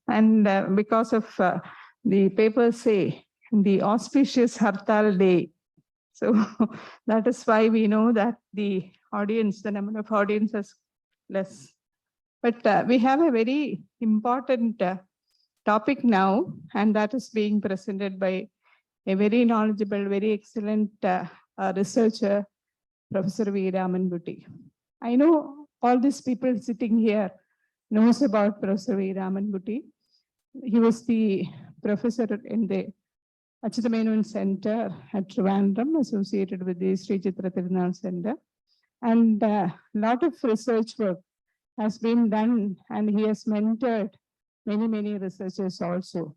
And because of the papers say the auspicious Hartal day. So that is why we know that the audience, the number of audience is less. But we have a very important topic now, and that is being presented by a very knowledgeable, very excellent researcher, Professor V. Ramanguti. I know all these people sitting here knows about Professor V. Ramanguti. He was the professor in the Epidemiologist Center at Trivandrum, associated with the Sri Chitra Tirunal Center. And a lot of research work has been done, and he has mentored many researchers also.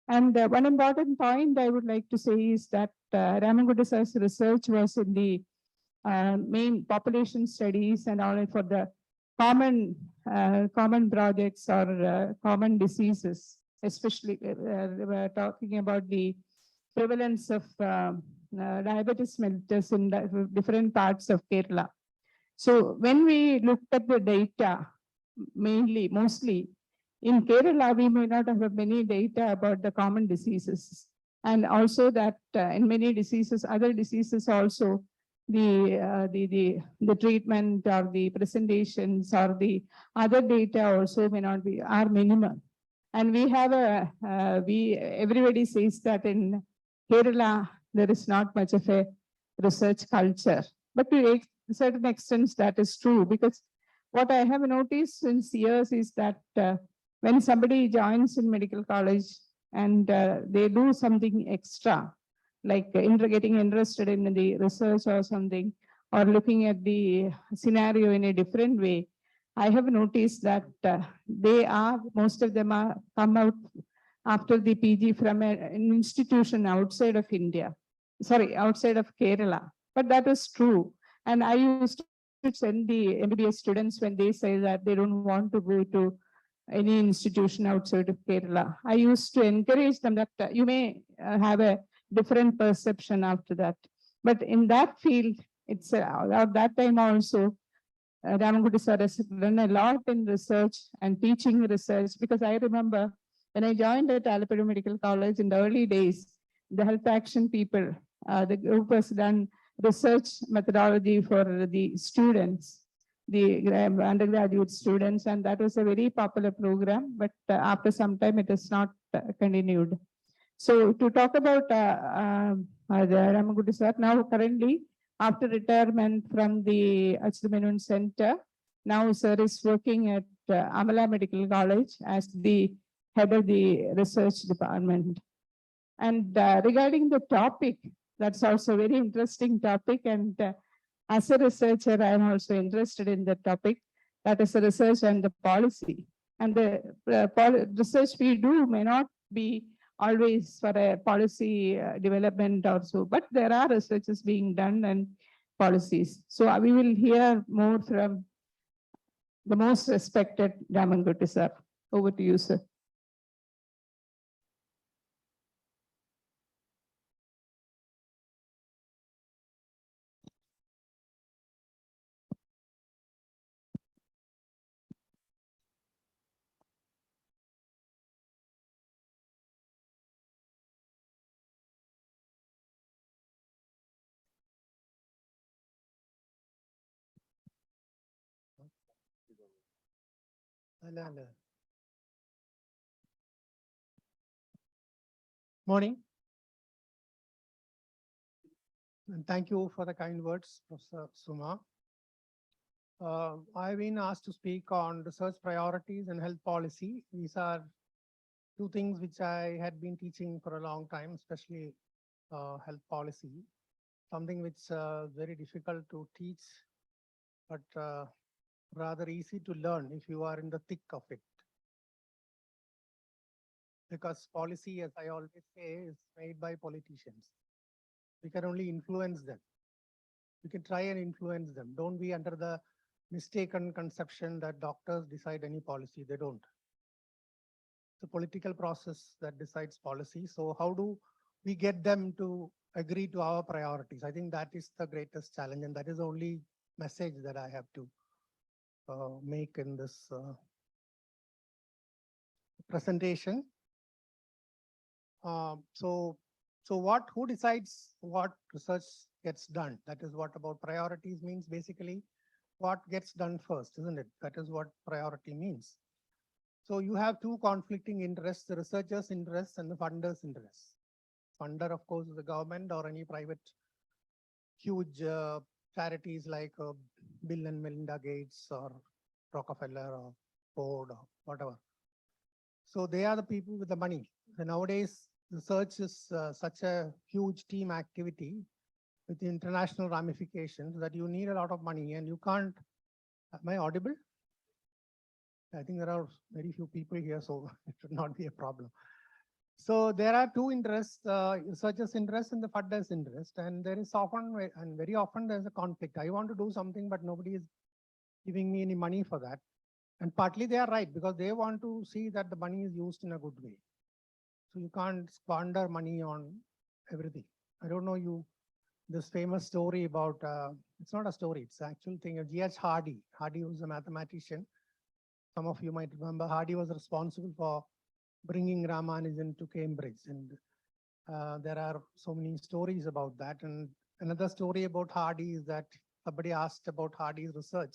And one important point I would like to say is that Ramangudi's research was in the main population studies and all for the common projects or common diseases, especially we're talking about the prevalence of diabetes mellitus in different parts of Kerala. So when we looked at the data, mostly in Kerala, we may not have many data about the common diseases. And also that in many diseases, other diseases also, the treatment or the presentations or the other data also may not be, are minimal. And we have everybody says that in Kerala, there is not much of a research culture. But to a certain extent, that is true, because what I have noticed since years is that when somebody joins in medical college and they do something extra, like getting interested in the research or something, or looking at the scenario in a different way, I have noticed that most of them are come out after the PG from an institution outside of India, outside of Kerala. But that is true. And I used to send the MBBS students when they say that they don't want to go to any institution outside of Kerala. I used to encourage them that you may have a different perception after that. But in that field, it's at that time also, Ramanguti sir has done a lot in research and teaching research, because I remember when I joined at Alapadu Medical College in the early days, the health action people, the group has done research methodology for the students, the undergraduate students, and that was a very popular program, but after some time it is not continued. So to talk about the Ramanguti sir, now currently after retirement from the Epidemiologist Center, now sir is working at Amala Medical College as the head of the research department. And regarding the topic, that's also a very interesting topic. And as a researcher, I am also interested in the topic. That is the research and the policy. And the research we do may not be always for a policy development or so, but there are researches being done and policies. So we will hear more from the most respected Ramanguti sir. Over to you, sir. Morning. And thank you for the kind words, Professor Suma. I've been asked to speak on research priorities and health policy. These are two things which I had been teaching for a long time, especially health policy, something which is very difficult to teach, but rather easy to learn if you are in the thick of it. Because policy, as I always say, is made by politicians. We can only influence them. We can try and influence them. Don't be under the mistaken conception that doctors decide any policy. They don't. It's a political process that decides policy. So how do we get them to agree to our priorities? I think that is the greatest challenge, and that is the only message that I have to make in this presentation. So who decides what research gets done? That is what about priorities means basically what gets done first, isn't it? That is what priority means. So you have two conflicting interests, the researcher's interests and the funder's interests. Funder, of course, is the government or any private huge charities like Bill and Melinda Gates or Rockefeller or Ford or whatever. So they are the people with the money. And nowadays, research is such a huge team activity with international ramifications that you need a lot of money and you can't. Am I audible? I think there are very few people here, so it should not be a problem. So there are two interests, researcher's interest and the funder's interest. And there is often, and very often there's a conflict. I want to do something, but nobody is giving me any money for that. And partly they are right because they want to see that the money is used in a good way. So you can't squander money on everything. I don't know you, this famous story about, it's not a story, it's an actual thing. G.H. Hardy. Hardy was a mathematician. Some of you might remember Hardy was responsible for bringing Ramanujan to Cambridge. And there are so many stories about that. And another story about Hardy is that somebody asked about Hardy's research,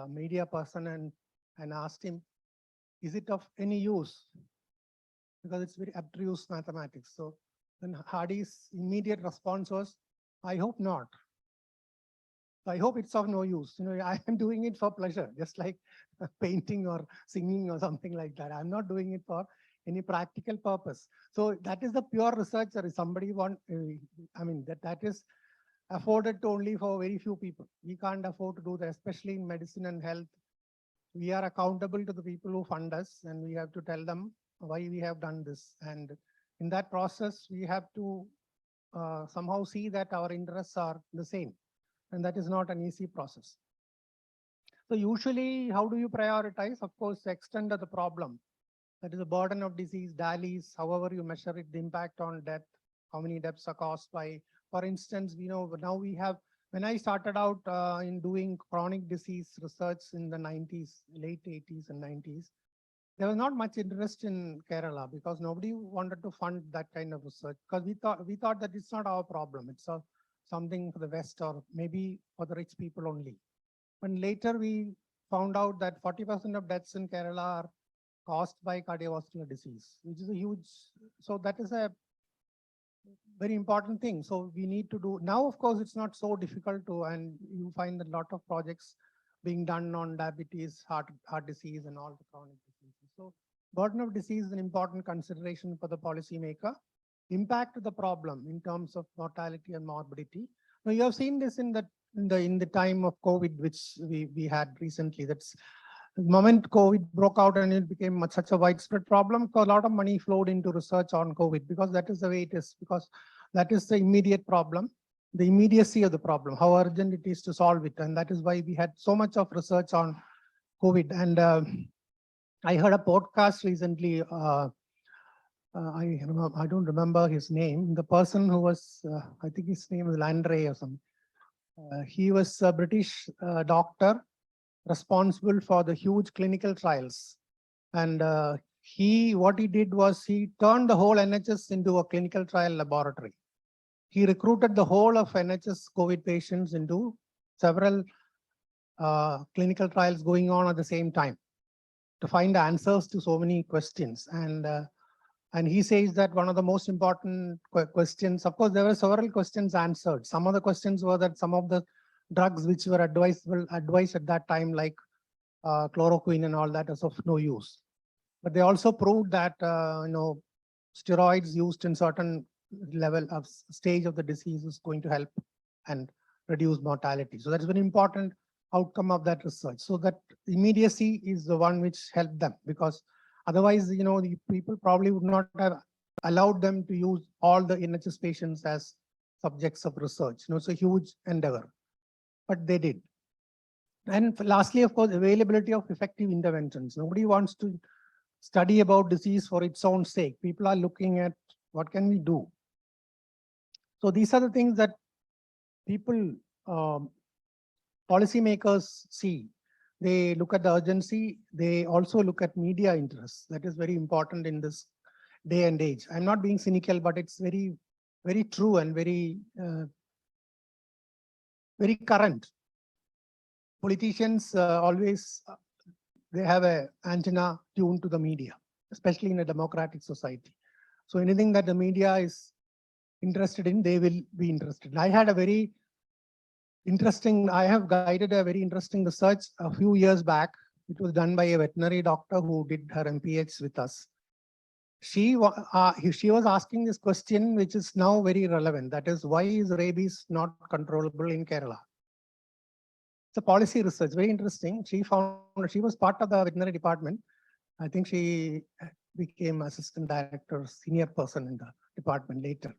media person, and asked him, is it of any use? Because it's very abstruse mathematics. So then Hardy's immediate response was, I hope not. I hope it's of no use. I am doing it for pleasure, just like painting or singing or something like that. I'm not doing it for any practical purpose. So that is the pure researcher. If somebody that is afforded to only for very few people. We can't afford to do that, especially in medicine and health. We are accountable to the people who fund us, and we have to tell them why we have done this. And in that process, we have to somehow see that our interests are the same. And that is not an easy process. So usually, how do you prioritize? Of course, the extent of the problem. That is the burden of disease, DALYs, however you measure it, the impact on death, how many deaths are caused by, for instance, now we have, when I started out in doing chronic disease research in the 90s, late 80s and 90s, there was not much interest in Kerala because nobody wanted to fund that kind of research because we thought that it's not our problem. It's something for the West or maybe for the rich people only. But later we found out that 40% of deaths in Kerala are caused by cardiovascular disease, which is a huge, so that is a very important thing. So we need to do, now of course it's not so difficult to, and you find a lot of projects being done on diabetes, heart disease and all the chronic diseases. So burden of disease is an important consideration for the policymaker. Impact of the problem in terms of mortality and morbidity. Now you have seen this in the time of COVID, which we had recently. That's the moment COVID broke out and it became such a widespread problem, because a lot of money flowed into research on COVID because that is the way it is, because that is the immediate problem, the immediacy of the problem, how urgent it is to solve it. And that is why we had so much of research on COVID. And I heard a podcast recently. I don't remember his name. The person who was, I think his name is Landry or something. He was a British doctor responsible for the huge clinical trials. And what he did was he turned the whole NHS into a clinical trial laboratory. He recruited the whole of NHS COVID patients into several clinical trials going on at the same time to find answers to so many questions. And he says that one of the most important questions, of course, there were several questions answered. Some of the questions were that some of the drugs which were advised at that time, like chloroquine and all that, is of no use. But they also proved that steroids used in certain level of stage of the disease is going to help and reduce mortality. So that's very important outcome of that research. So that immediacy is the one which helped them, because otherwise, the people probably would not have allowed them to use all the NHS patients as subjects of research. It's a huge endeavor, but they did. And lastly, of course, availability of effective interventions. Nobody wants to study about disease for its own sake. People are looking at what can we do. So these are the things that people, policymakers see. They look at the urgency. They also look at media interests. That is very important in this day and age. I'm not being cynical, but it's very, very true and very, very current. Politicians always, they have a antenna tuned to the media, especially in a democratic society. So anything that the media is interested in, they will be interested. I had a very interesting, I have guided a very interesting research a few years back. It was done by a veterinary doctor who did her MPH with us. She was asking this question, which is now very relevant. That is, why is rabies not controllable in Kerala? It's a policy research, very interesting. She was part of the veterinary department. I think she became assistant director, senior person in the department later.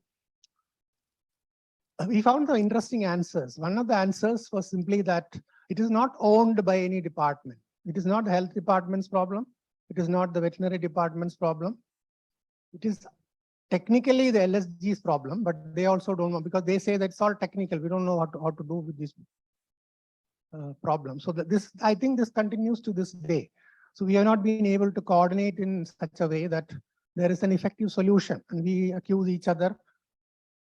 We found the interesting answers. One of the answers was simply that it is not owned by any department. It is not the health department's problem. It is not the veterinary department's problem. It is technically the LSG's problem, but they also don't know, because they say that it's all technical. We don't know how to do with this problem. So I think this continues to this day. So we have not been able to coordinate in such a way that there is an effective solution, and we accuse each other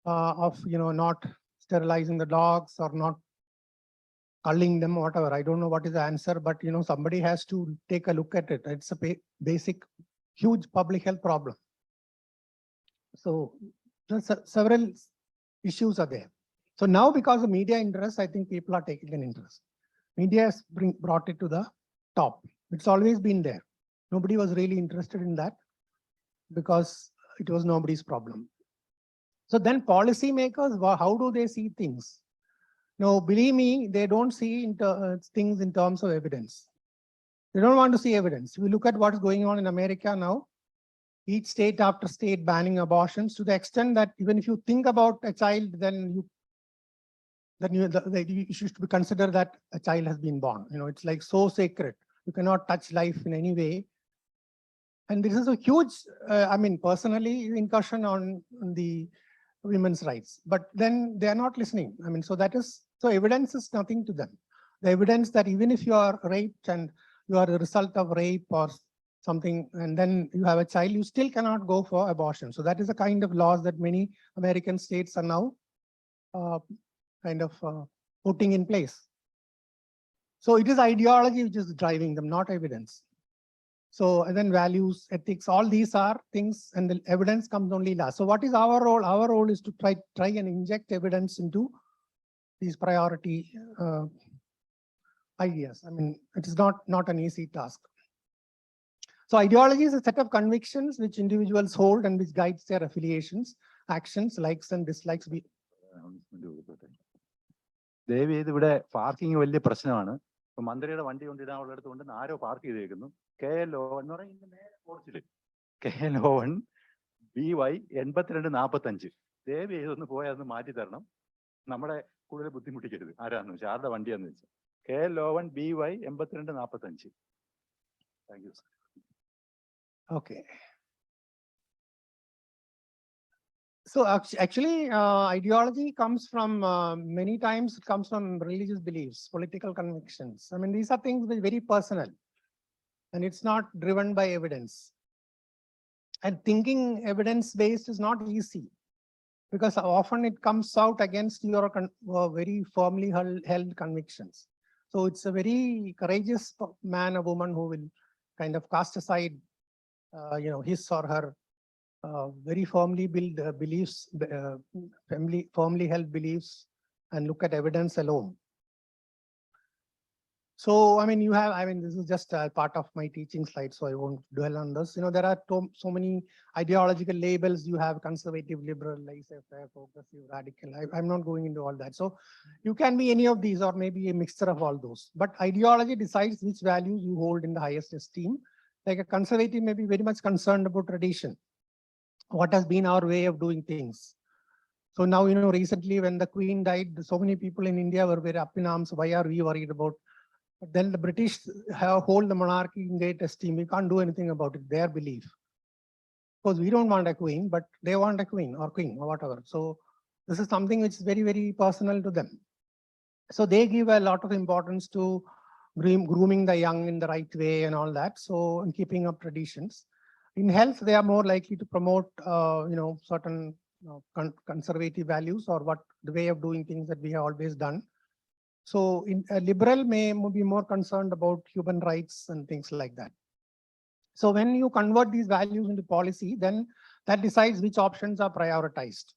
of not sterilizing the dogs or not culling them, whatever. I don't know what is the answer, but somebody has to take a look at it. It's a basic, huge public health problem. So several issues are there. So now, because of media interest, I think people are taking an interest. Media has brought it to the top. It's always been there. Nobody was really interested in that because it was nobody's problem. So then policymakers, how do they see things? No, believe me, they don't see things in terms of evidence. They don't want to see evidence. We look at what's going on in America now. Each state after state banning abortions, to the extent that even if you think about a child, then you should consider that a child has been born. It's like so sacred. You cannot touch life in any way. And this is a huge, personally, incursion on the women's rights. But then they are not listening. So evidence is nothing to them. The evidence that even if you are raped and you are a result of rape or something, and then you have a child, you still cannot go for abortion. So that is a kind of laws that many American states are now putting in place. So it is ideology which is driving them, not evidence. So, and then values, ethics, all these are things, and the evidence comes only last. So what is our role? Our role is to try and inject evidence into these priority ideas. It is not an easy task. So ideology is a set of convictions which individuals hold and which guides their affiliations, actions, likes and dislikes. ദേവി ഇവിടെ parking വലിയ പ്രശ്നമാണ്. ഇപ്പൊ മന്ത്രിയുടെ വണ്ടി കൊണ്ടിടാനുള്ളിടത്ത് കൊണ്ട് ആരോ park ചെയ്തേക്കുന്നു. KL01 എന്ന് പറയുന്നത് നേരെ കോർച്ചില് KL01 BY 8245. ദേവി ഇതൊന്ന് പോയാൽ ഒന്ന് മാറ്റി തരണം. നമ്മുടെ കൂടുതൽ ബുദ്ധിമുട്ടിക്കരുത്. ആരാന്ന് വെച്ചാൽ ആരുടെ വണ്ടിയാന്ന് വെച്ചാൽ KL01 BY 8245. Thank you. Okay. So actually, ideology comes from many times. It comes from religious beliefs, political convictions. These are things which are very personal, and it's not driven by evidence. And thinking evidence-based is not easy, because often it comes out against your very firmly held convictions. So it's a very courageous man or woman who will kind of cast aside, his or her very firmly built beliefs, firmly held beliefs, and look at evidence alone. So, this is just a part of my teaching slide, so I won't dwell on this. There are so many ideological labels. You have conservative, liberal, laissez-faire, progressive, radical. I'm not going into all that. So you can be any of these or maybe a mixture of all those. But ideology decides which values you hold in the highest esteem. Like a conservative may be very much concerned about tradition. What has been our way of doing things. So now, recently when the Queen died, so many people in India were very up in arms. Why are we worried about? But then the British hold the monarchy in great esteem. We can't do anything about it, their belief. Because we don't want a queen, but they want a queen or whatever. So this is something which is very, very personal to them. So they give a lot of importance to grooming the young in the right way and all that. So in keeping up traditions. In health, they are more likely to promote, certain conservative values or the way of doing things that we have always done. So in a liberal may be more concerned about human rights and things like that. So when you convert these values into policy, then that decides which options are prioritized.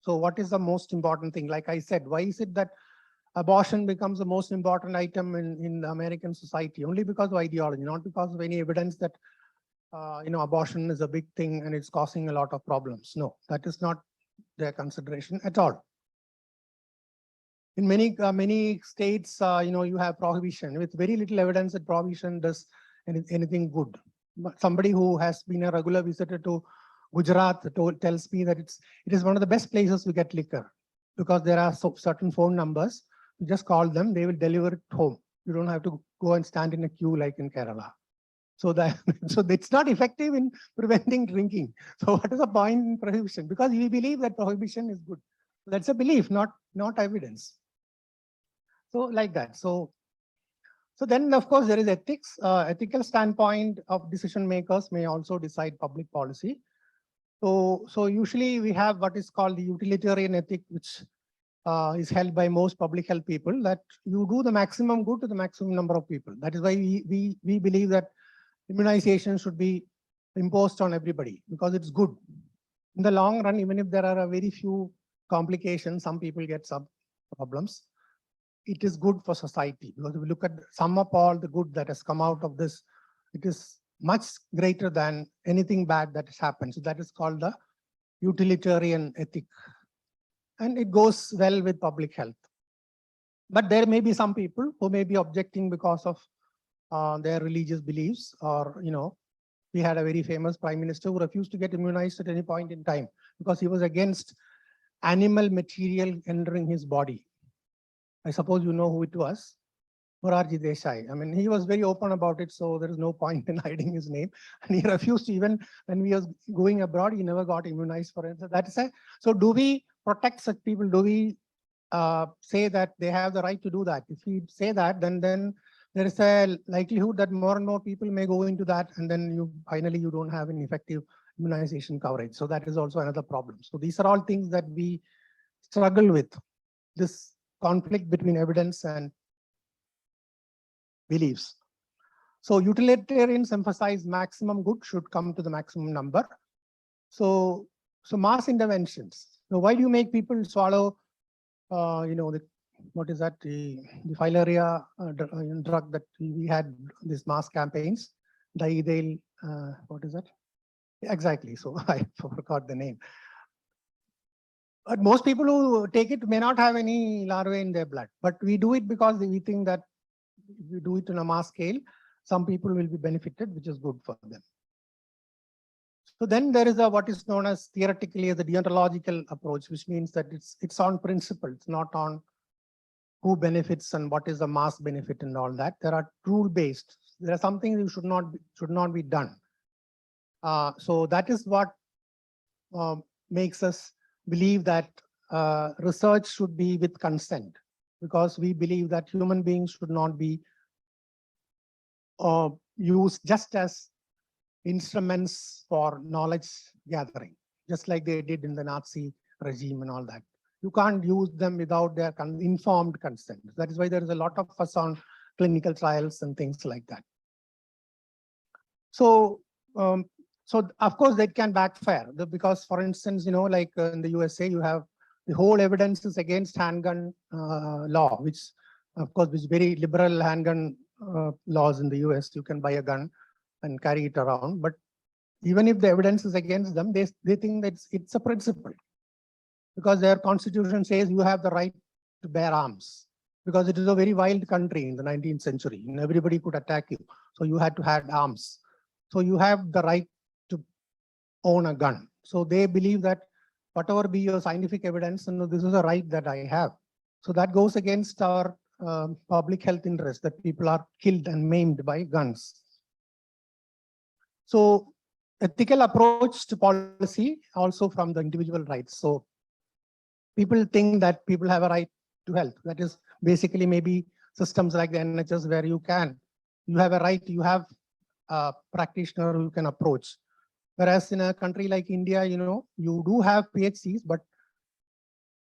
So what is the most important thing? Like I said, why is it that abortion becomes the most important item in the American society? Only because of ideology, not because of any evidence that abortion is a big thing and it's causing a lot of problems. No, that is not their consideration at all. In many states, you have prohibition with very little evidence that prohibition does anything good. But somebody who has been a regular visitor to Gujarat tells me that it is one of the best places to get liquor, because there are certain phone numbers. You just call them, they will deliver it home. You don't have to go and stand in a queue like in Kerala. So it's not effective in preventing drinking. So what is the point in prohibition? Because we believe that prohibition is good. That's a belief, not evidence. So like that. So then, of course, there is ethics. Ethical standpoint of decision makers may also decide public policy. So usually we have what is called the utilitarian ethic, which is held by most public health people, that you do the maximum good to the maximum number of people. That is why we believe that immunization should be imposed on everybody, because it's good. In the long run, even if there are a very few complications, some people get some problems, it is good for society, because if you look at sum up all the good that has come out of this, it is much greater than anything bad that has happened. So that is called the utilitarian ethic. And it goes well with public health. But there may be some people who may be objecting because of their religious beliefs, or, we had a very famous prime minister who refused to get immunized at any point in time because he was against animal material entering his body. I suppose you know who it was, Morarji Desai. I mean, he was very open about it, so there is no point in hiding his name. And he refused to, even when we was going abroad, he never got immunized for it. So that is so do we protect such people? Do we say that they have the right to do that? If we say that, then there is a likelihood that more and more people may go into that, and then finally you don't have an effective immunization coverage. So that is also another problem. So these are all things that we struggle with, this conflict between evidence and beliefs. So utilitarians emphasize maximum good should come to the maximum number. So mass interventions. So why do you make people swallow, what is that? The filaria drug that we had these mass campaigns, what is that? Exactly. So I forgot the name. But most people who take it may not have any larvae in their blood, but we do it because we think that if we do it on a mass scale, some people will be benefited, which is good for them. So then there is what is known as theoretically as the deontological approach, which means that it's on principle, it's not on who benefits and what is the mass benefit and all that. There are rule-based. There are some things that should not be done. So that is what makes us believe that research should be with consent, because we believe that human beings should not be used just as instruments for knowledge gathering, just like they did in the Nazi regime and all that. You can't use them without their informed consent. That is why there is a lot of fuss on clinical trials and things like that. So of course that can backfire, because for instance, like in the USA, you have the whole evidence is against handgun law, which of course is very liberal handgun laws in the US. You can buy a gun and carry it around, but even if the evidence is against them, they think that it's a principle, because their constitution says you have the right to bear arms, because it is a very wild country in the 19th century and everybody could attack you. So you had to have arms. So you have the right to own a gun. So they believe that whatever be your scientific evidence, this is a right that I have. So that goes against our public health interest, that people are killed and maimed by guns. So ethical approach to policy also from the individual rights. So people think that people have a right to health. That is basically maybe systems like the NHS where you have a right, you have a practitioner who you can approach. Whereas in a country like India, you do have PHCs, but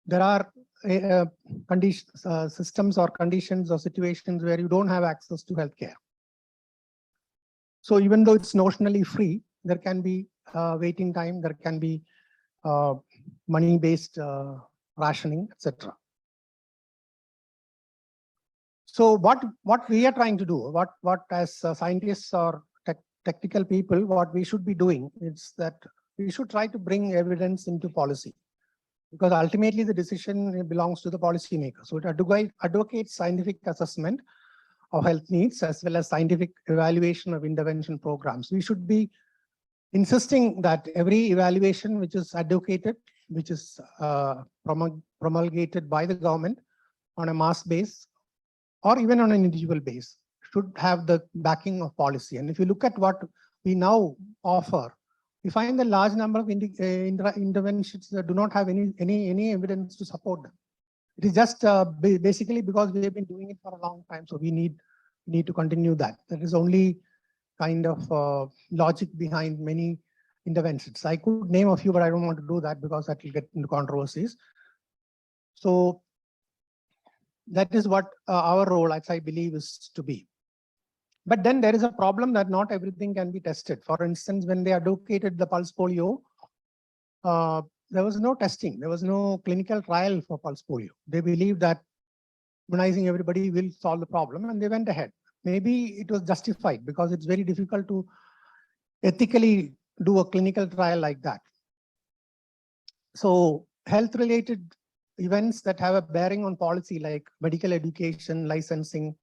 there are systems or conditions or situations where you don't have access to healthcare. So even though it's notionally free, there can be waiting time, there can be money-based rationing, etc. So what we are trying to do, what as scientists or technical people, what we should be doing is that we should try to bring evidence into policy, because ultimately the decision belongs to the policymaker. So it advocates scientific assessment of health needs as well as scientific evaluation of intervention programs. We should be insisting that every evaluation which is advocated, which is promulgated by the government on a mass base or even on an individual base, should have the backing of policy. And if you look at what we now offer, we find a large number of interventions that do not have any evidence to support them. It is just basically because we have been doing it for a long time, so we need to continue that. There is only kind of logic behind many interventions. I could name a few, but I don't want to do that because that will get into controversies. So that is what our role, as I believe, is to be. But then there is a problem that not everything can be tested. For instance, when they advocated the pulse polio, there was no testing. There was no clinical trial for pulse polio. They believed that immunizing everybody will solve the problem, and they went ahead. Maybe it was justified because it's very difficult to ethically do a clinical trial like that. So health-related events that have a bearing on policy, like medical education, licensing.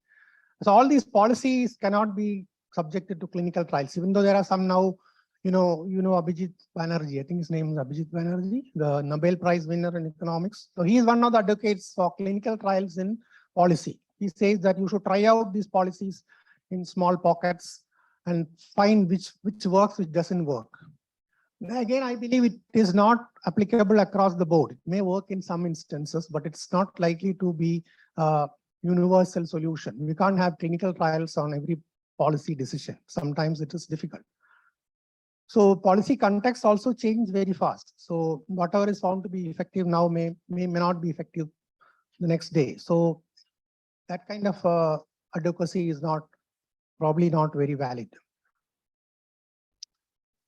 So all these policies cannot be subjected to clinical trials, even though there are some now, Abhijit Banerjee, I think his name is Abhijit Banerjee, the Nobel Prize winner in economics. So he is one of the advocates for clinical trials in policy. He says that you should try out these policies in small pockets and find which works, which doesn't work. Again, I believe it is not applicable across the board. It may work in some instances, but it's not likely to be a universal solution. We can't have clinical trials on every policy decision. Sometimes it is difficult. So policy contexts also change very fast. So whatever is found to be effective now may not be effective the next day. So that kind of advocacy is probably not very valid.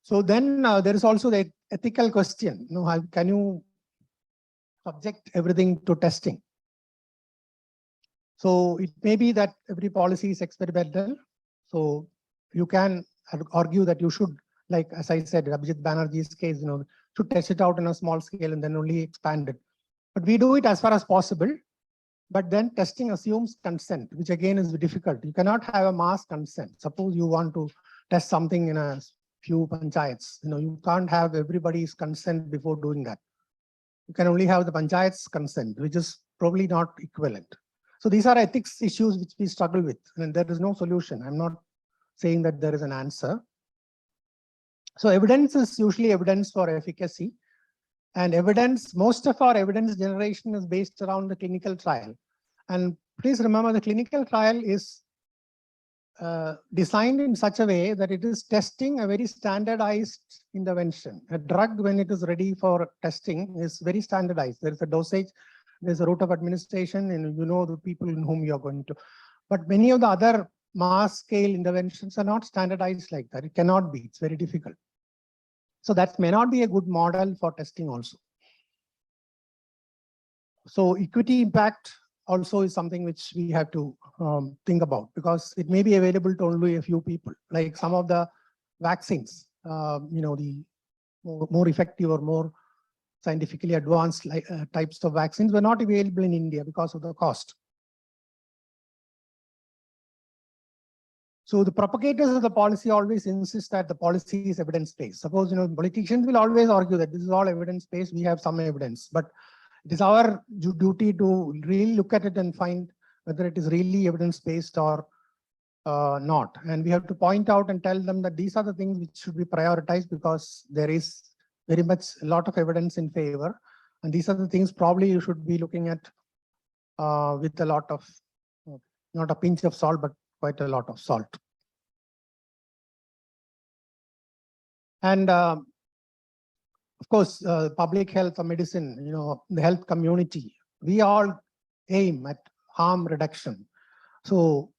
So then there is also the ethical question. How can you subject everything to testing? So it may be that every policy is experimental. So you can argue that you should, like as I said, Abhijit Banerjee's case, should test it out on a small scale and then only expand it. But we do it as far as possible. But then testing assumes consent, which again is difficult. You cannot have a mass consent. Suppose you want to test something in a few panchayats. You can't have everybody's consent before doing that. You can only have the panchayat's consent, which is probably not equivalent. So these are ethics issues which we struggle with, and there is no solution. I'm not saying that there is an answer. So evidence is usually evidence for efficacy, and most of our evidence generation is based around the clinical trial. And please remember, the clinical trial is designed in such a way that it is testing a very standardized intervention. A drug, when it is ready for testing, is very standardized. There is a dosage, there's a route of administration, and the people in whom you are going to. But many of the other mass scale interventions are not standardized like that. It cannot be. It's very difficult. So that may not be a good model for testing also. So equity impact also is something which we have to think about, because it may be available to only a few people. Like some of the vaccines, the more effective or more scientifically advanced types of vaccines were not available in India because of the cost. So the propagators of the policy always insist that the policy is evidence-based. Suppose, politicians will always argue that this is all evidence-based, we have some evidence, but it is our duty to really look at it and find whether it is really evidence-based or not. And we have to point out and tell them that these are the things which should be prioritized because there is very much a lot of evidence in favor. And these are the things probably you should be looking at with a lot of not a pinch of salt, but quite a lot of salt. And of course, public health or medicine, the health community, we all aim at harm reduction. So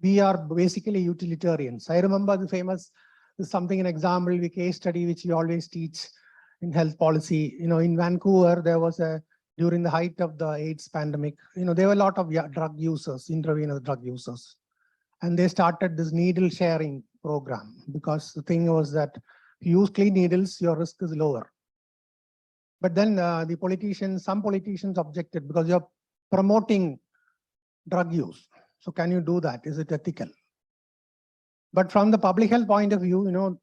we are basically utilitarians. I remember the famous, an example, the case study, which we always teach in health policy. In Vancouver, there was during the height of the AIDS pandemic, there were a lot of drug users, intravenous drug users. And they started this needle sharing program because the thing was that if you use clean needles, your risk is lower. But then some politicians objected because you're promoting drug use. So can you do that? Is it ethical? But from the public health point of view,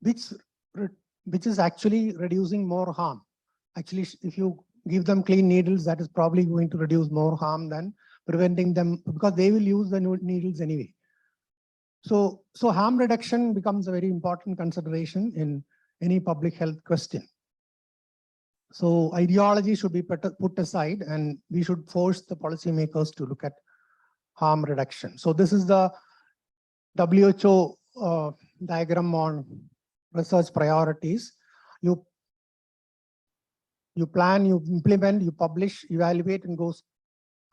which is actually reducing more harm. Actually, if you give them clean needles, that is probably going to reduce more harm than preventing them, because they will use the needles anyway. So harm reduction becomes a very important consideration in any public health question. So ideology should be put aside, and we should force the policymakers to look at harm reduction. So this is the WHO diagram on research priorities. You plan, you implement, you publish, evaluate, and goes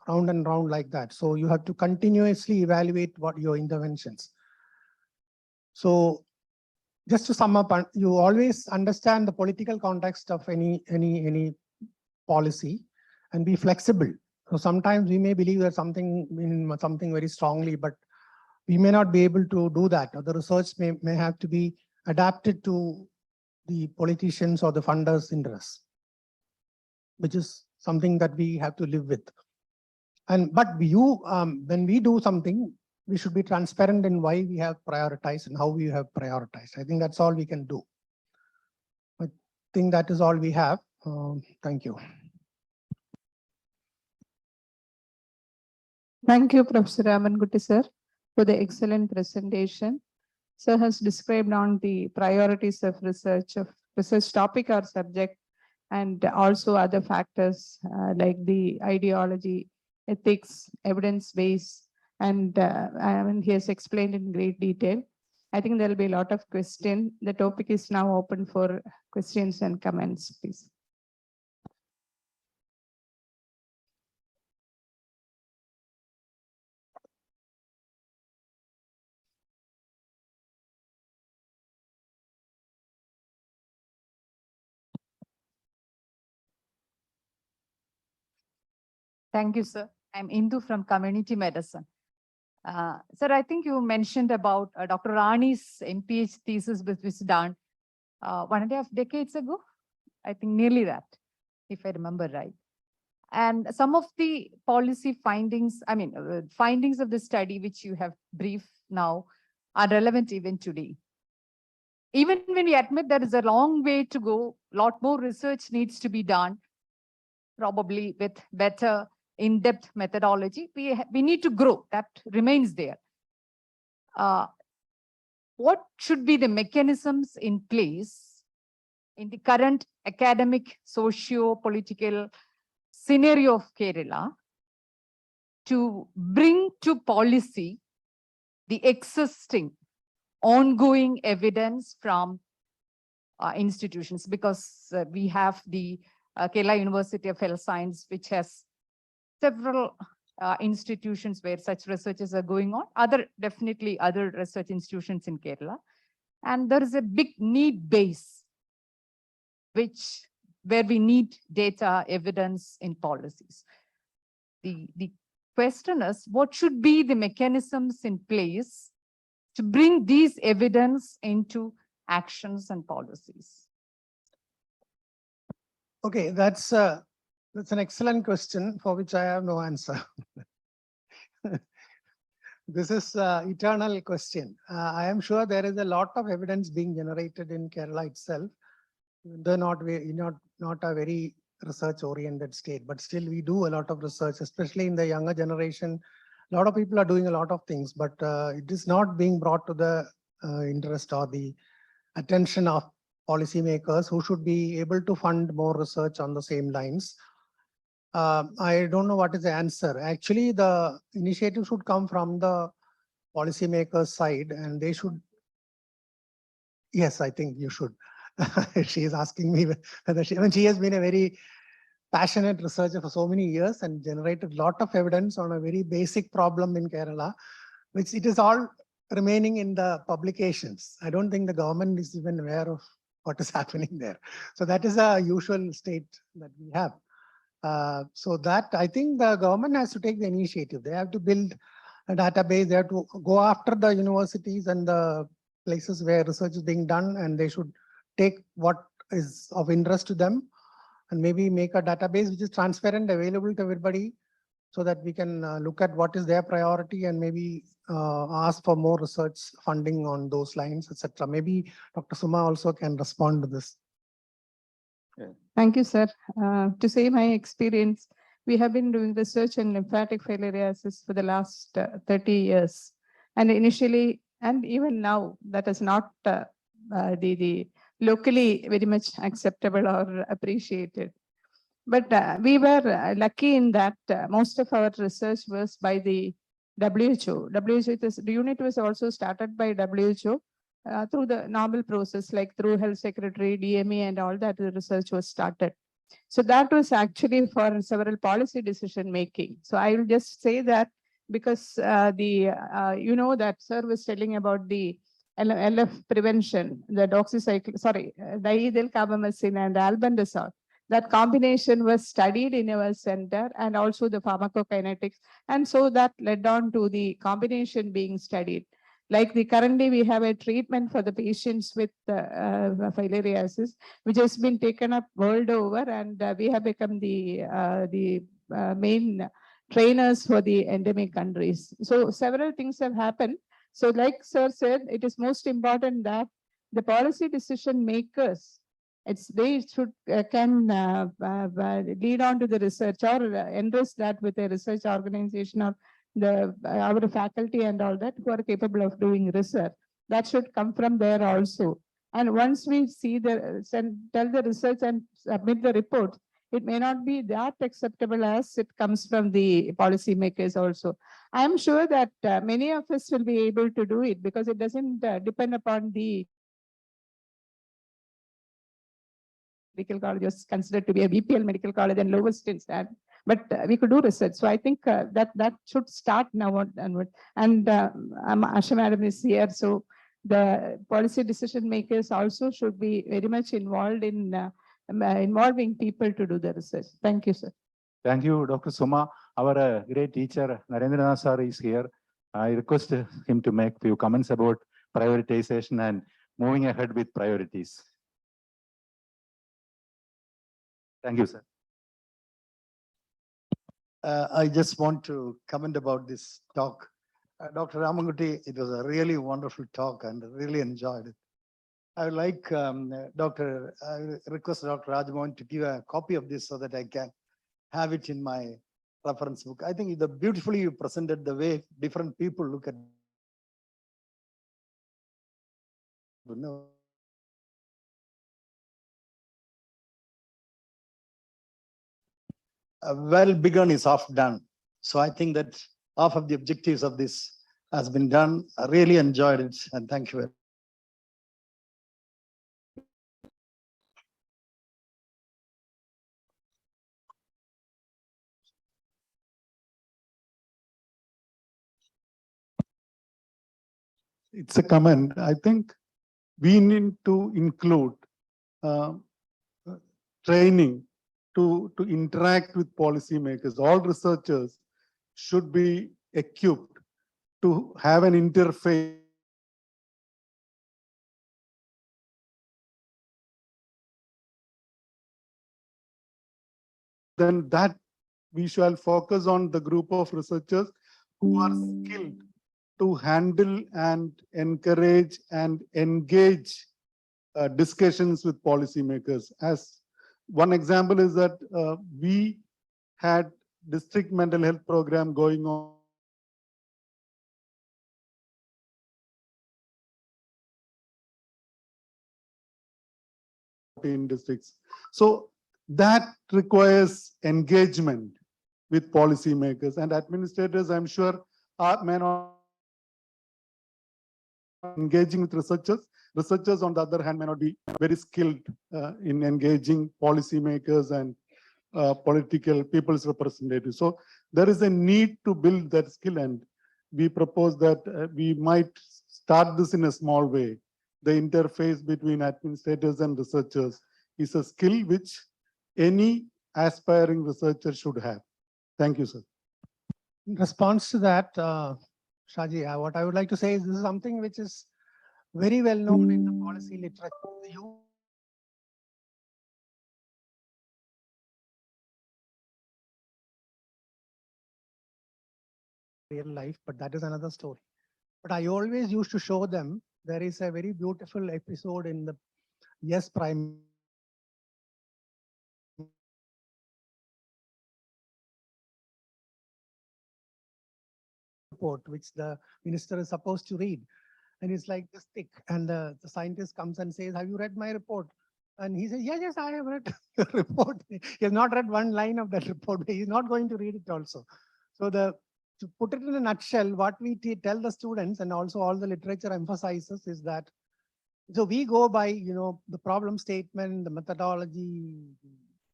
round and round like that. So you have to continuously evaluate what your interventions. So just to sum up, you always understand the political context of any policy and be flexible. So sometimes we may believe that something very strongly, but we may not be able to do that, or the research may have to be adapted to the politicians or the funders' interests, which is something that we have to live with. But when we do something, we should be transparent in why we have prioritized and how we have prioritized. I think that's all we can do. I think that is all we have. Thank you. Thank you, Professor Ramangutti, sir, for the excellent presentation. Sir has described on the priorities of research topic or subject, and also other factors like the ideology, ethics, evidence base, and he has explained in great detail. I think there will be a lot of questions. The topic is now open for questions and comments, please. Thank you, sir. I'm Indu from Community Medicine. Sir, I think you mentioned about Dr. Rani's MPH thesis, which was done 1.5 decades ago. I think nearly that, if I remember right. And some of the policy findings, findings of the study, which you have briefed now, are relevant even today. Even when we admit there is a long way to go, a lot more research needs to be done, probably with better in-depth methodology. We need to grow. That remains there. What should be the mechanisms in place in the current academic, socio-political scenario of Kerala to bring to policy the existing ongoing evidence from institutions? Because we have the Kerala University of Health Science, which has several institutions where such researches are going on, definitely other research institutions in Kerala. And there is a big need base, where we need data, evidence in policies. The question is, what should be the mechanisms in place to bring these evidence into actions and policies? Okay, that's an excellent question for which I have no answer. This is an eternal question. I am sure there is a lot of evidence being generated in Kerala itself. They're not a very research-oriented state, but still we do a lot of research, especially in the younger generation. A lot of people are doing a lot of things, but it is not being brought to the interest or the attention of policymakers, who should be able to fund more research on the same lines. I don't know what is the answer. Actually, the initiative should come from the policymakers side and they should. Yes, I think you should. She is asking me whether she, I mean, she has been a very passionate researcher for so many years and generated a lot of evidence on a very basic problem in Kerala, which it is all remaining in the publications. I don't think the government is even aware of what is happening there. So that is a usual state that we have. So that I think the government has to take the initiative. They have to build a database. They have to go after the universities and the places where research is being done, and they should take what is of interest to them and maybe make a database which is transparent, available to everybody, so that we can look at what is their priority and maybe ask for more research funding on those lines, etc. Maybe Dr. Suma also can respond to this. Thank you, sir. To say my experience, we have been doing research in lymphatic filariasis for the last 30 years. And initially, and even now, that is not the locally very much acceptable or appreciated. But we were lucky in that most of our research was by the WHO. The unit was also started by WHO. Through the normal process, like through health secretary, DME and all that, the research was started. So that was actually for several policy decision making. So I will just say that because you know that sir was telling about the LF prevention, the diethyl carbamazine and albendazole. That combination was studied in our center and also the pharmacokinetics. And so that led on to the combination being studied. Like currently we have a treatment for the patients with filariasis, which has been taken up world over, and we have become the main trainers for the endemic countries. So several things have happened. So like sir said, it is most important that the policy decision makers, they should can lead on to the research or enrich that with a research organization or our faculty and all that who are capable of doing research. That should come from there also. And once we see tell the research and submit the report, it may not be that acceptable as it comes from the policymakers also. I am sure that many of us will be able to do it because it doesn't depend upon the medical college was considered to be a BPL medical college and lowest in stand. But we could do research. So I think that should start now onward. And Asha Madam is here. So the policy decision makers also should be very much involved in involving people to do the research. Thank you, sir. Thank you, Dr. Suma. Our great teacher, Narendranath sir, is here. I request him to make few comments about prioritization and moving ahead with priorities. Thank you, sir. I just want to comment about this talk. Dr. Ramaguti, it was a really wonderful talk and really enjoyed it. I would like I request Dr. Rajmohan to give a copy of this so that I can have it in my reference book. I think beautifully you presented the way different people look at well begun is half done. So I think that half of the objectives of this has been done. I really enjoyed it and thank you very much. It's a comment. I think we need to include training to interact with policymakers. All researchers should be equipped to have an interface then that we shall focus on the group of researchers who are skilled to handle and encourage and engage discussions with policymakers. As one example is that we had district mental health program going on in districts. So that requires engagement with policymakers and administrators. I'm sure may not engaging with researchers. Researchers, on the other hand, may not be very skilled in engaging policymakers and political people's representatives. So there is a need to build that skill, and we propose that we might start this in a small way. The interface between administrators and researchers is a skill which any aspiring researcher should have. Thank you, sir. In response to that, Shaji, what I would like to say is this is something which is very well known in the policy literature. Real life, but that is another story. But I always used to show them, there is a very beautiful episode in the Yes Prime report, which the minister is supposed to read. And it's like this thick. And the scientist comes and says, have you read my report? And he says, yes, yes, I have read the report. He has not read one line of that report, but he's not going to read it also. So to put it in a nutshell, what we tell the students, and also all the literature emphasizes, is that so we go by, the problem statement, the methodology,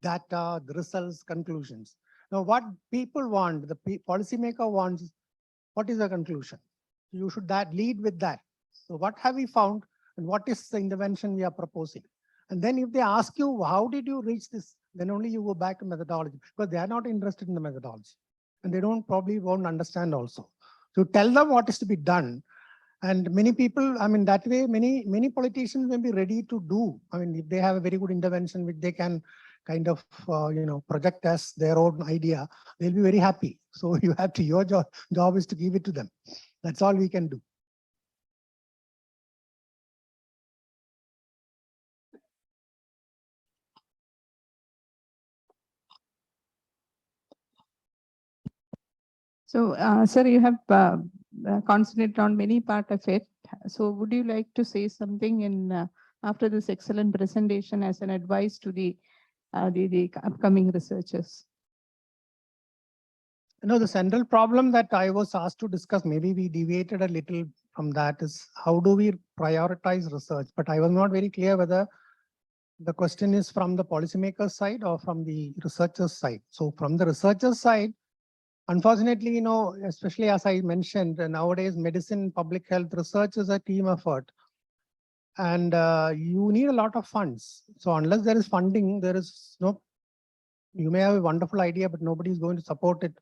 data, the results, conclusions. Now, what people want, the policymaker wants, what is the conclusion? You should lead with that. So what have we found, and what is the intervention we are proposing? And then if they ask you, how did you reach this? Then only you go back to methodology, because they are not interested in the methodology. And they probably won't understand also. So tell them what is to be done. And many people, that way, many politicians may be ready to do. If they have a very good intervention, which they can kind of, project as their own idea, they'll be very happy. So your job is to give it to them. That's all we can do. So, sir, you have concentrated on many part of it. So would you like to say something in after this excellent presentation as an advice to the upcoming researchers? The central problem that I was asked to discuss, maybe we deviated a little from that, is how do we prioritize research? But I was not very clear whether the question is from the policymaker side or from the researcher's side. So from the researcher's side, unfortunately, especially as I mentioned, nowadays medicine, public health research is a team effort. And you need a lot of funds. So unless there is funding, you may have a wonderful idea, but nobody is going to support it.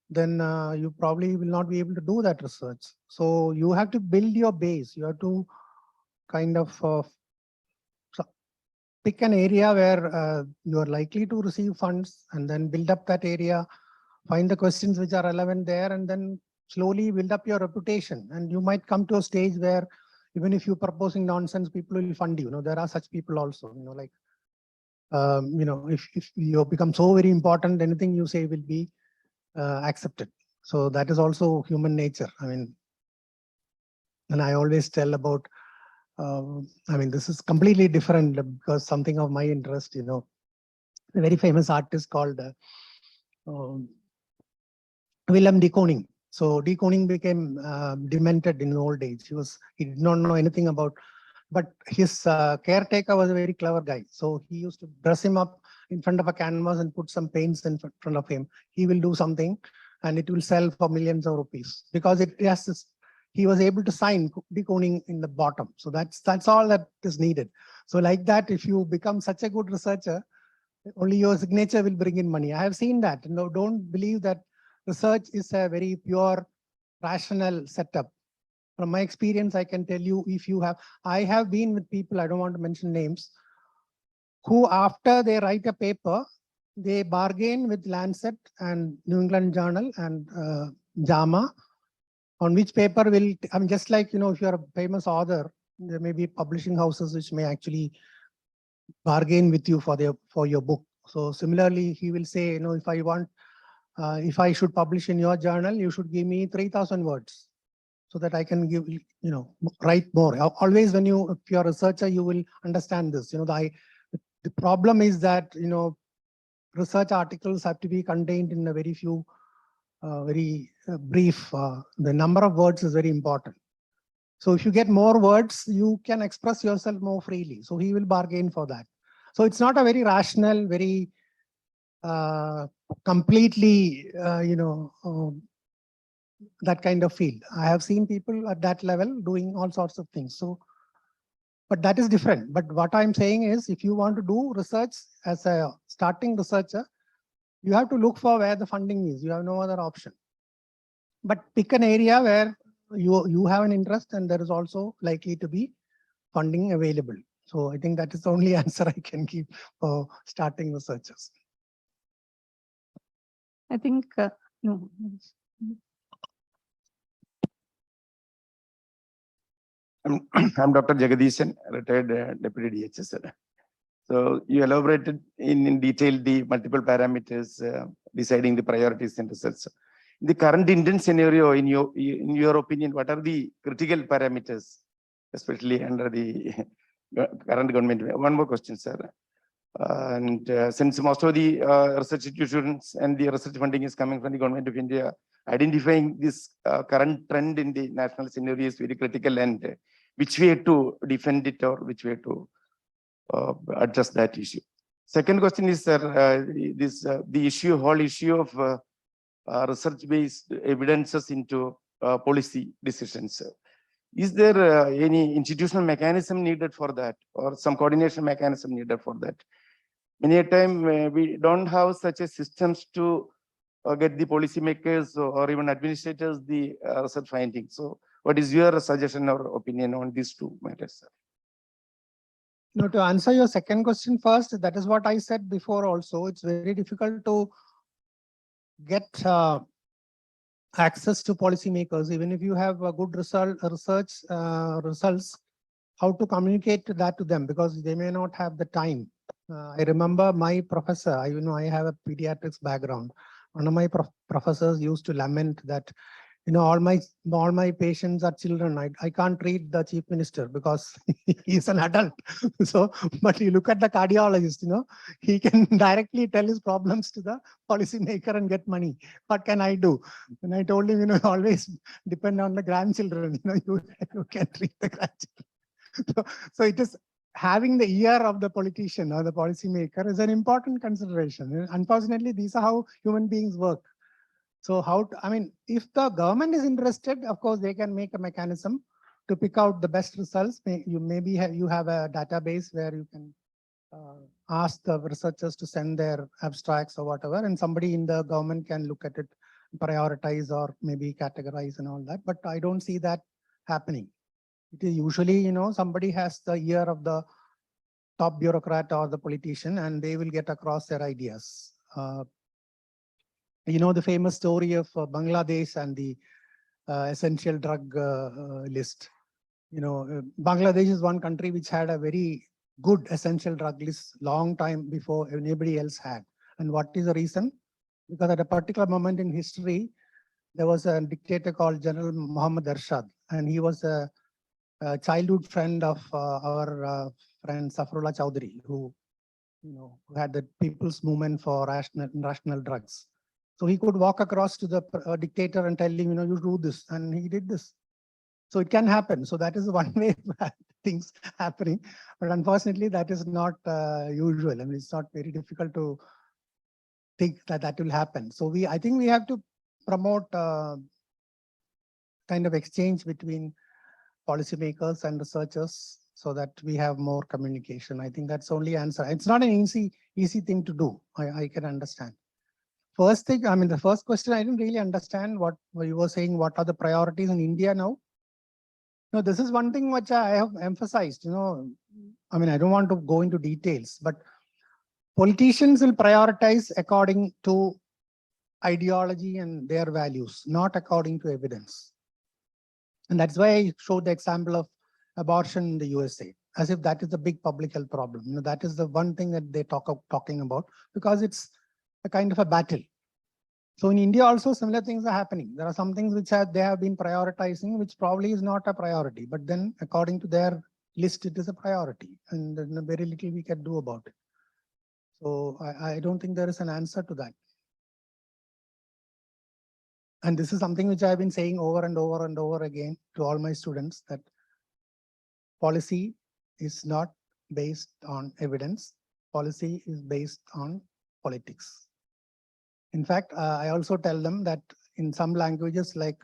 Then you probably will not be able to do that research. So you have to build your base. You have to kind of pick an area where you are likely to receive funds, and then build up that area, find the questions which are relevant there, and then slowly build up your reputation. And you might come to a stage where even if you're proposing nonsense, people will fund you. There are such people also, if you become so very important, anything you say will be accepted. So that is also human nature. And I always tell about, this is completely different because something of my interest, a very famous artist called Willem de Kooning. So de Kooning became demented in old age. He did not know anything about, but his caretaker was a very clever guy. So he used to dress him up in front of a canvas and put some paints in front of him. He will do something and it will sell for millions of rupees because he was able to sign de Kooning in the bottom. So that's all that is needed. So like that, if you become such a good researcher, only your signature will bring in money. I have seen that. Don't believe that research is a very pure, rational setup. From my experience, I can tell you, I have been with people, I don't want to mention names, who after they write a paper, they bargain with Lancet and New England Journal and JAMA on which paper will, just like, if you're a famous author, there may be publishing houses which may actually bargain with you for your book. So similarly, he will say, if I should publish in your journal, you should give me 3,000 words so that I can write more. Always if you're a researcher, you will understand this. The problem is that, research articles have to be contained in a very few, brief. The number of words is very important. So if you get more words, you can express yourself more freely. So he will bargain for that. So it's not a very rational, very completely, that kind of field. I have seen people at that level doing all sorts of things. So, but that is different. But what I'm saying is, if you want to do research as a starting researcher, you have to look for where the funding is. You have no other option. But pick an area where you have an interest and there is also likely to be funding available. So I think that is the only answer I can give for starting researchers. I think, no. I'm Dr. Jagadishan, retired deputy DHS. Sir. So you elaborated in detail the multiple parameters deciding the priorities in research. In the current Indian scenario, in your opinion, what are the critical parameters, especially under the current government? One more question, sir. Since most of the research institutions and the research funding is coming from the government of India, identifying this current trend in the national scenario is very critical, and which way to defend it or which way to address that issue. Second question is, sir, the whole issue of research-based evidences into policy decisions. Is there any institutional mechanism needed for that, or some coordination mechanism needed for that? Many a time we don't have such a systems to get the policymakers or even administrators the research findings. So, what is your suggestion or opinion on these two matters, sir? No, to answer your second question first, that is what I said before also. It's very difficult to get access to policymakers, even if you have a good research results, how to communicate that to them, because they may not have the time. I remember my professor, I have a pediatrics background. One of my professors used to lament that, all my patients are children. I can't treat the chief minister because he's an adult. So, but you look at the cardiologist, he can directly tell his problems to the policymaker and get money. What can I do? And I told him, always depend on the grandchildren. You can treat the grandchildren. So it is having the ear of the politician or the policymaker is an important consideration. Unfortunately, these are how human beings work. So if the government is interested, of course, they can make a mechanism to pick out the best results. You have a database where you can ask the researchers to send their abstracts or whatever, and somebody in the government can look at it, prioritize or maybe categorize and all that. But I don't see that happening. It is usually, somebody has the ear of the top bureaucrat or the politician, and they will get across their ideas. The famous story of Bangladesh and the essential drug list. Bangladesh is one country which had a very good essential drug list long time before anybody else had. And what is the reason? Because at a particular moment in history, there was a dictator called General Muhammad Ershad, and he was a childhood friend of our friend Safrullah Chowdhury, who had the People's Movement for Rational Drugs. So he could walk across to the dictator and tell him, you do this, and he did this. So it can happen. So that is one way things happening. But unfortunately, that is not usual. It's not very difficult to think that will happen. So I think we have to promote kind of exchange between policymakers and researchers so that we have more communication. I think that's the only answer. It's not an easy thing to do. I can understand. First thing, the first question, I didn't really understand what you were saying. What are the priorities in India now? No, this is one thing which I have emphasized. I don't want to go into details, but politicians will prioritize according to ideology and their values, not according to evidence. And that's why I showed the example of abortion in the USA, as if that is the big public health problem. That is the one thing that they talking about, because it's a kind of a battle. So in India also similar things are happening. There are some things which they have been prioritizing, which probably is not a priority, but then according to their list, it is a priority, and very little we can do about it. So I don't think there is an answer to that. And this is something which I've been saying over and over and over again to all my students, that policy is not based on evidence. Policy is based on politics. In fact, I also tell them that in some languages like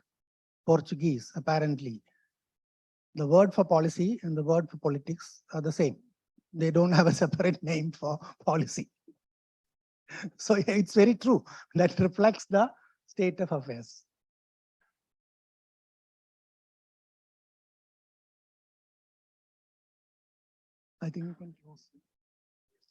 Portuguese, apparently, the word for policy and the word for politics are the same. They don't have a separate name for policy. So it's very true. That reflects the state of affairs. I think we can close.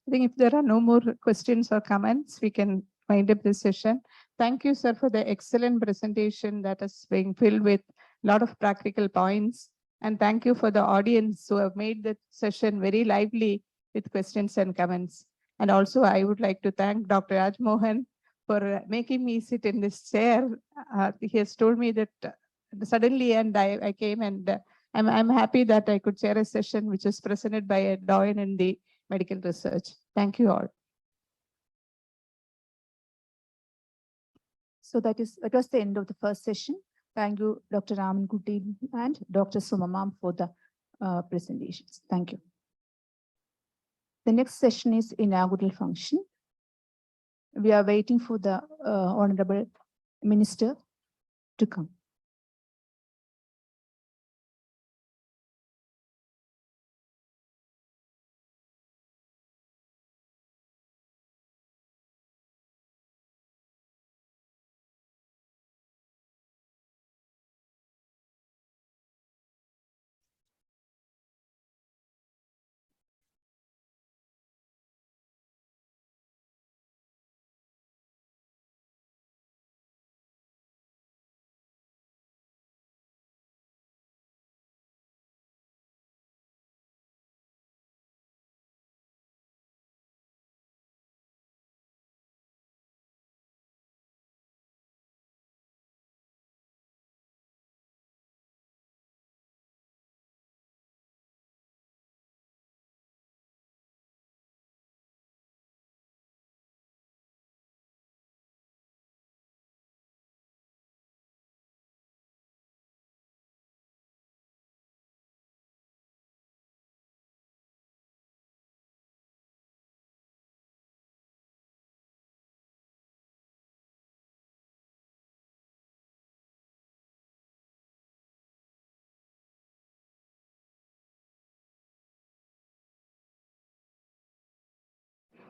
I think if there are no more questions or comments, we can wind up this session. Thank you, sir, for the excellent presentation that is being filled with a lot of practical points. And thank you for the audience who have made the session very lively with questions and comments. And also, I would like to thank Dr. Rajmohan for making me sit in this chair. He has told me that suddenly, and I came, and I'm happy that I could chair a session which is presented by a doyen in the medical research. Thank you all. So that was the end of the first session. Thank you, Dr. Ramankuti and Dr. Sumamam for the presentations. Thank you. The next session is inaugural function. We are waiting for the Honorable Minister to come.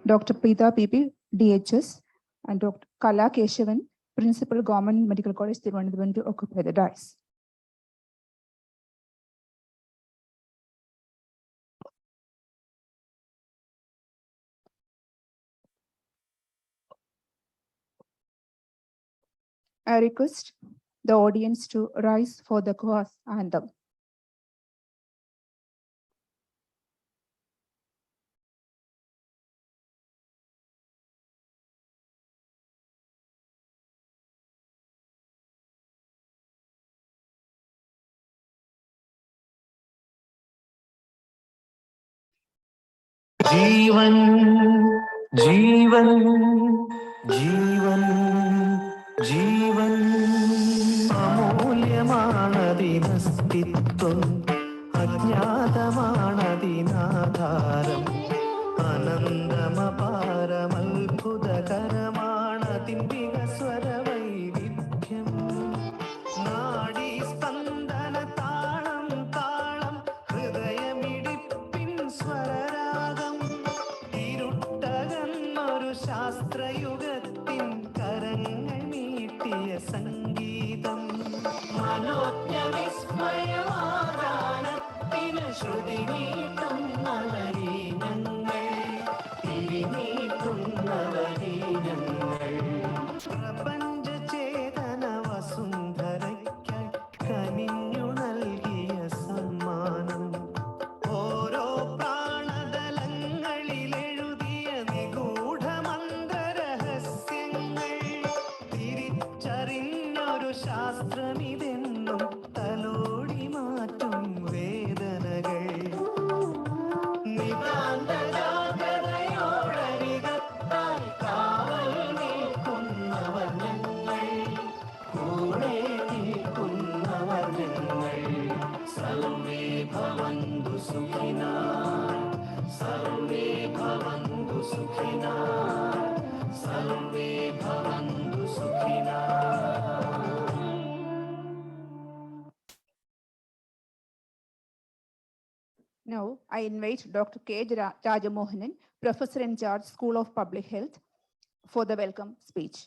Dr. Preeta PP, DHS, and Dr. Kala Keshavan, Principal Government Medical College, Thiruvananthapuram, to occupy the dais. I request the audience to rise for the Coas anthem. जीवन जीवन जीवन जीवन अमूल्यमानदिनस्तित्वम् अज्ञातमानदिनाधारम् आनन्दमपारमल्पुदकरमाणतिम्बिकस्वरवैविध्यम् नाडी स्पन्दन ताळं ताळं हृदयमिडिप्पिन् स्वररागम् ഇരുട്ടകന്നൊരു ശാസ്ത്രയുഗത്തിൻ കരങ്ങൾ നീട്ടിയ സംഗീതം മനോജ്ഞ വിസ്മയമാകാണത്തിന് ശ്രുതി നീട്ടുന്നവരീനങ്ങൾ തിരിനീട്ടുന്നവരീനങ്ങൾ പ്രപഞ്ച ചേതന വസുന്ധരയ്ക്കായി കനിഞ്ഞു നൽകിയ സമ്മാനം ഓരോ പ്രാണതലങ്ങളിലെഴുതിയ നിഗൂഢമന്ത്രരഹസ്യങ്ങൾ തിരിച്ചറിഞ്ഞൊരു ശാസ്ത്രമിതെന്നും തലോടി മാറ്റും വേദനകൾ നിതാന്ത ജാഗ്രതയോടരികത്ത് सुखिनः सर्वे भवन्तु सुखिनः. Now, I invite Dr. K. Rajamohanan, Professor in Charge, School of Public Health, for the welcome speech.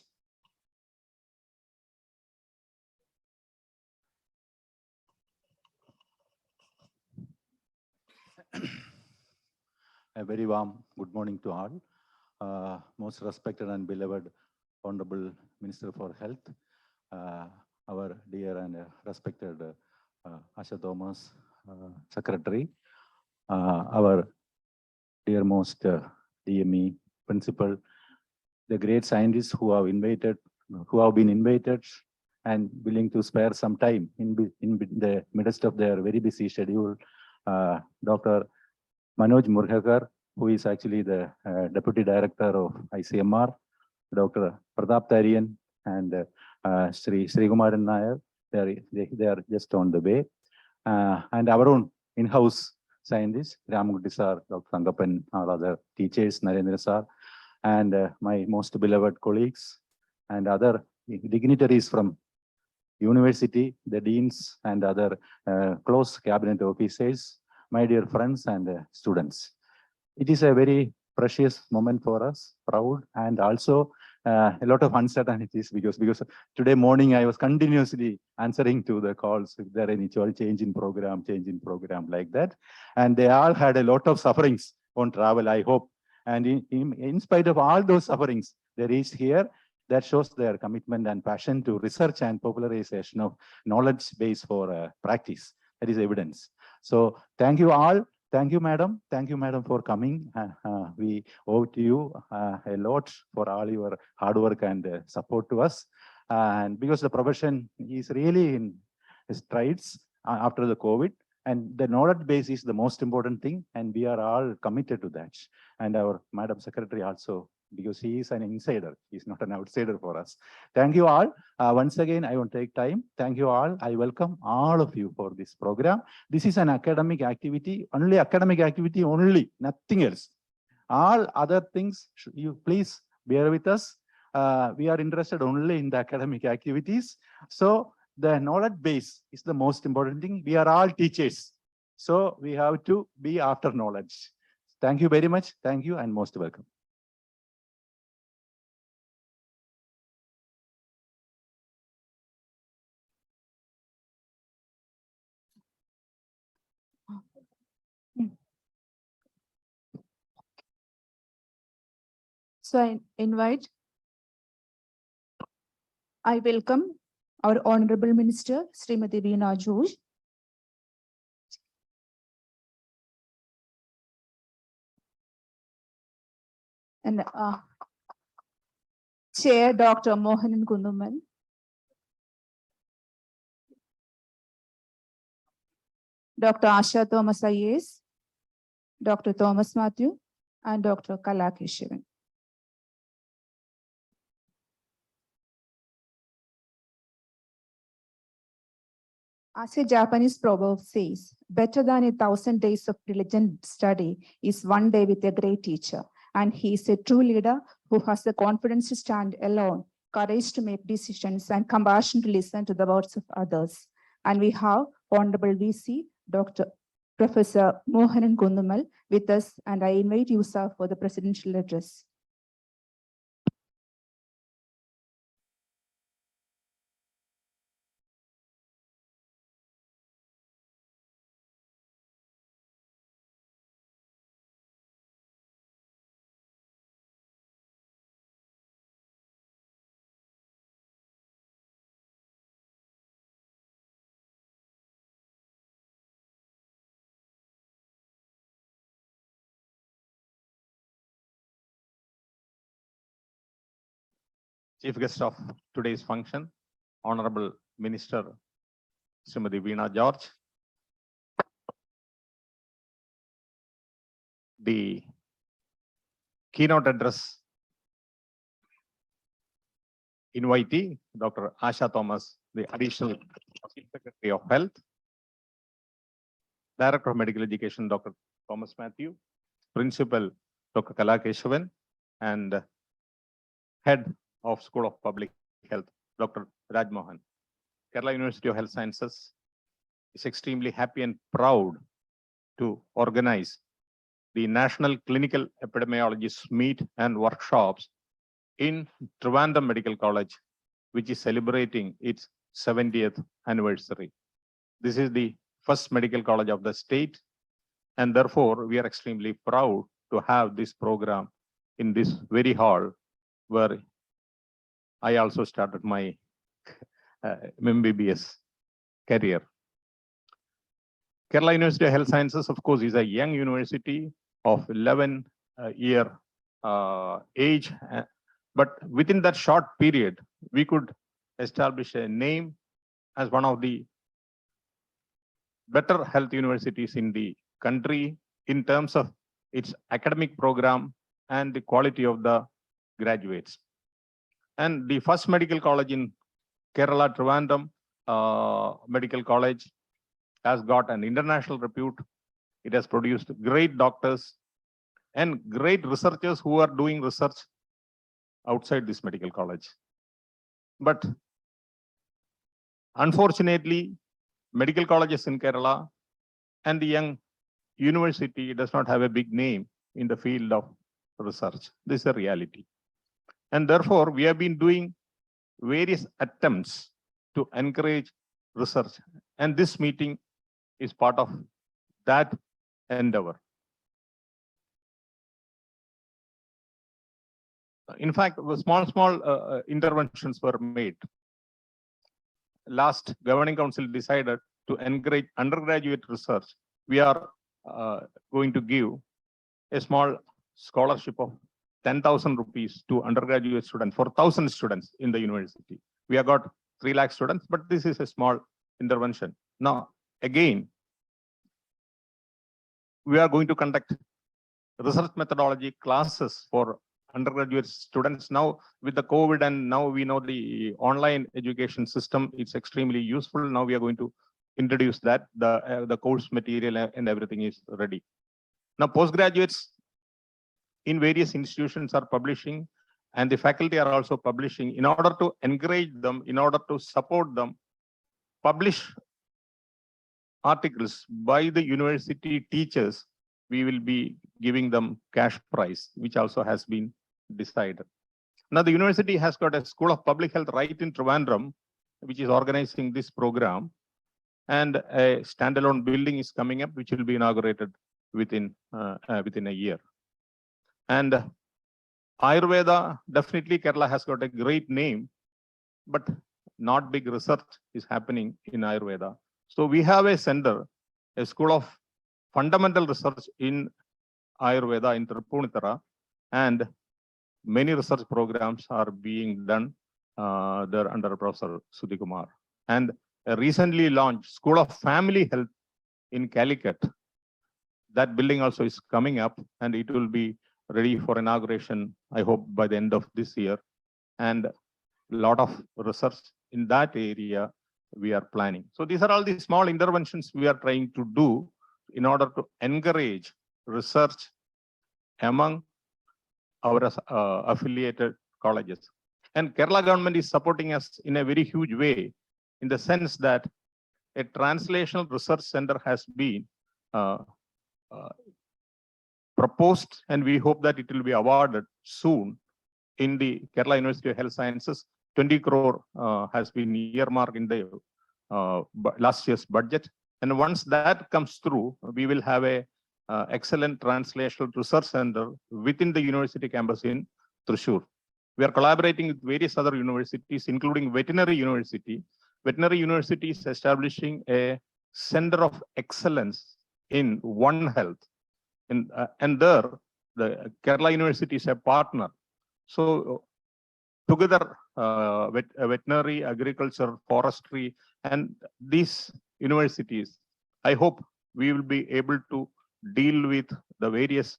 A very warm good morning to all. Most respected and beloved Honorable Minister for Health, our dear and respected Asha Thomas, Secretary, our dearmost DME Principal, the great scientists who have been invited and willing to spare some time in the midst of their very busy schedule. Dr. Manoj Murhakar, who is actually the Deputy Director of ICMR, Dr. Pratap Tarian and Sri Kumaran Nair, they are just on the way. And our own in-house scientists, Ramankutty sir, Dr. Sangapan, our other teachers, Narendra sir, and my most beloved colleagues and other dignitaries from university, the deans and other close cabinet officers, my dear friends and students. It is a very precious moment for us, proud, and also a lot of uncertainties because today morning I was continuously answering to the calls if there any change in program like that. And they all had a lot of sufferings on travel, I hope. And in spite of all those sufferings, they reached here. That shows their commitment and passion to research and popularization of knowledge base for practice. That is evidence. So thank you all. Thank you, madam. Thank you, madam, for coming. We owe to you a lot for all your hard work and support to us. And because the profession is really in strides after the COVID, and the knowledge base is the most important thing, and we are all committed to that. And our Madam Secretary also, because he is an insider, he's not an outsider for us. Thank you all. Once again, I won't take time. Thank you all. I welcome all of you for this program. This is an academic activity, only, nothing else. All other things, you please bear with us. We are interested only in the academic activities. So the knowledge base is the most important thing. We are all teachers. So we have to be after knowledge. Thank you very much. Thank you and most welcome. So I welcome our Honorable Minister, Srimati Veena George. And Chair Dr. Mohanan Kundumal. Dr. Asha Thomas IAS, Dr. Thomas Matthew, and Dr. Kalakeshavan. As a Japanese proverb says, better than 1,000 days of diligent study is one day with a great teacher. And he is a true leader who has the confidence to stand alone, courage to make decisions, and compassion to listen to the words of others. And we have Honorable VC, Dr. Professor Mohanan Kundumal with us, and I invite you, sir, for the presidential address. Chief guest of today's function, Honorable Minister Srimati Veena George, the keynote address invitee, Dr. Asha Thomas, the Additional Secretary of Health, Director of Medical Education, Dr. Thomas Matthew, Principal, Dr. Kalakeshavan, and head of School of Public Health, Dr. Rajmohan. Kerala University of Health Sciences is extremely happy and proud to organize the National Clinical Epidemiologists Meet and Workshops in Trivandrum Medical College, which is celebrating its 70th anniversary. This is the first medical college of the state, and therefore we are extremely proud to have this program in this very hall where I also started my MBBS career. Kerala University of Health Sciences, of course, is a young university of 11-year age. But within that short period, we could establish a name as one of the better health universities in the country in terms of its academic program and the quality of the graduates. And the first medical college in Kerala, Trivandrum Medical College, has got an international repute. It has produced great doctors and great researchers who are doing research outside this medical college. But unfortunately, medical colleges in Kerala and the young university does not have a big name in the field of research. This is a reality. And therefore, we have been doing various attempts to encourage research. And this meeting is part of that endeavor. In fact, small interventions were made. Last governing council decided to encourage undergraduate research. We are going to give a small scholarship of 10,000 rupees to undergraduate students for 1,000 students in the university. We have got 3 lakh students, but this is a small intervention. Now, again, we are going to conduct research methodology classes for undergraduate students. Now with the COVID and now we know the online education system, it's extremely useful. Now we are going to introduce that, the course material and everything is ready. Now postgraduates in various institutions are publishing and the faculty are also publishing. In order to encourage them, in order to support them, publish articles by the university teachers, we will be giving them cash prize, which also has been decided. Now, the university has got a School of Public Health right in Trivandrum, which is organizing this program. And a standalone building is coming up, which will be inaugurated within a year. And Ayurveda, definitely Kerala has got a great name, but not big research is happening in Ayurveda. So we have a center, a School of Fundamental Research in Ayurveda in Tripunithara, and many research programs are being done there under Professor Sudhikumar. And a recently launched School of Family Health in Calicut. That building also is coming up and it will be ready for inauguration, I hope, by the end of this year. And a lot of research in that area we are planning. So these are all the small interventions we are trying to do in order to encourage research among our affiliated colleges. And Kerala government is supporting us in a very huge way, in the sense that a translational research center has been proposed, and we hope that it will be awarded soon in the Kerala University of Health Sciences. 20 crore has been earmarked in the last year's budget. And once that comes through, we will have a excellent translational research center within the university campus in Thrissur. We are collaborating with various other universities, including Veterinary University. Veterinary University is establishing a center of excellence in One Health. And there, the Kerala University is a partner. So together, veterinary, agriculture, forestry, and these universities, I hope we will be able to deal with the various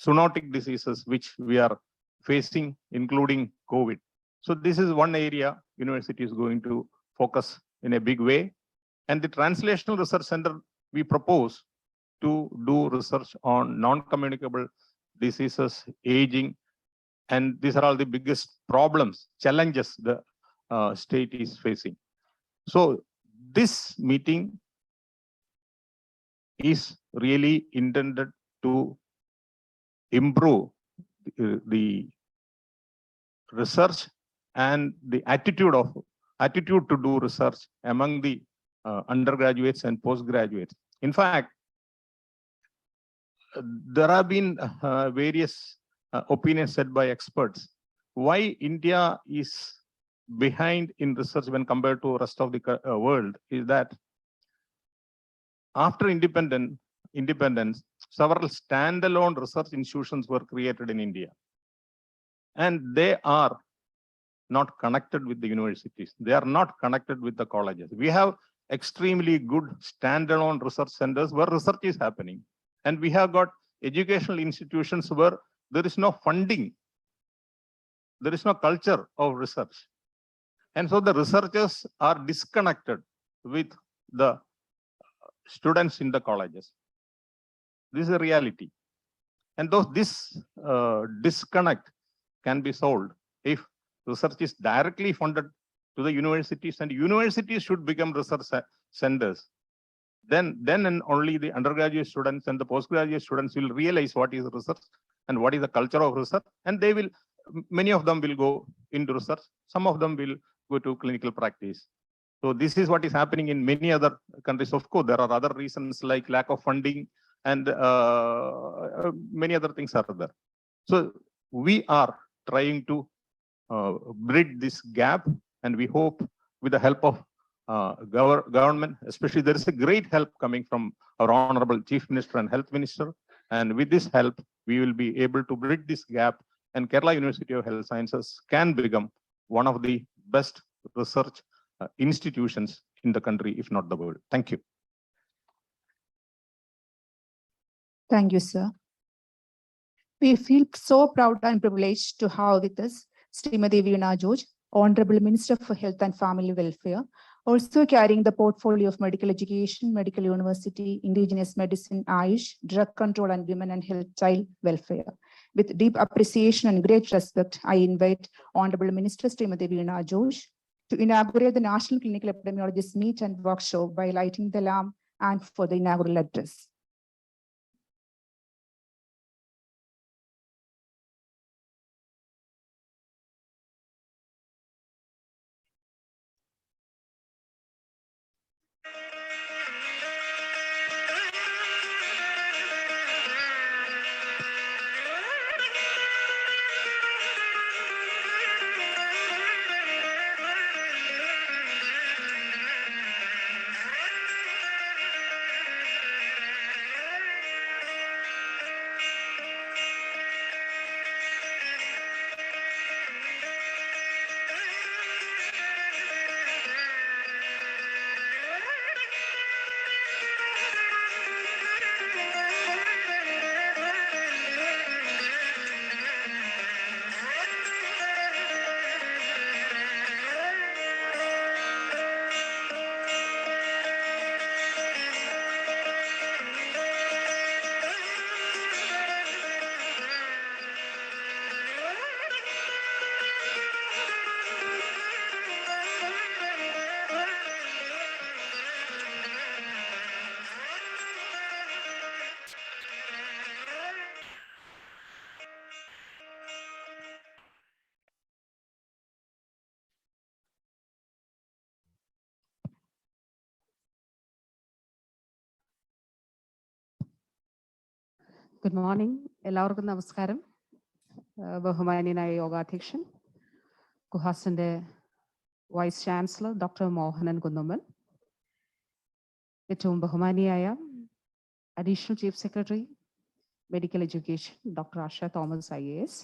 zoonotic diseases which we are facing, including COVID. So this is one area university is going to focus in a big way. And the Translational Research Center, we propose to do research on non-communicable diseases, aging, And these are all the biggest problems, challenges the state is facing. So this meeting is really intended to improve the research and the attitude to do research among the undergraduates and postgraduates. In fact, there have been various opinions said by experts. Why India is behind in research when compared to rest of the world is that after independence, several standalone research institutions were created in India. And they are not connected with the universities. They are not connected with the colleges. We have extremely good standalone research centers where research is happening. And we have got educational institutions where there is no funding. There is no culture of research. And so the researchers are disconnected with the students in the colleges. This is a reality. And this disconnect can be solved if research is directly funded to the universities, and universities should become research centers. Then and only the undergraduate students and the postgraduate students will realize what is research and what is the culture of research. And they will, many of them will go into research. Some of them will go to clinical practice. So this is what is happening in many other countries. Of course, there are other reasons like lack of funding and many other things are there. So we are trying to bridge this gap, and we hope with the help of government, especially there is a great help coming from our Honorable Chief Minister and Health Minister. And with this help, we will be able to bridge this gap, and Kerala University of Health Sciences can become one of the best research institutions in the country, if not the world. Thank you. Thank you, sir. We feel so proud and privileged to have with us Srimati Veena George, Honorable Minister for Health and Family Welfare, also carrying the portfolio of medical education, medical university, indigenous medicine, Ayush, drug control and women and health, child welfare. With deep appreciation and great respect, I invite Honorable Minister Srimati Veena George to inaugurate the National Clinical Epidemiologist Meet and Workshop by lighting the lamp and for the inaugural address. Good morning. എല്ലാവർക്കും നമസ്കാരം. ബഹുമാന്യനായ യോഗാധ്യക്ഷൻ, കുഹാസിന്റെ vice chancellor doctor Mohanan Kunnummal, ഏറ്റവും ബഹുമാനിയായ additional chief secretary medical education doctor Asha Thomas IAS,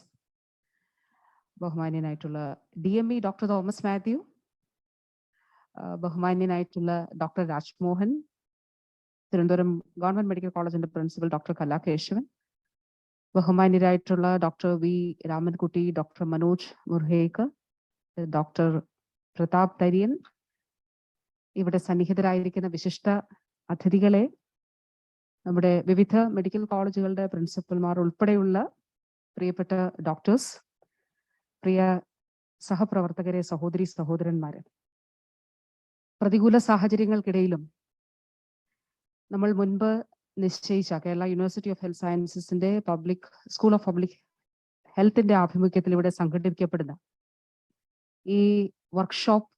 ബഹുമാന്യനായിട്ടുള്ള DME doctor Thomas Mathew, ബഹുമാന്യനായിട്ടുള്ള doctor Rajmohan, Thiruvananthapuram government medical കോളേജിന്റെ പ്രിൻസിപ്പൽ ഡോക്ടർ കലാകേശവൻ, ബഹുമാന്യരായിട്ടുള്ള doctor V. Ramankutty, doctor Manoj Murhekar, doctor Prathap Thariyan, ഇവിടെ സന്നിഹിതരായിരിക്കുന്ന വിശിഷ്ട അതിഥികളെ, നമ്മുടെ വിവിധ മെഡിക്കൽ കോളേജുകളുടെ പ്രിൻസിപ്പൽമാർ ഉൾപ്പെടെയുള്ള പ്രിയപ്പെട്ട ഡോക്ടേഴ്സ്, പ്രിയ സഹപ്രവർത്തകരെ, സഹോദരി സഹോദരന്മാരെ, പ്രതികൂല സാഹചര്യങ്ങൾക്കിടയിലും നമ്മൾ മുൻപ് നിശ്ചയിച്ച കേരള യൂണിവേഴ്സിറ്റി ഓഫ് ഹെൽത്ത് സയൻസസിന്റെ സ്കൂൾ ഓഫ് പബ്ലിക് ഹെൽത്തിന്റെ ആഭിമുഖ്യത്തിൽ ഇവിടെ സംഘടിപ്പിക്കപ്പെടുന്ന ഈ വർക്ക്ഷോപ്പ്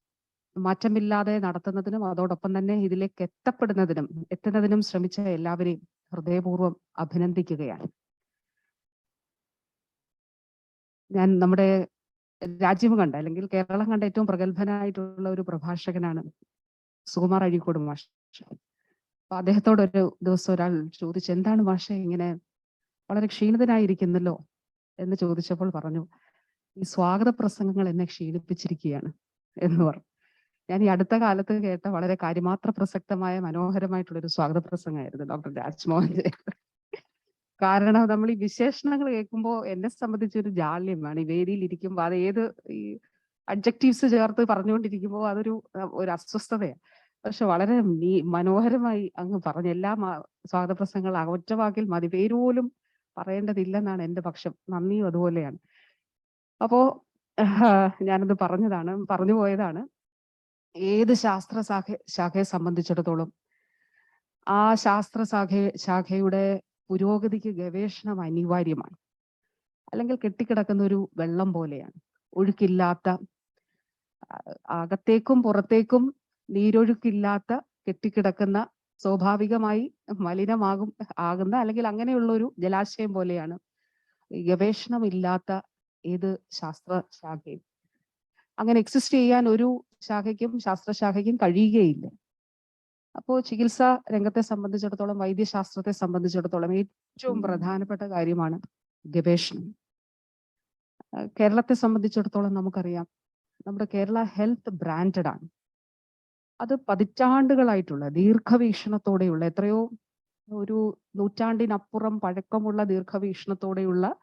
മാറ്റമില്ലാതെ നടത്തുന്നതിനും അതോടൊപ്പം തന്നെ ഇതിലേക്ക് എത്തുന്നതിനും ശ്രമിച്ച എല്ലാവരെയും ഹൃദയപൂർവ്വം അഭിനന്ദിക്കുകയാണ്. ഞാൻ നമ്മുടെ രാജ്യം കണ്ട അല്ലെങ്കിൽ കേരളം കണ്ട ഏറ്റവും പ്രഗത്ഭനായിട്ടുള്ള ഒരു പ്രഭാഷകനാണ് സുകുമാർ അഴീക്കോട് മാഷ്. അപ്പൊ അദ്ദേഹത്തോട് ഒരു ദിവസം ഒരാൾ ചോദിച്ചു, എന്താണ് മാഷെ ഇങ്ങനെ വളരെ ക്ഷീണിതനായിരിക്കുന്നല്ലോ എന്ന് ചോദിച്ചപ്പോൾ പറഞ്ഞു, ഈ സ്വാഗത പ്രസംഗങ്ങൾ എന്നെ ക്ഷീണിപ്പിച്ചിരിക്കുകയാണ് എന്ന് പറഞ്ഞു. ഞാൻ ഈ അടുത്ത കാലത്ത് കേട്ട വളരെ കാര്യമാത്ര പ്രസക്തമായ മനോഹരമായിട്ടുള്ളൊരു സ്വാഗത പ്രസംഗമായിരുന്നു ഡോക്ടർ രാജ്മോഹൻ. കാരണം നമ്മൾ ഈ വിശേഷണങ്ങൾ കേൾക്കുമ്പോൾ എന്നെ സംബന്ധിച്ചൊരു ജാള്യമാണ്. ഈ വേദിയിൽ ഇരിക്കുമ്പോൾ അത് ഏത് ഈ അഡ്ജക്റ്റീവ്സ് ചേർത്ത് പറഞ്ഞുകൊണ്ടിരിക്കുമ്പോൾ അതൊരു അസ്വസ്ഥതയാണ്. പക്ഷെ വളരെ മനോഹരമായി അങ്ങ് പറഞ്ഞ എല്ലാ സ്വാഗത പ്രസംഗങ്ങൾ ഒറ്റ വാക്കിൽ മതി, പേരുപോലും പറയേണ്ടതില്ലെന്നാണ് എൻ്റെ പക്ഷം. നന്ദിയും അതുപോലെയാണ്. അപ്പോ ഞാനത് പറഞ്ഞു പോയതാണ്. ഏത് ശാഖയെ സംബന്ധിച്ചിടത്തോളം ആ ശാഖയുടെ പുരോഗതിക്ക് ഗവേഷണം അനിവാര്യമാണ്. അല്ലെങ്കിൽ കെട്ടിക്കിടക്കുന്ന ഒരു വെള്ളം പോലെയാണ്, ഒഴുക്കില്ലാത്ത, അകത്തേക്കും പുറത്തേക്കും നീരൊഴുക്കില്ലാത്ത കെട്ടിക്കിടക്കുന്ന, സ്വാഭാവികമായി ആകുന്ന അല്ലെങ്കിൽ അങ്ങനെയുള്ള ഒരു ജലാശയം പോലെയാണ് ഗവേഷണം ഇല്ലാത്ത ഏത് ശാസ്ത്രശാഖയും. അങ്ങനെ എക്സിസ്റ്റ് ചെയ്യാൻ ഒരു ശാസ്ത്രശാഖയ്ക്കും കഴിയുകയില്ല. അപ്പോൾ ചികിത്സാ രംഗത്തെ സംബന്ധിച്ചിടത്തോളം, വൈദ്യശാസ്ത്രത്തെ സംബന്ധിച്ചിടത്തോളം ഏറ്റവും പ്രധാനപ്പെട്ട കാര്യമാണ് ഗവേഷണം. കേരളത്തെ സംബന്ധിച്ചിടത്തോളം നമുക്കറിയാം, നമ്മുടെ കേരള ഹെൽത്ത് ബ്രാൻഡഡ് ആണ്. അത് പതിറ്റാണ്ടുകളായിട്ടുള്ള ദീർഘവീക്ഷണത്തോടെയുള്ള, എത്രയോ ഒരു നൂറ്റാണ്ടിനപ്പുറം പഴക്കമുള്ള ദീർഘവീക്ഷണത്തോടെയുള്ള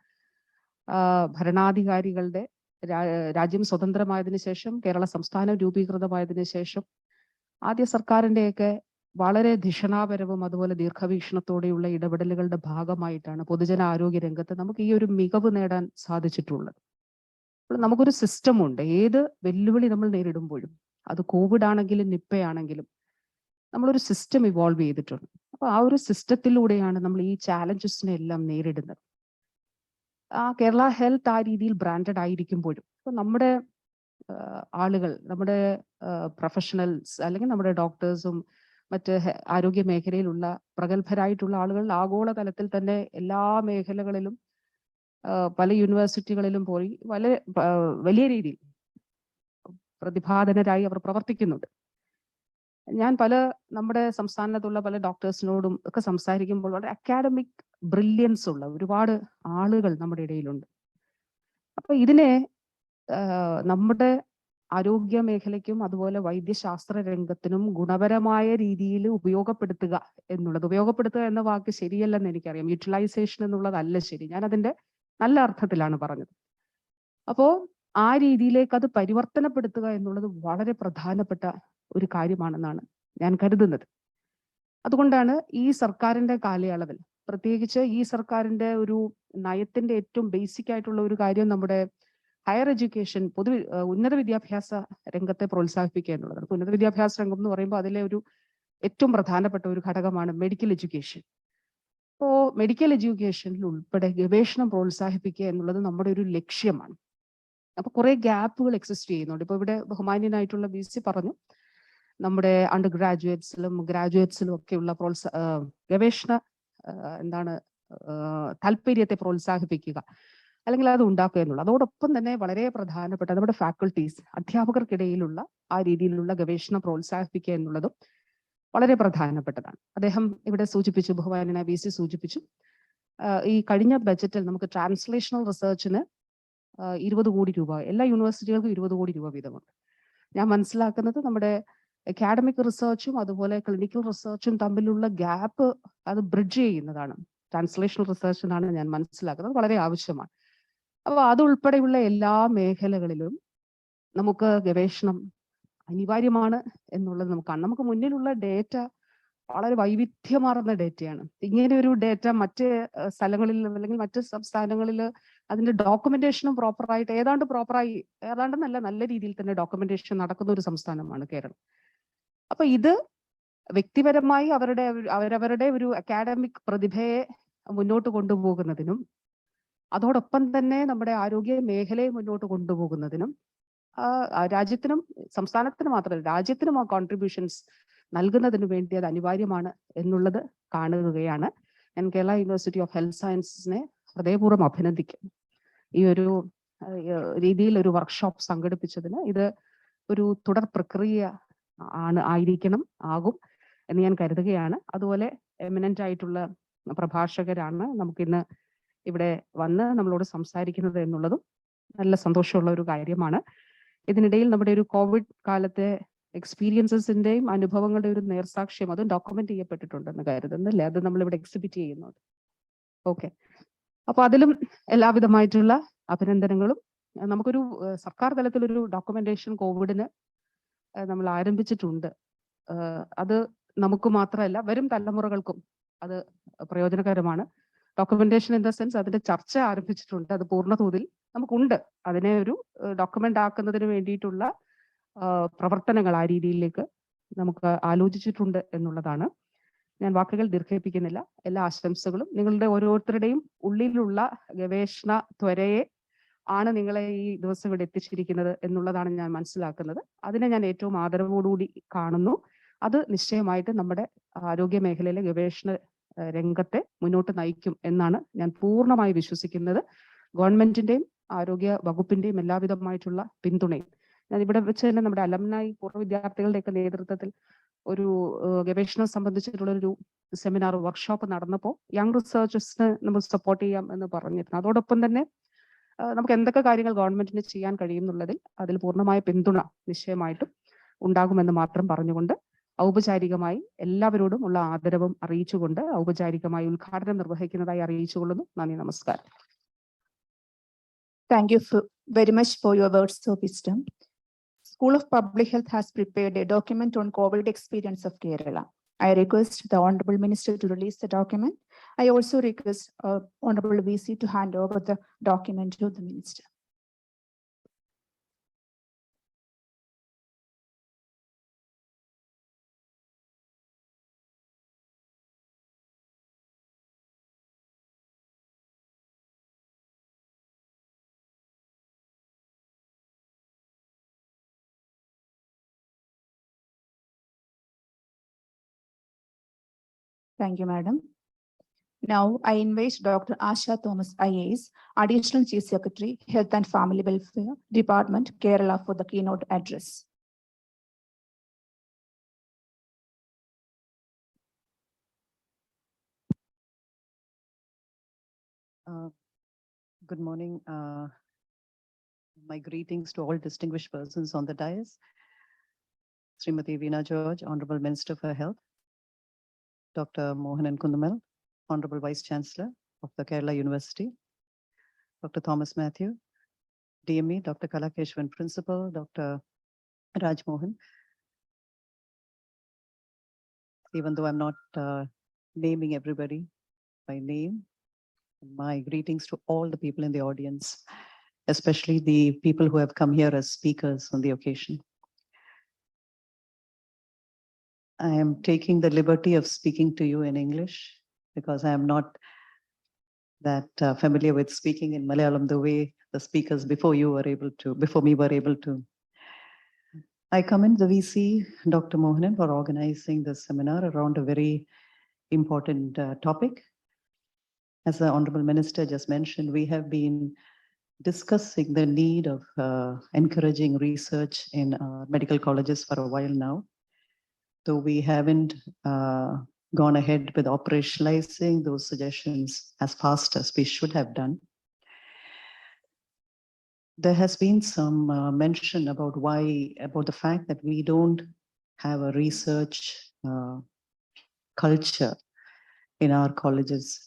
ഭരണാധികാരികളുടെ, രാജ്യം സ്വതന്ത്രമായതിനു ശേഷം, കേരള സംസ്ഥാനം രൂപീകൃതമായതിനു ശേഷം ആദ്യ സർക്കാരിന്റെയൊക്കെ വളരെ ധിഷണാപരവും അതുപോലെ ദീർഘവീക്ഷണത്തോടെയുള്ള ഇടപെടലുകളുടെ ഭാഗമായിട്ടാണ് പൊതുജന ആരോഗ്യ രംഗത്ത് നമുക്ക് ഈ ഒരു മികവ് നേടാൻ സാധിച്ചിട്ടുള്ളത്. അപ്പോൾ നമുക്കൊരു സിസ്റ്റം ഉണ്ട്. ഏത് വെല്ലുവിളി നമ്മൾ നേരിടുമ്പോഴും, അത് കോവിഡ് ആണെങ്കിലും നിപ്പയാണെങ്കിലും, നമ്മളൊരു സിസ്റ്റം ഇവോൾവ് ചെയ്തിട്ടുണ്ട്. അപ്പൊ ആ ഒരു സിസ്റ്റത്തിലൂടെയാണ് നമ്മൾ ഈ ചാലഞ്ചസിനെ എല്ലാം നേരിടുന്നത്. കേരള ഹെൽത്ത് ആ രീതിയിൽ ബ്രാൻഡഡ് ആയിരിക്കുമ്പോഴും ഇപ്പൊ നമ്മുടെ ആളുകൾ, നമ്മുടെ പ്രൊഫഷണൽസ് അല്ലെങ്കിൽ നമ്മുടെ ഡോക്ടേഴ്സും മറ്റ് ആരോഗ്യ മേഖലയിലുള്ള പ്രഗത്ഭരായിട്ടുള്ള ആളുകൾ ആഗോളതലത്തിൽ തന്നെ എല്ലാ മേഖലകളിലും പല യൂണിവേഴ്സിറ്റികളിലും പോയി വലിയ രീതിയിൽ പ്രതിഭാധനരായി അവർ പ്രവർത്തിക്കുന്നുണ്ട്. ഞാൻ നമ്മുടെ സംസ്ഥാനത്തുള്ള പല ഡോക്ടേഴ്സിനോടും ഒക്കെ സംസാരിക്കുമ്പോൾ വളരെ അക്കാഡമിക് ബ്രില്യൻസ് ഉള്ള ഒരുപാട് ആളുകൾ നമ്മുടെ ഇടയിലുണ്ട്. അപ്പൊ ഇതിനെ നമ്മുടെ ആരോഗ്യ മേഖലയ്ക്കും അതുപോലെ വൈദ്യശാസ്ത്ര രംഗത്തിനും ഗുണപരമായ രീതിയിൽ ഉപയോഗപ്പെടുത്തുക എന്ന വാക്ക് ശരിയല്ലെന്ന് എനിക്കറിയാം. യൂട്ടിലൈസേഷൻ എന്നുള്ളതല്ല ശരി. ഞാൻ അതിന്റെ നല്ല അർത്ഥത്തിലാണ് പറഞ്ഞത്. അപ്പോ ആ രീതിയിലേക്ക് അത് പരിവർത്തനപ്പെടുത്തുക എന്നുള്ളത് വളരെ പ്രധാനപ്പെട്ട ഒരു കാര്യമാണെന്നാണ് ഞാൻ കരുതുന്നത്. അതുകൊണ്ടാണ് ഈ സർക്കാരിന്റെ കാലയളവിൽ, പ്രത്യേകിച്ച് ഈ സർക്കാരിന്റെ ഒരു നയത്തിന്റെ ഏറ്റവും ബേസിക് ആയിട്ടുള്ള ഒരു കാര്യം നമ്മുടെ ഹയർ എഡ്യൂക്കേഷൻ, ഉന്നത വിദ്യാഭ്യാസ രംഗത്തെ പ്രോത്സാഹിപ്പിക്കുക എന്നുള്ളതാണ്. ഉന്നത വിദ്യാഭ്യാസ രംഗം എന്ന് പറയുമ്പോൾ അതിലെ ഒരു ഏറ്റവും പ്രധാനപ്പെട്ട ഒരു ഘടകമാണ് മെഡിക്കൽ എഡ്യൂക്കേഷൻ. അപ്പോ മെഡിക്കൽ എഡ്യൂക്കേഷനിൽ ഉൾപ്പെടെ ഗവേഷണം പ്രോത്സാഹിപ്പിക്കുക എന്നുള്ളത് നമ്മുടെ ഒരു ലക്ഷ്യമാണ്. അപ്പൊ കുറെ ഗ്യാപ്പുകൾ എക്സിസ്റ്റ് ചെയ്യുന്നുണ്ട്. ഇപ്പൊ ഇവിടെ ബഹുമാന്യനായിട്ടുള്ള VC പറഞ്ഞു, നമ്മുടെ അണ്ടർ ഗ്രാജുവേറ്റ്സിലും ഒക്കെയുള്ള ഗവേഷണ താല്പര്യത്തെ പ്രോത്സാഹിപ്പിക്കുക അല്ലെങ്കിൽ അത് ഉണ്ടാക്കുക എന്നുള്ളത്. അതോടൊപ്പം തന്നെ വളരെ പ്രധാനപ്പെട്ട നമ്മുടെ ഫാക്കൾട്ടീസ്, അധ്യാപകർക്കിടയിലുള്ള ആ രീതിയിലുള്ള ഗവേഷണം പ്രോത്സാഹിപ്പിക്കുക എന്നുള്ളതും വളരെ പ്രധാനപ്പെട്ടതാണ്. അദ്ദേഹം ഇവിടെ സൂചിപ്പിച്ചു, ബഹുമാന്യനായ VC സൂചിപ്പിച്ചു, ഈ കഴിഞ്ഞ ബജറ്റിൽ നമുക്ക് ട്രാൻസ്ലേഷണൽ റിസർച്ചിന് 20 കോടി രൂപ, എല്ലാ യൂണിവേഴ്സിറ്റികൾക്കും 20 കോടി രൂപ വീതമുണ്ട്. ഞാൻ മനസ്സിലാക്കുന്നത് നമ്മുടെ അക്കാഡമിക് റിസർച്ചും അതുപോലെ ക്ലിനിക്കൽ റിസർച്ചും തമ്മിലുള്ള ഗ്യാപ്പ് അത് ബ്രിഡ്ജ് ചെയ്യുന്നതാണ് ട്രാൻസ്ലേഷണൽ റിസർച്ച് എന്നാണ് ഞാൻ മനസ്സിലാക്കുന്നത്. വളരെ ആവശ്യമാണ്. അപ്പോൾ അതുൾപ്പെടെയുള്ള എല്ലാ മേഖലകളിലും നമുക്ക് ഗവേഷണം അനിവാര്യമാണ് എന്നുള്ളത് നമുക്ക് മുന്നിലുള്ള ഡേറ്റ വളരെ വൈവിധ്യമാർന്ന ഡേറ്റയാണ്. ഇങ്ങനെ ഒരു ഡേറ്റ മറ്റ് സ്ഥലങ്ങളിൽ അല്ലെങ്കിൽ മറ്റ് സംസ്ഥാനങ്ങളിൽ അതിന്റെ ഡോക്യുമെന്റേഷനും പ്രോപ്പറായിട്ട് ഏതാണ്ടെന്നല്ല നല്ല രീതിയിൽ തന്നെ ഡോക്യുമെന്റേഷൻ നടക്കുന്ന ഒരു സംസ്ഥാനമാണ് കേരളം. അപ്പൊ ഇത് വ്യക്തിപരമായി അവരവരുടെ ഒരു അക്കാഡമിക് പ്രതിഭയെ മുന്നോട്ട് കൊണ്ടുപോകുന്നതിനും അതോടൊപ്പം തന്നെ നമ്മുടെ ആരോഗ്യ മേഖലയെ മുന്നോട്ട് കൊണ്ടുപോകുന്നതിനും രാജ്യത്തിനും സംസ്ഥാനത്തിന് മാത്രമല്ല രാജ്യത്തിനും ആ കോൺട്രിബ്യൂഷൻസ് നൽകുന്നതിന് വേണ്ടി അത് അനിവാര്യമാണ് എന്നുള്ളത് കാണുകയാണ്. ഞാൻ കേരള യൂണിവേഴ്സിറ്റി ഓഫ് ഹെൽത്ത് സയൻസസിനെ ഹൃദയപൂർവ്വം അഭിനന്ദിക്കുന്നു. ഈ ഒരു രീതിയിൽ ഒരു വർക്ക്ഷോപ്പ് സംഘടിപ്പിച്ചതിന് ഇത് ഒരു തുടർ പ്രക്രിയ ആകും എന്ന് ഞാൻ കരുതുകയാണ്. അതുപോലെ എമിനന്റ് ആയിട്ടുള്ള പ്രഭാഷകരാണ് നമുക്കിന്ന് ഇവിടെ വന്ന് നമ്മളോട് സംസാരിക്കുന്നത് എന്നുള്ളതും നല്ല സന്തോഷമുള്ള ഒരു കാര്യമാണ്. ഇതിനിടയിൽ നമ്മുടെ ഒരു കോവിഡ് കാലത്തെ എക്സ്പീരിയൻസസിന്റെയും അനുഭവങ്ങളുടെ ഒരു നേർസാക്ഷ്യം അതും ഡോക്യുമെന്റ് ചെയ്യപ്പെട്ടിട്ടുണ്ടെന്ന് കരുതുന്നില്ല. അത് നമ്മളിവിടെ എക്സിബിറ്റ് ചെയ്യുന്നുണ്ട്. ഓക്കെ, അപ്പൊ അതിലും എല്ലാവിധമായിട്ടുള്ള അഭിനന്ദനങ്ങളും. നമുക്കൊരു സർക്കാർ തലത്തിലൊരു ഡോക്യുമെന്റേഷൻ കോവിഡിന് നമ്മൾ ആരംഭിച്ചിട്ടുണ്ട്. അത് നമുക്ക് മാത്രമല്ല വരും തലമുറകൾക്കും അത് പ്രയോജനകരമാണ്. ഡോക്യുമെന്റേഷൻ ഇൻ ദ സെൻസ് അതിന്റെ ചർച്ച ആരംഭിച്ചിട്ടുണ്ട്. അത് പൂർണ്ണതോതിൽ നമുക്കുണ്ട്. അതിനെ ഒരു ഡോക്യുമെന്റ് ആക്കുന്നതിന് വേണ്ടിയിട്ടുള്ള പ്രവർത്തനങ്ങൾ ആ രീതിയിലേക്ക് നമുക്ക് ആലോചിച്ചിട്ടുണ്ട് എന്നുള്ളതാണ്. ഞാൻ വാക്കുകൾ ദീർഘിപ്പിക്കുന്നില്ല. എല്ലാ ആശംസകളും. നിങ്ങളുടെ ഓരോരുത്തരുടെയും ഉള്ളിലുള്ള ഗവേഷണ ത്വരയെ ആണ് നിങ്ങളെ ഈ ദിവസം ഇവിടെ എത്തിച്ചിരിക്കുന്നത് എന്നുള്ളതാണ് ഞാൻ മനസ്സിലാക്കുന്നത്. അതിനെ ഞാൻ ഏറ്റവും ആദരവോടുകൂടി കാണുന്നു. അത് നിശ്ചയമായിട്ട് നമ്മുടെ ആരോഗ്യ മേഖലയിലെ ഗവേഷണ രംഗത്തെ മുന്നോട്ട് നയിക്കും എന്നാണ് ഞാൻ പൂർണ്ണമായി വിശ്വസിക്കുന്നത്. ഗവൺമെന്റിന്റെയും ആരോഗ്യ വകുപ്പിന്റെയും എല്ലാവിധമായിട്ടുള്ള പിന്തുണയും. ഞാൻ ഇവിടെ വെച്ച് തന്നെ നമ്മുടെ അലംനായി പൂർവ്വ വിദ്യാർത്ഥികളുടെയൊക്കെ നേതൃത്വത്തിൽ ഒരു ഗവേഷണം സംബന്ധിച്ചിട്ടുള്ള ഒരു സെമിനാർ വർക്ക്ഷോപ്പ് നടന്നപ്പോൾ യങ് റിസർച്ചേഴ്സിന് നമ്മൾ സപ്പോർട്ട് ചെയ്യാം എന്ന് പറഞ്ഞിരുന്നു. അതോടൊപ്പം തന്നെ നമുക്ക് എന്തൊക്കെ കാര്യങ്ങൾ ഗവൺമെന്റിന് ചെയ്യാൻ കഴിയും എന്നുള്ളതിൽ അതിൽ പൂർണ്ണമായ പിന്തുണ നിശ്ചയമായിട്ടും ഉണ്ടാകുമെന്ന് മാത്രം പറഞ്ഞുകൊണ്ട് ഔപചാരികമായി എല്ലാവരോടും ഉള്ള ആദരവും അറിയിച്ചുകൊണ്ട് ഔപചാരികമായി ഉദ്ഘാടനം നിർവഹിക്കുന്നതായി അറിയിച്ചുകൊള്ളുന്നു. നന്ദി, നമസ്കാരം. Thank you very much for your words of wisdom. School of Public Health has prepared a document on COVID experience of Kerala. I request the Honorable Minister to release the document. I also request Honorable VC to hand over the document to the Minister. Thank you, Madam. Now I invite Dr. Asha Thomas, IAS, Additional Chief Secretary, Health and Family Welfare Department, Kerala, for the keynote address. Good morning. My greetings to all distinguished persons on the dais. Srimati Veena George, Honorable Minister for Health. Dr. Mohan Kundumal, Honorable Vice Chancellor of the Kerala University. Dr. Thomas Matthew, DME, Dr. Kalakeshwan, Principal, Dr. Raj Mohan. Even though I'm not naming everybody by name, my greetings to all the people in the audience, especially the people who have come here as speakers on the occasion. I am taking the liberty of speaking to you in English because I am not that familiar with speaking in Malayalam the way the speakers before me were able to. I commend the VC, Dr. Mohanan, for organizing this seminar around a very important topic. As the Honorable Minister just mentioned, we have been discussing the need of encouraging research in medical colleges for a while now. Though we haven't gone ahead with operationalizing those suggestions as fast as we should have done. There has been some mention about the fact that we don't have a research culture in our colleges.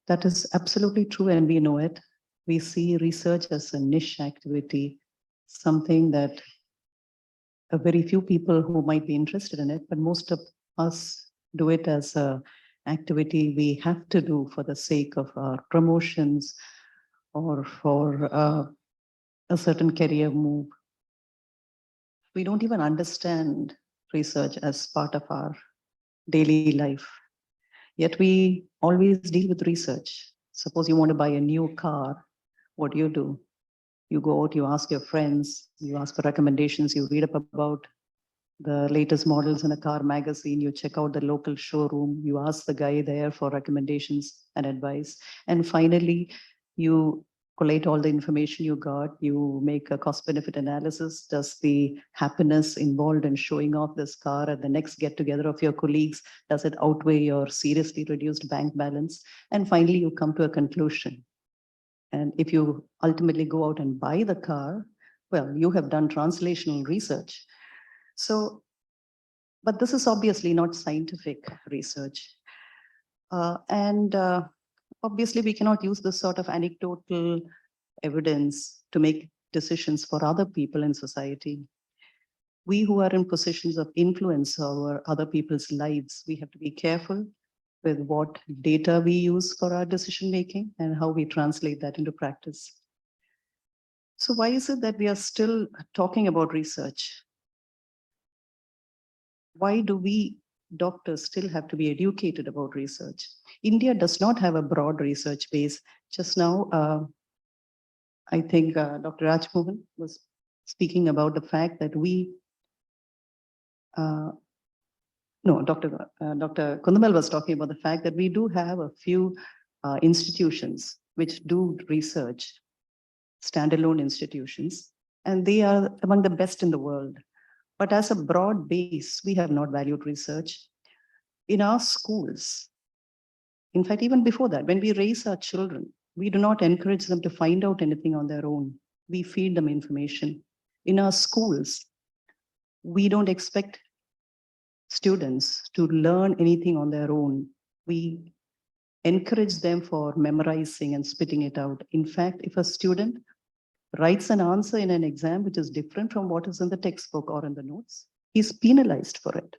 That is absolutely true, and we know it. We see research as a niche activity, something that a very few people who might be interested in it, but most of us do it as a activity we have to do for the sake of our promotions or for a certain career move. We don't even understand research as part of our daily life. Yet we always deal with research. Suppose you want to buy a new car, what do? You go out, you ask your friends, you ask for recommendations, you read up about the latest models in a car magazine, you check out the local showroom, you ask the guy there for recommendations and advice. And finally, you collate all the information you got, you make a cost benefit analysis. Does the happiness involved in showing off this car at the next get together of your colleagues, does it outweigh your seriously reduced bank balance? And finally, you come to a conclusion. And if you ultimately go out and buy the car, well, you have done translational research. So, but this is obviously not scientific research. And obviously we cannot use this sort of anecdotal evidence to make decisions for other people in society. We who are in positions of influence over other people's lives, we have to be careful with what data we use for our decision making and how we translate that into practice. So why is it that we are still talking about research? Why do we doctors still have to be educated about research? India does not have a broad research base. Just now, I think Dr. Rajmohan was speaking about the fact that Dr. Kundamal was talking about the fact that we do have a few institutions which do research, standalone institutions, and they are among the best in the world. But as a broad base, we have not valued research. In our schools, in fact, even before that, when we raise our children, we do not encourage them to find out anything on their own. We feed them information. In our schools, we don't expect students to learn anything on their own. We encourage them for memorizing and spitting it out. In fact, if a student writes an answer in an exam which is different from what is in the textbook or in the notes, he's penalized for it.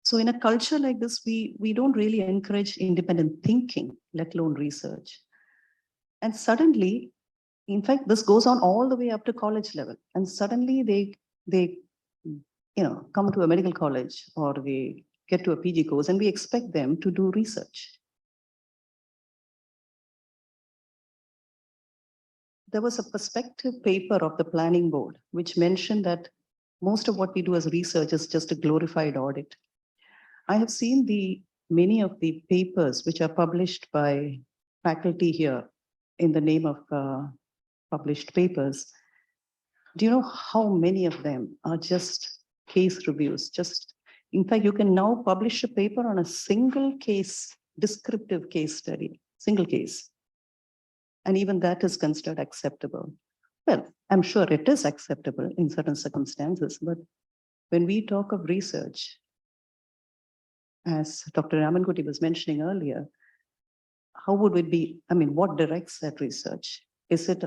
So in a culture like this, we don't really encourage independent thinking, let alone research. And suddenly, in fact, this goes on all the way up to college level. And suddenly they come to a medical college or they get to a PG course and we expect them to do research. There was a perspective paper of the planning board, which mentioned that most of what we do as research is just a glorified audit. I have seen many of the papers which are published by faculty here in the name of published papers. Do you know how many of them are just case reviews? In fact, you can now publish a paper on a single case, descriptive case study, single case. And even that is considered acceptable. Well, I'm sure it is acceptable in certain circumstances, but when we talk of research, as Dr. Ramankuti was mentioning earlier, how would it be? I mean, what directs that research? Is it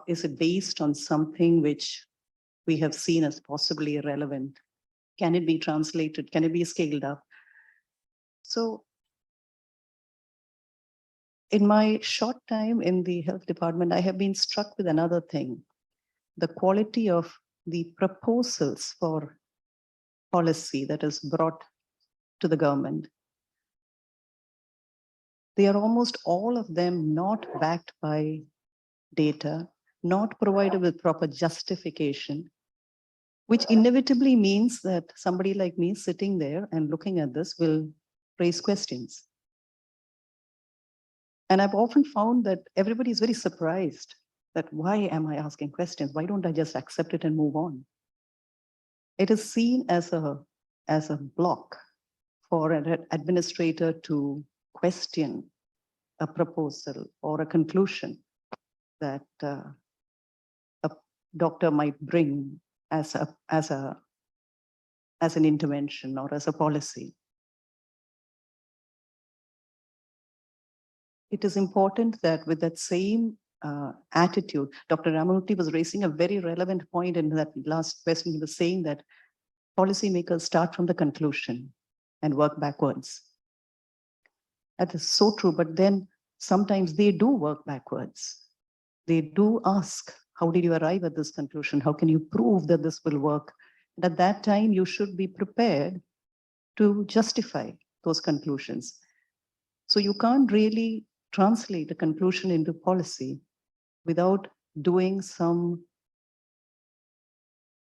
is it based on something which we have seen as possibly irrelevant? Can it be translated? Can it be scaled up? So in my short time in the health department, I have been struck with another thing, the quality of the proposals for policy that is brought to the government. They are almost all of them not backed by data, not provided with proper justification, which inevitably means that somebody like me sitting there and looking at this will raise questions. And I've often found that everybody is very surprised that why am I asking questions? Why don't I just accept it and move on? It is seen as a block for an administrator to question a proposal or a conclusion that a doctor might bring as an intervention or as a policy. It is important that with that same attitude, Dr. Ramankuti was raising a very relevant point in that last question. He was saying that policymakers start from the conclusion and work backwards. That is so true, but then sometimes they do work backwards. They do ask, how did you arrive at this conclusion? How can you prove that this will work? And at that time, you should be prepared to justify those conclusions. So you can't really translate a conclusion into policy without doing some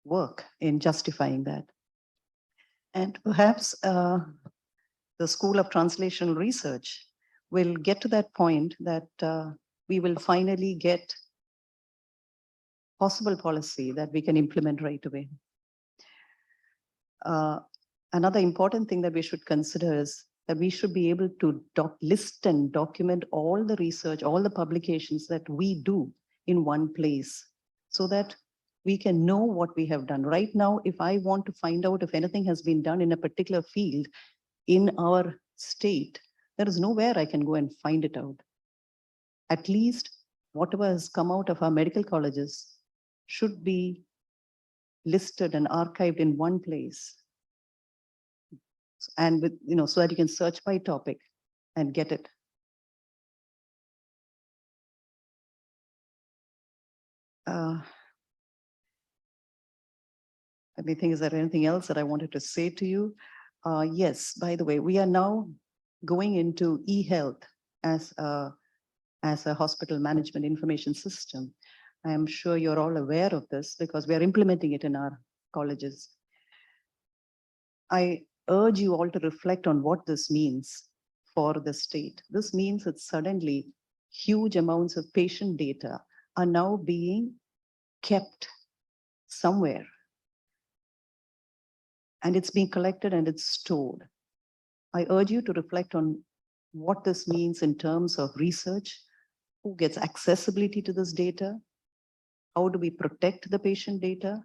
work in justifying that. And perhaps the School of Translational Research will get to that point that we will finally get possible policy that we can implement right away. Another important thing that we should consider is that we should be able to list and document all the research, all the publications that we do in one place so that we can know what we have done. Right now, if I want to find out if anything has been done in a particular field in our state, there is nowhere I can go and find it out. At least whatever has come out of our medical colleges should be listed and archived in one place. And with, so that you can search by topic and get it. Let me think, is there anything else that I wanted to say to you? Yes, by the way, we are now going into e-health as a hospital management information system. I am sure you're all aware of this because we are implementing it in our colleges. I urge you all to reflect on what this means for the state. This means that suddenly huge amounts of patient data are now being kept somewhere. And it's being collected and it's stored. I urge you to reflect on what this means in terms of research, who gets accessibility to this data, how do we protect the patient data.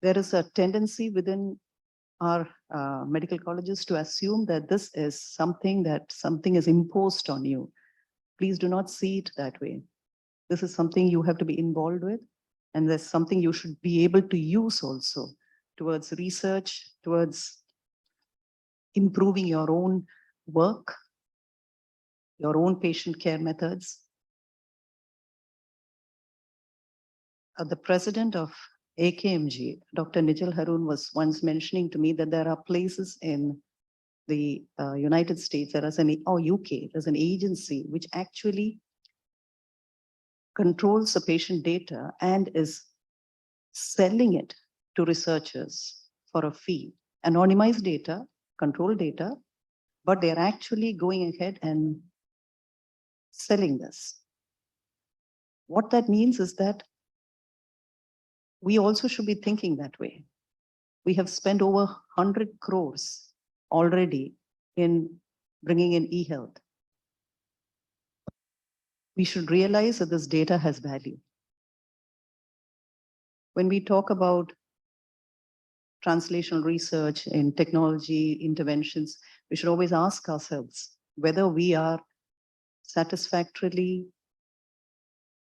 There is a tendency within our medical colleges to assume that this is something is imposed on you. Please do not see it that way. This is something you have to be involved with, and there's something you should be able to use also towards research, towards improving your own work, your own patient care methods. The president of AKMG, Dr. Nijal Haroon, was once mentioning to me that there are places in the United States, there is UK, there's an agency which actually controls the patient data and is selling it to researchers for a fee. Anonymized data, controlled data, but they're actually going ahead and selling this. What that means is that we also should be thinking that way. We have spent over 100 crores already in bringing in e-health. We should realize that this data has value. When we talk about translational research in technology interventions, we should always ask ourselves whether we are satisfactorily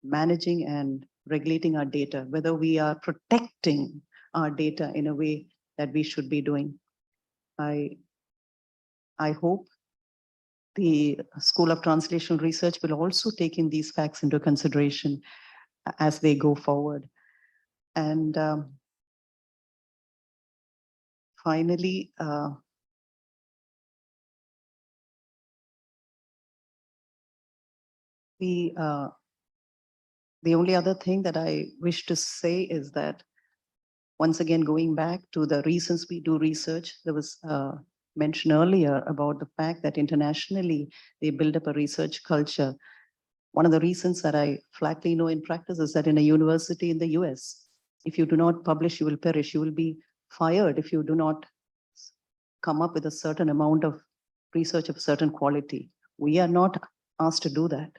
managing and regulating our data, whether we are protecting our data in a way that we should be doing. I hope the School of Translational Research will also take in these facts into consideration as they go forward. And finally, the only other thing that I wish to say is that, once again, going back to the reasons we do research, there was mentioned earlier about the fact that internationally they build up a research culture. One of the reasons that I flatly know in practice is that in a university in the US, if you do not publish, you will perish. You will be fired if you do not come up with a certain amount of research of certain quality. We are not asked to do that.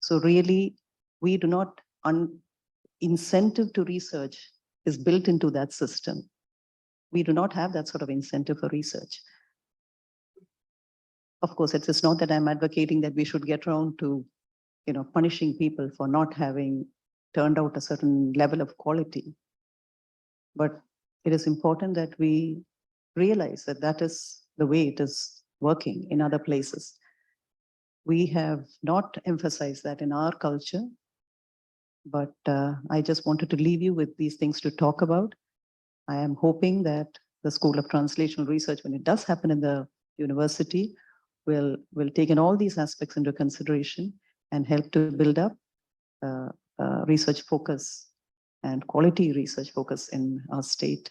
So really, we do not, incentive to research is built into that system. We do not have that sort of incentive for research. Of course, it is not that I'm advocating that we should get around to, punishing people for not having turned out a certain level of quality. But it is important that we realize that that is the way it is working in other places. We have not emphasized that in our culture, but I just wanted to leave you with these things to talk about. I am hoping that the School of Translational Research, when it does happen in the university, will take in all these aspects into consideration and help to build up research focus and quality research focus in our state.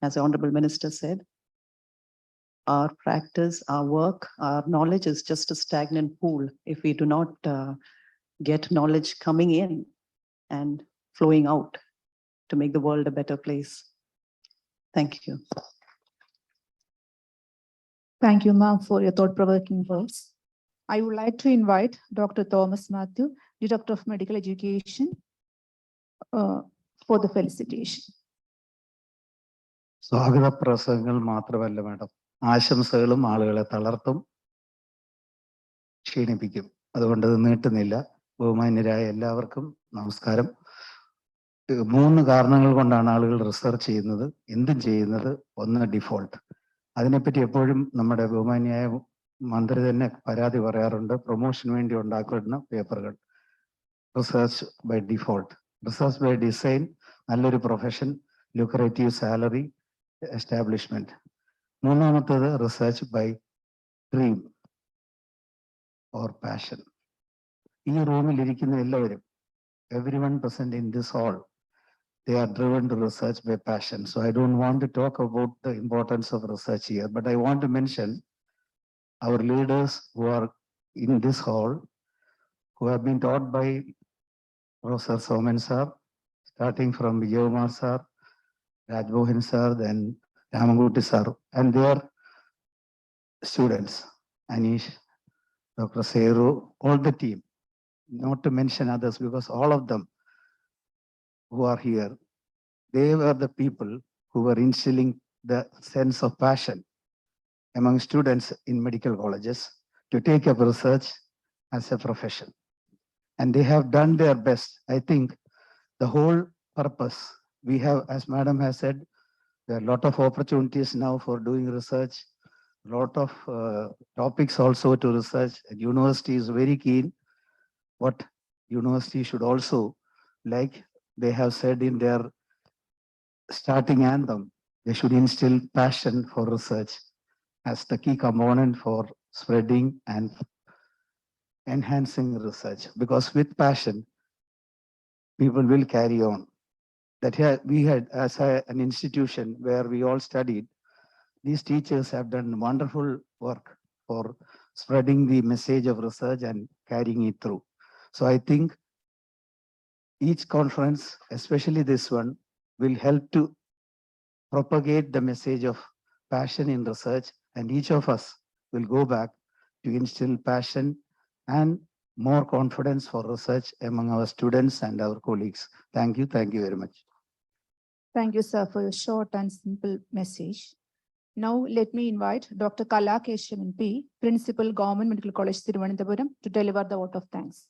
As the Honorable Minister said, our practice, our work, our knowledge is just a stagnant pool if we do not get knowledge coming in and flowing out to make the world a better place. Thank you. Thank you, ma'am, for your thought-provoking words. I would like to invite Dr. Thomas Matthew, Director of Medical Education, for the felicitation. സ്വാഗത പ്രസംഗങ്ങൾ മാത്രമല്ല madam, ആശംസകളും ആളുകളെ തളർത്തും, ക്ഷീണിപ്പിക്കും. അതുകൊണ്ട് ഇത് നീട്ടുന്നില്ല. ബഹുമാന്യരായ എല്ലാവർക്കും നമസ്കാരം. 3 കാരണങ്ങൾ കൊണ്ടാണ് ആളുകൾ റിസർച്ച് ചെയ്യുന്നത്, എന്തും ചെയ്യുന്നത്. ഒന്ന്, ഡിഫോൾട്ട്. അതിനെപ്പറ്റി എപ്പോഴും നമ്മുടെ ബഹുമാന്യായ മന്ത്രി തന്നെ പരാതി പറയാറുണ്ട്. പ്രൊമോഷന് വേണ്ടി ഉണ്ടാക്കുന്ന പേപ്പറുകൾ. Research by default. Research by design നല്ലൊരു പ്രൊഫഷൻ, ലുക്രേറ്റീവ് സാലറി, എസ്റ്റാബ്ലിഷ്മെന്റ്. മൂന്നാമത്തേത് research by dream or passion. ഈ റൂമിൽ ഇരിക്കുന്ന എല്ലാവരും, everyone present in this hall, they are driven to research by passion. So I don't want to talk about the importance of research here, but I want to mention our leaders who are in this hall, who have been taught by Professor Soman sir, starting from Vijaykumar sir, Rajmohan sir, then Ramankutty sir, and their students, Anish, Dr. Seru, all the team, not to mention others, because all of them who are here, they were the people who were instilling the sense of passion among students in medical colleges to take up research as a profession. And they have done their best. I think the whole purpose we have, as Madam has said, there are a lot of opportunities now for doing research, a lot of topics also to research. And university is very keen. What university should also, like they have said in their starting anthem, they should instill passion for research as the key component for spreading and enhancing research. Because with passion, people will carry on. That here we had, as an institution where we all studied, these teachers have done wonderful work for spreading the message of research and carrying it through. So I think each conference, especially this one, will help to propagate the message of passion in research, and each of us will go back to instill passion and more confidence for research among our students and our colleagues. Thank you very much. Thank you, sir, for your short and simple message. Now, let me invite Dr. Kala Keshavan P., Principal, Government Medical College, Thiruvananthapuram, to deliver the vote of thanks.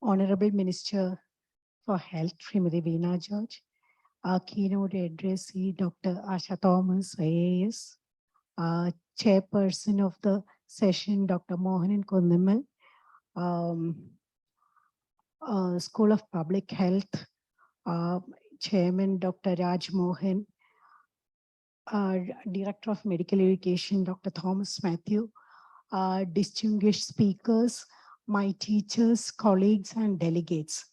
Honorable Minister for Health, Srimati Veena George, our keynote addressee, Dr. Asha Thomas, IAS, Chairperson of the session, Dr. Mohanan Kundamal, School of Public Health, Chairman, Dr. Raj Mohan, Director of Medical Education, Dr. Thomas Matthew, distinguished speakers, my teachers, colleagues, and delegates.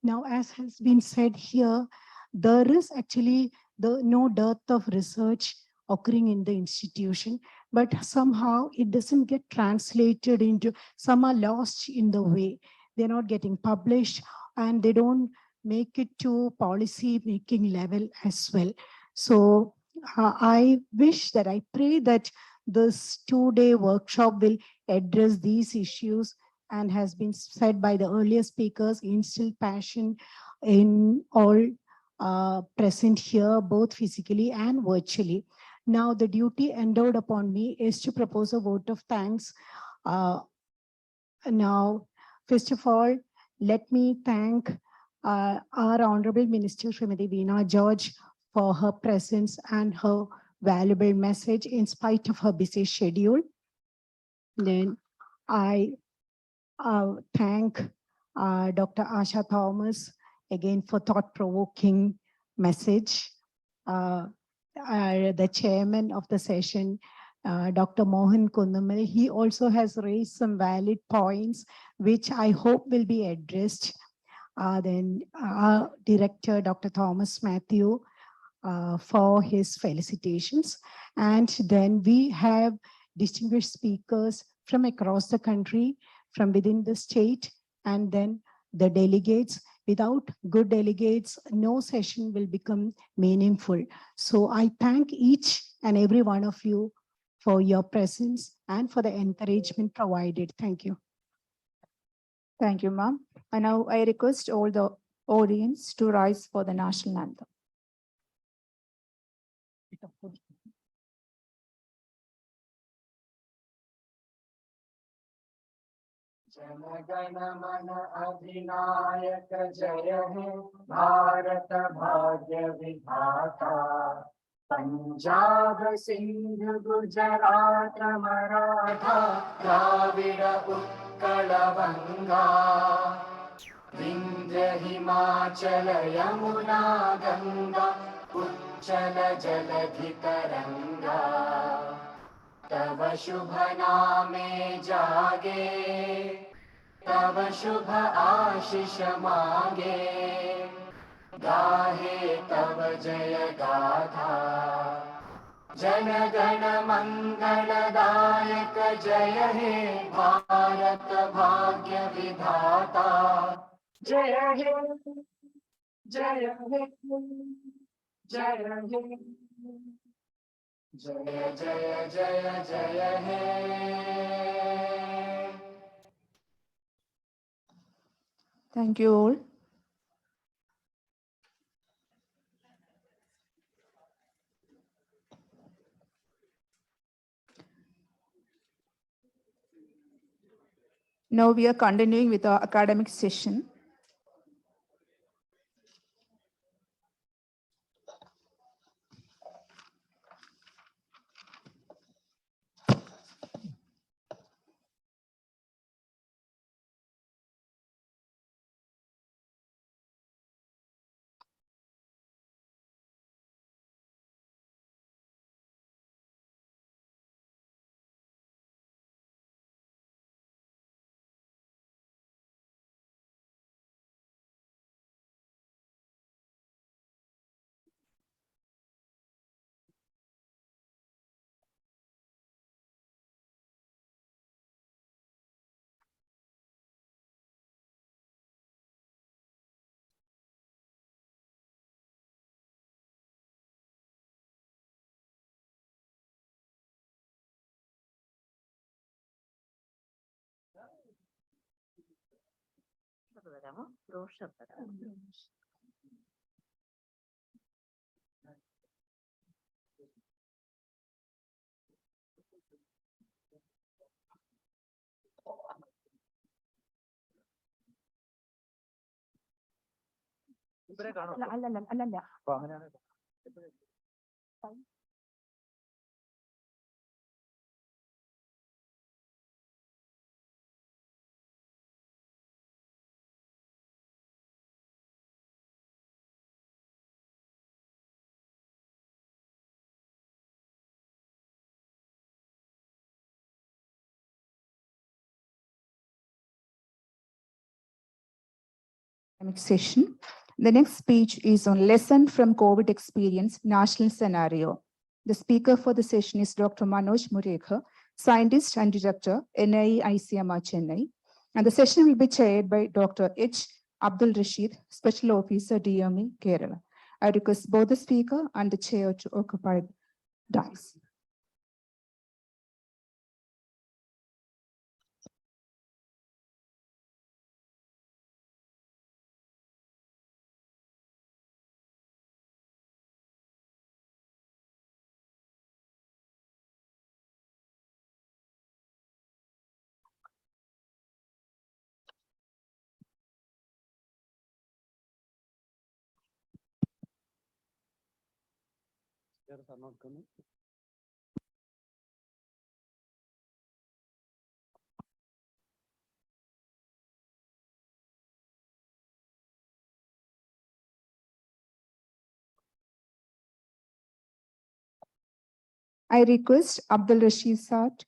Now, as has been said here, there is actually no dearth of research occurring in the institution, but somehow it doesn't get translated into, some are lost in the way. They're not getting published and they don't make it to policy making level as well. So I pray that this 2-day workshop will address these issues, and has been said by the earlier speakers, instill passion in all present here, both physically and virtually. Now, the duty endowed upon me is to propose a vote of thanks. Now, first of all, let me thank our Honorable Minister Srimati Veena George for her presence and her valuable message in spite of her busy schedule. Then I thank Dr. Asha Thomas again for thought-provoking message. The chairman of the session, Dr. Mohan Kundamal, he also has raised some valid points, which I hope will be addressed. Then our director, Dr. Thomas Matthew, for his felicitations. And then we have distinguished speakers from across the country, from within the state, and then the delegates. Without good delegates, no session will become meaningful. So I thank each and every one of you for your presence and for the encouragement provided. Thank you. Thank you, ma'am. And now I request all the audience to rise for the national anthem. जनगण मन अधिनायक जय हे भारत भाग्य विधाता पंजाब सिंध गुजरात मराठा द्राविड उत्कल बंगा विंध्य हिमाचल यमुना गंगा उच्चल जलधि तरंगा तव शुभ नामे जागे तव शुभ आशीष मांगे गाहे तव जय गाथा जन गण मंगलदायक जय हे भारत भाग्य विधाता जय हे जय हे जय हे जय जय जय जय हे Thank you all. Now we are continuing with our academic session. ഇവരെ കാണോ അല്ലല്ല. അപ്പൊ അങ്ങനെയാണ് Session. The next speech is on lesson from COVID experience, national scenario. The speaker for the session is Dr. Manoj Murekha, scientist and director, NIE ICMR Chennai. And the session will be chaired by Dr. H. Abdul Rashid, special officer, DME, Kerala. I request both the speaker and the chair to occupy the dais. Lecturers are not coming. I request Abdul Rashid Saad.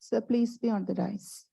Sir, please be on the dais.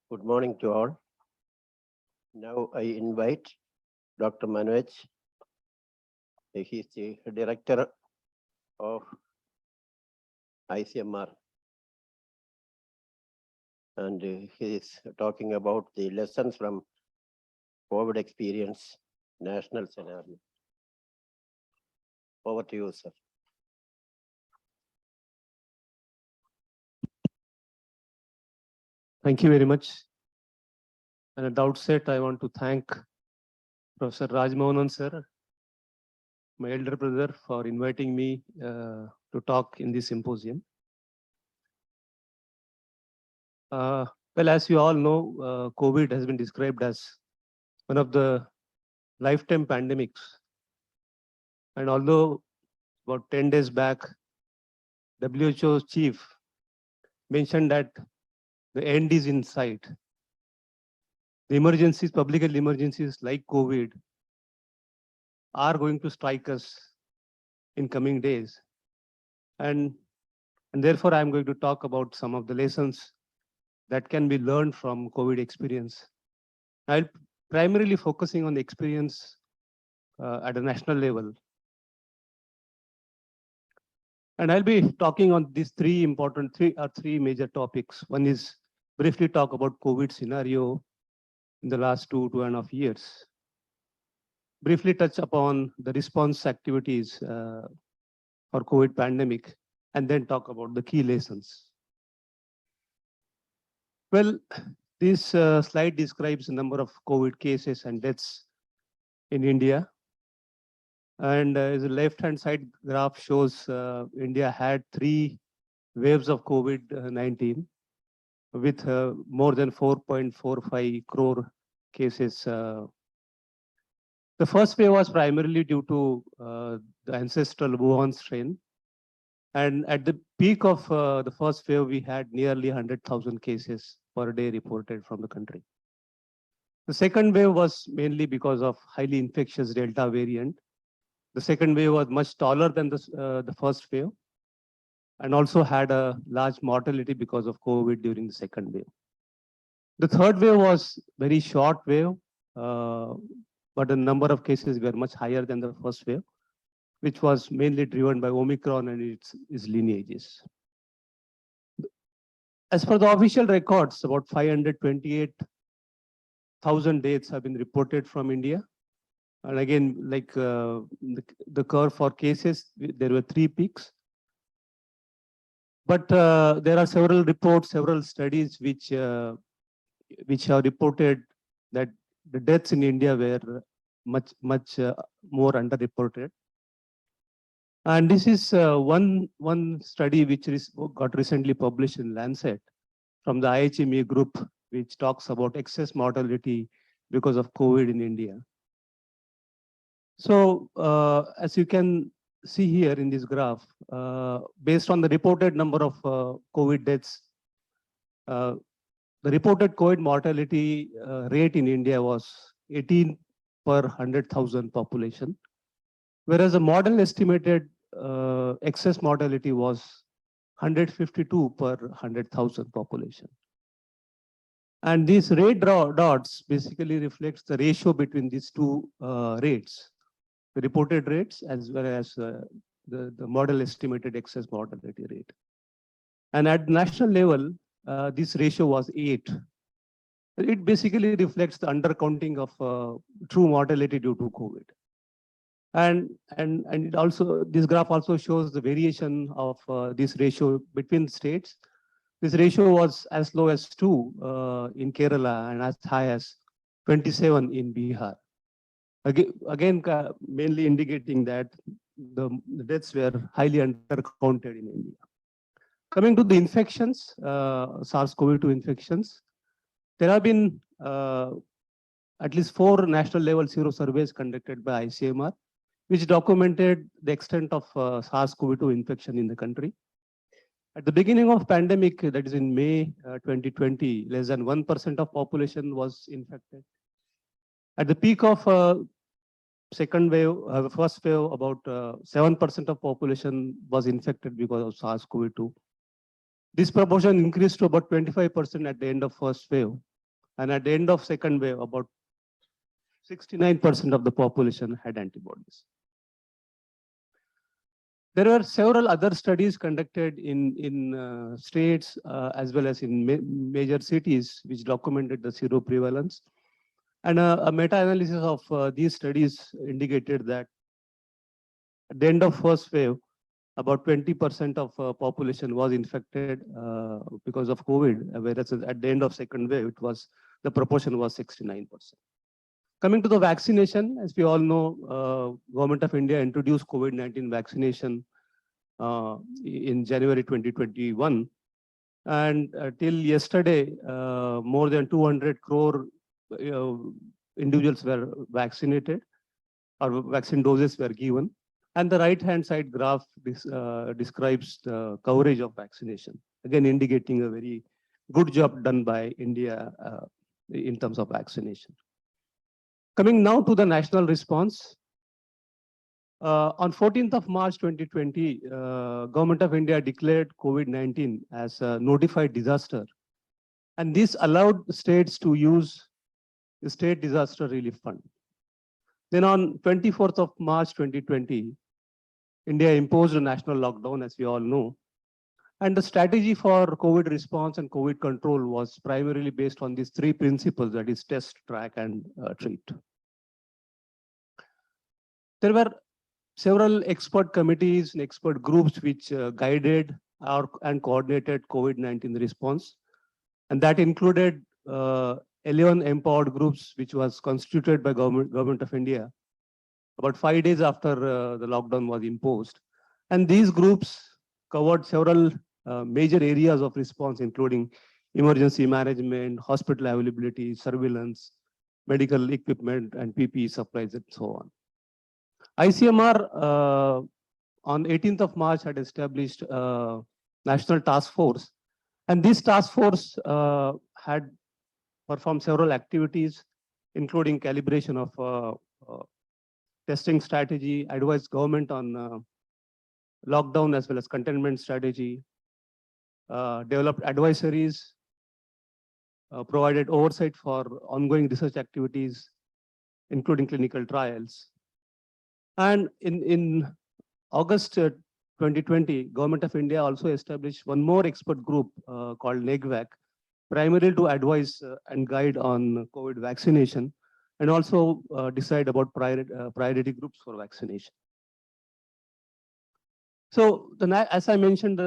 Good morning to all. Now I invite Dr. Manoj. He is the director of ICMR. And he is talking about the lessons from COVID experience, national scenario. Over to you, sir. Thank you very much. And at the outset, I want to thank Professor Rajmohan sir, my elder brother, for inviting me to talk in this symposium. Well, as you all know, COVID has been described as one of the lifetime pandemics. And although about 10 days back, WHO chief mentioned that the end is in sight, the emergencies, public health emergencies like COVID are going to strike us in coming days. And therefore, I'm going to talk about some of the lessons that can be learned from COVID experience. I'll primarily focusing on the experience at a national level. And I'll be talking on these three major topics. One is briefly talk about COVID scenario in the last 2.5 years. Briefly touch upon the response activities for COVID pandemic, and then talk about the key lessons. Well, this slide describes the number of COVID cases and deaths in India. And the left-hand side graph shows India had 3 waves of COVID-19 with more than 4.45 crore cases. The first wave was primarily due to the ancestral Wuhan strain. And at the peak of the first wave, we had nearly 100,000 cases per day reported from the country. The second wave was mainly because of highly infectious Delta variant. The second wave was much taller than the first wave, and also had a large mortality because of COVID during the second wave. The third wave was very short wave, but the number of cases were much higher than the first wave, which was mainly driven by Omicron and its lineages. As per the official records, about 528,000 deaths have been reported from India. And again, like the curve for cases, there were 3 peaks. But there are several reports, several studies which have reported that the deaths in India were much more underreported. And this is one study which got recently published in Lancet from the IHME group, which talks about excess mortality because of COVID in India. So as you can see here in this graph, based on the reported number of COVID deaths, the reported COVID mortality rate in India was 18 per 100,000 population, whereas the model estimated excess mortality was 152 per 100,000 population. And these red dots basically reflects the ratio between these two rates, the reported rates as well as the model estimated excess mortality rate. And at national level, this ratio was 8. It basically reflects the undercounting of true mortality due to COVID. And it also, this graph also shows the variation of this ratio between states. This ratio was as low as 2 in Kerala and as high as 27 in Bihar. Again, mainly indicating that the deaths were highly undercounted in India. Coming to the infections, SARS-CoV-2 infections, there have been at least 4 national level sero surveys conducted by ICMR, which documented the extent of SARS-CoV-2 infection in the country. At the beginning of pandemic, that is in May 2020, less than 1% of population was infected. At the peak of second wave, first wave, about 7% of population was infected because of SARS-CoV-2. This proportion increased to about 25% at the end of first wave. And at the end of second wave, about 69% of the population had antibodies. There were several other studies conducted in states as well as in major cities, which documented the seroprevalence. And a meta-analysis of these studies indicated that at the end of first wave, about 20% of population was infected because of COVID, whereas at the end of second wave, the proportion was 69%. Coming to the vaccination, as we all know, Government of India introduced COVID-19 vaccination in January 2021. And till yesterday, more than 200 crore individuals were vaccinated, or vaccine doses were given. And the right-hand side graph describes the coverage of vaccination, again indicating a very good job done by India in terms of vaccination. Coming now to the national response. On 14th of March 2020, Government of India declared COVID-19 as a notified disaster. And this allowed states to use the State Disaster Relief Fund. Then on 24th of March 2020, India imposed a national lockdown, as we all know. And the strategy for COVID response and COVID control was primarily based on these 3 principles, that is test, track, and treat. There were several expert committees and expert groups which guided and coordinated COVID-19 response. And that included 11 empowered groups, which was constituted by Government of India about 5 days after the lockdown was imposed. And these groups covered several major areas of response, including emergency management, hospital availability, surveillance, medical equipment, and PPE supplies, and so on. ICMR on 18th of March had established a national task force. And this task force had performed several activities, including calibration of testing strategy, advised government on lockdown as well as containment strategy, developed advisories, provided oversight for ongoing research activities, including clinical trials. And in August 2020, Government of India also established one more expert group called NEGVAC, primarily to advise and guide on COVID vaccination, and also decide about priority groups for vaccination. So as I mentioned,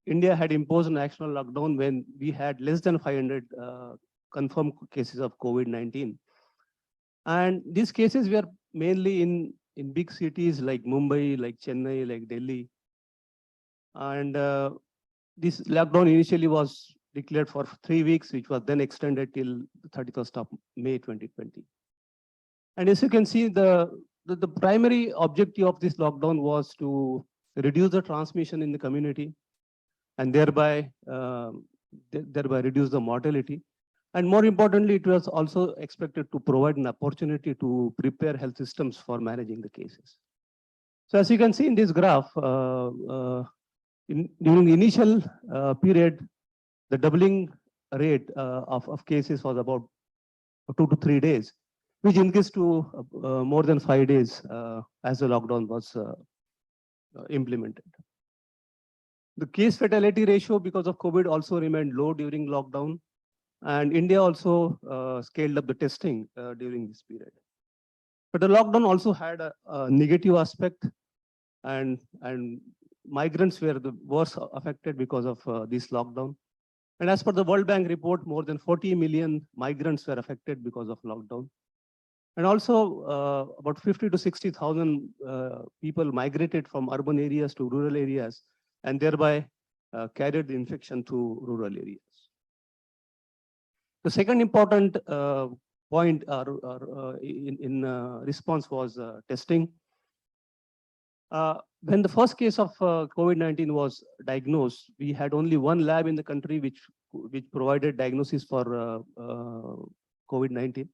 India had imposed a national lockdown when we had less than 500 confirmed cases of COVID-19. And these cases were mainly in big cities like Mumbai, like Chennai, like Delhi. And this lockdown initially was declared for 3 weeks, which was then extended till 31st of May 2020. And as you can see, the primary objective of this lockdown was to reduce the transmission in the community and thereby reduce the mortality. And more importantly, it was also expected to provide an opportunity to prepare health systems for managing the cases. So as you can see in this graph, during the initial period, the doubling rate of cases was about 2 to 3 days, which increased to more than 5 days as the lockdown was implemented. The case fatality ratio because of COVID also remained low during lockdown, and India also scaled up the testing during this period. But the lockdown also had a negative aspect, and migrants were the worst affected because of this lockdown. And as per the World Bank report, more than 40 million migrants were affected because of lockdown. And also about 50 to 60,000 people migrated from urban areas to rural areas and thereby carried the infection to rural areas. The second important point in response was testing. When the first case of COVID-19 was diagnosed, we had only one lab in the country which provided diagnosis for COVID-19.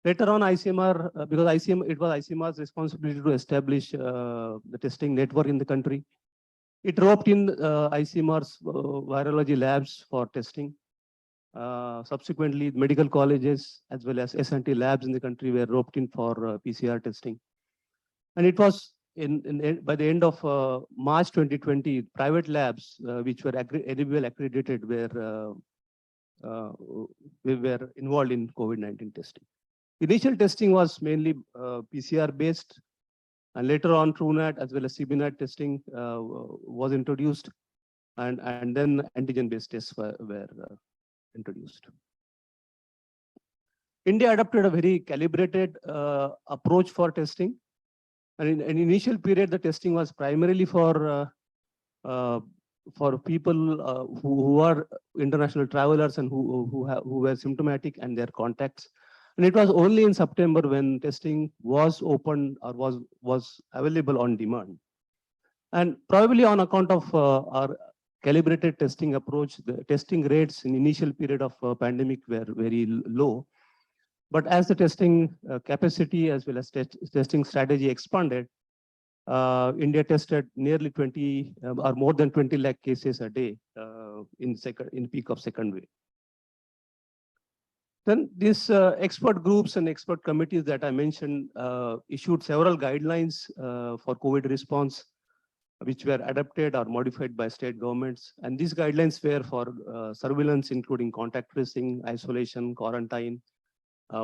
Later on, ICMR, because it was ICMR's responsibility to establish the testing network in the country. It roped in ICMR's virology labs for testing. Subsequently, medical colleges as well as S&T labs in the country were roped in for PCR testing. And it was by the end of March 2020, private labs which were eligible accredited were involved in COVID-19 testing. Initial testing was mainly PCR based, and later on TrueNAT as well as CBNAT testing was introduced, and then antigen based tests were introduced. India adopted a very calibrated approach for testing. And in an initial period, the testing was primarily for people who are international travelers and who were symptomatic and their contacts. And it was only in September when testing was open or was available on demand. And probably on account of our calibrated testing approach, the testing rates in initial period of pandemic were very low. But as the testing capacity as well as testing strategy expanded, India tested nearly 20 or more than 20 lakh cases a day in peak of second wave. Then these expert groups and expert committees that I mentioned issued several guidelines for COVID response, which were adapted or modified by state governments. And these guidelines were for surveillance, including contact tracing, isolation, quarantine,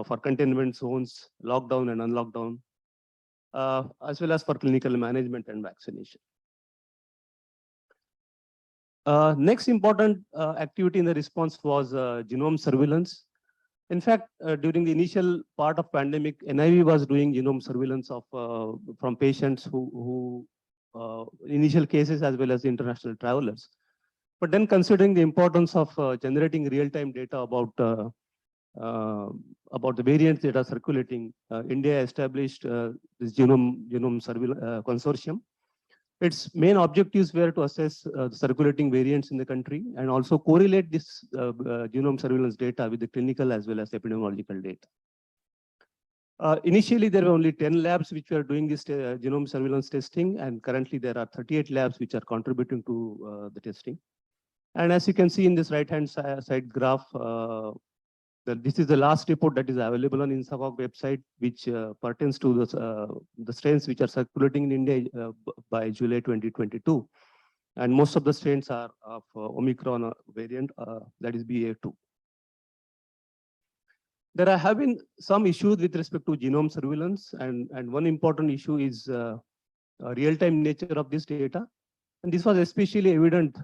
for containment zones, lockdown and unlockdown, as well as for clinical management and vaccination. Next important activity in the response was genome surveillance. In fact, during the initial part of pandemic, NIV was doing genome surveillance of from patients who initial cases as well as international travelers. But then considering the importance of generating real-time data about the variants that are circulating, India established this genome surveillance consortium. Its main objectives were to assess the circulating variants in the country and also correlate this genome surveillance data with the clinical as well as epidemiological data. Initially, there were only 10 labs which were doing this genome surveillance testing, and currently there are 38 labs which are contributing to the testing. And as you can see in this right-hand side graph, this is the last report that is available on INSACOG website, which pertains to the strains which are circulating in India by July 2022. And most of the strains are of Omicron variant, that is BA2. There have been some issues with respect to genome surveillance, and one important issue is real-time nature of this data. And this was especially evident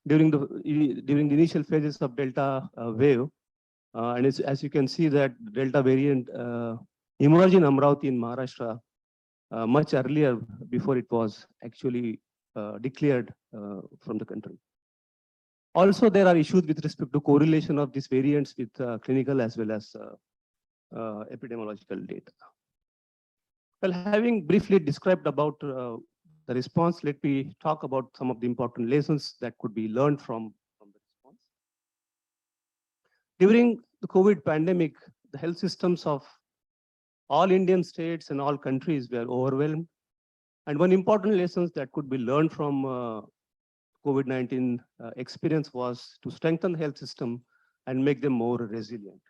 during the initial phases of Delta wave. And as you can see that Delta variant emerged in Amravati in Maharashtra much earlier before it was actually declared from the country. Also, there are issues with respect to correlation of these variants with clinical as well as epidemiological data. Well, having briefly described about the response, let me talk about some of the important lessons that could be learned from the response. During the COVID pandemic, the health systems of all Indian states and all countries were overwhelmed. And one important lesson that could be learned from COVID-19 experience was to strengthen the health system and make them more resilient.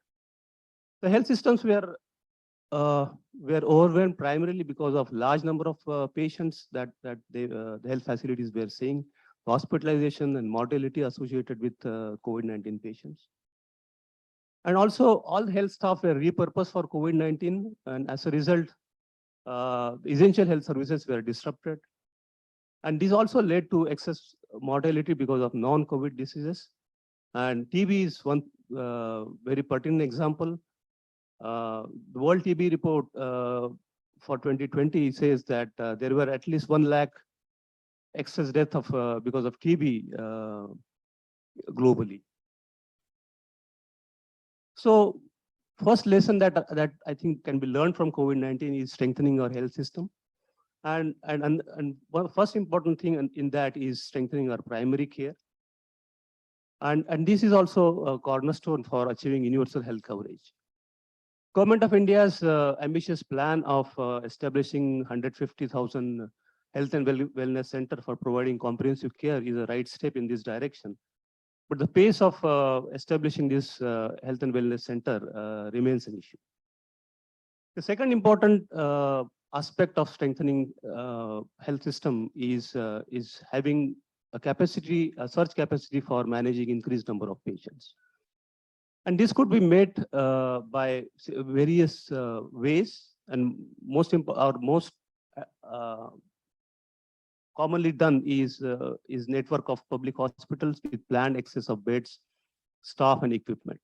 The health systems were overwhelmed primarily because of large number of patients that the health facilities were seeing, hospitalization and mortality associated with COVID-19 patients. And also all the health staff were repurposed for COVID-19, and as a result, essential health services were disrupted. And this also led to excess mortality because of non-COVID diseases. And TB is one very pertinent example. The World TB report for 2020 says that there were at least 1 lakh excess death of because of TB globally. So first lesson that I think can be learned from COVID-19 is strengthening our health system. And one first important thing in that is strengthening our primary care. And this is also a cornerstone for achieving universal health coverage. Government of India's ambitious plan of establishing 150,000 health and wellness center for providing comprehensive care is a right step in this direction. But the pace of establishing this health and wellness center remains an issue. The second important aspect of strengthening health system is having a surge capacity for managing increased number of patients. And this could be made by various ways, and most commonly done is network of public hospitals with planned access of beds, staff, and equipment.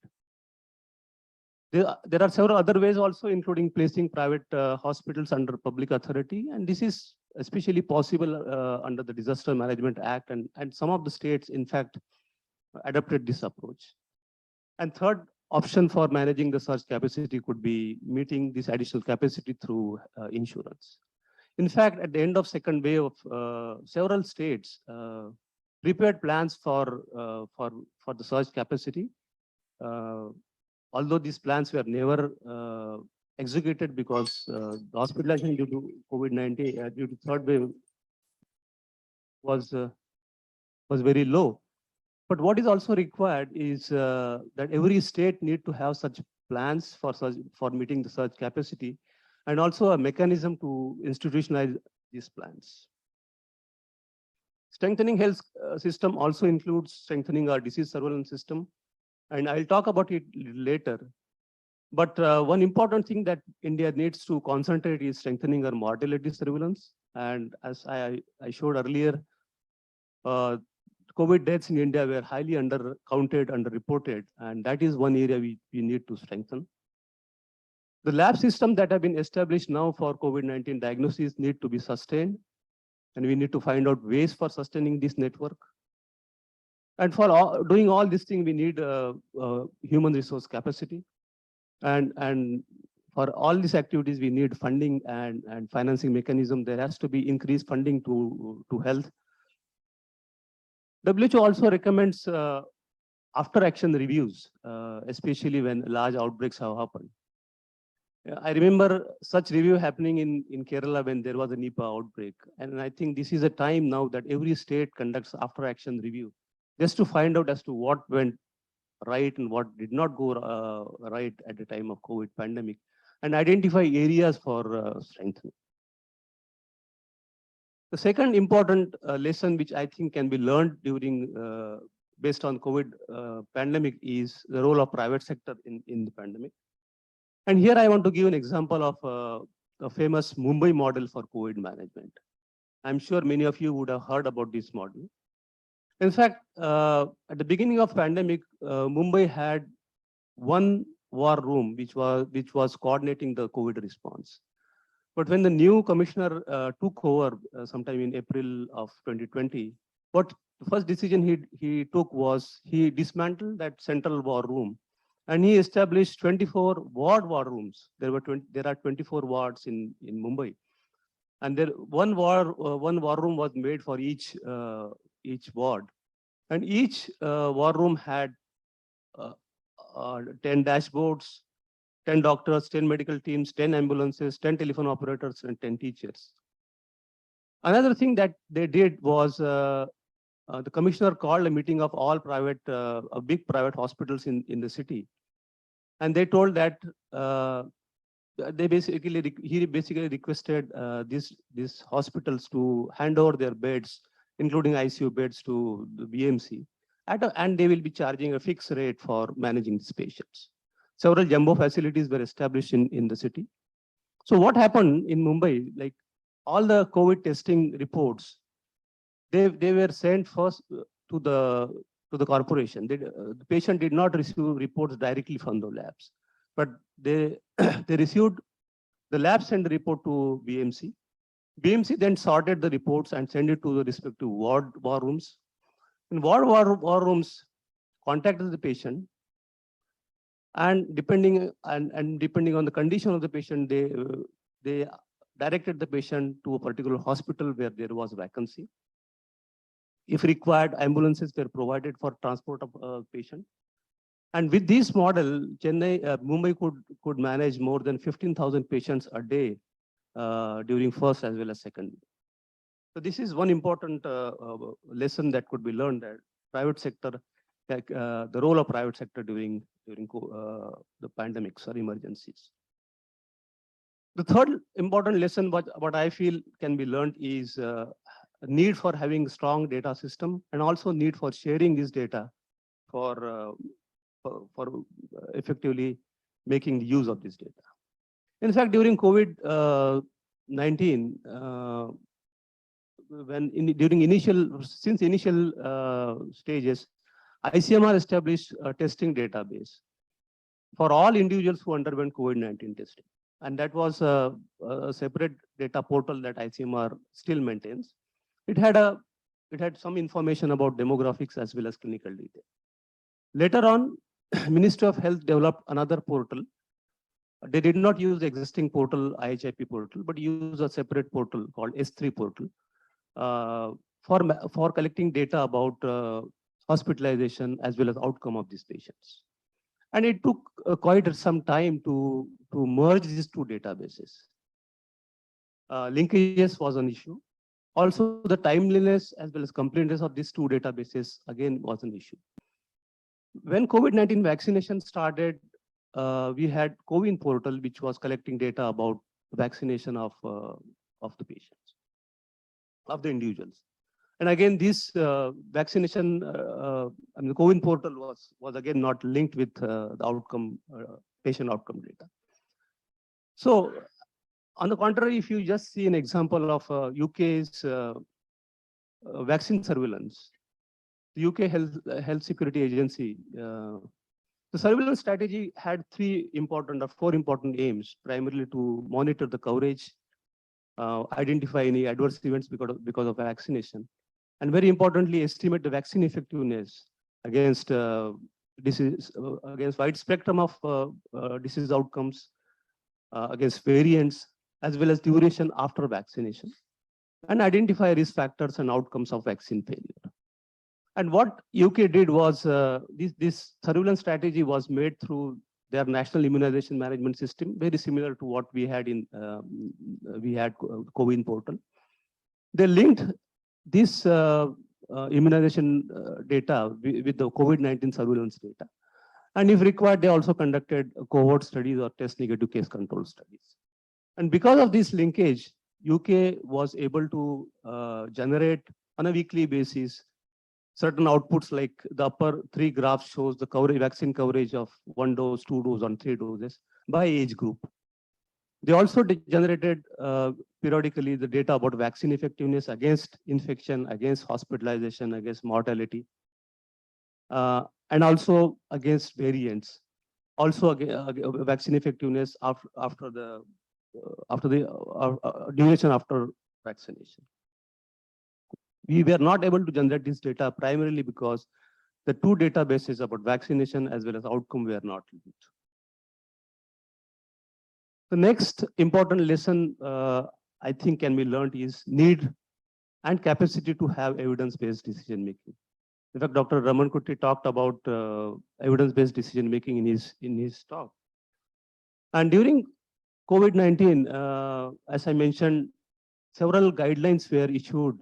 There are several other ways also, including placing private hospitals under public authority, and this is especially possible under the Disaster Management Act, and some of the states, in fact, adopted this approach. And third option for managing the surge capacity could be meeting this additional capacity through insurance. In fact, at the end of second wave of several states prepared plans for the surge capacity. Although these plans were never executed because the hospitalization due to COVID-19 due to third wave was very low. But what is also required is that every state need to have such plans for meeting the surge capacity, and also a mechanism to institutionalize these plans. Strengthening health system also includes strengthening our disease surveillance system, and I'll talk about it later. But one important thing that India needs to concentrate is strengthening our mortality surveillance. And as I showed earlier, COVID deaths in India were highly undercounted, underreported, and that is one area we need to strengthen. The lab systems that have been established now for COVID-19 diagnosis need to be sustained, and we need to find out ways for sustaining this network. And for doing all these things, we need human resource capacity. And for all these activities, we need funding and financing mechanism. There has to be increased funding to health. WHO also recommends after action reviews, especially when large outbreaks have happened. I remember such review happening in Kerala when there was a Nipah outbreak. And I think this is a time now that every state conducts after action review, just to find out as to what went right and what did not go right at the time of COVID pandemic, and identify areas for strengthening. The second important lesson which I think can be learned during based on COVID pandemic is the role of private sector in the pandemic. And here I want to give an example of a famous Mumbai model for COVID management. I'm sure many of you would have heard about this model. In fact, at the beginning of pandemic, Mumbai had one war room which was coordinating the COVID response. But when the new commissioner took over sometime in April of 2020, what the first decision he took was he dismantled that central war room, and he established 24 war rooms. There are 24 wards in Mumbai, and one war room was made for each ward, and each war room had 10 dashboards, 10 doctors, 10 medical teams, 10 ambulances, 10 telephone operators, and 10 teachers. Another thing that they did was the commissioner called a meeting of all private, big private hospitals in the city. And they told that he basically requested these hospitals to hand over their beds, including ICU beds, to the BMC, and they will be charging a fixed rate for managing these patients. Several jumbo facilities were established in the city. So what happened in Mumbai, like all the COVID testing reports, they were sent first to the corporation. The patient did not receive reports directly from the labs, but they they received, the lab sent the report to BMC. BMC then sorted the reports and sent it to the respective war rooms. In war rooms contacted the patient, and depending on the condition of the patient, they directed the patient to a particular hospital where there was a vacancy. If required, ambulances were provided for transport of patient. And with this model, Mumbai could manage more than 15,000 patients a day during first as well as second. So this is one important lesson that could be learned, that private sector, the role of private sector during the pandemics or emergencies. The third important lesson what I feel can be learned is need for having strong data system, and also need for sharing this data for effectively making use of this data. In fact, during COVID-19, during initial stages, ICMR established a testing database for all individuals who underwent COVID-19 testing. And that was a separate data portal that ICMR still maintains. It had some information about demographics as well as clinical data. Later on, Ministry of Health developed another portal. They did not use the existing portal, IHIP portal, but use a separate portal called S3 portal for collecting data about hospitalization as well as outcome of these patients. And it took quite some time to merge these two databases. Linkages was an issue. Also, the timeliness as well as completeness of these two databases again was an issue. When COVID-19 vaccination started, we had CoWIN portal, which was collecting data about vaccination of the patients, of the individuals. And again, this vaccination, the CoWIN portal was again not linked with the outcome, patient outcome data. So, on the contrary, if you just see an example of UK's vaccine surveillance, the UK Health Security Agency, the surveillance strategy had four important aims, primarily to monitor the coverage, identify any adverse events because of vaccination, and very importantly, estimate the vaccine effectiveness against disease, against wide spectrum of disease outcomes, against variants, as well as duration after vaccination, and identify risk factors and outcomes of vaccine failure. And what UK did was, this surveillance strategy was made through their national immunization management system, very similar to what we had CoWIN portal. They linked this immunization data with the COVID-19 surveillance data. And if required, they also conducted cohort studies or test negative case control studies. And because of this linkage, UK was able to generate on a weekly basis certain outputs, like the upper three graphs shows the vaccine coverage of 1 dose, 2 doses, and 3 doses by age group. They also generated periodically the data about vaccine effectiveness against infection, against hospitalization, against mortality, and also against variants. Also, vaccine effectiveness after the duration after vaccination. We were not able to generate this data primarily because the two databases about vaccination as well as outcome were not linked. The next important lesson I think can be learned is need and capacity to have evidence-based decision making. In fact, Dr. Raman Kutty talked about evidence-based decision making in his talk. And during COVID-19, as I mentioned, several guidelines were issued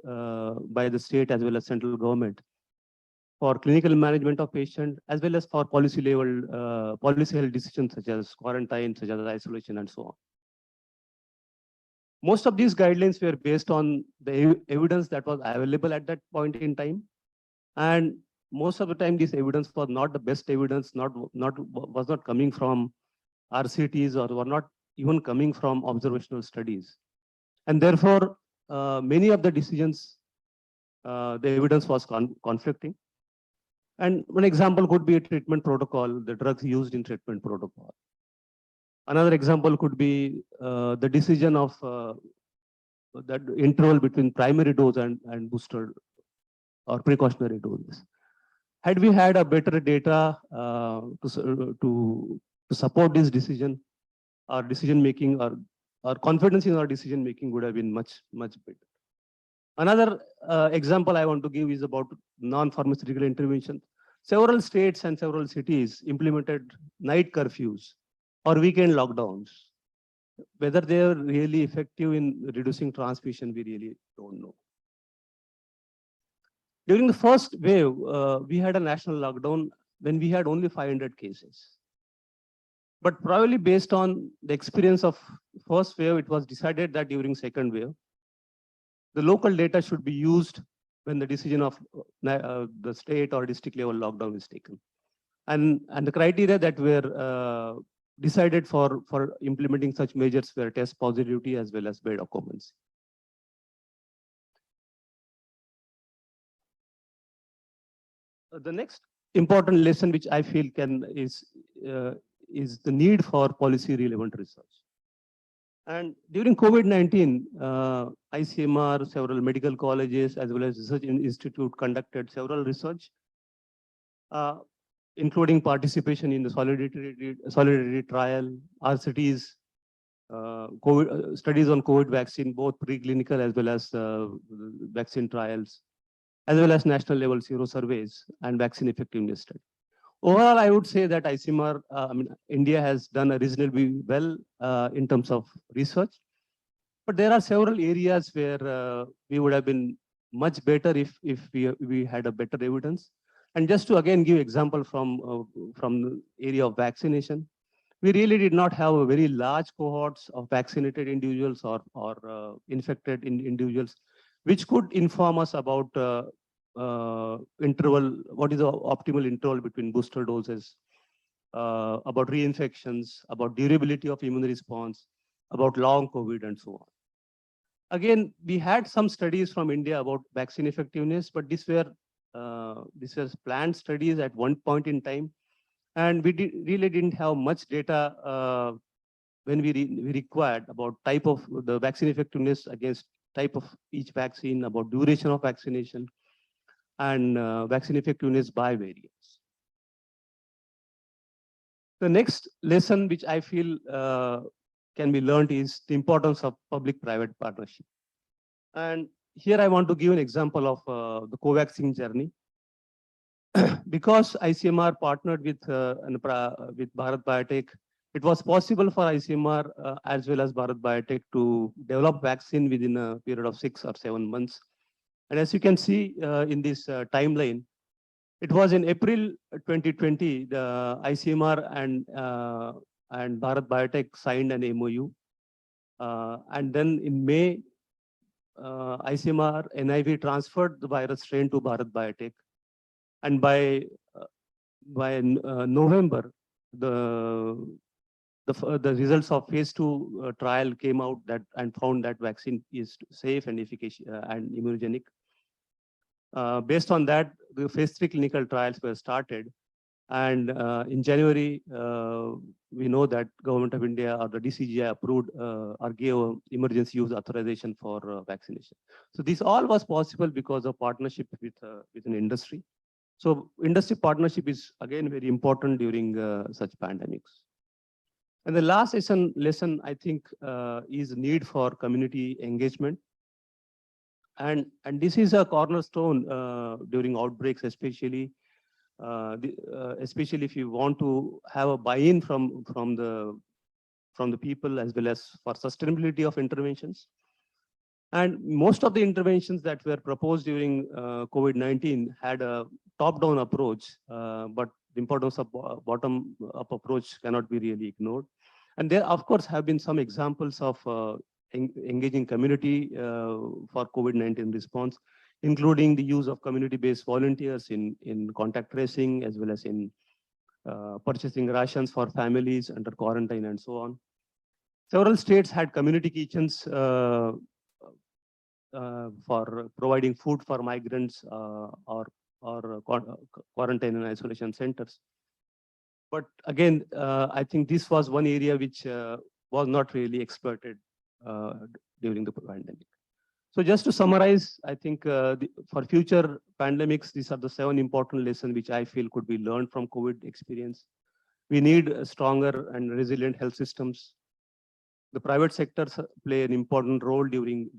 by the state as well as central government for clinical management of patient, as well as for policy level, policy health decisions such as quarantine, such as isolation, and so on. Most of these guidelines were based on the evidence that was available at that point in time. And most of the time, this evidence was not the best evidence, was not coming from RCTs or were not even coming from observational studies. And therefore, many of the decisions, the evidence was conflicting. And one example could be a treatment protocol, the drugs used in treatment protocol. Another example could be the decision of that interval between primary dose and booster or precautionary doses. Had we had a better data to support this decision, our decision making or confidence in our decision making would have been much better. Another example I want to give is about non-pharmaceutical intervention. Several states and several cities implemented night curfews or weekend lockdowns. Whether they are really effective in reducing transmission, we really don't know. During the first wave, we had a national lockdown when we had only 500 cases. But probably based on the experience of first wave, it was decided that during second wave, the local data should be used when the decision of the state or district level lockdown is taken. And the criteria that were decided for implementing such measures were test positivity as well as bed occupancy. The next important lesson which I feel is the need for policy relevant research. And during COVID-19, ICMR, several medical colleges, as well as research institute conducted several research, including participation in the solidarity trial, RCTs, studies on COVID vaccine, both preclinical as well as vaccine trials, as well as national level sero surveys and vaccine effectiveness study. Overall, I would say that ICMR, India has done a reasonably well in terms of research, but there are several areas where we would have been much better if we had a better evidence. And just to again give example from the area of vaccination, we really did not have a very large cohorts of vaccinated individuals or infected individuals, which could inform us about interval, what is the optimal interval between booster doses, about reinfections, about durability of immune response, about long COVID and so on. Again, we had some studies from India about vaccine effectiveness, but this was planned studies at one point in time. And we really didn't have much data when we required about type of the vaccine effectiveness against type of each vaccine, about duration of vaccination, and vaccine effectiveness by variants. The next lesson which I feel can be learned is the importance of public-private partnership. And here I want to give an example of the Covaxin journey. Because ICMR partnered with Bharat Biotech, it was possible for ICMR as well as Bharat Biotech to develop vaccine within a period of 6 or 7 months. And as you can see in this timeline, it was in April 2020, the ICMR and Bharat Biotech signed an MOU. And then in May, ICMR NIV transferred the virus strain to Bharat Biotech. And by November, the results of phase 2 trial came out and found that vaccine is safe and efficacious and immunogenic. Based on that, the phase 3 clinical trials were started. And in January, we know that Government of India or the DCGI approved or gave emergency use authorization for vaccination. So this all was possible because of partnership with an industry. So industry partnership is again very important during such pandemics. And the last lesson I think is the need for community engagement. And this is a cornerstone during outbreaks, especially especially if you want to have a buy-in from the people, as well as for sustainability of interventions. And most of the interventions that were proposed during COVID-19 had a top-down approach, but the importance of bottom-up approach cannot be really ignored. And there, of course, have been some examples of engaging community for COVID-19 response, including the use of community-based volunteers in contact tracing, as well as in purchasing rations for families under quarantine and so on. Several states had community kitchens for providing food for migrants or quarantine and isolation centers. But again, I think this was one area which was not really exploited during the pandemic. So just to summarize, I think for future pandemics, these are the 7 important lessons which I feel could be learned from COVID experience. We need stronger and resilient health systems. The private sectors play an important role during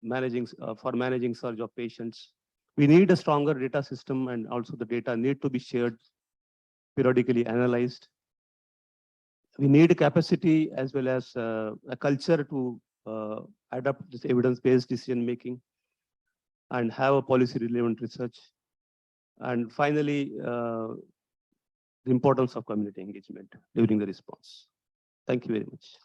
managing surge of patients. We need a stronger data system, and also the data need to be shared, periodically analyzed. We need a capacity as well as a culture to adapt this evidence-based decision making and have a policy relevant research. And finally, the importance of community engagement during the response. Thank you very much.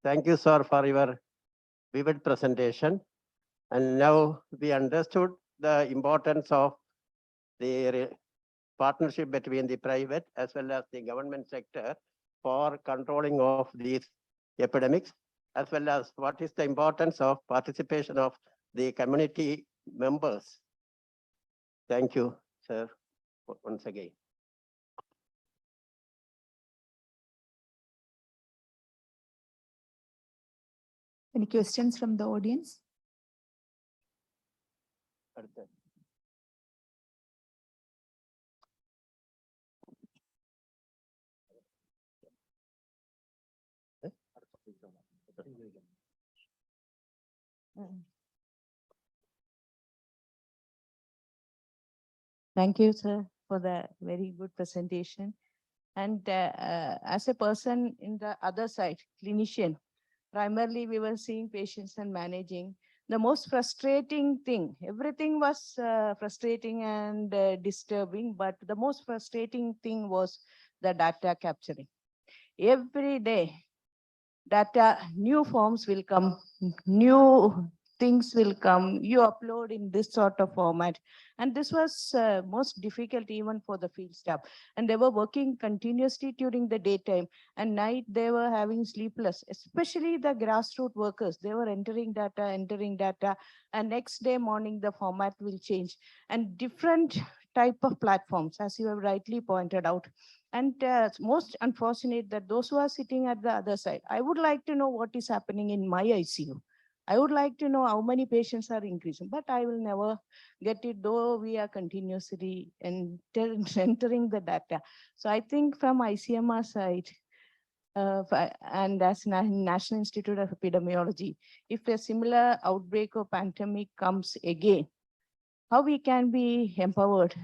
Thank you, sir, for your vivid presentation. And now we understood the importance of the partnership between the private as well as the government sector for controlling of these epidemics, as well as what is the importance of participation of the community members. Thank you, sir, once again. Any questions from the audience? Thank you, sir, for the very good presentation. And as a person in the other side, clinician, primarily we were seeing patients and managing. The most frustrating thing, everything was frustrating and disturbing, but the most frustrating thing was the data capturing. Every day, data, new forms will come, new things will come, you upload in this sort of format. And this was most difficult even for the field staff. And they were working continuously during the daytime, and night they were having sleepless, especially the grassroots workers. They were entering data, and next day morning the format will change. And different type of platforms, as you have rightly pointed out. And most unfortunate that those who are sitting at the other side, I would like to know what is happening in my ICU. I would like to know how many patients are increasing, but I will never get it, though we are continuously entering the data. So I think from ICMR side, and as National Institute of Epidemiology, if a similar outbreak or pandemic comes again, how we can be empowered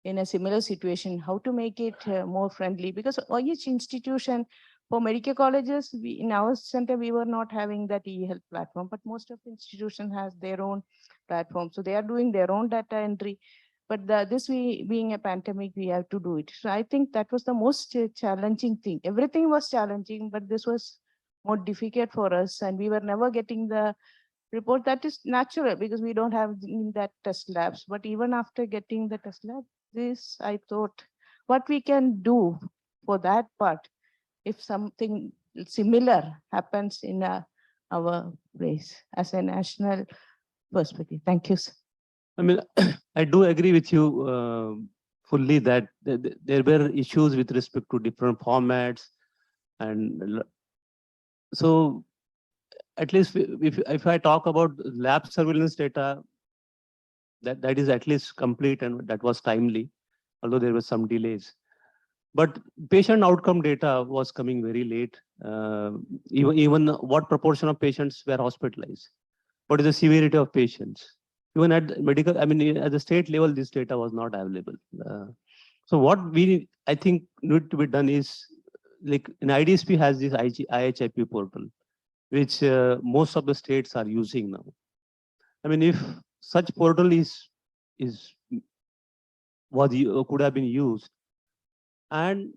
in a similar situation, how to make it more friendly, because each institution, for medical colleges, in our center, we were not having that e-health platform, but most of the institutions has their own platform. So they are doing their own data entry, but being a pandemic, we have to do it. So I think that was the most challenging thing. Everything was challenging, but this was more difficult for us, and we were never getting the report. That is natural because we don't have that test labs, but even after getting the test lab, this, I thought, what we can do for that part, if something similar happens in our place as a national perspective. Thank you, sir. I mean, I do agree with you fully that there were issues with respect to different formats. And so at least if I talk about lab surveillance data, that is at least complete and that was timely, although there were some delays. But patient outcome data was coming very late. Even what proportion of patients were hospitalized? What is the severity of patients? Even at medical, I mean, at the state level, this data was not available. So what I think need to be done is, like in IDSP has this IHIP portal, which most of the states are using now. I mean, if such portal could have been used, and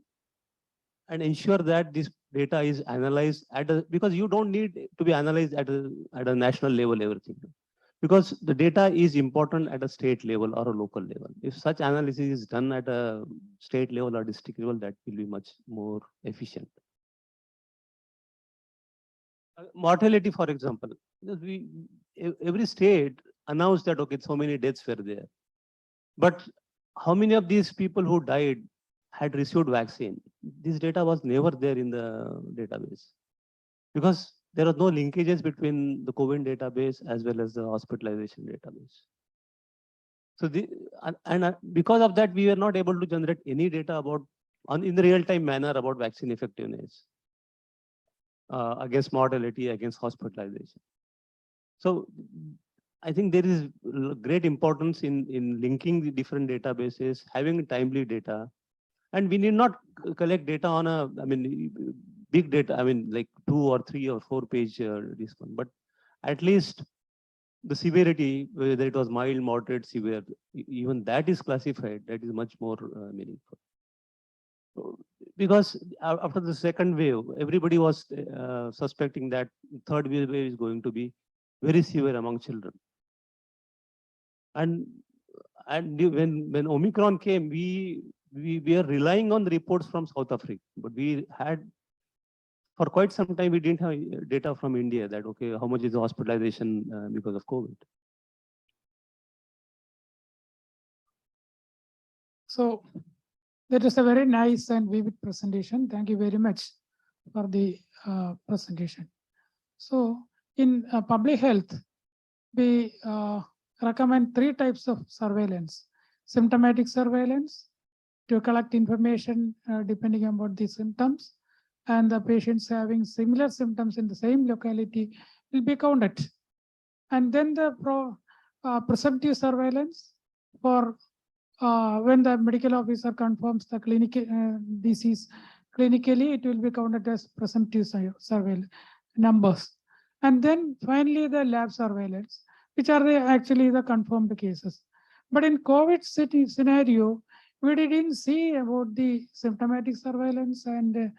ensure that this data is analyzed because you don't need to be analyzed at a national level, everything. Because the data is important at a state level or a local level. If such analysis is done at a state level or district level, that will be much more efficient. Mortality, for example, because every state announced that, okay, so many deaths were there. But how many of these people who died had received vaccine? This data was never there in the database because there are no linkages between the COVID database as well as the hospitalization database. So because of that, we were not able to generate any data in the real-time manner about vaccine effectiveness against mortality, against hospitalization. So I think there is great importance in linking the different databases, having timely data, and we need not collect data on big data. I mean, like 2 or 3 or 4 page this one, but at least the severity, whether it was mild, moderate, severe, even that is classified. That is much more meaningful. Because after the second wave, everybody was suspecting that third wave is going to be very severe among children. And when Omicron came, we are relying on the reports from South Africa, but we had for quite some time we didn't have data from India that okay, how much is the hospitalization because of COVID. So that is a very nice and vivid presentation. Thank you very much for the presentation. So in public health, we recommend 3 types of surveillance: symptomatic surveillance to collect information depending on what the symptoms, and the patients having similar symptoms in the same locality will be counted. And then the presumptive surveillance for when the medical officer confirms the clinical disease clinically, it will be counted as presumptive surveillance numbers. And then finally the lab surveillance, which are actually the confirmed cases. But in COVID scenario, we didn't see about the symptomatic surveillance and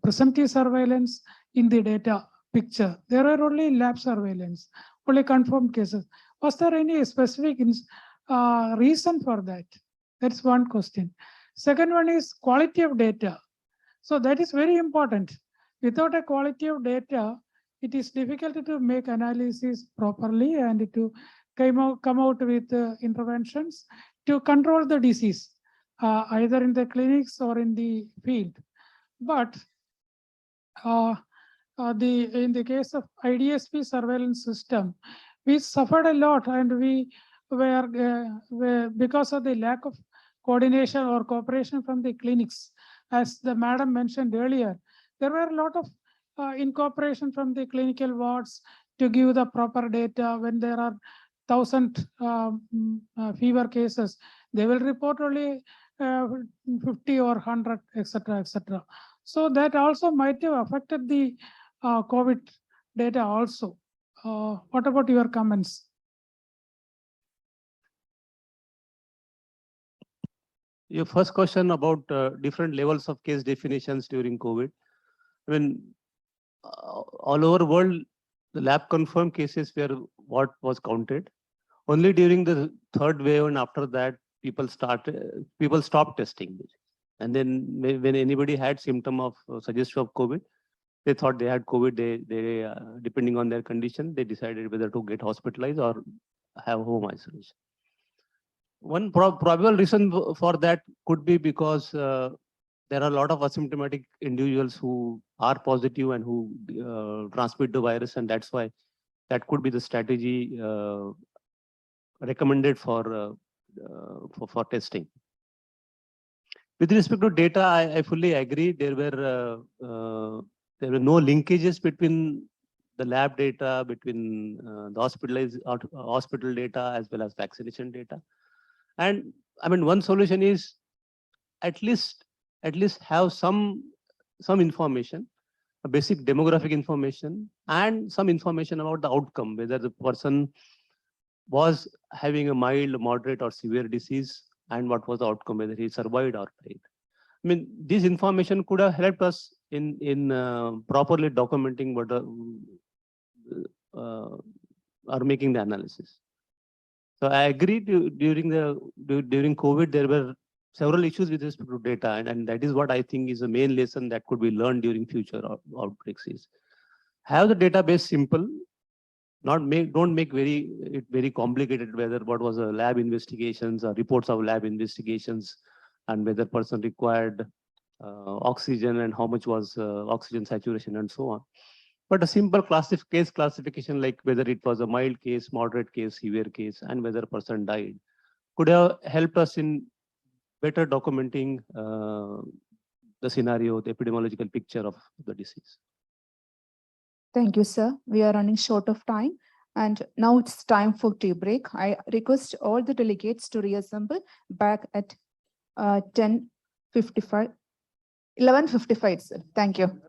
presumptive surveillance in the data picture. There are only lab surveillance, only confirmed cases. Was there any specific reason for that? That's one question. Second one is quality of data. So that is very important. Without a quality of data, it is difficult to make analysis properly and to come out with interventions to control the disease, either in the clinics or in the field. But in the case of IDSP surveillance system, we suffered a lot, and we were because of the lack of coordination or cooperation from the clinics. As the madam mentioned earlier, there were a lot of incorporation from the clinical wards to give the proper data. When there are 1,000 fever cases, they will report only 50 or 100, etc., etc. So that also might have affected the COVID data also. What about your comments? Your first question about different levels of case definitions during COVID. I mean, all over the world, the lab confirmed cases were what was counted. Only during the third wave and after that, people stopped testing. And then when anybody had symptom of suggestion of COVID, they thought they had COVID. They depending on their condition, they decided whether to get hospitalized or have home isolation. One probable reason for that could be because there are a lot of asymptomatic individuals who are positive and who transmit the virus, and that's why that could be the strategy recommended for testing. With respect to data, I fully agree. There were no linkages between the lab data, between the hospital data as well as vaccination data. And I mean, one solution is at least have some information, a basic demographic information, and some information about the outcome, whether the person was having a mild, moderate, or severe disease, and what was the outcome, whether he survived or died. I mean, this information could have helped us in properly documenting what or making the analysis. So I agree. During COVID, there were several issues with respect to data, and that is what I think is the main lesson that could be learned during future outbreaks is have the database simple, don't make it very complicated, whether what was a lab investigations or reports of lab investigations, and whether person required oxygen and how much was oxygen saturation and so on. But a simple case classification, like whether it was a mild case, moderate case, severe case, and whether a person died, could have helped us in better documenting the scenario, the epidemiological picture of the disease. Thank you, sir. We are running short of time. And now it's time for tea break. I request all the delegates to reassemble back at 11:55 itself. Thank you.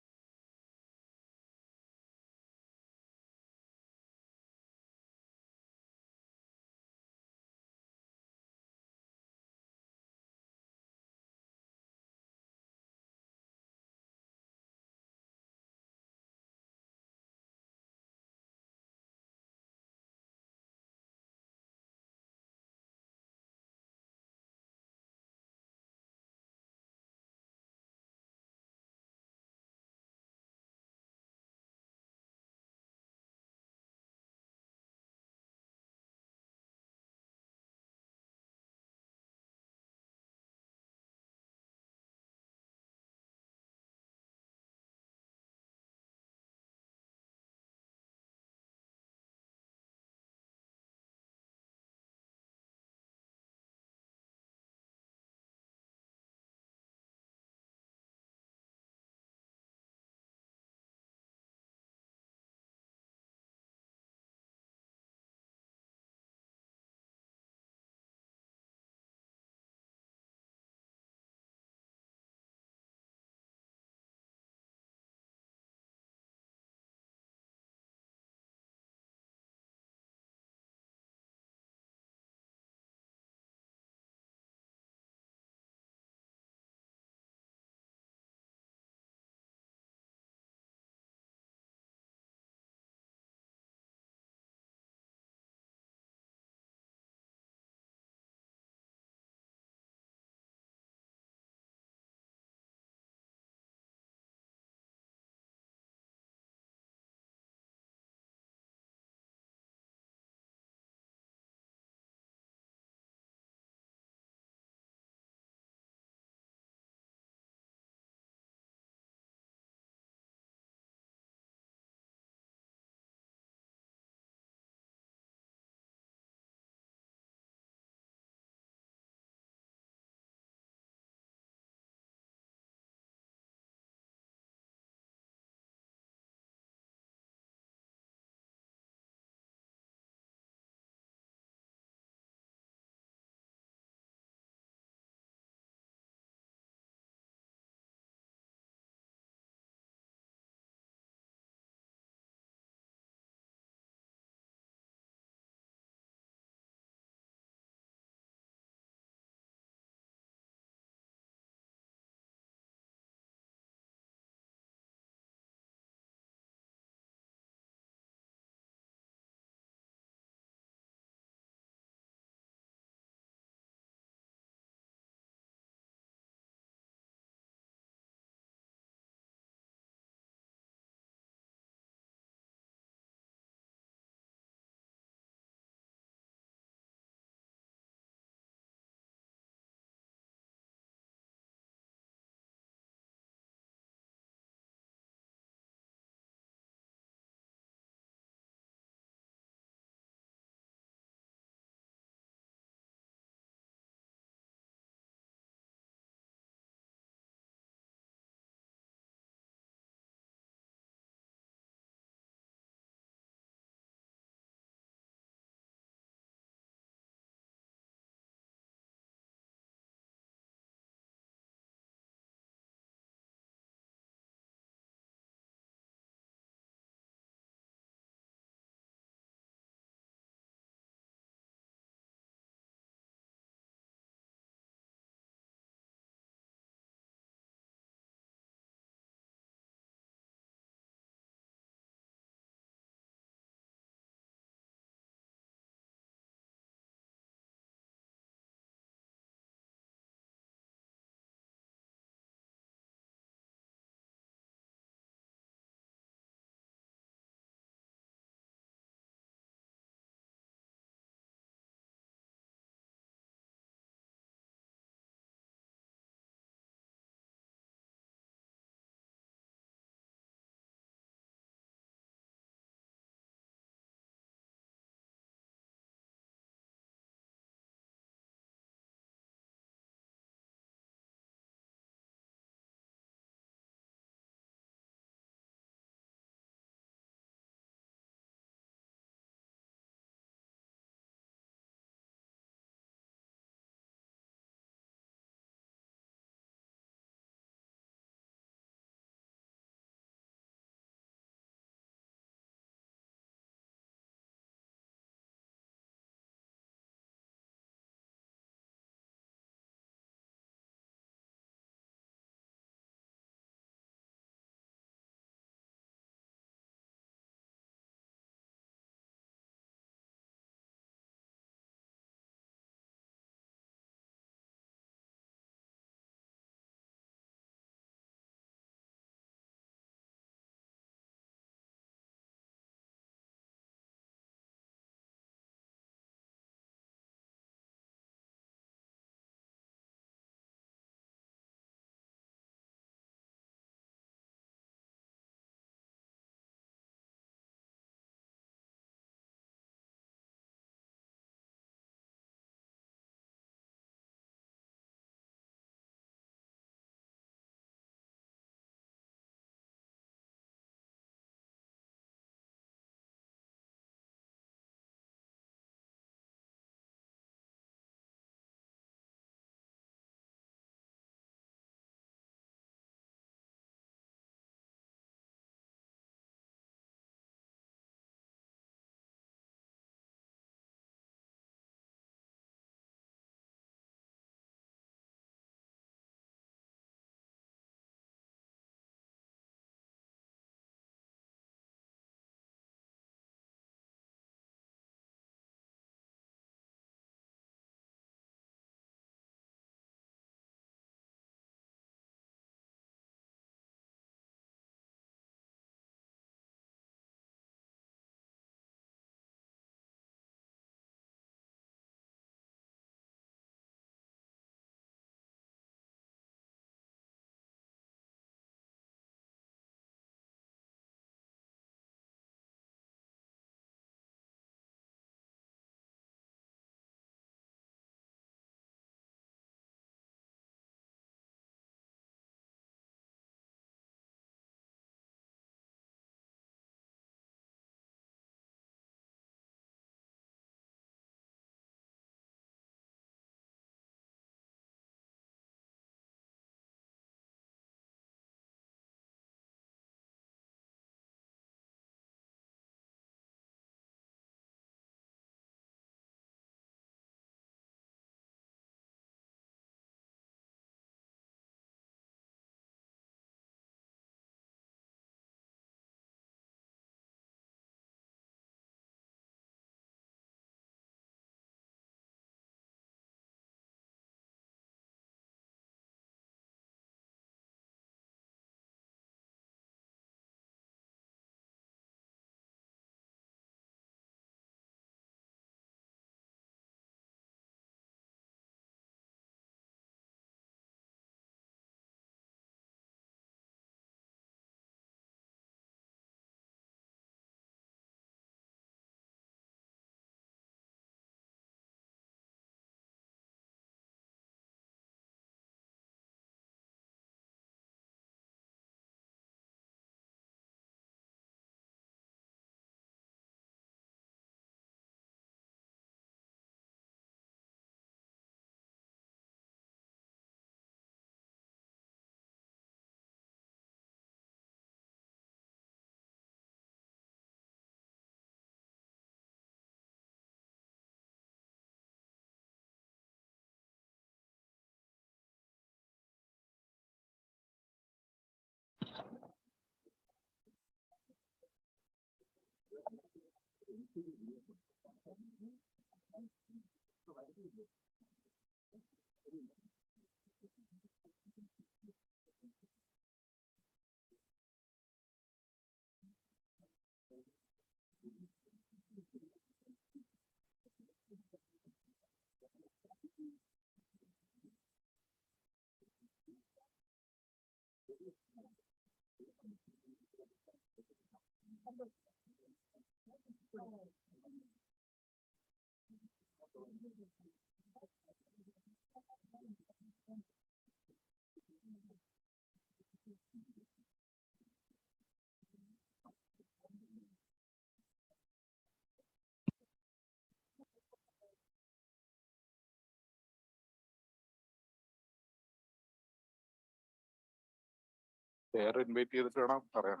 വേറെ invite ചെയ്തിട്ട് വേണം പറയാൻ.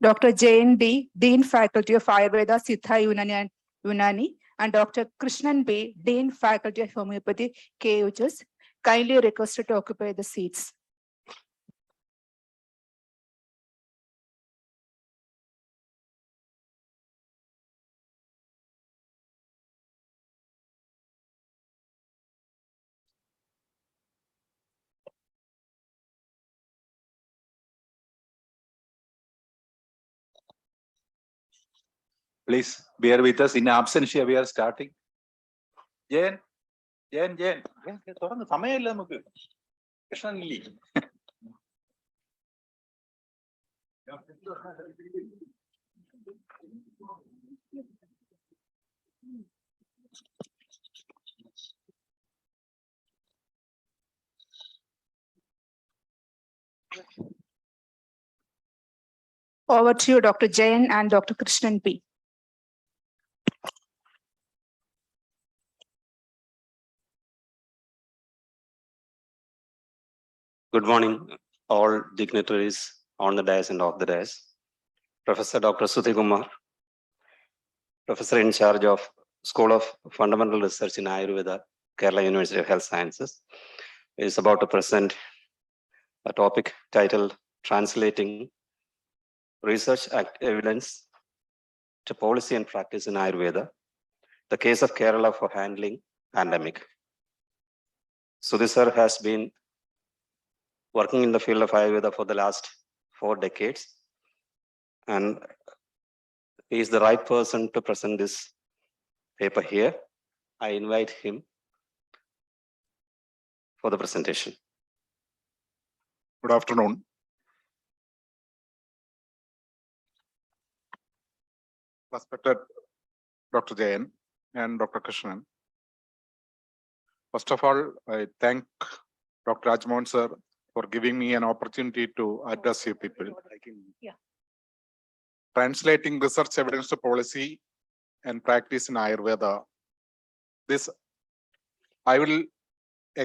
Dr. Jain B, Dean Faculty of Ayurveda, Siddha Unani, and Dr. Krishnan B, Dean Faculty of Homeopathy, KUHS, kindly requested to occupy the seats. Please bear with us. In absentia, we are starting. Jain. തുറന്ന് സമയമില്ല നമുക്ക്. കൃഷ്ണനില്ലേ? Over to you, Dr. Jain and Dr. Krishnan B. Good morning, all dignitaries on the dais and off the dais. Professor Dr. Suthi Kumar, Professor in charge of School of Fundamental Research in Ayurveda, Kerala University of Health Sciences, is about to present a topic titled Translating Research Evidence to Policy and Practice in Ayurveda, the case of Kerala for handling pandemic. Suthi sir has been working in the field of Ayurveda for the last 4 decades, and he is the right person to present this paper here. I invite him for the presentation. Good afternoon. Respected Dr. Jain and Dr. Krishnan. First of all, I thank Dr. Rajmohan sir for giving me an opportunity to address you people. Translating research evidence to policy and practice in Ayurveda. This, I will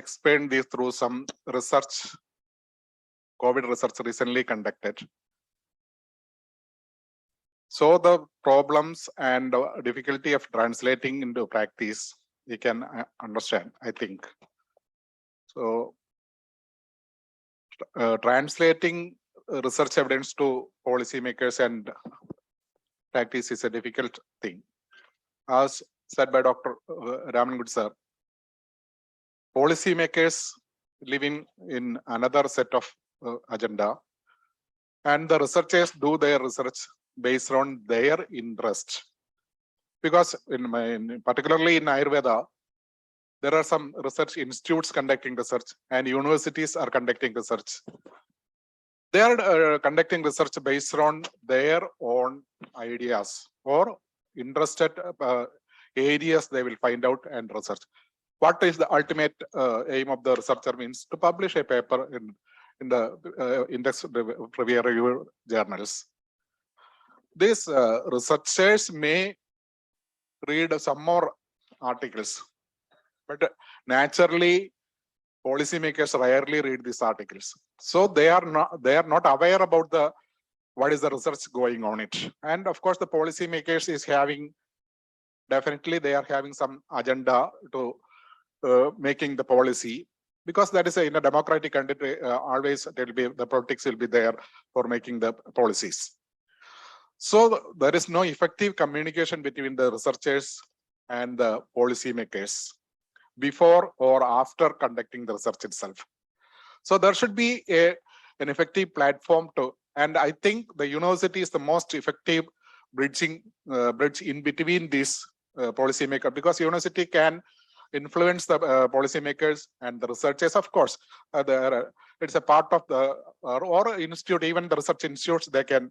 explain this through some research, COVID research recently conducted. So the problems and difficulty of translating into practice, you can understand, I think. So translating research evidence to policymakers and practice is a difficult thing. As said by Dr. Ramangood sir, policymakers living in another set of agenda, and the researchers do their research based on their interest. Because particularly in Ayurveda, there are some research institutes conducting research and universities are conducting research. They are conducting research based on their own ideas or interested areas they will find out and research. What is the ultimate aim of the researcher means to publish a paper in the index peer review journals. These researchers may read some more articles, but naturally policymakers rarely read these articles. So they are not aware about what is the research going on it. And of course the policymakers is having, definitely they are having some agenda to making the policy. because that is in a democratic country, always there will be, the politics will be there for making the policies. So there is no effective communication between the researchers and the policymakers before or after conducting the research itself. So there should be an effective platform to, and I think the university is the most effective bridge in between these policymakers, because university can influence the policymakers and the researchers. Of course, it's a part of the or institute, even the research institutes, they can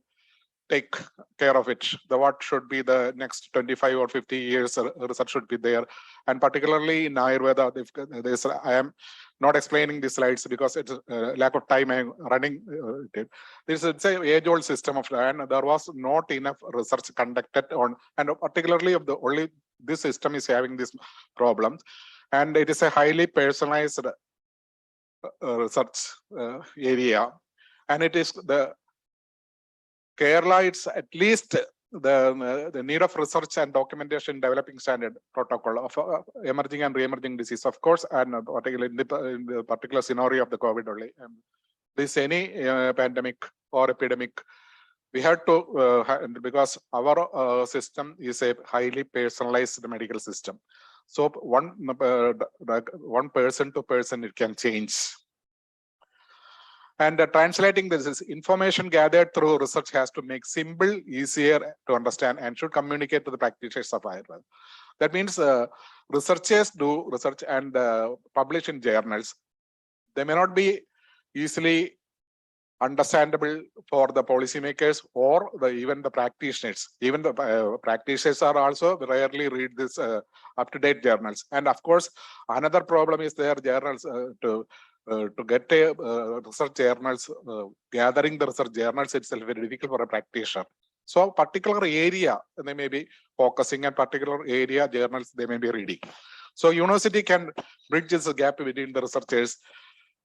take care of it. The what should be the next 25 or 50 years research should be there. And particularly in Ayurveda, I am not explaining the slides because it's lack of time. I'm running it. This is an age-old system of, and there was not enough research conducted on, and particularly of the only this system is having these problems, and it is a highly personalized research area, and it is the Kerala, it's at least the need of research and documentation developing standard protocol of emerging and re-emerging disease, of course, and particularly in the particular scenario of the COVID only. This any pandemic or epidemic, we have to, because our system is a highly personalized medical system. So one person to person, it can change. And translating this information gathered through research has to make simple, easier to understand, and should communicate to the practitioners of Ayurveda. That means researchers do research and publish in journals. They may not be easily understandable for the policymakers or even the practitioners. Even the practitioners are also rarely read this up-to-date journals. And of course, another problem is their journals to get a research journals, gathering the research journals itself very difficult for a practitioner. So particular area they may be focusing, and particular area journals they may be reading. So university can bridge this gap between the researchers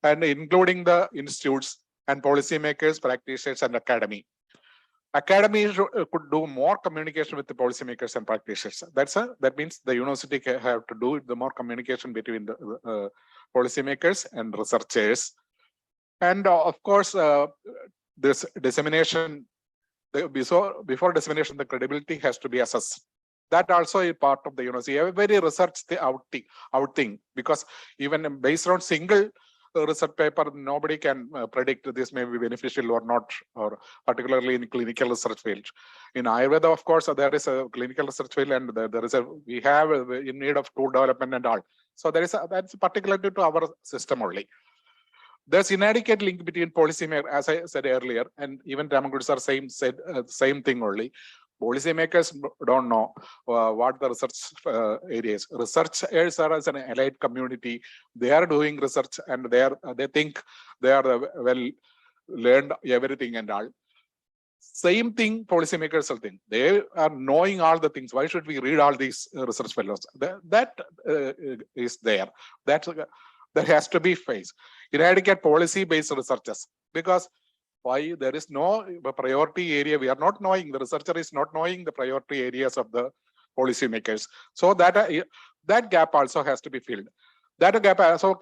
and including the institutes and policymakers, practitioners, and academy. Academy could do more communication with the policymakers and practitioners. That means the university have to do the more communication between the policymakers and researchers. And of course, this dissemination, before dissemination, the credibility has to be assessed. That also is part of the university. A very research outing, because even based on single research paper, nobody can predict this may be beneficial or not, or particularly in clinical research field. In Ayurveda, of course, there is a clinical research field, and we have in need of tool development and all. So that's particularly to our system only. There's inadequate link between policymakers, as I said earlier, and even Ramakut sir said same thing only. Policymakers don't know what the research areas. Researchers are as an allied community. They are doing research, and they think they are well learned everything and all. Same thing policymakers will think. They are knowing all the things. Why should we read all these research fellows? That is there. That has to be faced. Inadequate policy-based researchers, because why there is no priority area. We are not knowing, the researcher is not knowing the priority areas of the policymakers. So that gap also has to be filled. That gap also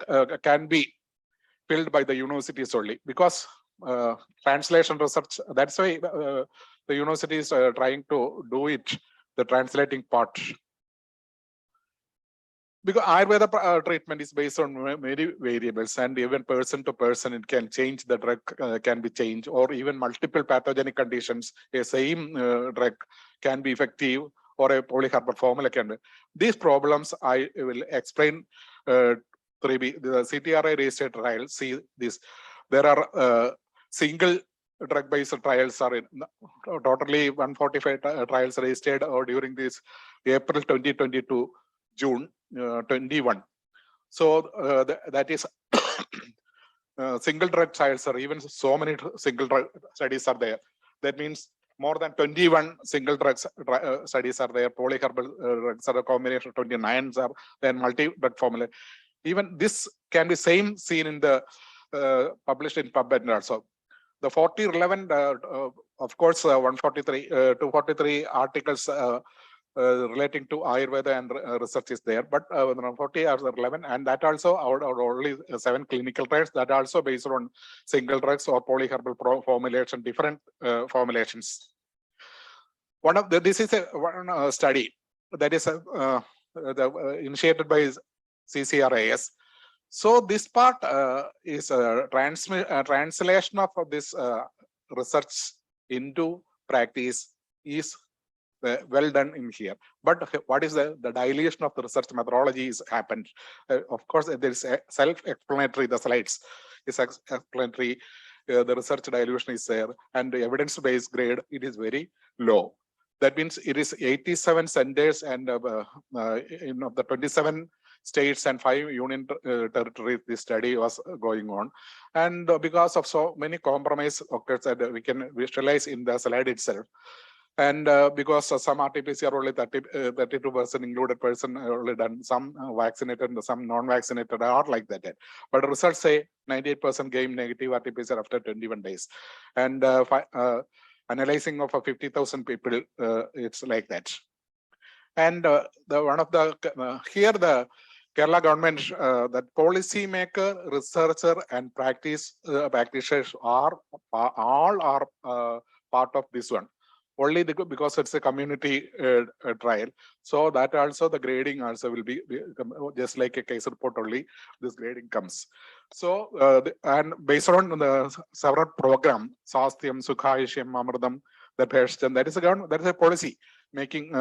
can be filled by the universities only, because translation research, that's why the university is trying to do it, the translating part. Because Ayurveda treatment is based on many variables, and even person to person, it can change, the drug can be changed, or even multiple pathogenic conditions, a same drug can be effective, or a polyherbal formula can be. These problems I will explain through the CTRI registered trials. See this, there are single drug-based trials are in totally 145 trials registered during this April 2022, June 21. So that is single drug trials are even so many single drug studies are there. That means more than 21 single drugs studies are there. Polyherbal drugs are a combination of 29 are then multi-drug formula. Even this can be same seen in the published in PubMed also. The 40 relevant, of course, 143, 243 articles relating to Ayurveda and research is there, but 40 are relevant, and that also our only 7 clinical trials that are also based on single drugs or polyherbal formulation, different formulations. This is one study that is initiated by CCRAS. So this part is a translation of this research into practice is well done in here. But what is the dilution of the research methodology is happened. Of course, there is self-explanatory, the slides is explanatory, the research dilution is there, and the evidence-based grade, it is very low. That means it is 87 centers and in of the 27 states and 5 union territories, this study was going on. And because of so many compromise occurs that we can visualize in the slide itself. And because some RT-PCR only 32% included person only done, some vaccinated and some non-vaccinated are like that. But results say 98% gave negative RT-PCR after 21 days. And analyzing of 50,000 people, it's like that. And here the Kerala government, that policy maker, researcher, and practitioners are all are part of this one. Only because it's a community trial. So that also the grading also will be just like a case report only, this grading comes. So and based on the several program, Sasthyam, Sukhayishyam, Amardam, that is a government, that is a policy making,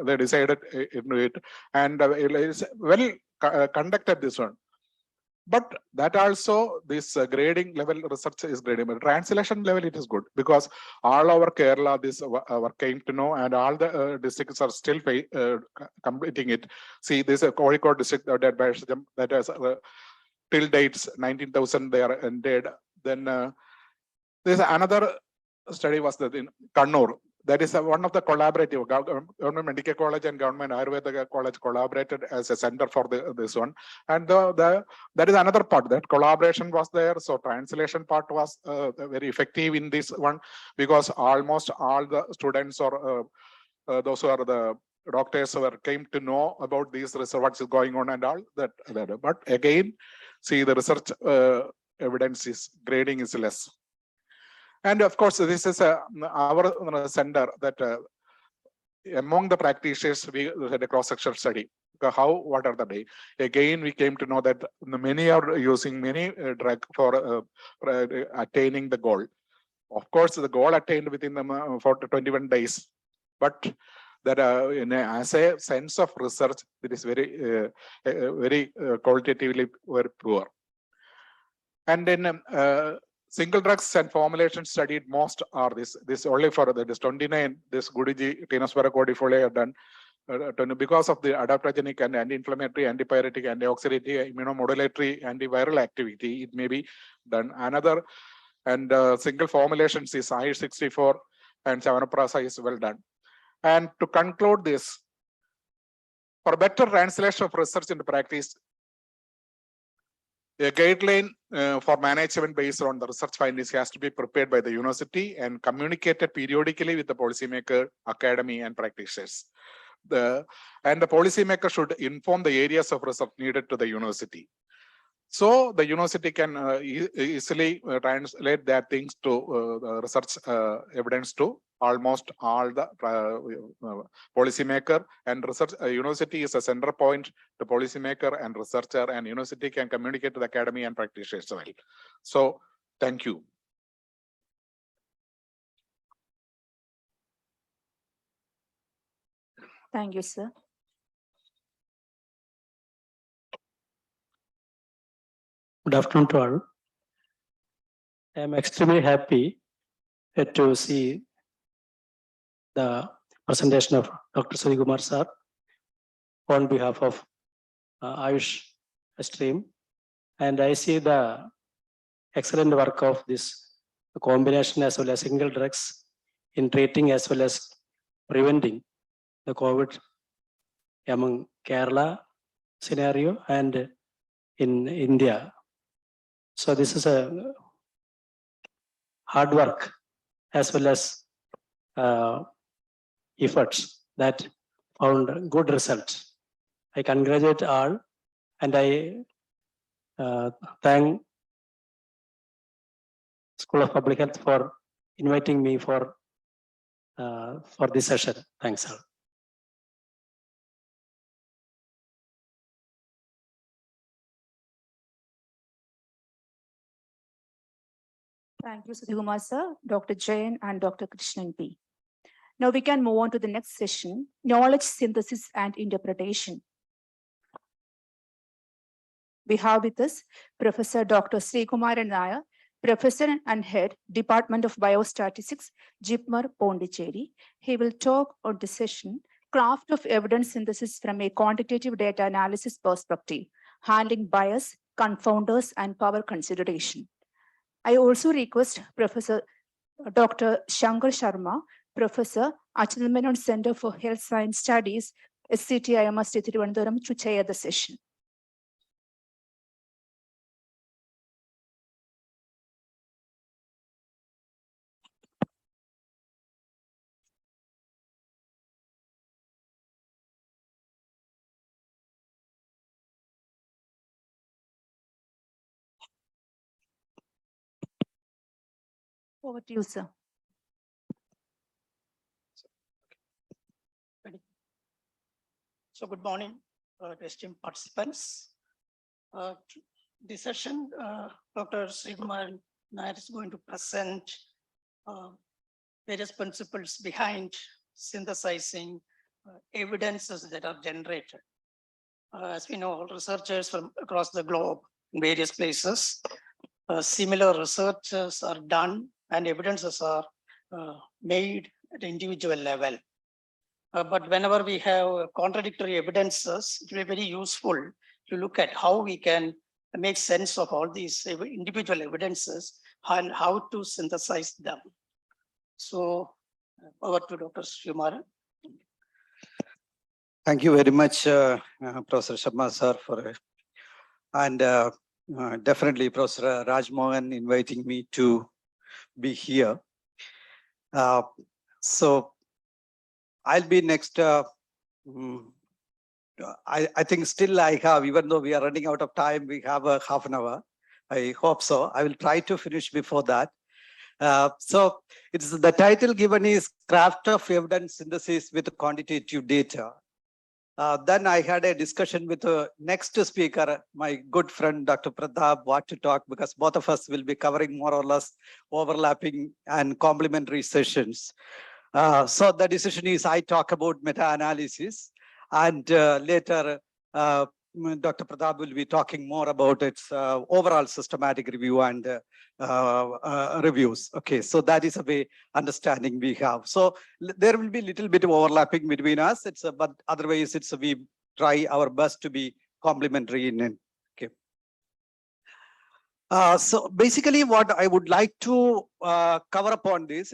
they decided into it, and it is well conducted, this one. But that also, this grading level research is grading. But translation level, it is good because all over Kerala, this came to know, and all the districts are still completing it. See, this is a Kozhikode district that has till dates 19,000 they are ended. Then there's another study was that in Kannur. That is one of the collaborative, Government Medical College and Government Ayurveda College collaborated as a center for this one. And that is another part, that collaboration was there. So translation part was very effective in this one, because almost all the students or those who are the doctors who came to know about these research, what is going on and all that. But again, see, the research evidence is grading is less. And of course, this is our center that among the practitioners, we had a cross-sectional study. What are the day? Again, we came to know that many are using many drugs for attaining the goal. Of course, the goal attained within the 21 days. But that as a sense of research, it is very, very qualitatively very poor. And then single drugs and formulations studied most are this only for this 29, this Gudiji, Tinospora cordifoliae are done because of the adaptogenic and anti-inflammatory, antipyretic, antioxidant, immunomodulatory, antiviral activity. It may be done. Another and single formulations is I-64 and Chavanaprasa is well done. And to conclude this, for better translation of research into practice, a guideline for management based on the research findings has to be prepared by the university and communicated periodically with the policymaker, academy, and practitioners. The policymaker should inform the areas of research needed to the university. So the university can easily translate that things to the research evidence to almost all the policymaker and research. University is a center point to policymaker and researcher, and university can communicate to the academy and practitioners as well. So thank you. Thank you, sir. Good afternoon to all. I am extremely happy to see the presentation of Dr. Sudhikumar sir on behalf of Ayush stream. And I see the excellent work of this combination as well as single drugs in treating as well as preventing the COVID among Kerala scenario and in India. So this is a hard work as well as efforts that found good result. I congratulate all and I thank School of Public Health for inviting me for this session. Thanks all. Thank you, Sudhigumar sir, Dr. Jain and Dr. Krishnan P. Now we can move on to the next session, knowledge synthesis and interpretation. We have with us Professor Dr. Srikumaran Nair, Professor and Head, Department of Biostatistics, JIPMER, Pondicherry. He will talk on the session, Craft of Evidence Synthesis from a Quantitative Data Analysis Perspective, Handling Bias, Confounders, and Power Consideration. I also request Professor Dr. Shankar Sharma, Professor, Achyuthamenon Center for Health Science Studies, SCTIMST Thiruvananthapuram, to chair the session. Over to you, sir. So good morning, esteemed participants. This session, Dr. Srikumaran Nair is going to present various principles behind synthesizing evidences that are generated. As we know, all researchers from across the globe in various places, similar researches are done and evidences are made at the individual level. But whenever we have contradictory evidences, it will be very useful to look at how we can make sense of all these individual evidences and how to synthesize them. So over to Dr. Srikumaran. Thank you very much, Professor Sharma sir, and definitely Professor Rajmohan inviting me to be here. So I'll be next. I think still I have, even though we are running out of time, we have a half an hour. I hope so. I will try to finish before that. So it's the title given is Craft of Evidence Synthesis with Quantitative Data. Then I had a discussion with the next speaker, my good friend, Dr. Pratap, what to talk, because both of us will be covering more or less overlapping and complementary sessions. So the decision is I talk about meta-analysis, and later Dr. Pratap will be talking more about its overall systematic review and reviews. Okay, so that is a way understanding we have. So there will be a little bit of overlapping between us. But otherwise, we try our best to be complementary in it. Okay. So basically, what I would like to cover upon this,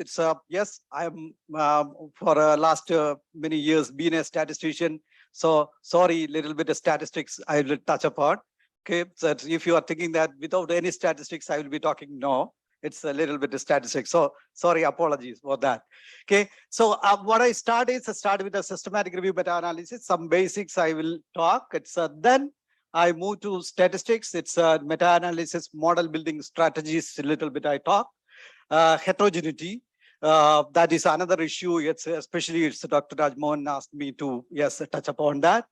yes, I am for last many years been a statistician. So sorry, little bit of statistics I will touch upon. Okay, so if you are thinking that without any statistics I will be talking, no, it's a little bit of statistics. So sorry, apologies for that. Okay, so what I start with a systematic review meta-analysis. Some basics I will talk. Then I move to statistics. It's meta-analysis, model building strategies. A little bit I talk. Heterogeneity. That is another issue. Especially Dr. Rajmohan asked me to touch upon that.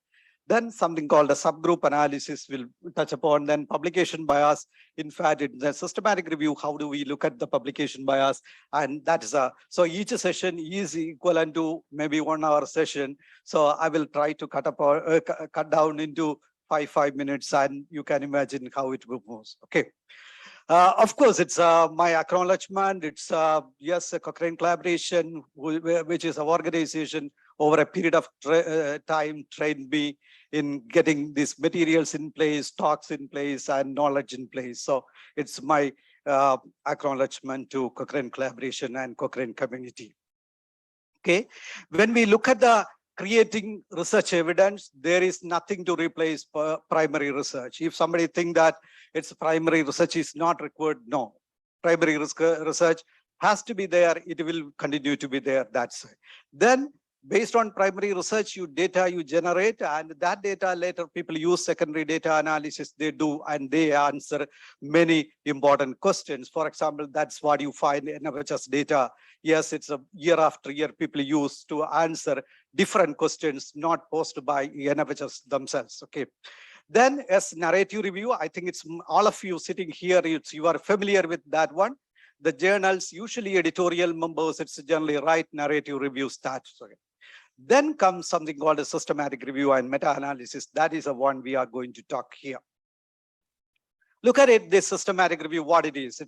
Then something called a subgroup analysis will touch upon. Then publication bias. In fact, in the systematic review, how do we look at the publication bias? And that is so each session is equivalent to maybe 1 hour session. So I will try to cut down into 5 minutes, and you can imagine how it moves. Okay. Of course, it's my acknowledgement. It's yes, a Cochrane collaboration, which is an organization over a period of time trained me in getting these materials in place, talks in place, and knowledge in place. So it's my acknowledgement to Cochrane collaboration and Cochrane community. Okay, when we look at the creating research evidence, there is nothing to replace primary research. If somebody think that it's primary research is not required, no. Primary research has to be there. It will continue to be there. That's it. Then based on primary research, data you generate, and that data later people use secondary data analysis, they do, and they answer many important questions. For example, that's what you find in NHS data. Yes, it's a year after year people use to answer different questions not posed by NHS themselves, okay? Then as narrative review, I think it's all of you sitting here, you are familiar with that one. The journals, usually editorial members, it's generally write narrative review stats. Okay. Then comes something called a systematic review and meta-analysis. That is the one we are going to talk here. Look at it, this systematic review, what it is.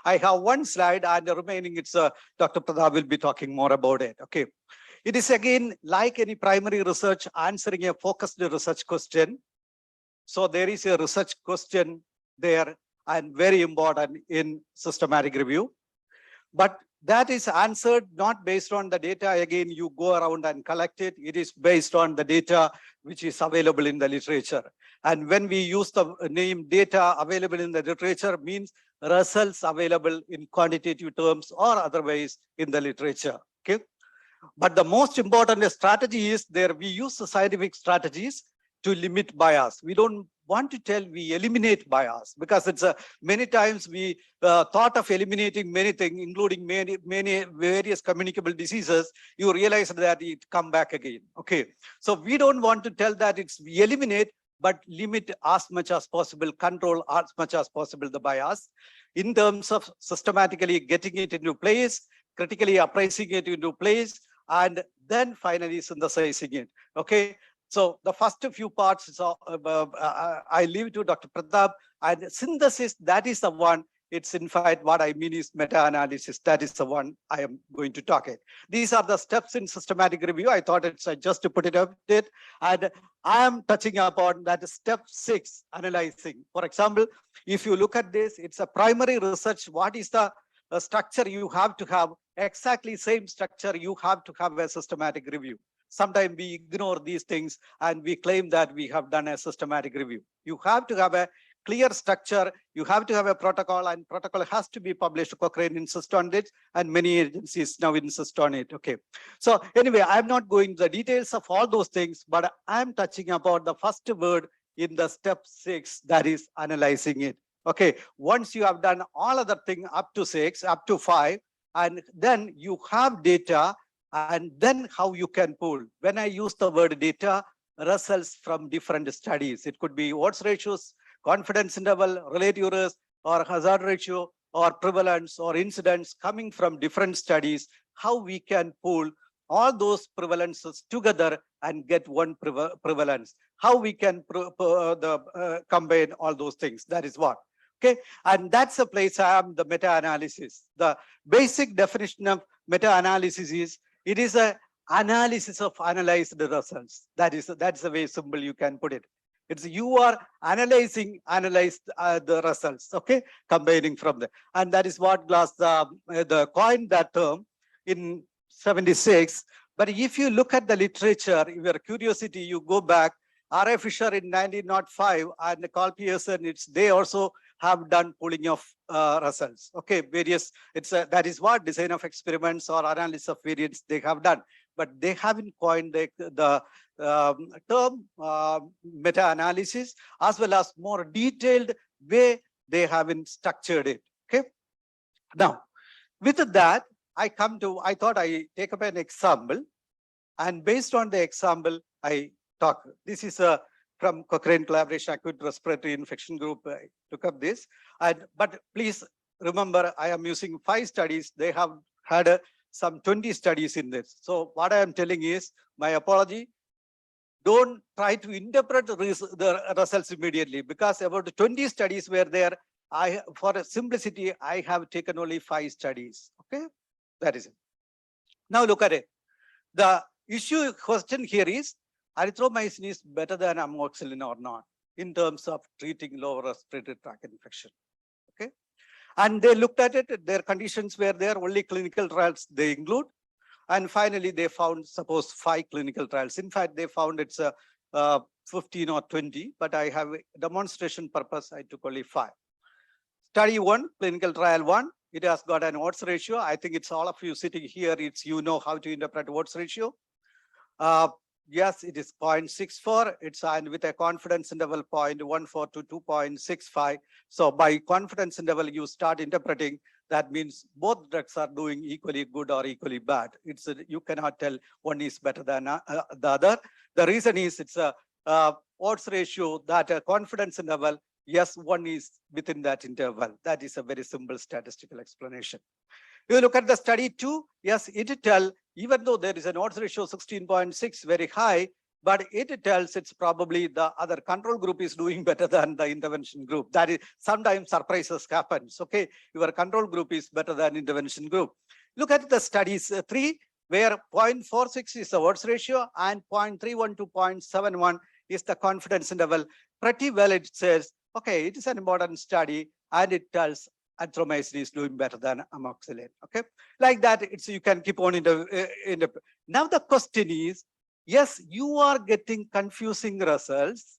I have one slide and the remaining, Dr. Pradap will be talking more about it. Okay. It is again, like any primary research, answering a focused research question. So there is a research question there and very important in systematic review. But that is answered not based on the data. Again, you go around and collect it. It is based on the data which is available in the literature. And when we use the name data available in the literature, means results available in quantitative terms or otherwise in the literature. Okay. But the most important strategy is there. We use the scientific strategies to limit bias. We don't want to tell we eliminate bias, because it's many times we thought of eliminating many things, including many various communicable diseases. You realize that it come back again. Okay, so we don't want to tell that we eliminate, but limit as much as possible, control as much as possible the bias in terms of systematically getting it into place, critically appraising it into place, and then finally synthesizing it. Okay. So the first few parts, I leave to Dr. Pradap, and synthesis, that is the one. It's in fact what I mean is meta-analysis. That is the one I am going to talk it. These are the steps in systematic review. I thought it's just to put it up there. And I am touching upon that step 6, analyzing. For example, if you look at this, it's a primary research. What is the structure you have to have? Exactly same structure you have to have a systematic review. Sometimes we ignore these things and we claim that we have done a systematic review. You have to have a clear structure. You have to have a protocol, and protocol has to be published. Cochrane insists on it, and many agencies now insist on it. Okay. So anyway, I'm not going to the details of all those things, but I'm touching about the first word in the step 6, that is analyzing it. Okay. Once you have done all other things up to 6, up to 5, and then you have data, and then how you can pull. When I use the word data, results from different studies. It could be odds ratios, confidence interval, relative risk, or hazard ratio, or prevalence, or incidence coming from different studies. How we can pull all those prevalences together and get one prevalence. How we can combine all those things. That is what. Okay, and that's the place I am, the meta-analysis. The basic definition of meta-analysis is, it is an analysis of analyzed results. That's the way simple you can put it. It's you are analyzed the results, okay, combining from them. And that is what Glass coined that term in 76. But if you look at the literature, if your curiosity, you go back, R.A. Fisher in 1905 and Carl Pearson, they also have done pooling of results. Okay, various, that is what design of experiments or analysis of variants they have done, but they haven't coined the term meta-analysis, as well as more detailed way they haven't structured it. Okay, now with that I thought I take up an example, and based on the example I talk. This is from Cochrane Collaboration Acute Respiratory Infection Group. I took up this, but please remember, I am using 5 studies. They have had some 20 studies in this. So what I am telling is, my apology, don't try to interpret the results immediately, because about 20 studies were there. For simplicity, I have taken only 5 studies. Okay, that is it. Now look at it. The question here is, erythromycin is better than amoxicillin or not in terms of treating lower respiratory tract infection. Okay, and they looked at it. Their conditions were there, only clinical trials they include, and finally they found, suppose 5 clinical trials. In fact, they found it's 15 or 20, but I have a demonstration purpose. I took only 5. Study 1, clinical trial 1. It has got an odds ratio. I think it's all of you sitting here. You know how to interpret odds ratio. Yes, it is 0.64. It's and with a confidence interval 0.14 to 2.65. So by confidence interval, you start interpreting. That means both drugs are doing equally good or equally bad. You cannot tell one is better than the other. The reason is it's a odds ratio that a confidence interval. Yes, one is within that interval. That is a very simple statistical explanation. You look at the study 2, yes, it tells, even though there is an odds ratio 16.6, very high, but it tells it's probably the other control group is doing better than the intervention group. That is, sometimes surprises happens, okay? Your control group is better than intervention group. Look at the studies 3, where 0.46 is the odds ratio and 0.31 to 0.71 is the confidence interval. Pretty well it says, okay, it is an important study and it tells azithromycin is doing better than amoxicillin. Okay, like that, you can keep on Now the question is, yes, you are getting confusing results.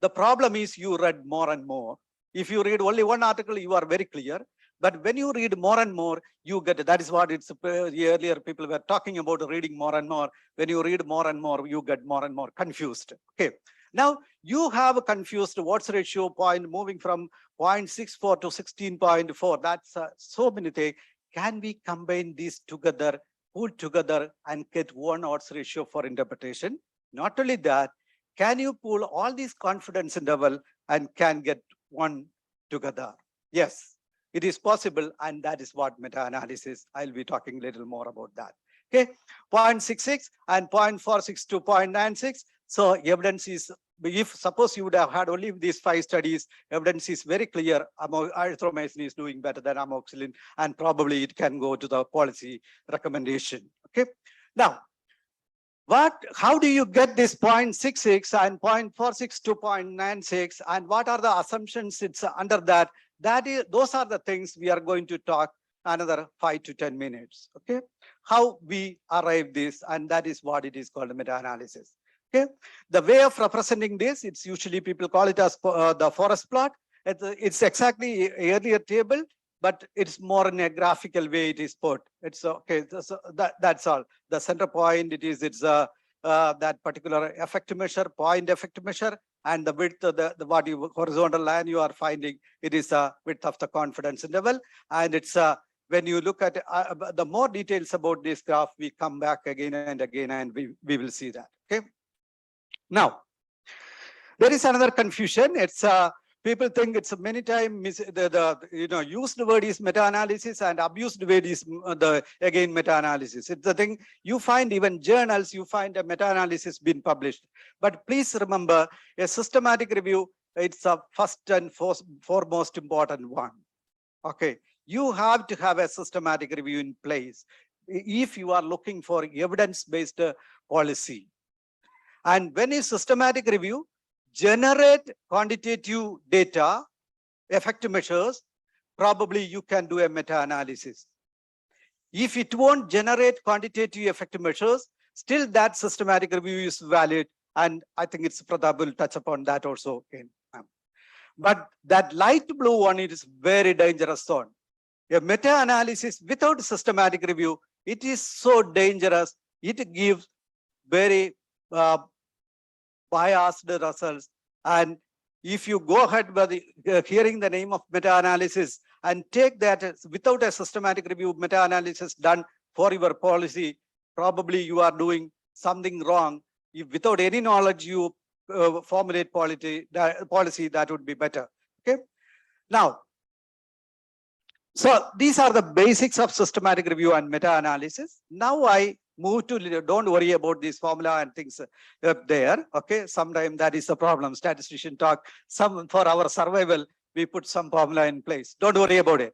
The problem is you read more and more. If you read only one article, you are very clear. But when you read more and more, you get that is what it's earlier people were talking about reading more and more. When you read more and more, you get more and more confused. Okay. Now you have confused odds ratio point moving from 0.64 to 16.4. That's so many things. Can we combine these together, pull together and get one odds ratio for interpretation? Not only that, can you pull all these confidence interval and can get one together? Yes, it is possible, and that is what meta-analysis. I'll be talking a little more about that. Okay, 0.66 and 0.46 to 0.96. So evidence is, if suppose you would have had only these 5 studies, evidence is very clear. Azithromycin is doing better than amoxicillin, and probably it can go to the policy recommendation. Okay. Now, how do you get this 0.66 and 0.46 to 0.96, and what are the assumptions it's under that? Those are the things we are going to talk another 5 to 10 minutes. Okay, how we arrive this, and that is what it is called meta-analysis. Okay, the way of representing this, it's usually people call it as the forest plot. It's exactly earlier table, but it's more in a graphical way it is put. It's okay. That's all. The center point, it's that particular effect measure, point effect measure, and the width of the horizontal line you are finding, it is the width of the confidence interval, and it's when you look at the more details about this graph, we come back again and again, and we will see that. Okay. Now, there is another confusion. It's people think it's many times the used word is meta-analysis and abused word is again meta-analysis. It's the thing you find even journals, you find a meta-analysis being published. But please remember, a systematic review, it's a first and foremost important one. Okay, you have to have a systematic review in place if you are looking for evidence-based policy. And when a systematic review generate quantitative data, effect measures, probably you can do a meta-analysis. If it won't generate quantitative effect measures, still that systematic review is valid. And I think it's Pratap will touch upon that also. But that light blue one, it is very dangerous zone. A meta-analysis without systematic review, it is so dangerous. It gives very biased results. And if you go ahead by hearing the name of meta-analysis and take that without a systematic review meta-analysis done for your policy, probably you are doing something wrong. If without any knowledge you formulate policy, that would be better. Okay. Now, so these are the basics of systematic review and meta-analysis. Now I move to, don't worry about this formula and things up there. Okay, sometimes that is the problem. Statistician talk, for our survival, we put some formula in place. Don't worry about it.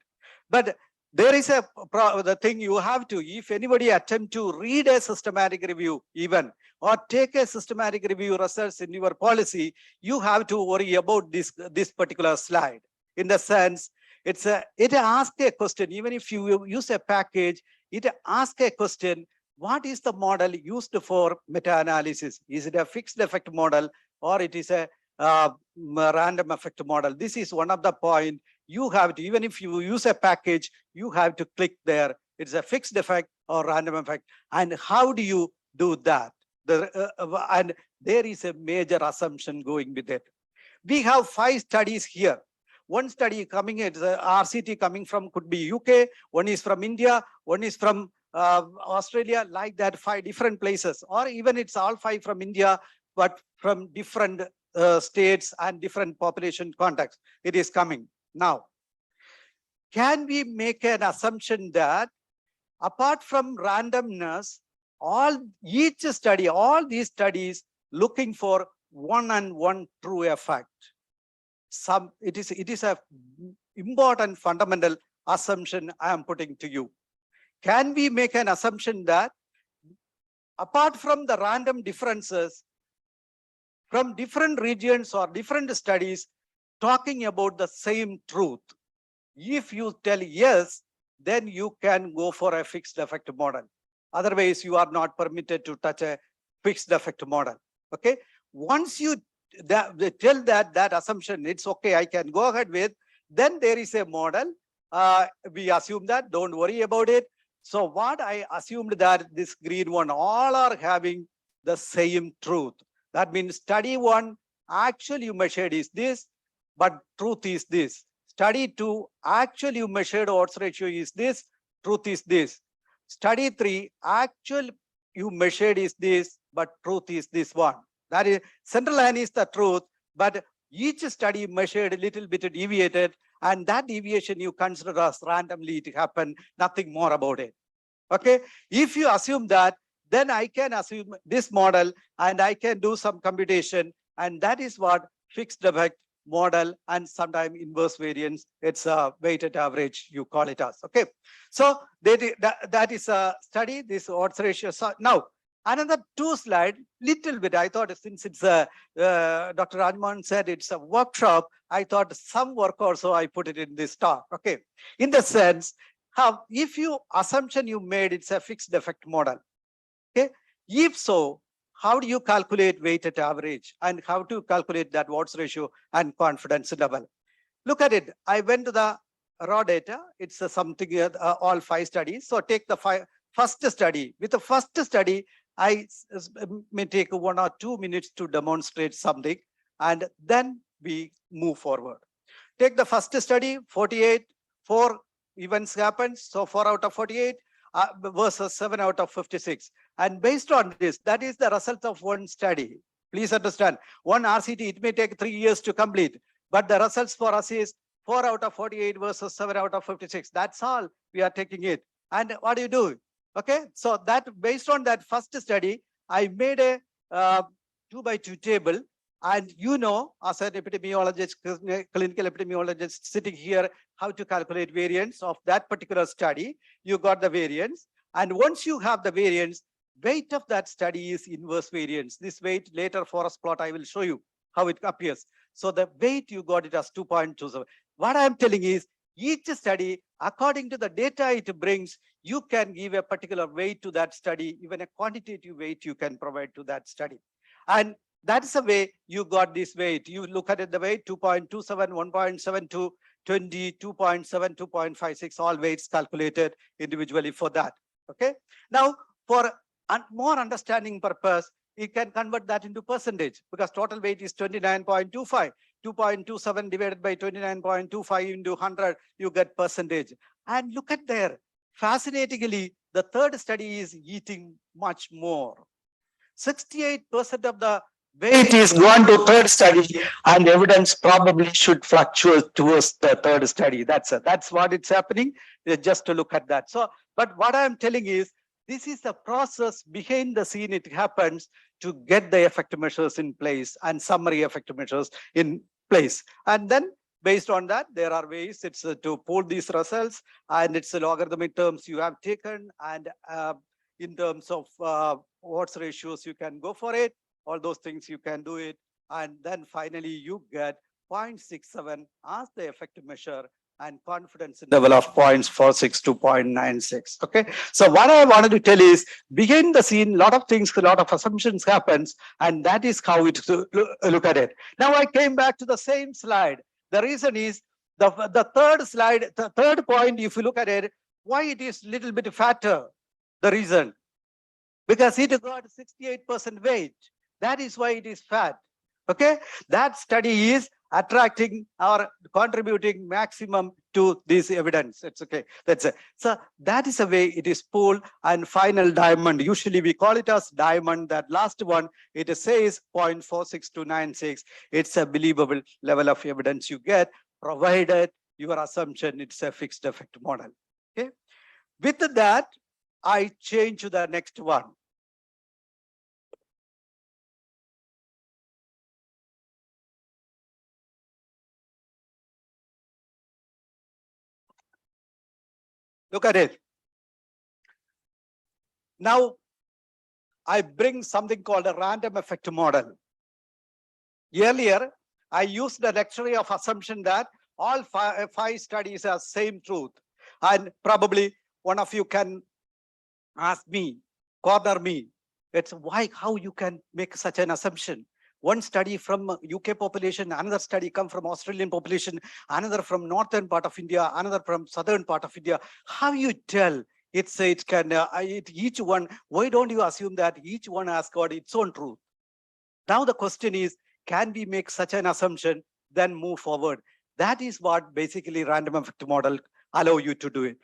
But there is the thing you have to, if anybody attempt to read a systematic review even, or take a systematic review results in your policy, you have to worry about this particular slide. In the sense, it asks a question, even if you use a package, it asks a question, what is the model used for meta-analysis? Is it a fixed effect model or it is a random effect model? This is one of the points you have to, even if you use a package, you have to click there. It's a fixed effect or random effect. And how do you do that? And there is a major assumption going with it. We have 5 studies here. One study coming at RCT coming from could be UK, one is from India, one is from Australia, like that, 5 different places, or even it's all 5 from India, but from different states and different population contexts. It is coming. Now, can we make an assumption that apart from randomness, each study, all these studies looking for one and one true effect? It is a important fundamental assumption I am putting to you. Can we make an assumption that apart from the random differences from different regions or different studies talking about the same truth? If you tell yes, then you can go for a fixed effect model. Otherwise, you are not permitted to touch a fixed effect model. Okay. Once you tell that assumption, it's okay, I can go ahead with, then there is a model. We assume that, don't worry about it. So what I assumed that this green one, all are having the same truth. That means study 1, actually you measured is this, but truth is this. Study 2, actually you measured odds ratio is this, truth is this. Study 3, actual you measured is this, but truth is this one. That is, central line is the truth, but each study measured a little bit deviated, and that deviation you consider as randomly it happened, nothing more about it. Okay, if you assume that, then I can assume this model and I can do some computation, and that is what fixed effect model and sometimes inverse variance, it's a weighted average, you call it as. Okay, so that is a study, this odds ratio. So now another 2 slide, little bit, I thought since it's a, Dr. Rajman said it's a workshop, I thought some work also I put it in this talk. Okay, in the sense, if you assumption you made, it's a fixed effect model. Okay, if so, how do you calculate weighted average and how to calculate that odds ratio and confidence level? Look at it. I went to the raw data. It's something, all 5 studies. So take the first study. With the first study, I may take 1 or 2 minutes to demonstrate something, and then we move forward. Take the first study, 48, 4 events happened. So 4 out of 48 versus 7 out of 56. And based on this, that is the result of one study. Please understand, one RCT, it may take 3 years to complete, but the results for us is 4 out of 48 versus 7 out of 56. That's all we are taking it. And what do you do? Okay, so that based on that first study, I made a 2x2 table. And you know, as an epidemiologist, clinical epidemiologist sitting here, how to calculate variance of that particular study. You got the variance. And once you have the variance, weight of that study is inverse variance. This weight later forest plot, I will show you how it appears. So the weight you got it as 2.27. What I'm telling is each study, according to the data it brings, you can give a particular weight to that study, even a quantitative weight you can provide to that study. And that's the way you got this weight. You look at it the weight 2.27, 1.72, 20, 2.7, 2.56, all weights calculated individually for that. Okay. Now, for more understanding purpose, you can convert that into percentage because total weight is 29.25. 2.27 divided by 29.25 into 100, you get percentage. And look at there. Fascinatingly, the third study is eating much more. 68% of the weight is gone to third study, and evidence probably should fluctuate towards the third study. That's what it's happening. Just to look at that. So, but what I'm telling is, this is the process behind the scene. It happens to get the effect measures in place and summary effect measures in place. And then based on that, there are ways it's to pull these results, and it's a logarithmic terms you have taken, and in terms of odds ratios, you can go for it. All those things you can do it. And then finally you get 0.67 as the effective measure and confidence level of 0.46 to 0.96. Okay. So what I wanted to tell is behind the scene, a lot of things, a lot of assumptions happens, and that is how it look at it. Now I came back to the same slide. The reason is the third slide, the third point, if you look at it, why it is little bit fatter. The reason because it got 68% weight. That is why it is fat. Okay, that study is attracting or contributing maximum to this evidence. It's okay. That's it. So that is the way it is pulled. And final diamond, usually we call it as diamond. That last one, it says 0.46296. It's a believable level of evidence you get, provided your assumption it's a fixed effect model. Okay. With that, I change to the next one. Look at it. Now, I bring something called a random effect model. Earlier, I used the luxury of assumption that all five studies have same truth. And probably one of you can ask me, corner me, it's why, how you can make such an assumption? One study from UK population, another study come from Australian population, another from northern part of India, another from southern part of India. How you tell it can, each one, why don't you assume that each one has got its own truth? Now the question is, can we make such an assumption, then move forward? That is what basically random effect model allow you to do it.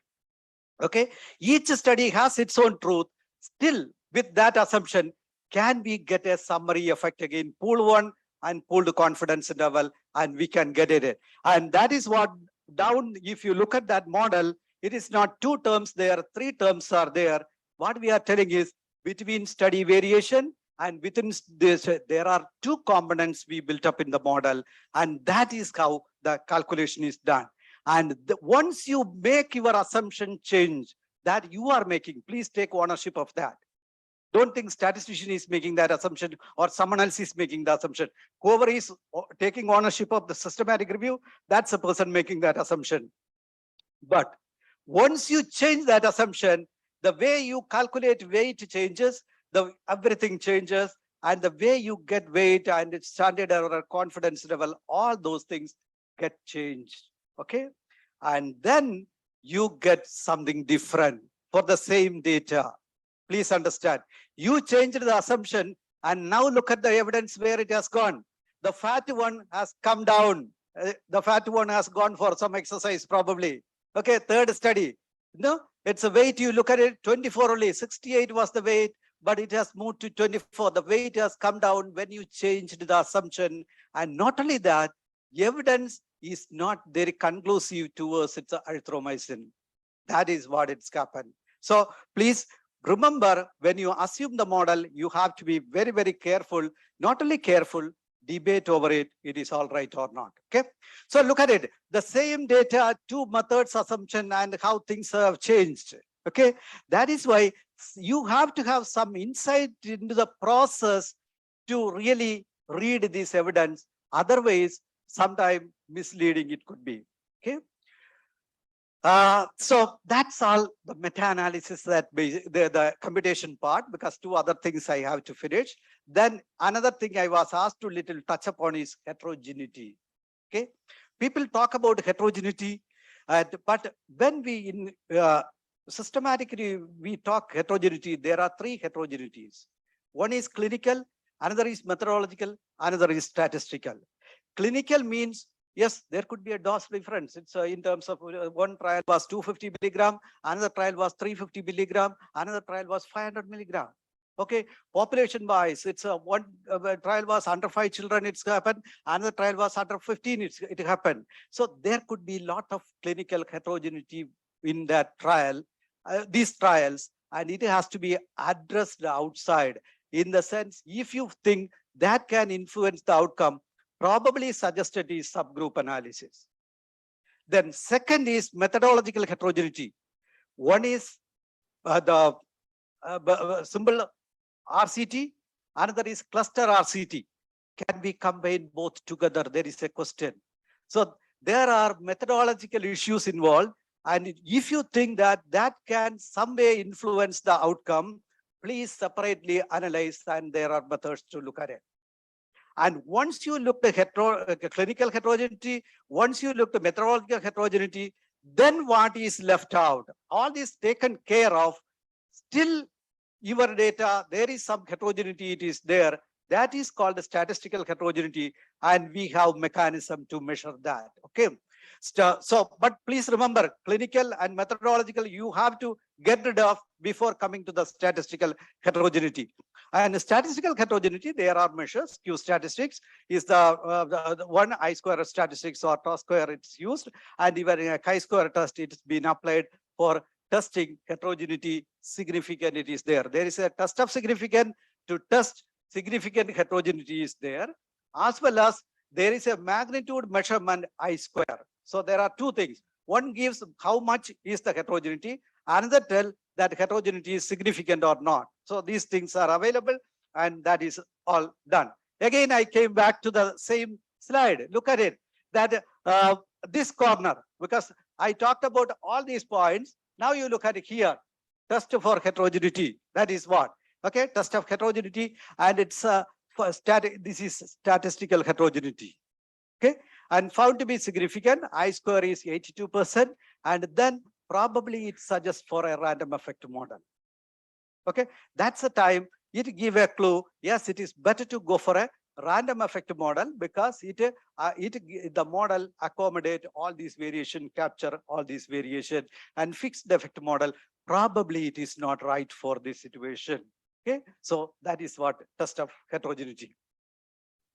Okay, each study has its own truth. Still, with that assumption, can we get a summary effect again? Pool one and pooled confidence interval, and we can get it. And that is what down, if you look at that model, it is not two terms there, three terms are there. What we are telling is between study variation and within this, there are two components we built up in the model, and that is how the calculation is done. And once you make your assumption change that you are making, please take ownership of that. Don't think statistician is making that assumption or someone else is making the assumption. Whoever is taking ownership of the systematic review, that's the person making that assumption. But once you change that assumption, the way you calculate weight changes, everything changes, and the way you get weight and its standard error, confidence level, all those things get changed. Okay, and then you get something different for the same data. Please understand, you changed the assumption, and now look at the evidence where it has gone. The fat one has come down. The fat one has gone for some exercise probably. Okay, third study. No, it's a weight, you look at it, 24 only, 68 was the weight, but it has moved to 24. The weight has come down when you changed the assumption. And not only that, evidence is not very conclusive towards its erythromycin. That is what it's happened. So please remember, when you assume the model, you have to be very, very careful. Not only careful, debate over it, it is all right or not. Okay. So look at it. The same data, two methods assumption and how things have changed. Okay. That is why you have to have some insight into the process to really read this evidence. Otherwise, sometimes misleading it could be. Okay. So that's all the meta-analysis, that the computation part, because two other things I have to finish. Then another thing I was asked to little touch upon is heterogeneity. Okay, people talk about heterogeneity, but when we systematically we talk heterogeneity, there are three heterogeneities. One is clinical, another is methodological, another is statistical. Clinical means, yes, there could be a dose difference. It's in terms of one trial was 250 milligram, another trial was 350 milligram, another trial was 500 milligram. Okay, population wise, it's one trial was under 5 children, it's happened. Another trial was under 15, it happened. So there could be a lot of clinical heterogeneity in that trial, these trials, and it has to be addressed outside. In the sense, if you think that can influence the outcome, probably suggested is subgroup analysis. Then second is methodological heterogeneity. One is the symbol RCT, another is cluster RCT. Can we combine both together? There is a question. So there are methodological issues involved. And if you think that that can some way influence the outcome, please separately analyze, and there are methods to look at it. And once you look at clinical heterogeneity, once you look at methodological heterogeneity, then what is left out? All this taken care of, still your data, there is some heterogeneity, it is there. That is called a statistical heterogeneity, and we have mechanism to measure that. Okay. So, but please remember, clinical and methodological, you have to get rid of before coming to the statistical heterogeneity. And statistical heterogeneity, there are measures. Q statistics is the one I-square statistics or t-square it's used, and even in a chi-square test, it's been applied for testing heterogeneity significant. It is there. There is a test of significant to test significant heterogeneity is there, as well as there is a magnitude measurement I-square. So there are two things. One gives how much is the heterogeneity, another tell that heterogeneity is significant or not. So these things are available, and that is all done. Again, I came back to the same slide. Look at it, that this corner, because I talked about all these points. Now you look at it here, test for heterogeneity. That is what? Okay, test of heterogeneity, and it's this is statistical heterogeneity. Okay, and found to be significant. I-square is 82%, and then probably it suggests for a random effect model. Okay, that's the time it give a clue. Yes, it is better to go for a random effect model because the model accommodate all these variation, capture all these variation, and fixed effect model. Probably it is not right for this situation. Okay, so that is what test of heterogeneity.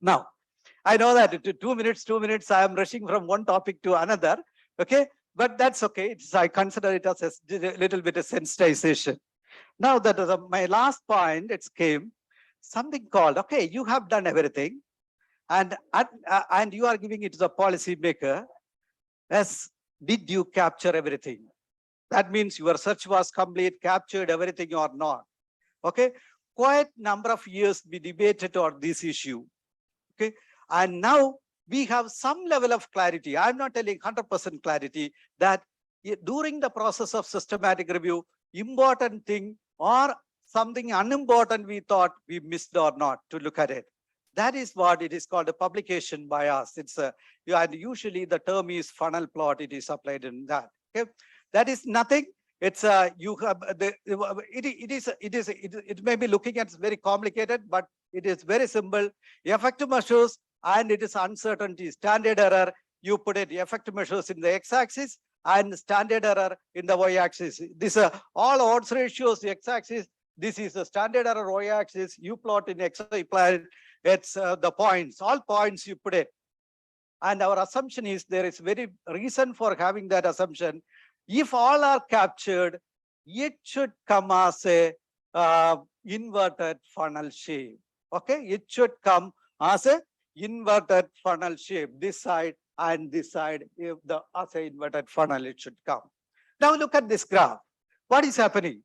Now, I know that 2 minutes, I am rushing from one topic to another. Okay, but that's okay. I consider it as a little bit of sensitization. Now that my last point, it came something called, okay, you have done everything, and you are giving it to the policy maker. As did you capture everything? That means your search was complete, captured everything or not. Okay, quite number of years we debated on this issue. Okay, and now we have some level of clarity. I'm not telling 100% clarity that during the process of systematic review, important thing or something unimportant we thought we missed or not to look at it. That is what it is called a publication bias. It's and usually the term is funnel plot. It is applied in that. Okay, that is nothing. It's you have it may be looking at very complicated, but it is very simple. Effective measures and it is uncertainty. Standard error, you put it effective measures in the x-axis and standard error in the y-axis. This all odds ratios, the x-axis. This is the standard error y-axis. You plot in x-y plane. It's the points. All points you put it. And our assumption is there is very reason for having that assumption. If all are captured, it should come as a inverted funnel shape. Okay, it should come as a inverted funnel shape. This side and this side, if the as a inverted funnel, it should come. Now look at this graph. What is happening?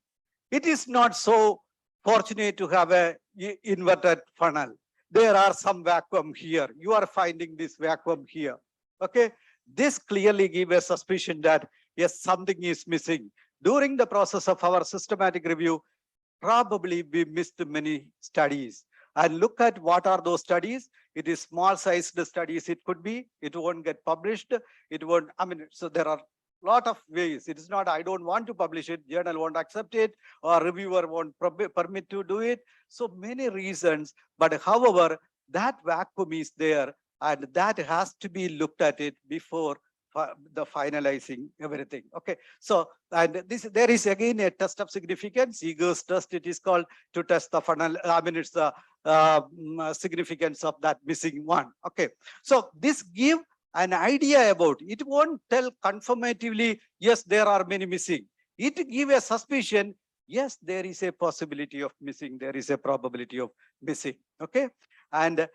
It is not so fortunate to have a inverted funnel. There are some vacuum here. You are finding this vacuum here. Okay, this clearly gives a suspicion that yes, something is missing. During the process of our systematic review, probably we missed many studies. And look at what are those studies. It is small sized studies. It could be, it won't get published. It won't, I mean, so there are a lot of ways. It is not, I don't want to publish it. Journal won't accept it or reviewer won't permit to do it. So many reasons, but however, that vacuum is there and that has to be looked at it before the finalizing everything. Okay, so and this there is again a test of significance. Eagers test, it is called, to test the funnel. I mean, it's the significance of that missing one. Okay, so this give an idea about it. Won't tell confirmatively yes there are many missing. It give a suspicion. Yes, there is a possibility of missing. There is a probability of missing. Okay, and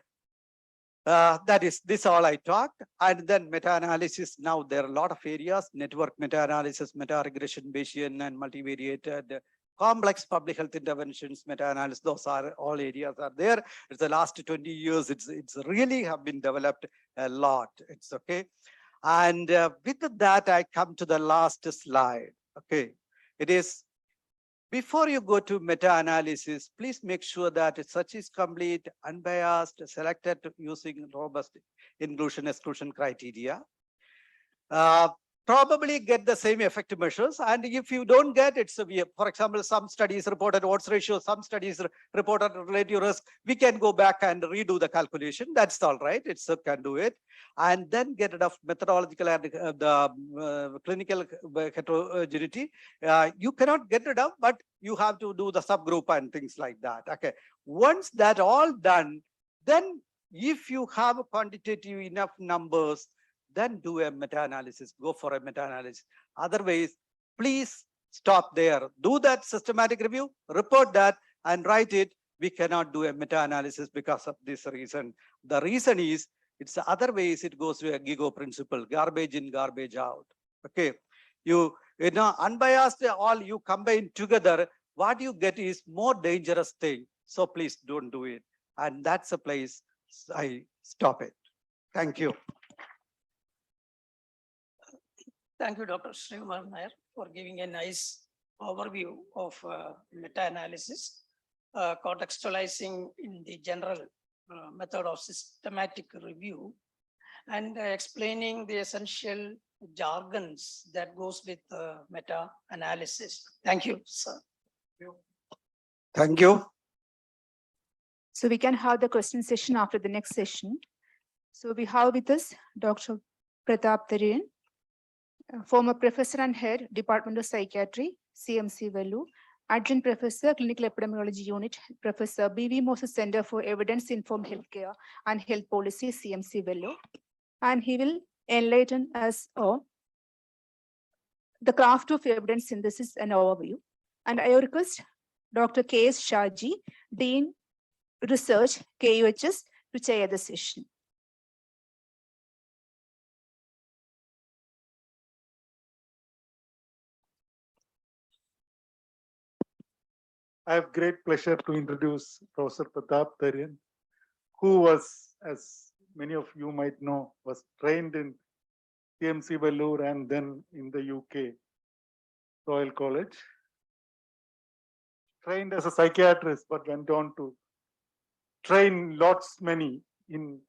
that is this all I talked. And then meta-analysis. Now there are a lot of areas: network meta-analysis, meta-regression, Bayesian and multivariated, complex public health interventions, meta-analysis. Those are all areas are there. It's the last 20 years. It's really have been developed a lot. It's okay. And with that, I come to the last slide. Okay, it is. Before you go to meta-analysis, please make sure that search is complete, unbiased, selected using robust inclusion-exclusion criteria. probably get the same effective measures. And if you don't get it, for example, some studies reported odds ratio, some studies reported relative risk, we can go back and redo the calculation. That's all right. It's can do it. And then get rid of methodological and the clinical heterogeneity. You cannot get rid of, but you have to do the subgroup and things like that. Okay. Once that all done, then if you have a quantitative enough numbers, then do a meta-analysis, go for a meta-analysis. Otherwise, please stop there. Do that systematic review, report that and write it. We cannot do a meta-analysis because of this reason. The reason is, it's other ways it goes to a GIGO principle, garbage in, garbage out. Okay, you know, unbiased, all you combine together, what you get is more dangerous thing. So please don't do it. And that's a place I stop it. Thank you. Thank you, Dr. Srikumar Nair, for giving a nice overview of meta-analysis, contextualizing in the general method of systematic review, and explaining the essential jargons that goes with meta-analysis. Thank you, sir. Thank you. So we can have the question session after the next session. So we have with us Dr. Pratap Tarian, former professor and head, Department of Psychiatry, CMC Vellore, Adjunct Professor, Clinical Epidemiology Unit, Professor B.V. Moses Center for Evidence-Informed Healthcare and Health Policy, CMC Vellore. And he will enlighten us on the craft of evidence synthesis and overview. And I request Dr. K.S. Shaji, Dean Research, KUHS, to chair the session. I have great pleasure to introduce Professor Pratap Tarian, who was, as many of you might know, was trained in CMC Vellore and then in the UK Royal College. Trained as a psychiatrist, but went on to train many in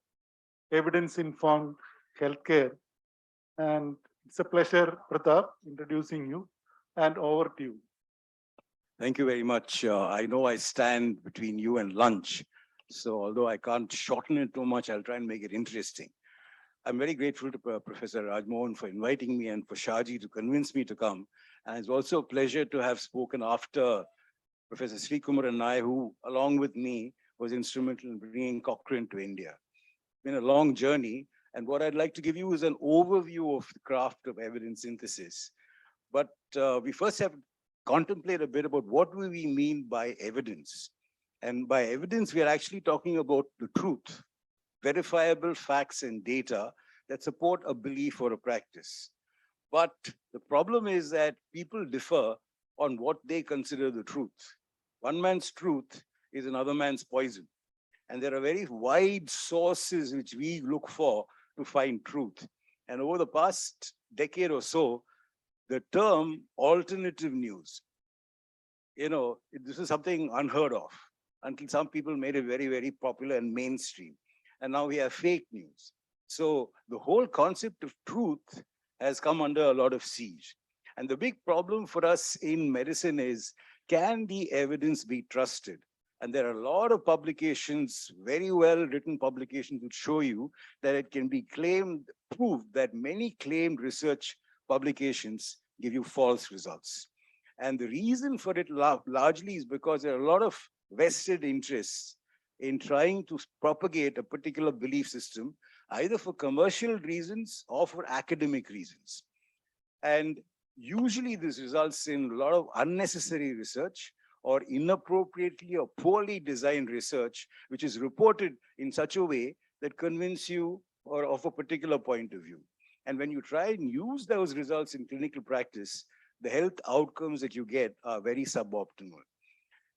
evidence-informed healthcare. And it's a pleasure, Pratap, introducing you, and over to you. Thank you very much. I know I stand between you and lunch. So although I can't shorten it too much, I'll try and make it interesting. I'm very grateful to Professor Rajmohan for inviting me and for Shaji to convince me to come. And it's also a pleasure to have spoken after Professor Srikumar and I, who, along with me, was instrumental in bringing Cochrane to India. It's been a long journey. And what I'd like to give you is an overview of the craft of evidence synthesis. But we first have to contemplate a bit about what do we mean by evidence. And by evidence, we are actually talking about the truth, verifiable facts and data that support a belief or a practice. But the problem is that people differ on what they consider the truth. One man's truth is another man's poison. And there are very wide sources which we look for to find truth. And over the past decade or so, the term alternative news, this is something unheard of until some people made it very, very popular and mainstream. And now we have fake news. So the whole concept of truth has come under a lot of siege. And the big problem for us in medicine is, can the evidence be trusted? And there are a lot of publications, very well written publications, which show you that it can be proved that many claimed research publications give you false results. And the reason for it largely is because there are a lot of vested interests in trying to propagate a particular belief system, either for commercial reasons or for academic reasons. And usually this results in a lot of unnecessary research or inappropriately or poorly designed research, which is reported in such a way that convince you or of a particular point of view. And when you try and use those results in clinical practice, the health outcomes that you get are very suboptimal.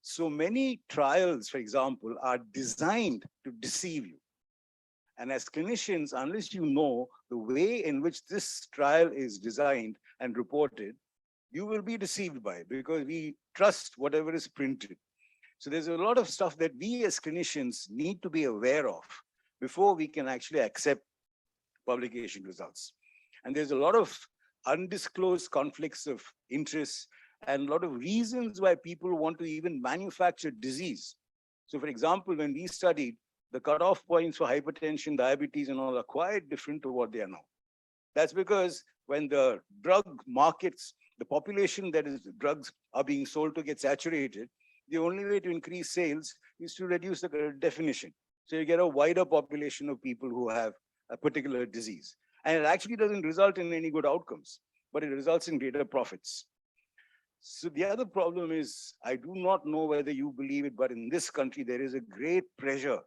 So many trials, for example, are designed to deceive you. And as clinicians, unless you know the way in which this trial is designed and reported, you will be deceived by it because we trust whatever is printed. So there's a lot of stuff that we as clinicians need to be aware of before we can actually accept publication results. And there's a lot of undisclosed conflicts of interest, and a lot of reasons why people want to even manufacture disease. So for example, when we studied, the cutoff points for hypertension, diabetes, and all are quite different to what they are now. That's because when the drug markets, the population that is drugs are being sold to get saturated, the only way to increase sales is to reduce the definition. So you get a wider population of people who have a particular disease. And it actually doesn't result in any good outcomes, but it results in greater profits. So the other problem is, I do not know whether you believe it, but in this country, there is a great pressure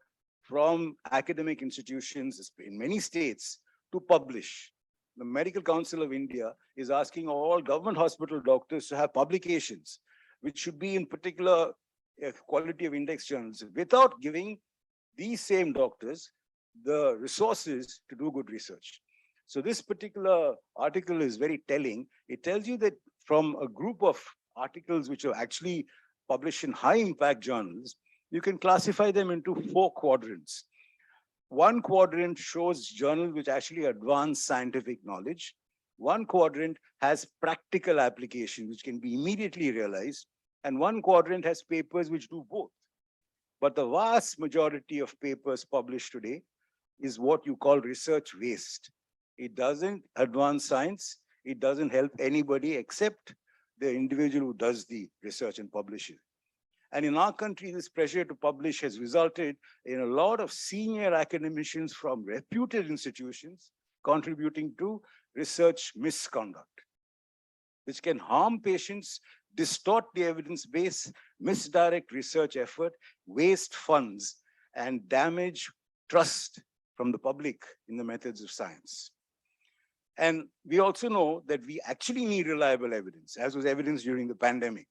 from academic institutions in many states to publish. The Medical Council of India is asking all government hospital doctors to have publications, which should be in particular quality of index journals, without giving these same doctors the resources to do good research. So this particular article is very telling. It tells you that from a group of articles which are actually published in high impact journals, you can classify them into 4 quadrants. One quadrant shows journals which actually advance scientific knowledge. One quadrant has practical application, which can be immediately realized. And one quadrant has papers which do both. But the vast majority of papers published today is what you call research waste. It doesn't advance science. It doesn't help anybody except the individual who does the research and publishes. And in our country, this pressure to publish has resulted in a lot of senior academicians from reputed institutions contributing to research misconduct, which can harm patients, distort the evidence base, misdirect research effort, waste funds, and damage trust from the public in the methods of science. And we also know that we actually need reliable evidence, as was evidenced during the pandemic,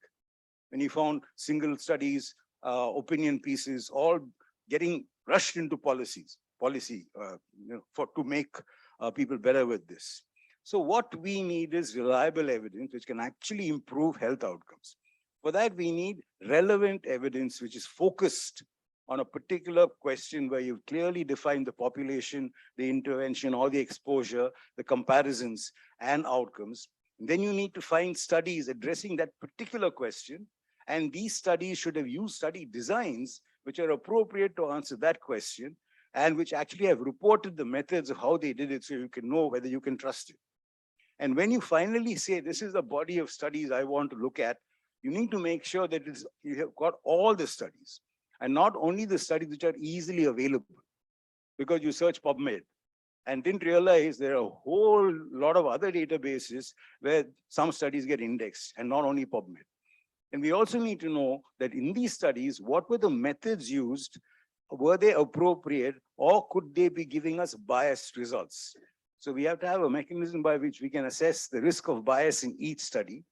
when you found single studies, opinion pieces, all getting rushed into policy to make people better with this. So what we need is reliable evidence which can actually improve health outcomes. For that, we need relevant evidence which is focused on a particular question where you've clearly defined the population, the intervention, or the exposure, the comparisons, and outcomes. And then you need to find studies addressing that particular question. And these studies should have used study designs which are appropriate to answer that question and which actually have reported the methods of how they did it so you can know whether you can trust it. And when you finally say, this is the body of studies I want to look at, you need to make sure that you have got all the studies and not only the studies which are easily available, because you search PubMed and didn't realize there are a whole lot of other databases where some studies get indexed and not only PubMed. And we also need to know that in these studies, what were the methods used? Were they appropriate, or could they be giving us biased results? So we have to have a mechanism by which we can assess the risk of bias in each study.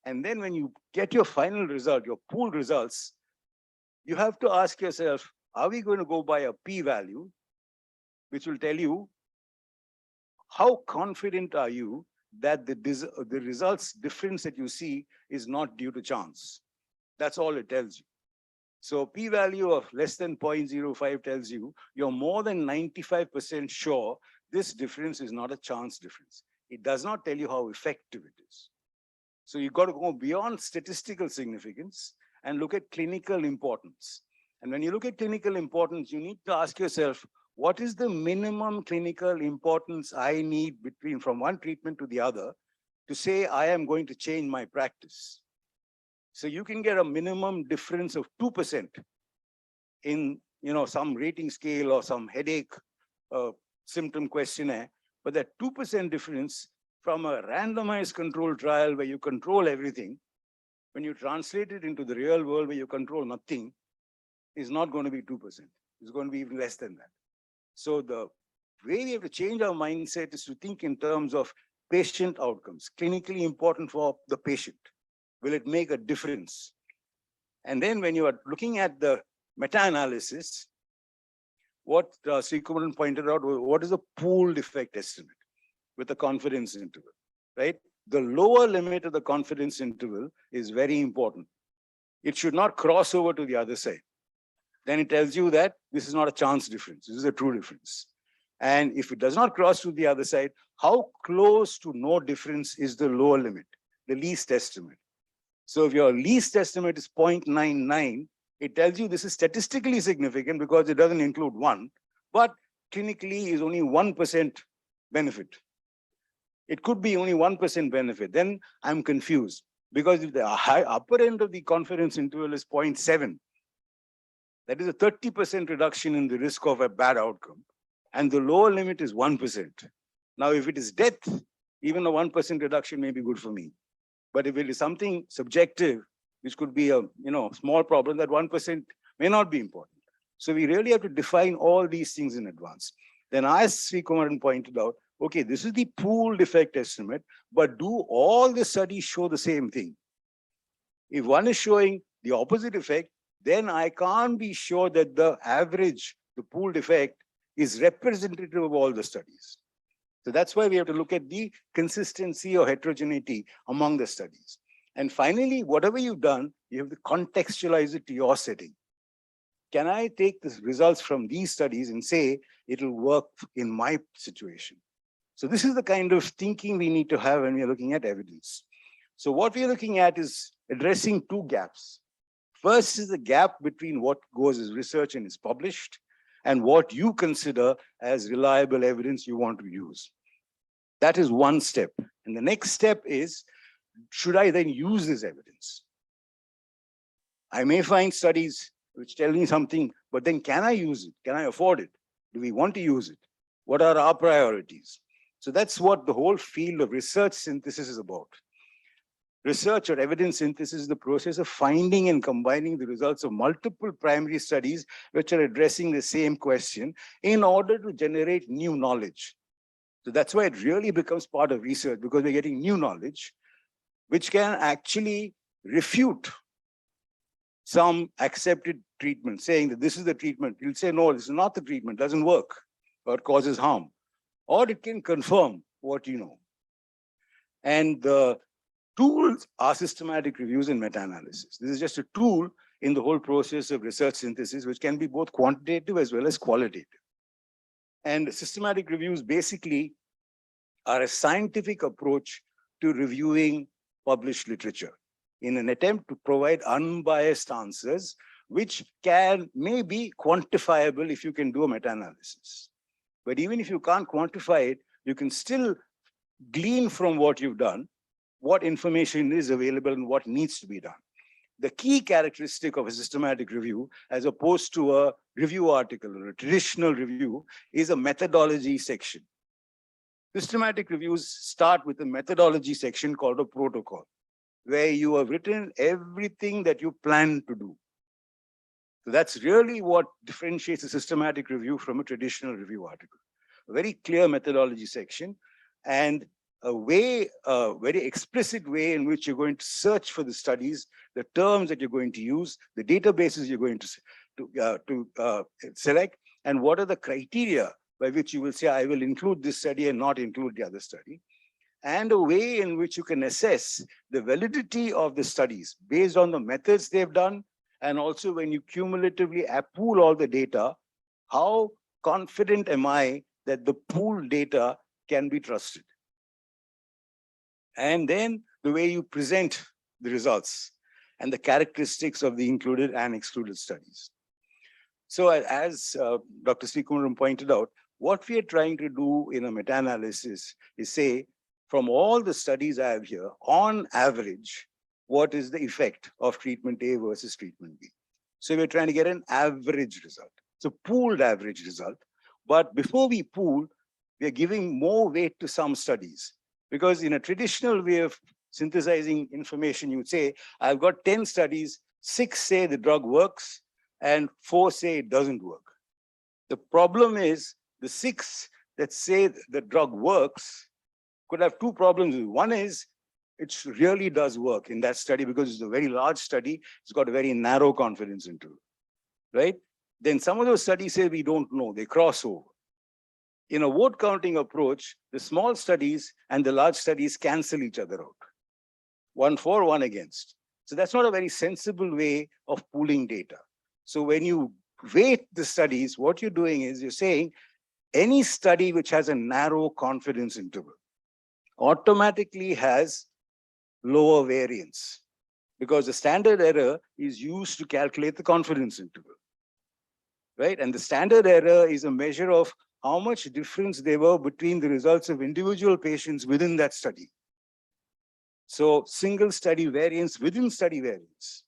And then when you get your final result, your pooled results, you have to ask yourself, are we going to go by a p-value, which will tell you how confident are you that the results difference that you see is not due to chance. That's all it tells you. So p-value of less than 0.05 tells you you're more than 95% sure this difference is not a chance difference. It does not tell you how effective it is. So you've got to go beyond statistical significance and look at clinical importance. And when you look at clinical importance, you need to ask yourself, what is the minimum clinical importance I need from one treatment to the other to say I am going to change my practice? So you can get a minimum difference of 2% in some rating scale or some headache symptom questionnaire, but that 2% difference from a randomized control trial where you control everything, when you translate it into the real world where you control nothing, is not going to be 2%. It's going to be even less than that. So the way we have to change our mindset is to think in terms of patient outcomes, clinically important for the patient. Will it make a difference? And then when you are looking at the meta-analysis, what Sri Kumaran pointed out was, what is a pooled effect estimate with a confidence interval, right? The lower limit of the confidence interval is very important. It should not cross over to the other side. Then it tells you that this is not a chance difference. This is a true difference. And if it does not cross to the other side, how close to no difference is the lower limit, the least estimate? So if your least estimate is 0.99, it tells you this is statistically significant because it doesn't include 1, but clinically is only 1% benefit. It could be only 1% benefit. Then I'm confused because if the upper end of the confidence interval is 0.7, that is a 30% reduction in the risk of a bad outcome. And the lower limit is 1%. Now, if it is death, even a 1% reduction may be good for me. But if it is something subjective, which could be a small problem, that 1% may not be important. So we really have to define all these things in advance. Then as Sri Kumaran pointed out, okay, this is the pooled effect estimate, but do all the studies show the same thing? If one is showing the opposite effect, then I can't be sure that the average, the pooled effect, is representative of all the studies. So that's why we have to look at the consistency or heterogeneity among the studies. And finally, whatever you've done, you have to contextualize it to your setting. Can I take the results from these studies and say it'll work in my situation? So this is the kind of thinking we need to have when we're looking at evidence. So what we're looking at is addressing two gaps. First is the gap between what goes as research and is published and what you consider as reliable evidence you want to use. That is one step. And the next step is, should I then use this evidence? I may find studies which tell me something, but then can I use it? Can I afford it? Do we want to use it? What are our priorities? So that's what the whole field of research synthesis is about. Research or evidence synthesis is the process of finding and combining the results of multiple primary studies which are addressing the same question in order to generate new knowledge. So that's why it really becomes part of research, because we're getting new knowledge which can actually refute some accepted treatment, saying that this is the treatment. You'll say, no, this is not the treatment, doesn't work, or causes harm. Or it can confirm what you know. And the tools are systematic reviews and meta-analysis. This is just a tool in the whole process of research synthesis, which can be both quantitative as well as qualitative. And systematic reviews basically are a scientific approach to reviewing published literature in an attempt to provide unbiased answers, which may be quantifiable if you can do a meta-analysis. But even if you can't quantify it, you can still glean from what you've done what information is available and what needs to be done. The key characteristic of a systematic review, as opposed to a review article or a traditional review, is a methodology section. Systematic reviews start with a methodology section called a protocol, where you have written everything that you plan to do. So that's really what differentiates a systematic review from a traditional review article. A very clear methodology section and a very explicit way in which you're going to search for the studies, the terms that you're going to use, the databases you're going to select, and what are the criteria by which you will say, I will include this study and not include the other study, and a way in which you can assess the validity of the studies based on the methods they've done, and also when you cumulatively pool all the data, how confident am I that the pooled data can be trusted? And then the way you present the results and the characteristics of the included and excluded studies. So as Dr. Sri Kumaran pointed out, what we are trying to do in a meta-analysis is say, from all the studies I have here, on average, what is the effect of treatment A versus treatment B? So we're trying to get an average result. It's a pooled average result. But before we pool, we are giving more weight to some studies. Because in a traditional way of synthesizing information, you would say, I've got 10 studies, 6 say the drug works, and 4 say it doesn't work. The problem is the 6 that say the drug works could have 2 problems. One is it really does work in that study because it's a very large study. It's got a very narrow confidence interval, right? Then some of those studies say we don't know, they cross over. In a vote counting approach, the small studies and the large studies cancel each other out. 1 for, 1 against. So that's not a very sensible way of pooling data. So when you weight the studies, what you're doing is you're saying, any study which has a narrow confidence interval automatically has lower variance, because the standard error is used to calculate the confidence interval, right? And the standard error is a measure of how much difference there were between the results of individual patients within that study. So single study variance within study variance,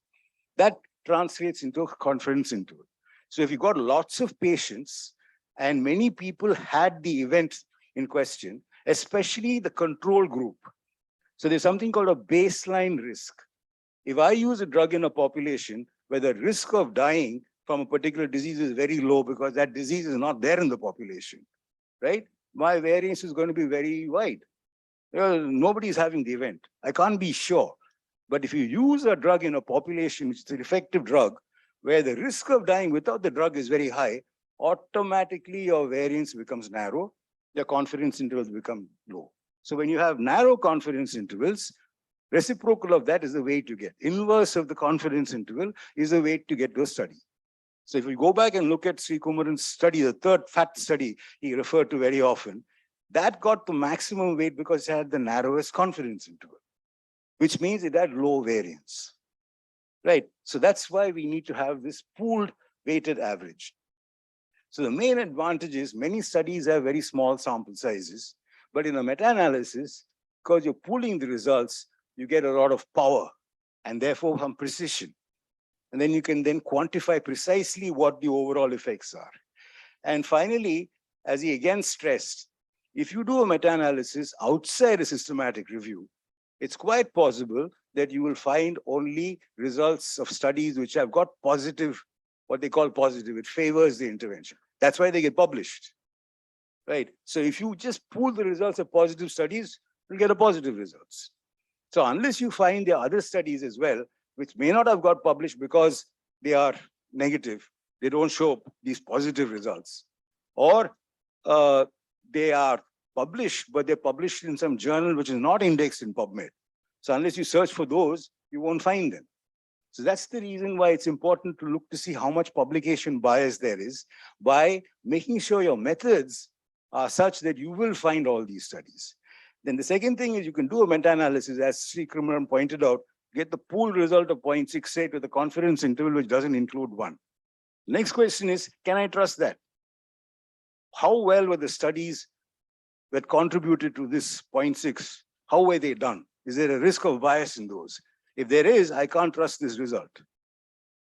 that translates into a confidence interval. So if you got lots of patients and many people had the event in question, especially the control group. So there's something called a baseline risk. If I use a drug in a population where the risk of dying from a particular disease is very low because that disease is not there in the population, right? My variance is going to be very wide. Nobody is having the event. I can't be sure. But if you use a drug in a population, which is an effective drug, where the risk of dying without the drug is very high, automatically your variance becomes narrow, your confidence intervals become low. So when you have narrow confidence intervals, reciprocal of that is the way to get. Inverse of the confidence interval is the way to get to a study. So if we go back and look at Sri Kumaran's study, the third FAT study he referred to very often, that got the maximum weight because it had the narrowest confidence interval, which means it had low variance, right? So that's why we need to have this pooled weighted average. So the main advantage is many studies have very small sample sizes, but in a meta-analysis, because you're pooling the results, you get a lot of power and therefore some precision. And then you can then quantify precisely what the overall effects are. And finally, as he again stressed, if you do a meta-analysis outside a systematic review, it's quite possible that you will find only results of studies which have got positive, what they call positive, it favors the intervention. That's why they get published, right? So if you just pool the results of positive studies, you'll get a positive results. So unless you find there are other studies as well, which may not have got published because they are negative, they don't show these positive results, or they are published, but they're published in some journal which is not indexed in PubMed. So unless you search for those, you won't find them. So that's the reason why it's important to look to see how much publication bias there is by making sure your methods are such that you will find all these studies. Then the second thing is you can do a meta-analysis, as Sri Kumaran pointed out, get the pool result of 0.68 with a confidence interval which doesn't include 1. Next question is, can I trust that? How well were the studies that contributed to this 0.6? How were they done? Is there a risk of bias in those? If there is, I can't trust this result.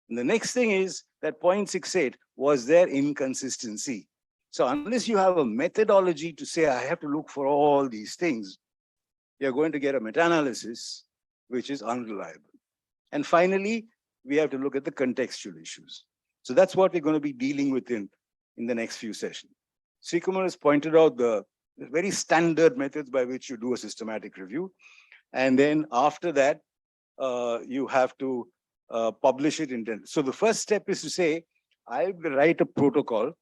And the next thing is that 0.68, was there inconsistency? So unless you have a methodology to say, I have to look for all these things, you're going to get a meta-analysis which is unreliable. And finally, we have to look at the contextual issues. So that's what we're going to be dealing with in the next few sessions. Sri Kumar has pointed out the very standard methods by which you do a systematic review. And then after that, you have to publish it in. So the first step is to say, I will write a protocol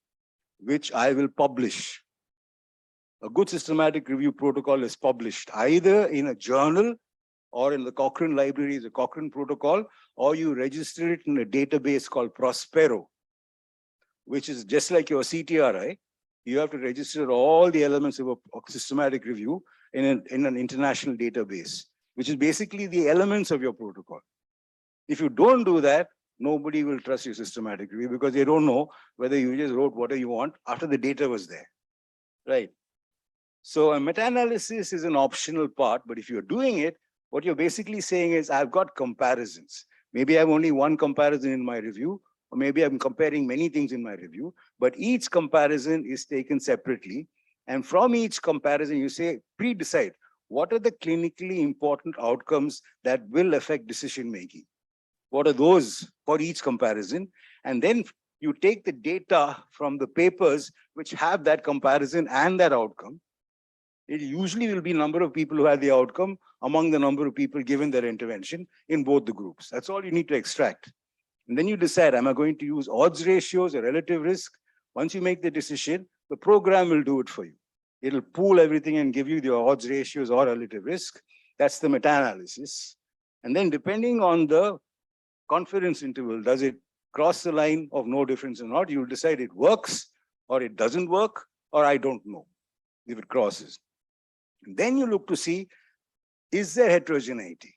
which I will publish. A good systematic review protocol is published either in a journal or in the Cochrane library is a Cochrane protocol, or you register it in a database called Prospero, which is just like your CTRI. You have to register all the elements of a systematic review in an international database, which is basically the elements of your protocol. If you don't do that, nobody will trust your systematic review because they don't know whether you just wrote whatever you want after the data was there, right? So a meta-analysis is an optional part, but if you're doing it, what you're basically saying is, I've got comparisons. Maybe I have only one comparison in my review, or maybe I'm comparing many things in my review, but each comparison is taken separately. And from each comparison, you say, pre-decide, what are the clinically important outcomes that will affect decision-making? What are those for each comparison? And then you take the data from the papers which have that comparison and that outcome. It usually will be number of people who had the outcome among the number of people given their intervention in both the groups. That's all you need to extract. And then you decide, am I going to use odds ratios or relative risk? Once you make the decision, the program will do it for you. It'll pool everything and give you the odds ratios or relative risk. That's the meta-analysis. And then depending on the confidence interval, does it cross the line of no difference or not? You'll decide it works or it doesn't work. or I don't know if it crosses. Then you look to see, is there heterogeneity?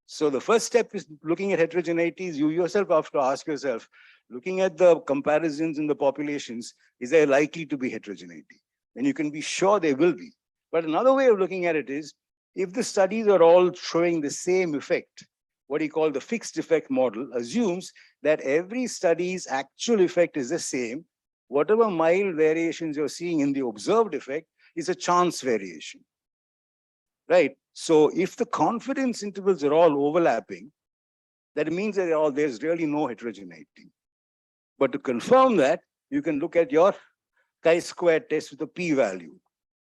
So the first step is looking at heterogeneity. You yourself have to ask yourself, looking at the comparisons in the populations, is there likely to be heterogeneity? And you can be sure there will be. But another way of looking at it is, if the studies are all showing the same effect, what you call the fixed effect model assumes that every study's actual effect is the same. Whatever mild variations you're seeing in the observed effect is a chance variation, right? So if the confidence intervals are all overlapping, that means that there's really no heterogeneity. But to confirm that, you can look at your chi-square test with a p-value.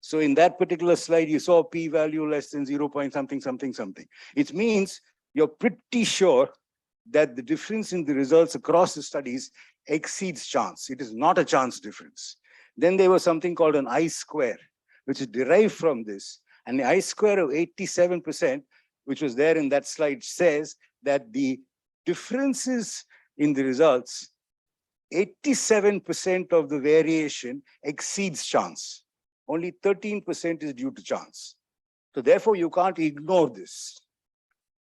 So in that particular slide, you saw p-value less than 0. something, something, something. It means you're pretty sure that the difference in the results across the studies exceeds chance. It is not a chance difference. Then there was something called an I-square, which is derived from this. And the I-square of 87%, which was there in that slide, says that the differences in the results, 87% of the variation exceeds chance. Only 13% is due to chance. So therefore, you can't ignore this.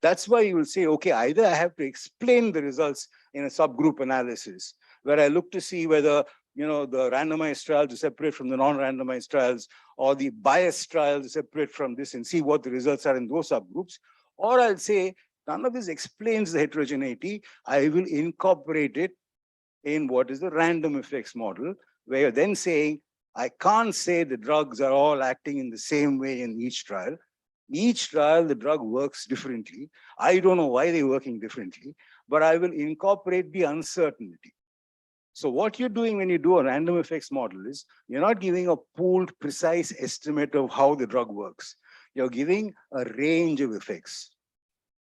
That's why you will say, okay, either I have to explain the results in a subgroup analysis, where I look to see whether the randomized trials are separate from the non-randomized trials, or the biased trials are separate from this, and see what the results are in those subgroups. Or I'll say, none of this explains the heterogeneity. I will incorporate it in what is the random effects model, where you're then saying, I can't say the drugs are all acting in the same way in each trial. Each trial, the drug works differently. I don't know why they're working differently, but I will incorporate the uncertainty. So what you're doing when you do a random effects model is, you're not giving a pooled, precise estimate of how the drug works. You're giving a range of effects.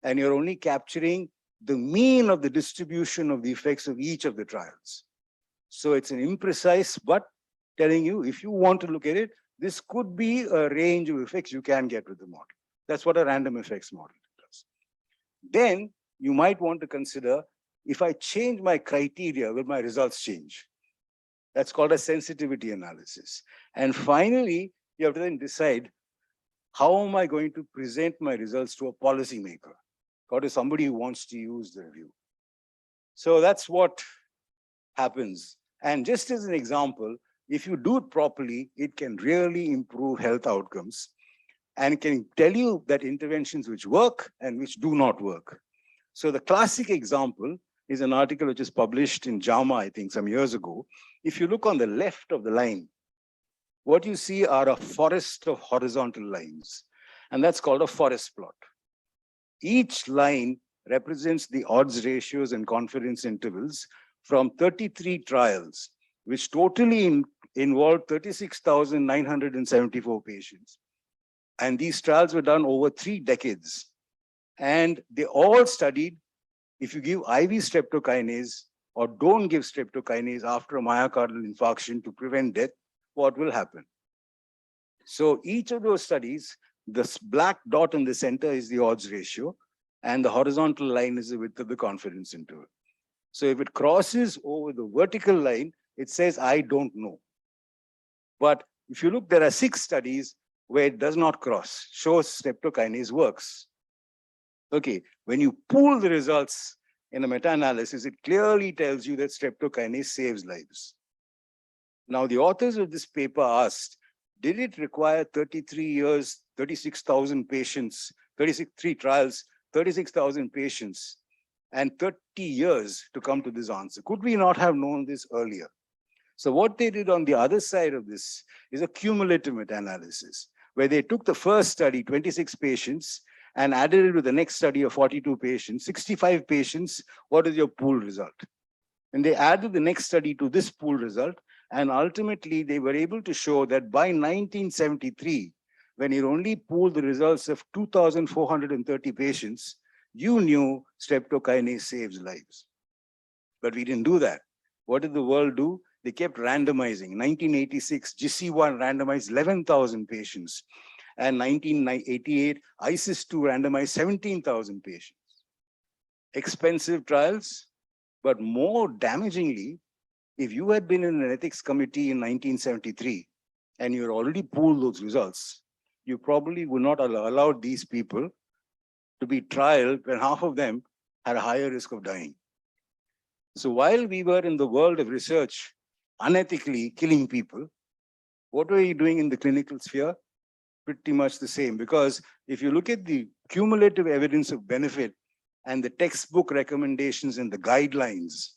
And you're only capturing the mean of the distribution of the effects of each of the trials. So it's an imprecise, but telling you, if you want to look at it, this could be a range of effects you can get with the model. That's what a random effects model does. Then you might want to consider, if I change my criteria, will my results change? That's called a sensitivity analysis. And finally, you have to then decide, how am I going to present my results to a policymaker or to somebody who wants to use the review? So that's what happens. And just as an example, if you do it properly, it can really improve health outcomes and can tell you that interventions which work and which do not work. So the classic example is an article which is published in JAMA, I think, some years ago. If you look on the left of the line, what you see are a forest of horizontal lines, and that's called a forest plot. Each line represents the odds ratios and confidence intervals from 33 trials, which totally involved 36,974 patients. And these trials were done over 3 decades. And they all studied, if you give IV streptokinase or don't give streptokinase after a myocardial infarction to prevent death, what will happen? So each of those studies, this black dot in the center is the odds ratio, and the horizontal line is the width of the confidence interval. So if it crosses over the vertical line, it says, I don't know. But if you look, there are 6 studies where it does not cross, shows streptokinase works. Okay, when you pool the results in a meta-analysis, it clearly tells you that streptokinase saves lives. Now, the authors of this paper asked, did it require 33 years, 36,000 patients, 33 trials, 36,000 patients, and 30 years to come to this answer? Could we not have known this earlier? So what they did on the other side of this is a cumulative meta-analysis, where they took the first study, 26 patients, and added it with the next study of 42 patients, 65 patients. What is your pool result? And they added the next study to this pool result, and ultimately they were able to show that by 1973, when you only pooled the results of 2,430 patients, you knew streptokinase saves lives. But we didn't do that. What did the world do? They kept randomizing. In 1986, GC1 randomized 11,000 patients. And 1988, ISIS-2 randomized 17,000 patients. Expensive trials, but more damagingly, If you had been in an ethics committee in 1973 and you had already pooled those results, you probably would not allow these people to be trialed when half of them had a higher risk of dying. So while we were in the world of research, unethically killing people, what were you doing in the clinical sphere? Pretty much the same, because if you look at the cumulative evidence of benefit and the textbook recommendations and the guidelines,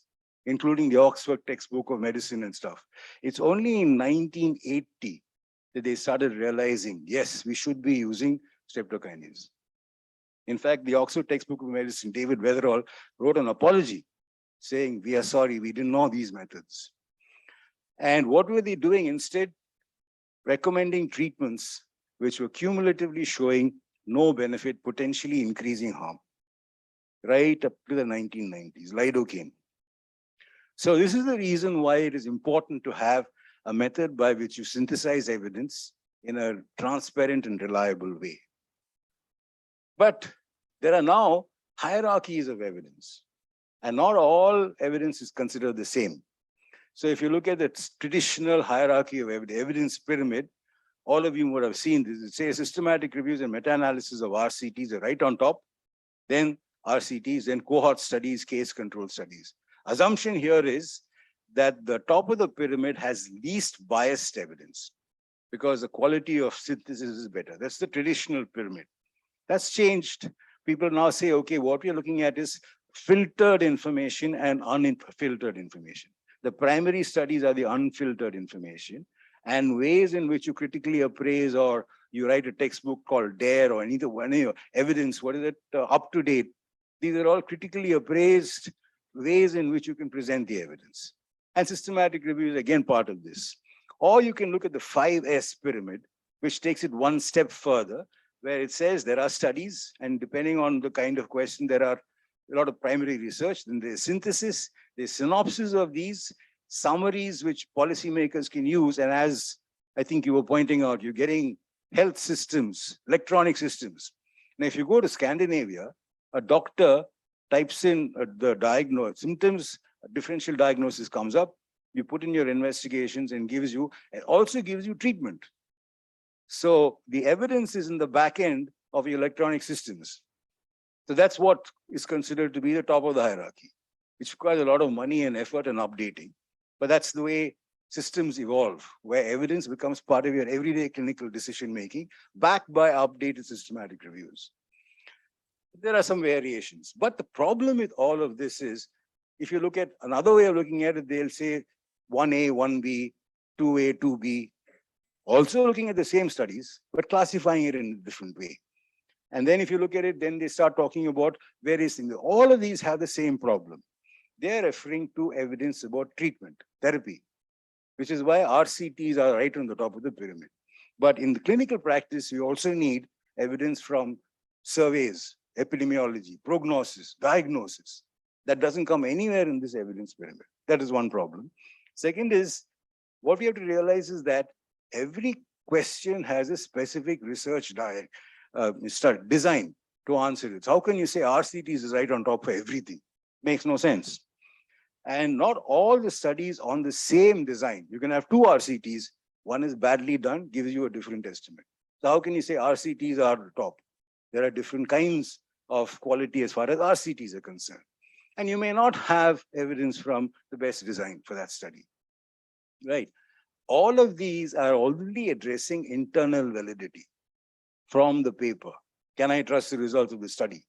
including the Oxford textbook of medicine and stuff, it's only in 1980 that they started realizing, yes, we should be using streptokinase. In fact, the Oxford textbook of medicine, David Weatherall, wrote an apology saying, we are sorry, we didn't know these methods. And what were they doing instead? Recommending treatments which were cumulatively showing no benefit, potentially increasing harm, right up to the 1990s, lidocaine. So this is the reason why it is important to have a method by which you synthesize evidence in a transparent and reliable way. But there are now hierarchies of evidence, and not all evidence is considered the same. So if you look at the traditional hierarchy of evidence pyramid, all of you would have seen this. It says systematic reviews and meta-analysis of RCTs are right on top, then RCTs, then cohort studies, case control studies. Assumption here is that the top of the pyramid has least biased evidence because the quality of synthesis is better. That's the traditional pyramid. That's changed. People now say, okay, what we're looking at is filtered information and unfiltered information. The primary studies are the unfiltered information, and ways in which you critically appraise or you write a textbook called DARE or any evidence, what is it, up to date. These are all critically appraised ways in which you can present the evidence. And systematic review is again part of this. Or you can look at the 5S pyramid, which takes it one step further, where it says there are studies, and depending on the kind of question, there are a lot of primary research, then there's synthesis, there's synopsis of these, summaries which policymakers can use. And as I think you were pointing out, you're getting health systems, electronic systems. Now, if you go to Scandinavia, a doctor types in the symptoms, a differential diagnosis comes up, you put in your investigations and also gives you treatment. So the evidence is in the back end of your electronic systems. So that's what is considered to be the top of the hierarchy, which requires a lot of money and effort and updating. But that's the way systems evolve, where evidence becomes part of your everyday clinical decision-making, backed by updated systematic reviews. There are some variations. But the problem with all of this is, if you look at another way of looking at it, they'll say 1A, 1B, 2A, 2B, also looking at the same studies, but classifying it in a different way. And then if you look at it, then they start talking about various things. All of these have the same problem. They're referring to evidence about treatment, therapy, which is why RCTs are right on the top of the pyramid. But in the clinical practice, you also need evidence from surveys, epidemiology, prognosis, diagnosis. That doesn't come anywhere in this evidence pyramid. That is one problem. Second is, what we have to realize is that every question has a specific research design to answer it. So how can you say RCTs is right on top of everything? Makes no sense. And not all the studies on the same design. You can have two RCTs. One is badly done, gives you a different estimate. So how can you say RCTs are the top? There are different kinds of quality as far as RCTs are concerned. And you may not have evidence from the best design for that study, right? All of these are already addressing internal validity from the paper. Can I trust the results of the study?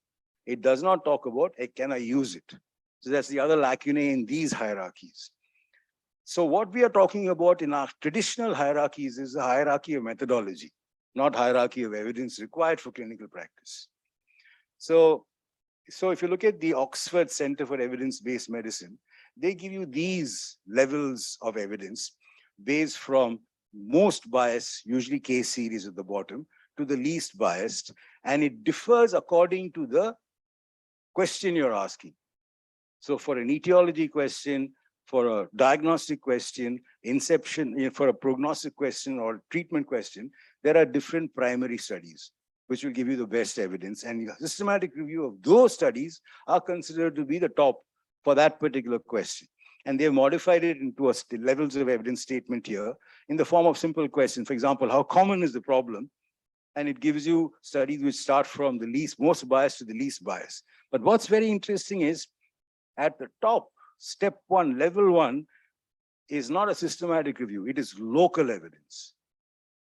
It does not talk about, can I use it? So that's the other lacunae in these hierarchies. So what we are talking about in our traditional hierarchies is a hierarchy of methodology, not hierarchy of evidence required for clinical practice. So if you look at the Oxford Center for Evidence-Based Medicine, they give you these levels of evidence based from most biased, usually case series at the bottom, to the least biased, and it differs according to the question you're asking. So for an etiology question, for a diagnostic question, for a prognostic question or treatment question, there are different primary studies, which will give you the best evidence. And a systematic review of those studies are considered to be the top for that particular question. And they've modified it into levels of evidence statement here in the form of simple questions. For example, how common is the problem? And it gives you studies which start from the most biased to the least biased. But what's very interesting is at the top, step one, level one, is not a systematic review. It is local evidence,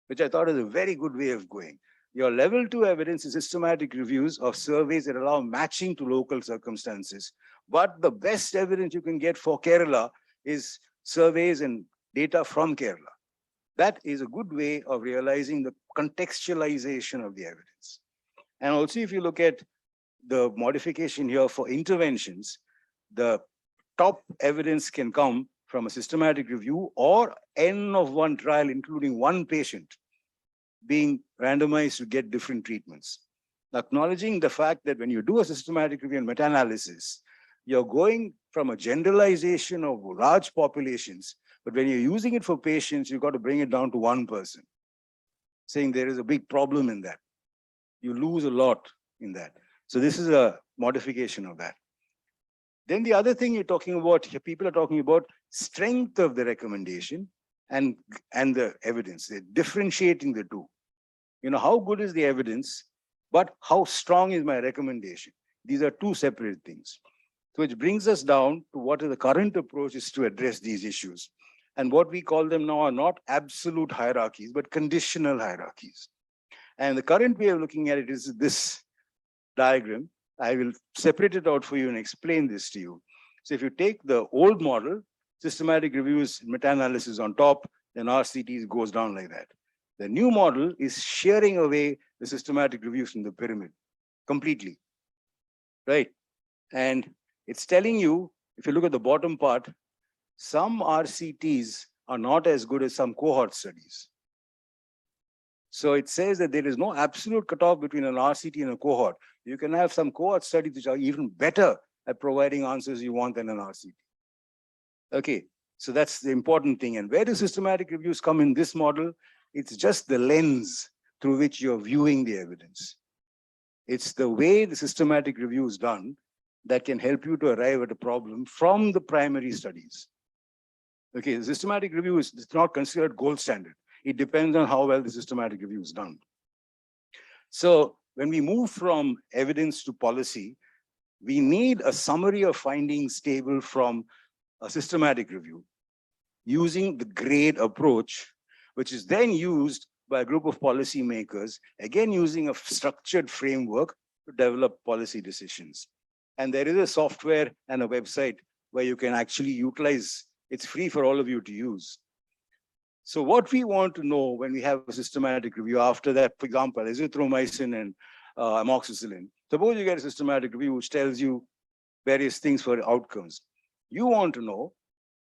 which I thought is a very good way of going. Your level two evidence is systematic reviews of surveys that allow matching to local circumstances. But the best evidence you can get for Kerala is surveys and data from Kerala. That is a good way of realizing the contextualization of the evidence. And also, if you look at the modification here for interventions, the top evidence can come from a systematic review or N of one trial, including one patient being randomized to get different treatments. Acknowledging the fact that when you do a systematic review and meta-analysis, you're going from a generalization of large populations, but when you're using it for patients, you've got to bring it down to one person, saying there is a big problem in that. You lose a lot in that. So this is a modification of that. Then the other thing you're talking about, people are talking about strength of the recommendation and the evidence. They're differentiating the two. You know, how good is the evidence, but how strong is my recommendation? These are two separate things. So which brings us down to what are the current approaches to address these issues. And what we call them now are not absolute hierarchies, but conditional hierarchies. And the current way of looking at it is this diagram. I will separate it out for you and explain this to you. So if you take the old model, systematic reviews, meta-analysis on top, then RCTs goes down like that. The new model is shearing away the systematic reviews from the pyramid completely, right? And it's telling you, if you look at the bottom part, some RCTs are not as good as some cohort studies. So it says that there is no absolute cutoff between an RCT and a cohort. You can have some cohort studies which are even better at providing answers you want than an RCT. Okay, so that's the important thing. And where do systematic reviews come in this model? It's just the lens through which you're viewing the evidence. It's the way the systematic review is done that can help you to arrive at a problem from the primary studies. Okay, the systematic review is not considered gold standard. It depends on how well the systematic review is done. So when we move from evidence to policy, we need a summary of findings table from a systematic review using the grade approach, which is then used by a group of policymakers, again using a structured framework to develop policy decisions. And there is a software and a website where you can actually utilize. It's free for all of you to use. So what we want to know when we have a systematic review after that, for example, azithromycin and amoxicillin. Suppose you get a systematic review which tells you various things for outcomes. You want to know,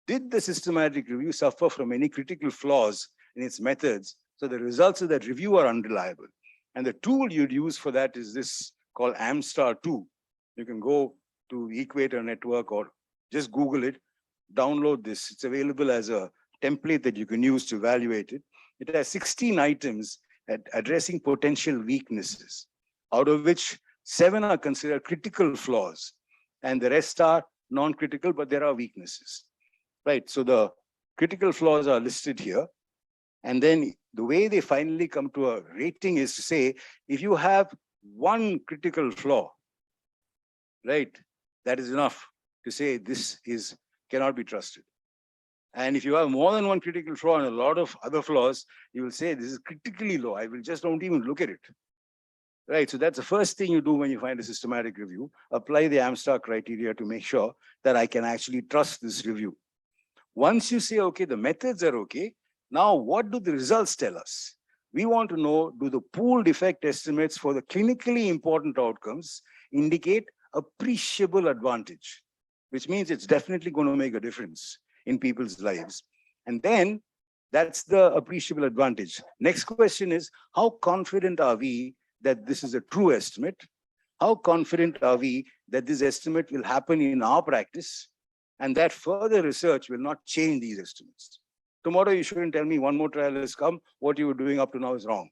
did the systematic review suffer from any critical flaws in its methods so the results of that review are unreliable? And the tool you'd use for that is this called AmStar2. You can go to Equator Network or just Google it, download this. It's available as a template that you can use to evaluate it. It has 16 items at addressing potential weaknesses, out of which 7 are considered critical flaws, and the rest are non-critical, but there are weaknesses. Right, so the critical flaws are listed here. And then the way they finally come to a rating is to say, if you have one critical flaw, right, that is enough to say this cannot be trusted. And if you have more than one critical flaw and a lot of other flaws, you will say this is critically low. I will just don't even look at it. Right, so that's the first thing you do when you find a systematic review. Apply the AmStar criteria to make sure that I can actually trust this review. Once you say, okay, the methods are okay, now what do the results tell us? We want to know, do the pooled effect estimates for the clinically important outcomes indicate appreciable advantage, which means it's definitely going to make a difference in people's lives. And then that's the appreciable advantage. Next question is, how confident are we that this is a true estimate? How confident are we that this estimate will happen in our practice and that further research will not change these estimates? Tomorrow, you shouldn't tell me one more trial has come, what you were doing up to now is wrong.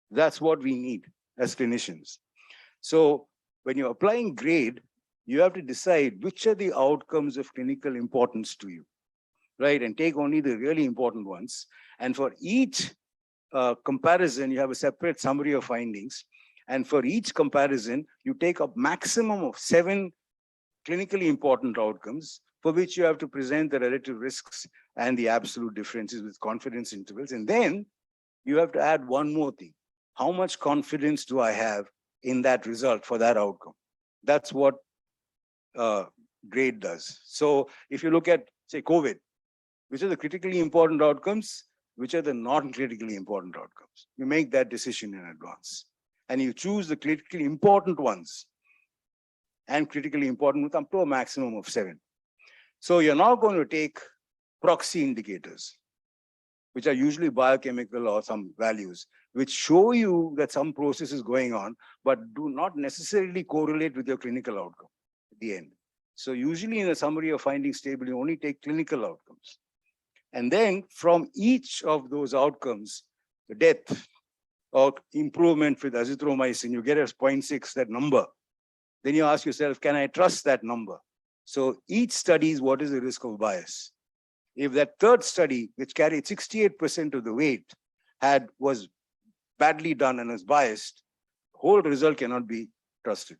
That's what we need as clinicians. So when you're applying grade, you have to decide which are the outcomes of clinical importance to you, right? And take only the really important ones. And for each comparison, you have a separate summary of findings. And for each comparison, you take a maximum of 7 clinically important outcomes for which you have to present the relative risks and the absolute differences with confidence intervals. And then you have to add one more thing. How much confidence do I have in that result for that outcome? That's what grade does. So if you look at, say, COVID, which are the critically important outcomes, which are the non-critically important outcomes? You make that decision in advance. And you choose the critically important ones and critically important with up to a maximum of 7. So you're not going to take proxy indicators, which are usually biochemical or some values, which show you that some process is going on, but do not necessarily correlate with your clinical outcome at the end. So usually in a summary of findings table, you only take clinical outcomes. And then from each of those outcomes, the death or improvement with azithromycin, you get a 0.6, that number. Then you ask yourself, can I trust that number? So each study is what is the risk of bias. If that third study, which carried 68% of the weight, was badly done and was biased, whole result cannot be trusted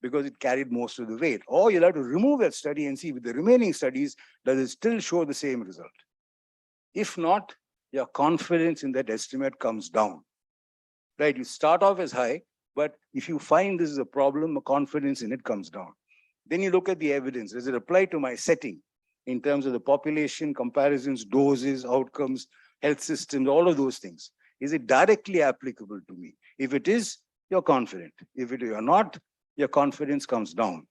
because it carried most of the weight. Or you'll have to remove that study and see with the remaining studies, does it still show the same result? If not, your confidence in that estimate comes down. Right? You start off as high, but if you find this is a problem, the confidence in it comes down. Then you look at the evidence. Does it apply to my setting in terms of the population, comparisons, doses, outcomes, health systems, all of those things? Is it directly applicable to me? If it is, you're confident. If you are not, your confidence comes down.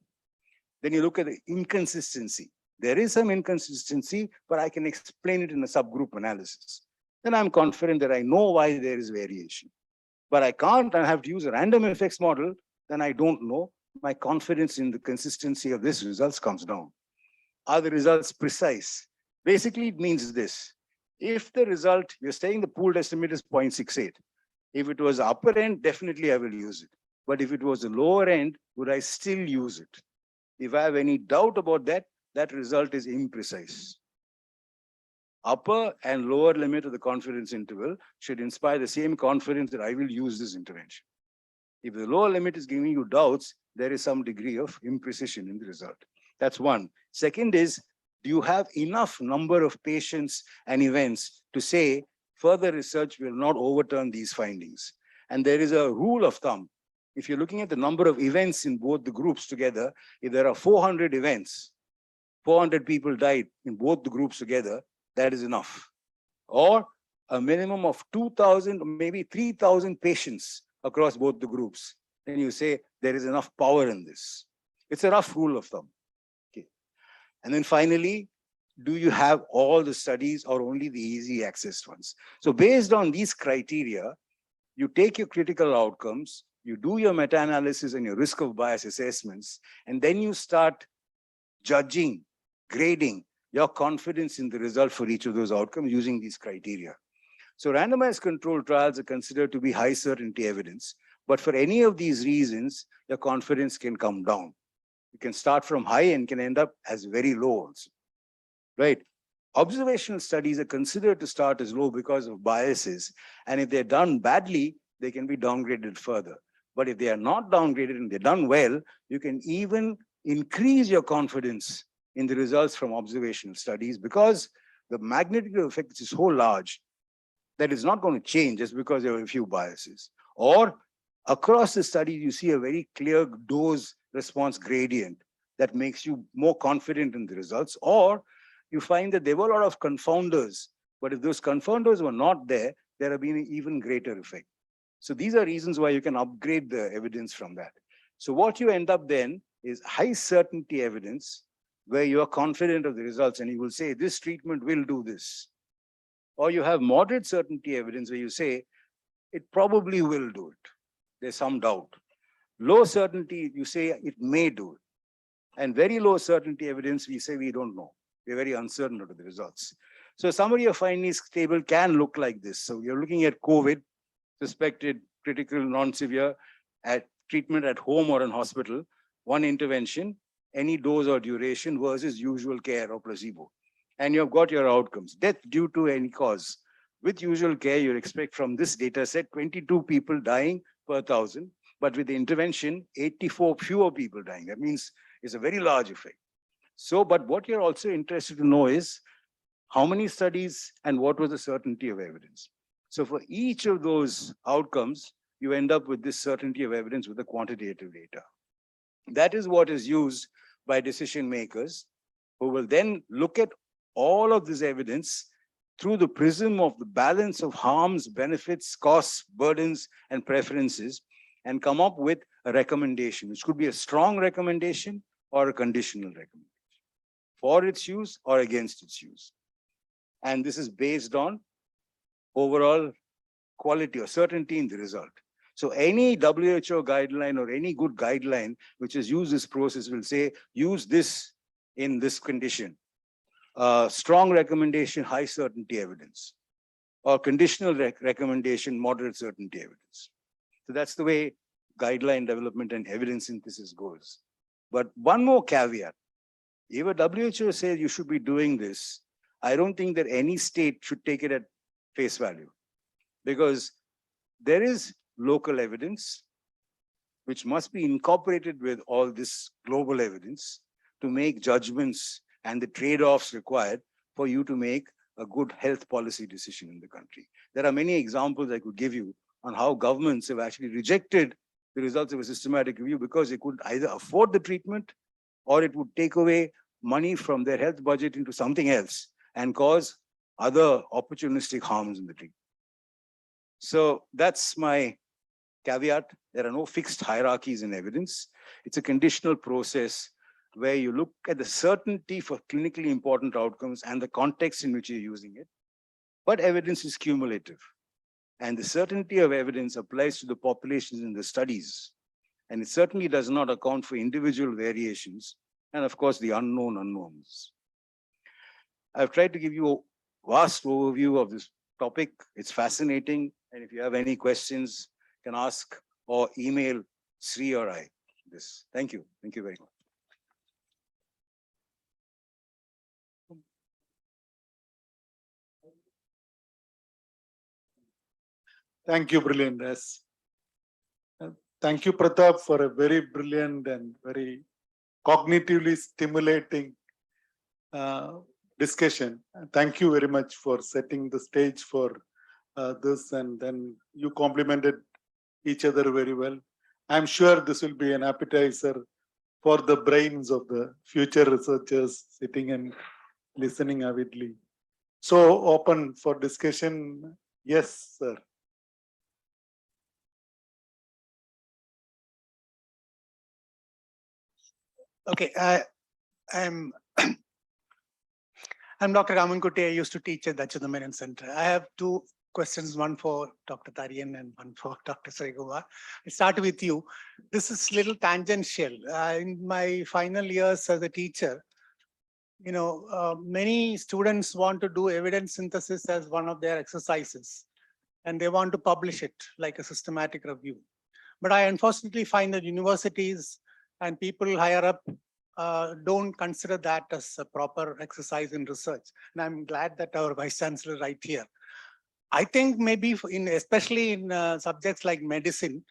Then you look at the inconsistency. There is some inconsistency, but I can explain it in a subgroup analysis. Then I'm confident that I know why there is variation. But I can't, I have to use a random effects model, then I don't know. My confidence in the consistency of this results comes down. Are the results precise? Basically, it means this. If the result, you're saying the pooled estimate is 0.68. If it was upper end, definitely I will use it. But if it was the lower end, would I still use it? If I have any doubt about that, that result is imprecise. Upper and lower limit of the confidence interval should inspire the same confidence that I will use this intervention. If the lower limit is giving you doubts, there is some degree of imprecision in the result. That's one. Second is, do you have enough number of patients and events to say further research will not overturn these findings? And there is a rule of thumb. If you're looking at the number of events in both the groups together, if there are 400 events, 400 people died in both the groups together, that is enough. Or a minimum of 2,000, maybe 3,000 patients across both the groups. Then you say there is enough power in this. It's a rough rule of thumb. Okay. And then finally, do you have all the studies or only the easy access ones? So based on these criteria, you take your critical outcomes, you do your meta-analysis and your risk of bias assessments, and then you start judging, grading your confidence in the result for each of those outcomes using these criteria. So randomized controlled trials are considered to be high certainty evidence, but for any of these reasons, your confidence can come down. You can start from high and can end up as very low also, right? Observational studies are considered to start as low because of biases, and if they're done badly, they can be downgraded further. But if they are not downgraded and they're done well, you can even increase your confidence in the results from observational studies because the magnitude of effect is so large that it's not going to change just because there are a few biases. Or across the study, you see a very clear dose response gradient that makes you more confident in the results. Or you find that there were a lot of confounders, but if those confounders were not there, there have been an even greater effect. So these are reasons why you can upgrade the evidence from that. So what you end up then is high certainty evidence where you are confident of the results and you will say, this treatment will do this. Or you have moderate certainty evidence where you say, it probably will do it. There's some doubt. Low certainty, you say it may do it. And very low certainty evidence, we say we don't know. We're very uncertain of the results. So a summary of findings table can look like this. So you're looking at COVID, suspected, critical, non-severe, at treatment at home or in hospital, one intervention, any dose or duration versus usual care or placebo. And you've got your outcomes. Death due to any cause. With usual care, you expect from this data set 22 people dying per 1,000, but with the intervention, 84 fewer people dying. That means it's a very large effect. So, but what you're also interested to know is how many studies and what was the certainty of evidence. So for each of those outcomes, you end up with this certainty of evidence with the quantitative data. That is what is used by decision makers who will then look at all of this evidence through the prism of the balance of harms, benefits, costs, burdens, and preferences, and come up with a recommendation, which could be a strong recommendation or a conditional recommendation for its use or against its use. And this is based on overall quality or certainty in the result. So any WHO guideline or any good guideline which has used this process will say, use this in this condition. Strong recommendation, high certainty evidence, or conditional recommendation, moderate certainty evidence. So that's the way guideline development and evidence synthesis goes. But one more caveat, if a WHO says you should be doing this, I don't think that any state should take it at face value, because there is local evidence which must be incorporated with all this global evidence to make judgments and the trade-offs required for you to make a good health policy decision in the country. There are many examples I could give you on how governments have actually rejected the results of a systematic review because they could either afford the treatment or it would take away money from their health budget into something else and cause other opportunistic harms in the treatment. So that's my caveat. There are no fixed hierarchies in evidence. It's a conditional process where you look at the certainty for clinically important outcomes and the context in which you're using it. But evidence is cumulative. And the certainty of evidence applies to the populations in the studies. And it certainly does not account for individual variations and, of course, the unknown unknowns. I've tried to give you a vast overview of this topic. It's fascinating. And if you have any questions, you can ask or email Sri or I this. Thank you. Thank you very much. Thank you, brilliant. Yes. Thank you, Pratap, for a very brilliant and very cognitively stimulating discussion. Thank you very much for setting the stage for this, and then you complimented each other very well. I'm sure this will be an appetizer for the brains of the future researchers sitting and listening avidly. So open for discussion. Yes, sir. Okay, I'm Dr. Ramankutti. I used to teach at the Chidambaram Center. I have two questions, one for Dr. Tarian and one for Dr. Srikumar. I start with you. This is little tangential. In my final years as a teacher, many students want to do evidence synthesis as one of their exercises, and they want to publish it like a systematic review. But I unfortunately find that universities and people higher up don't consider that as a proper exercise in research. And I'm glad that our Vice Chancellor is right here. I think maybe especially in subjects like medicine,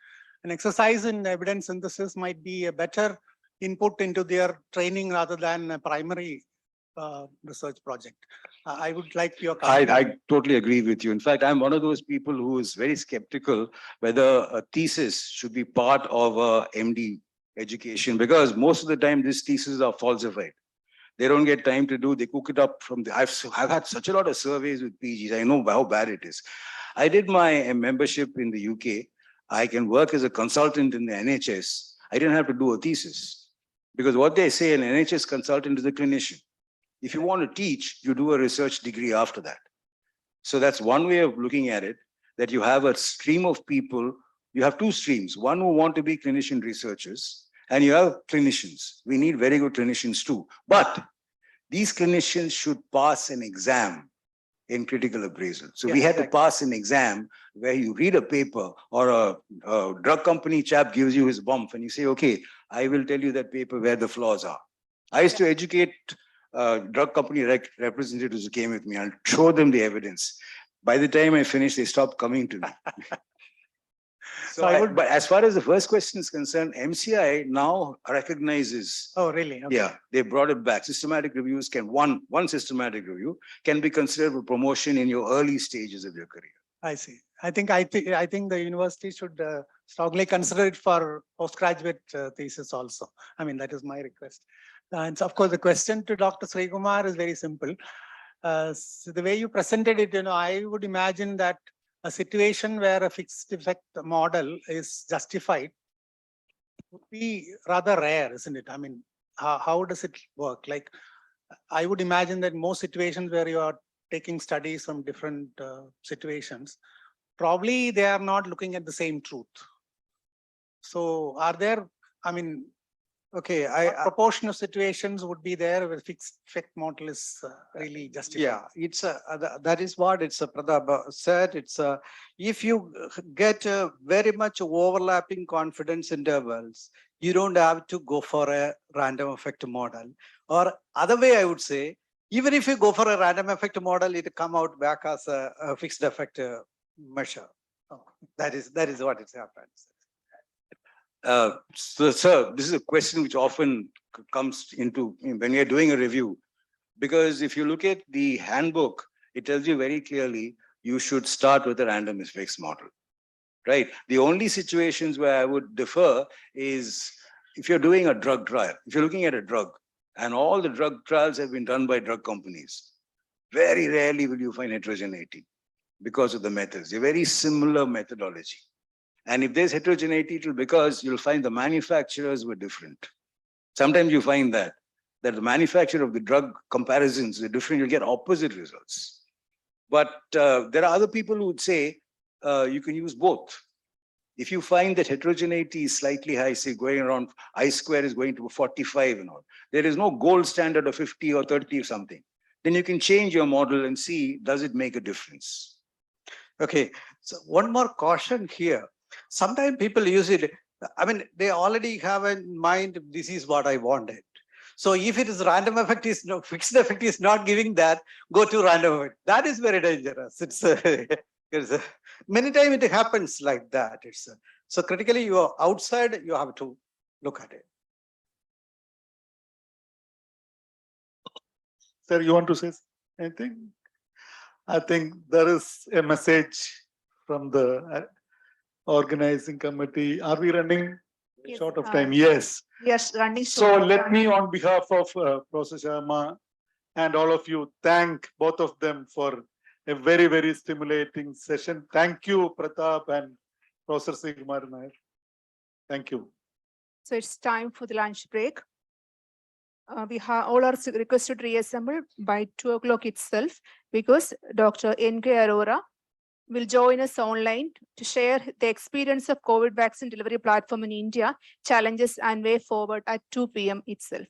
an exercise in evidence synthesis might be a better input into their training rather than a primary research project. I would like your comment. I totally agree with you. In fact, I'm one of those people who is very skeptical whether a thesis should be part of a MD education, because most of the time these theses are falsified. They don't get time to do, they cook it up from the, I've had such a lot of surveys with PGs. I know how bad it is. I did my membership in the UK. I can work as a consultant in the NHS. I didn't have to do a thesis, because what they say, an NHS consultant is a clinician. If you want to teach, you do a research degree after that. So that's one way of looking at it, that you have a stream of people. You have two streams, one who want to be clinician researchers, and you have clinicians. We need very good clinicians too. But these clinicians should pass an exam in critical appraisal. So we had to pass an exam where you read a paper, or a drug company chap gives you his bump and you say, okay, I will tell you that paper where the flaws are. I used to educate drug company representatives who came with me. I'll show them the evidence. By the time I finished, they stopped coming to me. So but as far as the first question is concerned, MCI now recognizes. Oh, really? Okay. Yeah, they brought it back. Systematic reviews can, one systematic review can be considered for promotion in your early stages of your career. I see. I think the university should strongly consider it for postgraduate thesis also. I mean, that is my request. And so of course, the question to Dr. Srikumar is very simple. So the way you presented it, I would imagine that a situation where a fixed effect model is justified would be rather rare, isn't it? I mean, how does it work? Like, I would imagine that most situations where you are taking studies from different situations, probably they are not looking at the same truth. So are there, I mean, okay, what proportion of situations would be there where fixed effect model is really justified? Yeah, it's that is what it's Pratap said. It's if you get very much overlapping confidence intervals, you don't have to go for a random effect model. Or other way, I would say, even if you go for a random effect model, it come out back as a fixed effect measure. Oh, that is what it happens. So, sir, this is a question which often comes into when you're doing a review, because if you look at the handbook, it tells you very clearly you should start with a random effects model, right? The only situations where I would differ is if you're doing a drug trial, if you're looking at a drug and all the drug trials have been done by drug companies, very rarely will you find heterogeneity because of the methods. They're very similar methodology. And if there's heterogeneity, it will because you'll find the manufacturers were different. Sometimes you find that the manufacturer of the drug comparisons are different, you'll get opposite results. But there are other people who would say you can use both. If you find that heterogeneity is slightly high, say going around I square is going to 45 and all, there is no gold standard of 50 or 30 or something, then you can change your model and see, does it make a difference? Okay, so one more caution here. Sometimes people use it, I mean, they already have in mind, this is what I wanted. So if it is random effect is no fixed effect is not giving that, go to random effect. That is very dangerous. It's many times it happens like that. So critically you are outside, you have to look at it. Sir, you want to say anything? I think there is a message from the organizing committee. Are we running short of time? Yes. Yes, running So short of let time. me, on behalf of Professor Sharma and all of you, thank both of them for a very, very stimulating session. Thank you, Pratap and Professor Srikumar Nair. Thank you. So it's time for the lunch break. We have all are requested to reassemble by 2 o'clock itself, because Dr. N.K. Arora will join us online to share the experience of COVID vaccine delivery platform in India, challenges and way forward at 2 p.m. itself.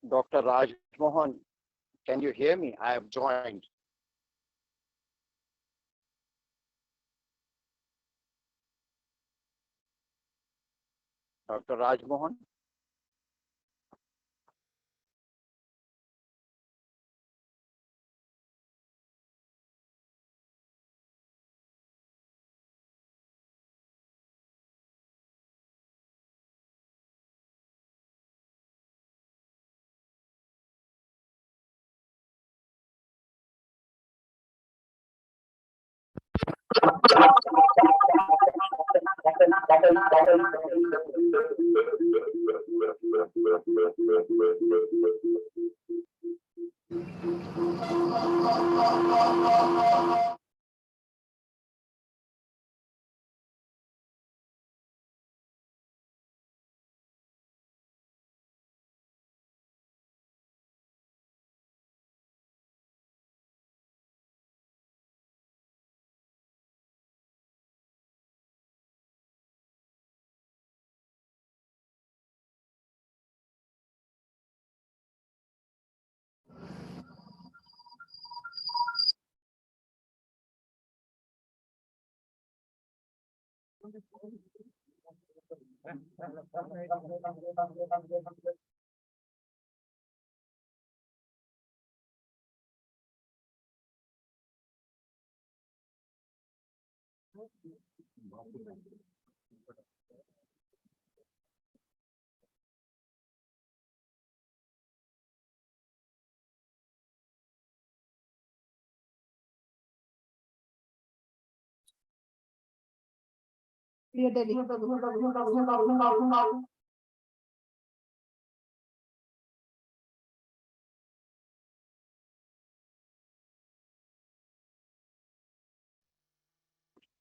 Dr. Raj Mohan, can you hear me? I have joined. Dr. Raj Mohan.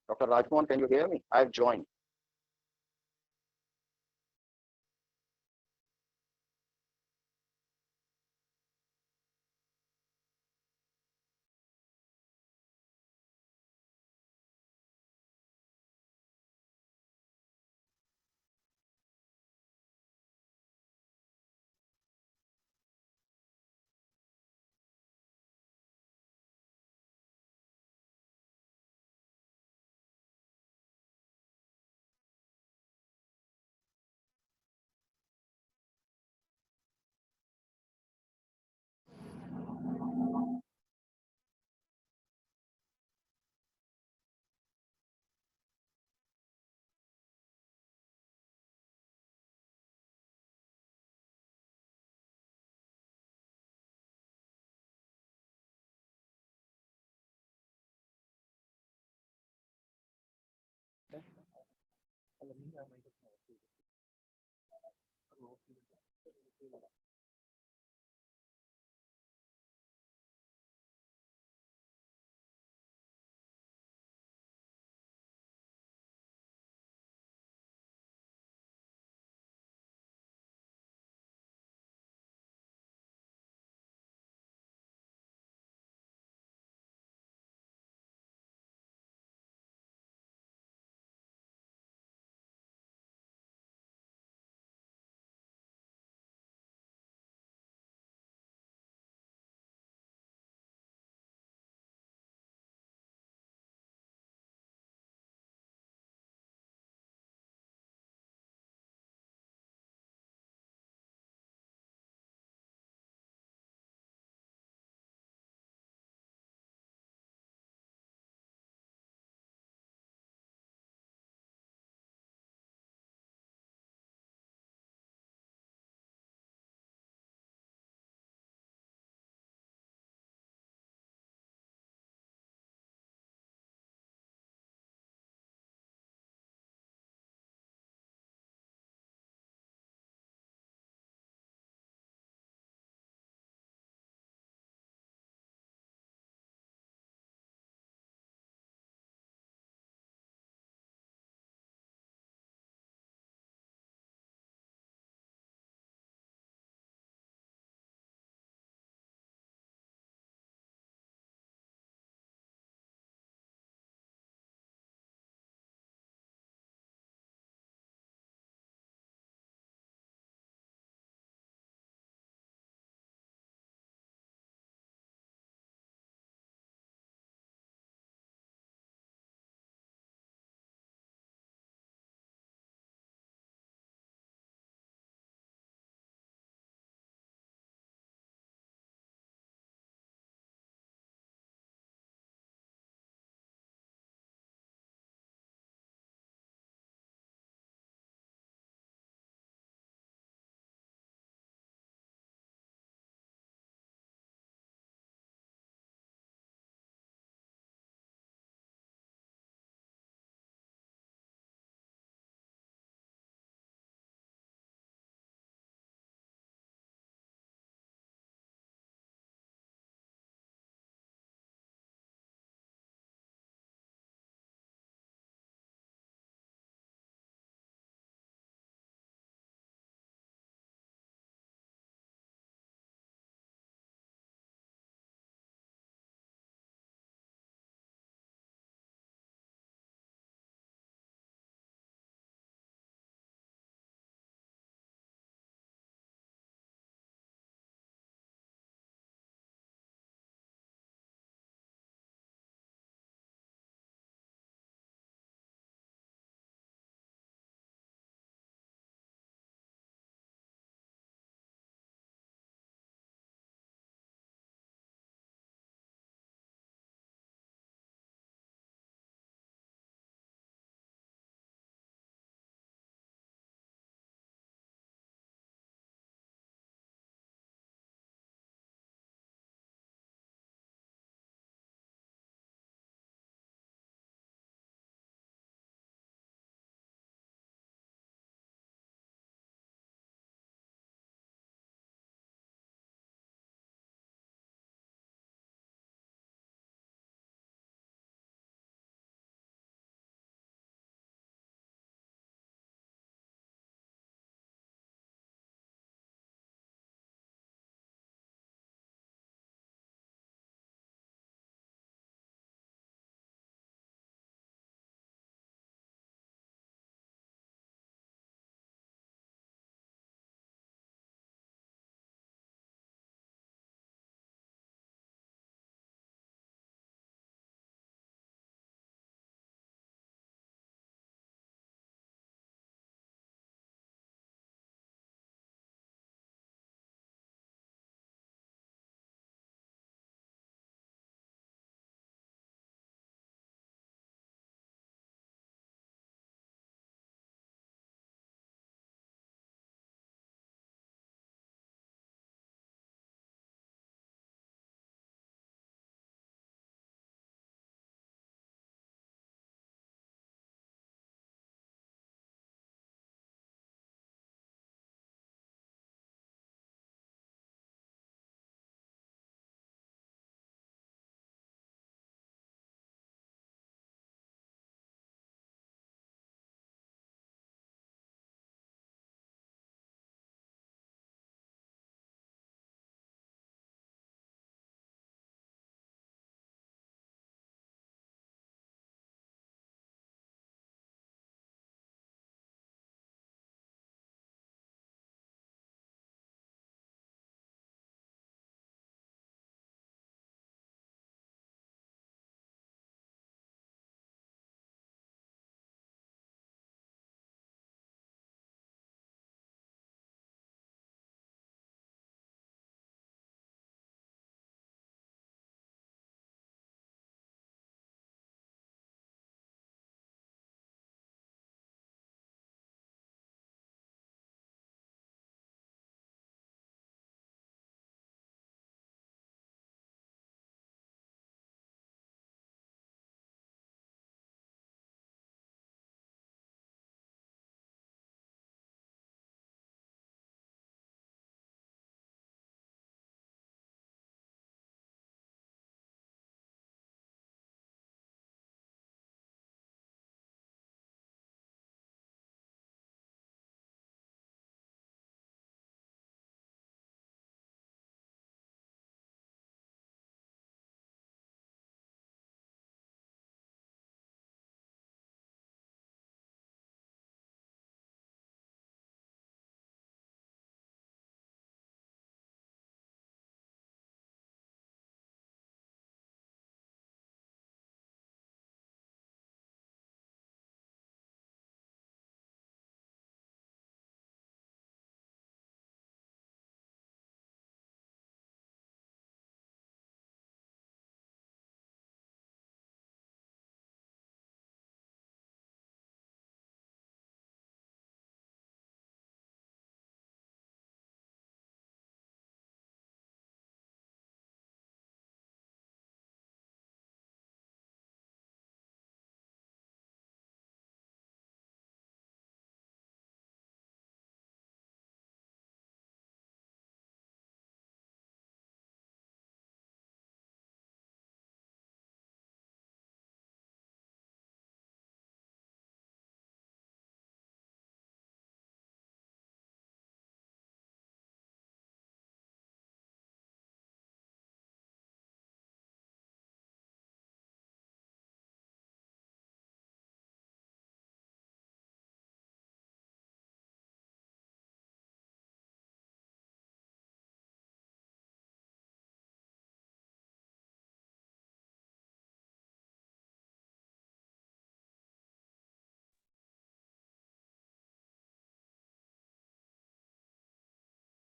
Dr. Rajmohan, can you hear me? I have joined.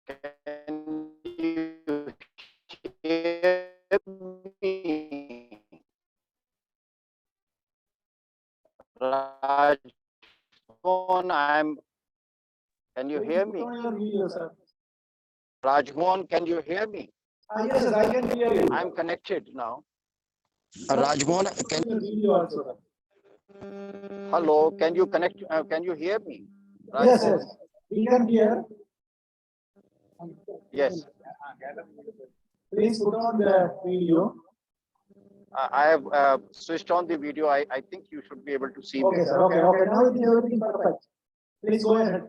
Can you hear me? Rajmohan, can you hear me? Rajmohan, can you hear me? Yes, sir, I can hear you. I'm connected now. Rajmohan, can Video also. hello? Can you connect? Can you hear me? Yes, Rajmohan? yes, we can hear. Yes. Please put on the video. I have switched on the video. I think you should be able to see me. Okay, sir. Okay, okay. Now it is everything perfect. Please go ahead.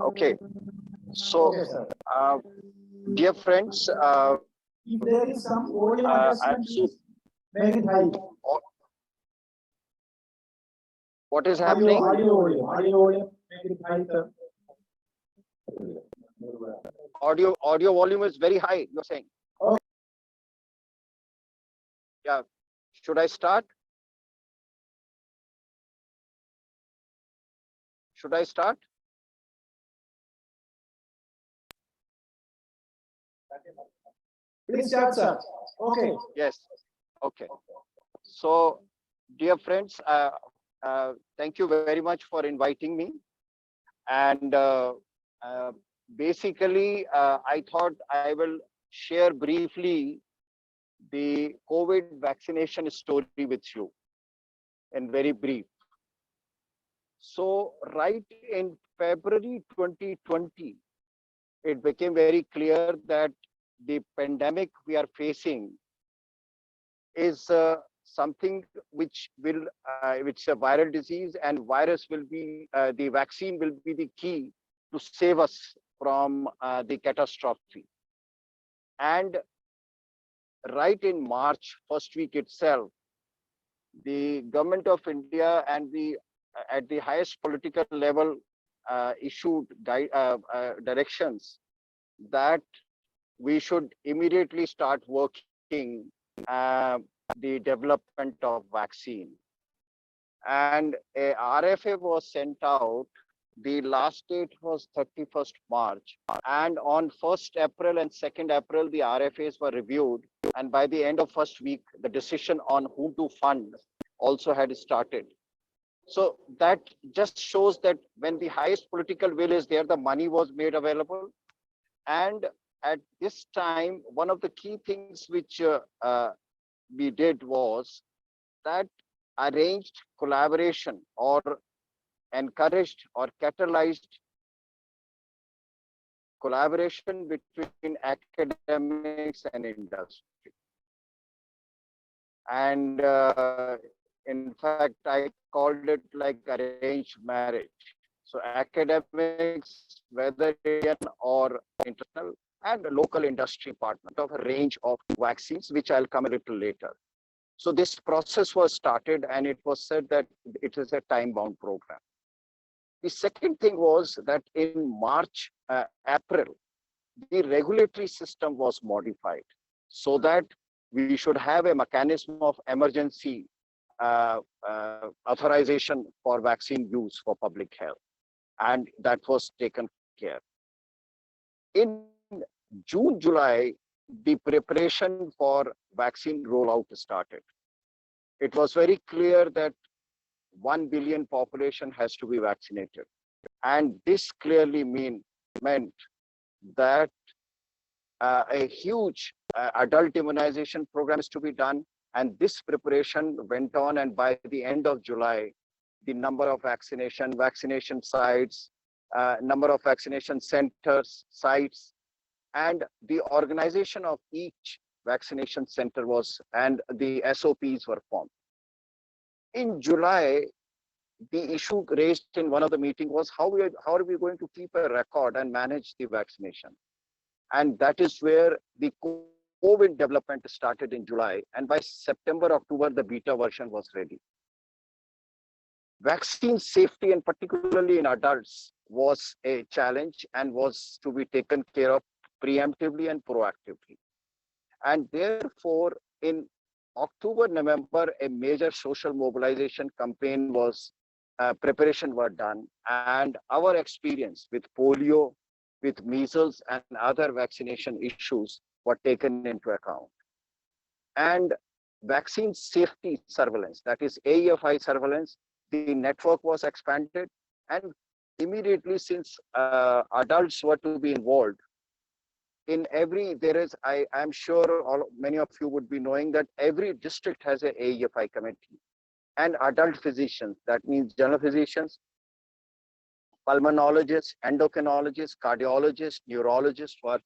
Okay. So, Okay, sir. dear friends, If there is some audio I'm adjustment, so, make it high. what is Audio, happening? audio, make it high, sir. Audio volume is very high, you're saying? Okay. Yeah. Should I start? Should I start? Please start, sir. Okay. Yes. Okay. So, dear friends, thank you very much for inviting me. And basically, I thought I will share briefly the COVID vaccination story with you in very brief. So, right in February 2020, it became very clear that the pandemic we are facing is something which it's a viral disease, and virus will be, the vaccine will be the key to save us from the catastrophe. And right in March, first week itself, the government of India and at the highest political level issued directions that we should immediately start working the development of vaccine. And a RFA was sent out. The last date was 31st March. And on 1st April and 2nd April, the RFAs were reviewed. And by the end of first week, the decision on whom to fund also had started. So that just shows that when the highest political will is there, the money was made available. And at this time, one of the key things which we did was that arranged collaboration or encouraged or catalyzed collaboration between academics and industry. And in fact, I called it like arranged marriage. So academics, whether Indian or international, and local industry partner of a range of vaccines, which I'll come a little later. So this process was started, and it was said that it is a time-bound program. The second thing was that in March, April, the regulatory system was modified so that we should have a mechanism of emergency authorization for vaccine use for public health. And that was taken care. In June, July, the preparation for vaccine rollout started. It was very clear that 1 billion population has to be vaccinated. And this clearly meant that a huge adult immunization program is to be done. And this preparation went on. And by the end of July, the number of vaccination sites, number of vaccination centers, sites, and the organization of each vaccination center and the SOPs were formed. In July, the issue raised in one of the meetings was how are we going to keep a record and manage the vaccination? And that is where the COVID development started in July. And by September, October, the beta version was ready. Vaccine safety, and particularly in adults, was a challenge and was to be taken care of preemptively and proactively. And therefore, in October, November, a major social mobilization campaign was preparation were done, and our experience with polio, with measles and other vaccination issues were taken into account. And vaccine safety surveillance, that is AEFI surveillance, the network was expanded, and immediately, since adults were to be involved, in every, there is, I'm sure many of you would be knowing that every district has a AEFI committee, and adult physicians, that means general physicians, pulmonologists, endocrinologists, cardiologists, neurologists were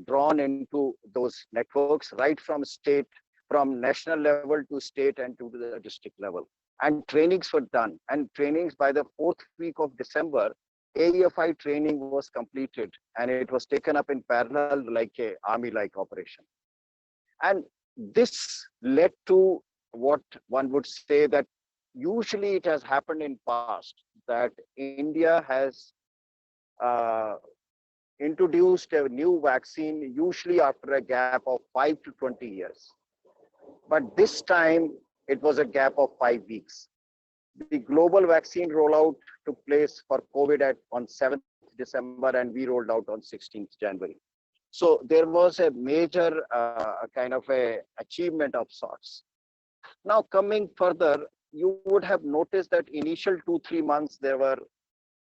drawn into those networks, right from state, from national level to state and to the district level. And trainings were done. And trainings by the 4th week of December, AEFI training was completed, and it was taken up in parallel like a army-like operation. And this led to what one would say that usually it has happened in past, that India has introduced a new vaccine usually after a gap of 5 to 20 years. But this time it was a gap of 5 weeks. The global vaccine rollout took place for COVID on 7th December, and we rolled out on 16th January. So there was a major achievement of sorts. Now coming further, you would have noticed that initial 2-3 months there were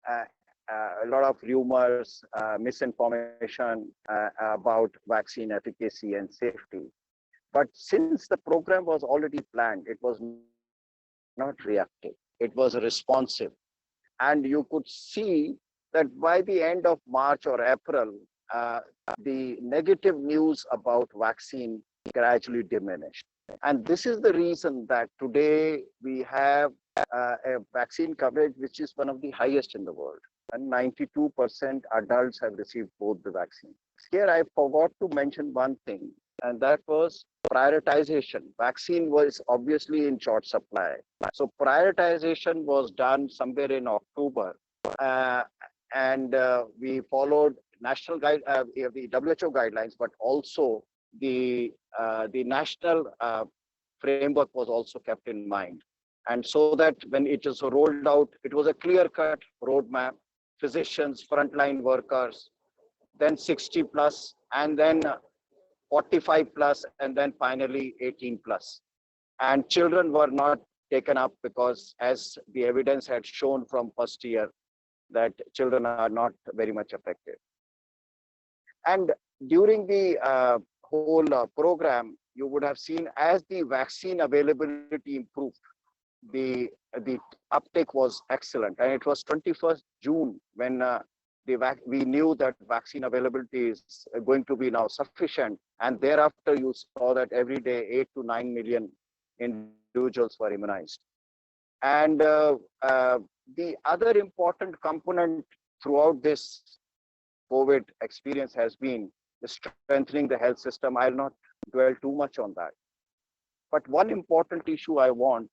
a lot of rumors, misinformation about vaccine efficacy and safety. But since the program was already planned, it was not reactive, it was responsive. And you could see that by the end of March or April, the negative news about vaccine gradually diminished. And this is the reason that today we have a vaccine coverage which is one of the highest in the world. And 92% adults have received both the vaccines. Here I forgot to mention one thing, and that was prioritization. Vaccine was obviously in short supply. So prioritization was done somewhere in October. And we followed national the WHO guidelines, but also the national framework was also kept in mind. And so that when it is rolled out, it was a clear-cut roadmap, physicians, frontline workers, then 60 plus, and then 45 plus, and then finally 18 plus. And children were not taken up because, as the evidence had shown from first year, that children are not very much affected. And during the whole program, you would have seen as the vaccine availability improved, the uptake was excellent. And it was 21st June when we knew that vaccine availability is going to be now sufficient. And thereafter, you saw that every day 8 to 9 million individuals were immunized. And the other important component throughout this COVID experience has been strengthening the health system. I'll not dwell too much on that. But one important issue I want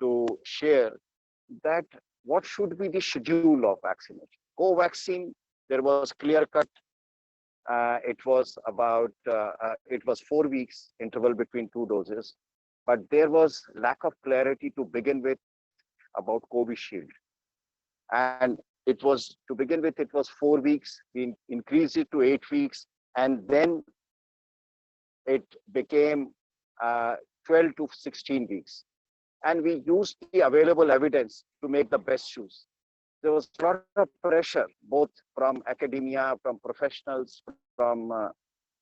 to share, that what should be the schedule of vaccination. Co-vaccine, there was clear cut. It was about, it was 4 weeks interval between 2 doses, but there was lack of clarity to begin with about Covishield. And it was, to begin with, it was 4 weeks, we increased it to 8 weeks, and then it became 12 to 16 weeks. And we used the available evidence to make the best choice. There was a lot of pressure, both from academia, from professionals, from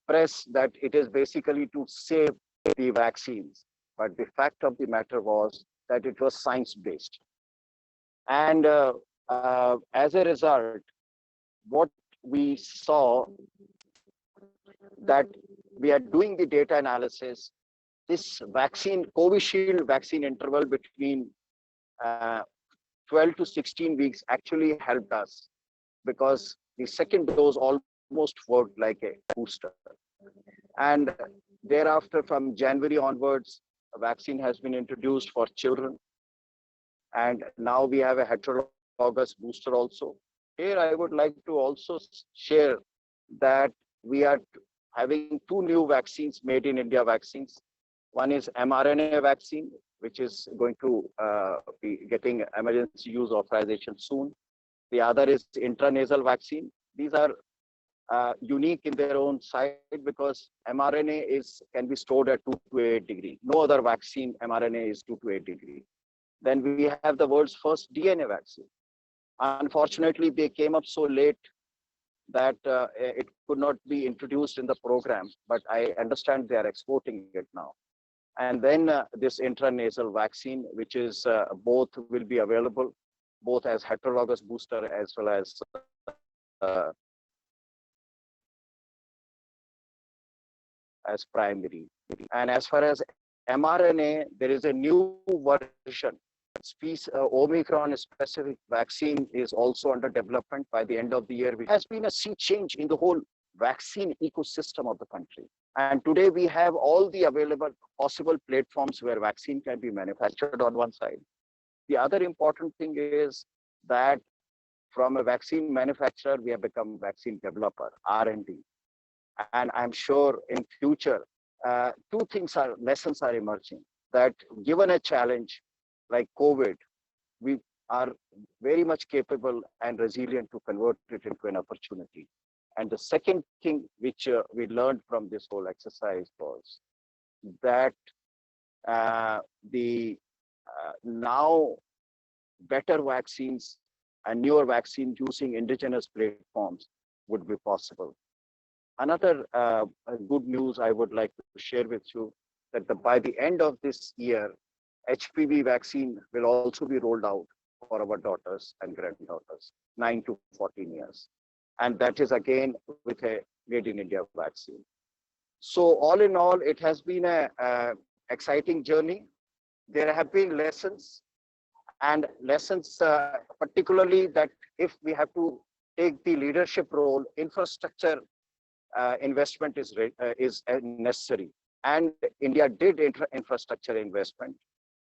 press, that it is basically to save the vaccines. But the fact of the matter was that it was science-based. And as a result, what we saw, that we are doing the data analysis, this vaccine, Covishield vaccine interval between 12 to 16 weeks actually helped us, because the second dose almost worked like a booster. And thereafter, from January onwards, a vaccine has been introduced for children. And now we have a heterologous booster also. Here, I would like to also share that we are having 2 new vaccines, made in India vaccines. One is mRNA vaccine, which is going to be getting emergency use authorization soon. The other is intranasal vaccine. These are unique in their own side because mRNA can be stored at 2 to 8 degrees. No other vaccine mRNA is 2 to 8 degrees. Then we have the world's first DNA vaccine. Unfortunately, they came up so late that it could not be introduced in the program, but I understand they are exporting it now. And then this intranasal vaccine, which is both will be available, both as heterologous booster as well as primary. And as far as mRNA, there is a new version. Omicron specific vaccine is also under development. By the end of the year, it has been a sea change in the whole vaccine ecosystem of the country. And today we have all the available possible platforms where vaccine can be manufactured on one side. The other important thing is that from a vaccine manufacturer, we have become vaccine developer, R&D. And I'm sure in future, lessons are emerging, that given a challenge like COVID, we are very much capable and resilient to convert it into an opportunity. And the second thing which we learned from this whole exercise was that now better vaccines and newer vaccines using indigenous platforms would be possible. Another good news I would like to share with you that by the end of this year, HPV vaccine will also be rolled out for our daughters and granddaughters, 9 to 14 years. And that is again with a made in India vaccine. So all in all, it has been a exciting journey. There have been lessons particularly that if we have to take the leadership role, infrastructure investment is necessary. And India did infrastructure investment.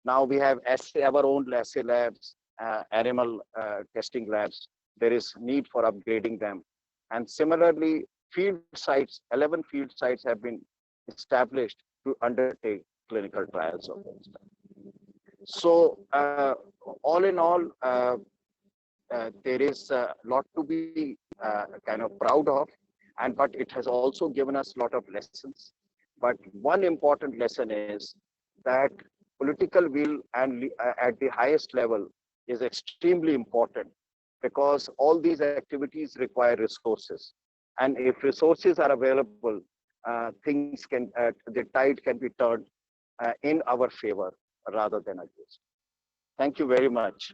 Now we have our own assay labs, animal testing labs. There is need for upgrading them. And similarly, field sites, 11 field sites have been established to undertake clinical trials of this stuff. So all in all, there is a lot to be kind of proud of, but it has also given us a lot of lessons. But one important lesson is that political will and at the highest level is extremely important, because all these activities require resources. And if resources are available, the tide can be turned in our favor rather than against. Thank you very much.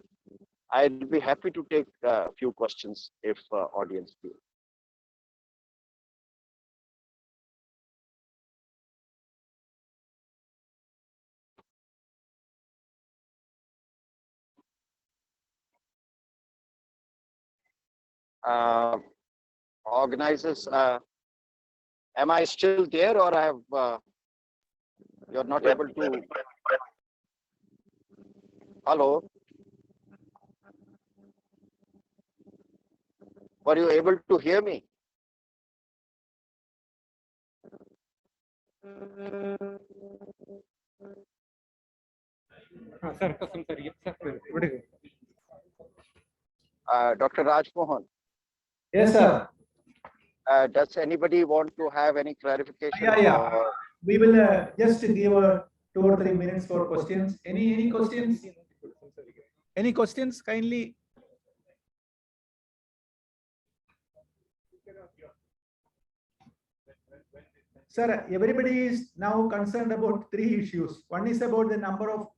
I'd be happy to take a few questions if audience do. Organizers, am I still there, or you're not able to? Hello? Were you able to hear me? Dr. Raj Mohan. Yes, sir. Does anybody want to have any clarification? Yeah. We will just give 2 or 3 minutes for questions. Any questions? Any questions? Kindly. Sir, everybody is now concerned about 3 issues. One is about the number of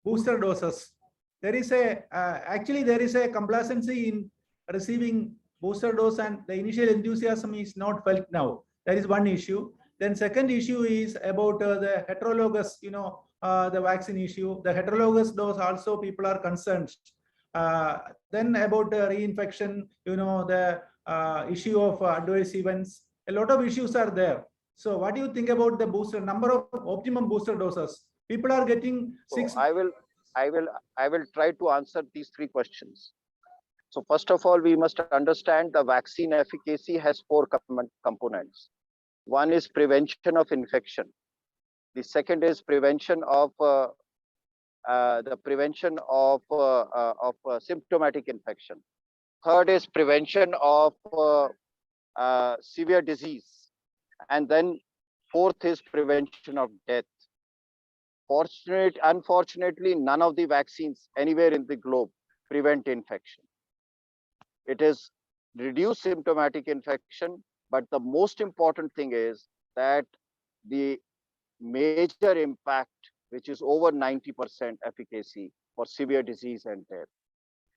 booster doses. There is actually there is a complacency in receiving booster dose, and the initial enthusiasm is not felt now. That is one issue. Then second issue is about the heterologous, the vaccine issue. The heterologous dose also people are concerned. Then about reinfection, the issue of adverse events. A lot of issues are there. So what do you think about the booster number of optimum booster doses? People are getting 6. I will try to answer these 3 questions. So first of all, we must understand the vaccine efficacy has 4 components. One is prevention of infection. The second is prevention of the prevention of symptomatic infection. Third is prevention of severe disease. And then fourth is prevention of death. Unfortunately, none of the vaccines anywhere in the globe prevent infection. It is reduce symptomatic infection, but the most important thing is that the major impact, which is over 90% efficacy for severe disease and death.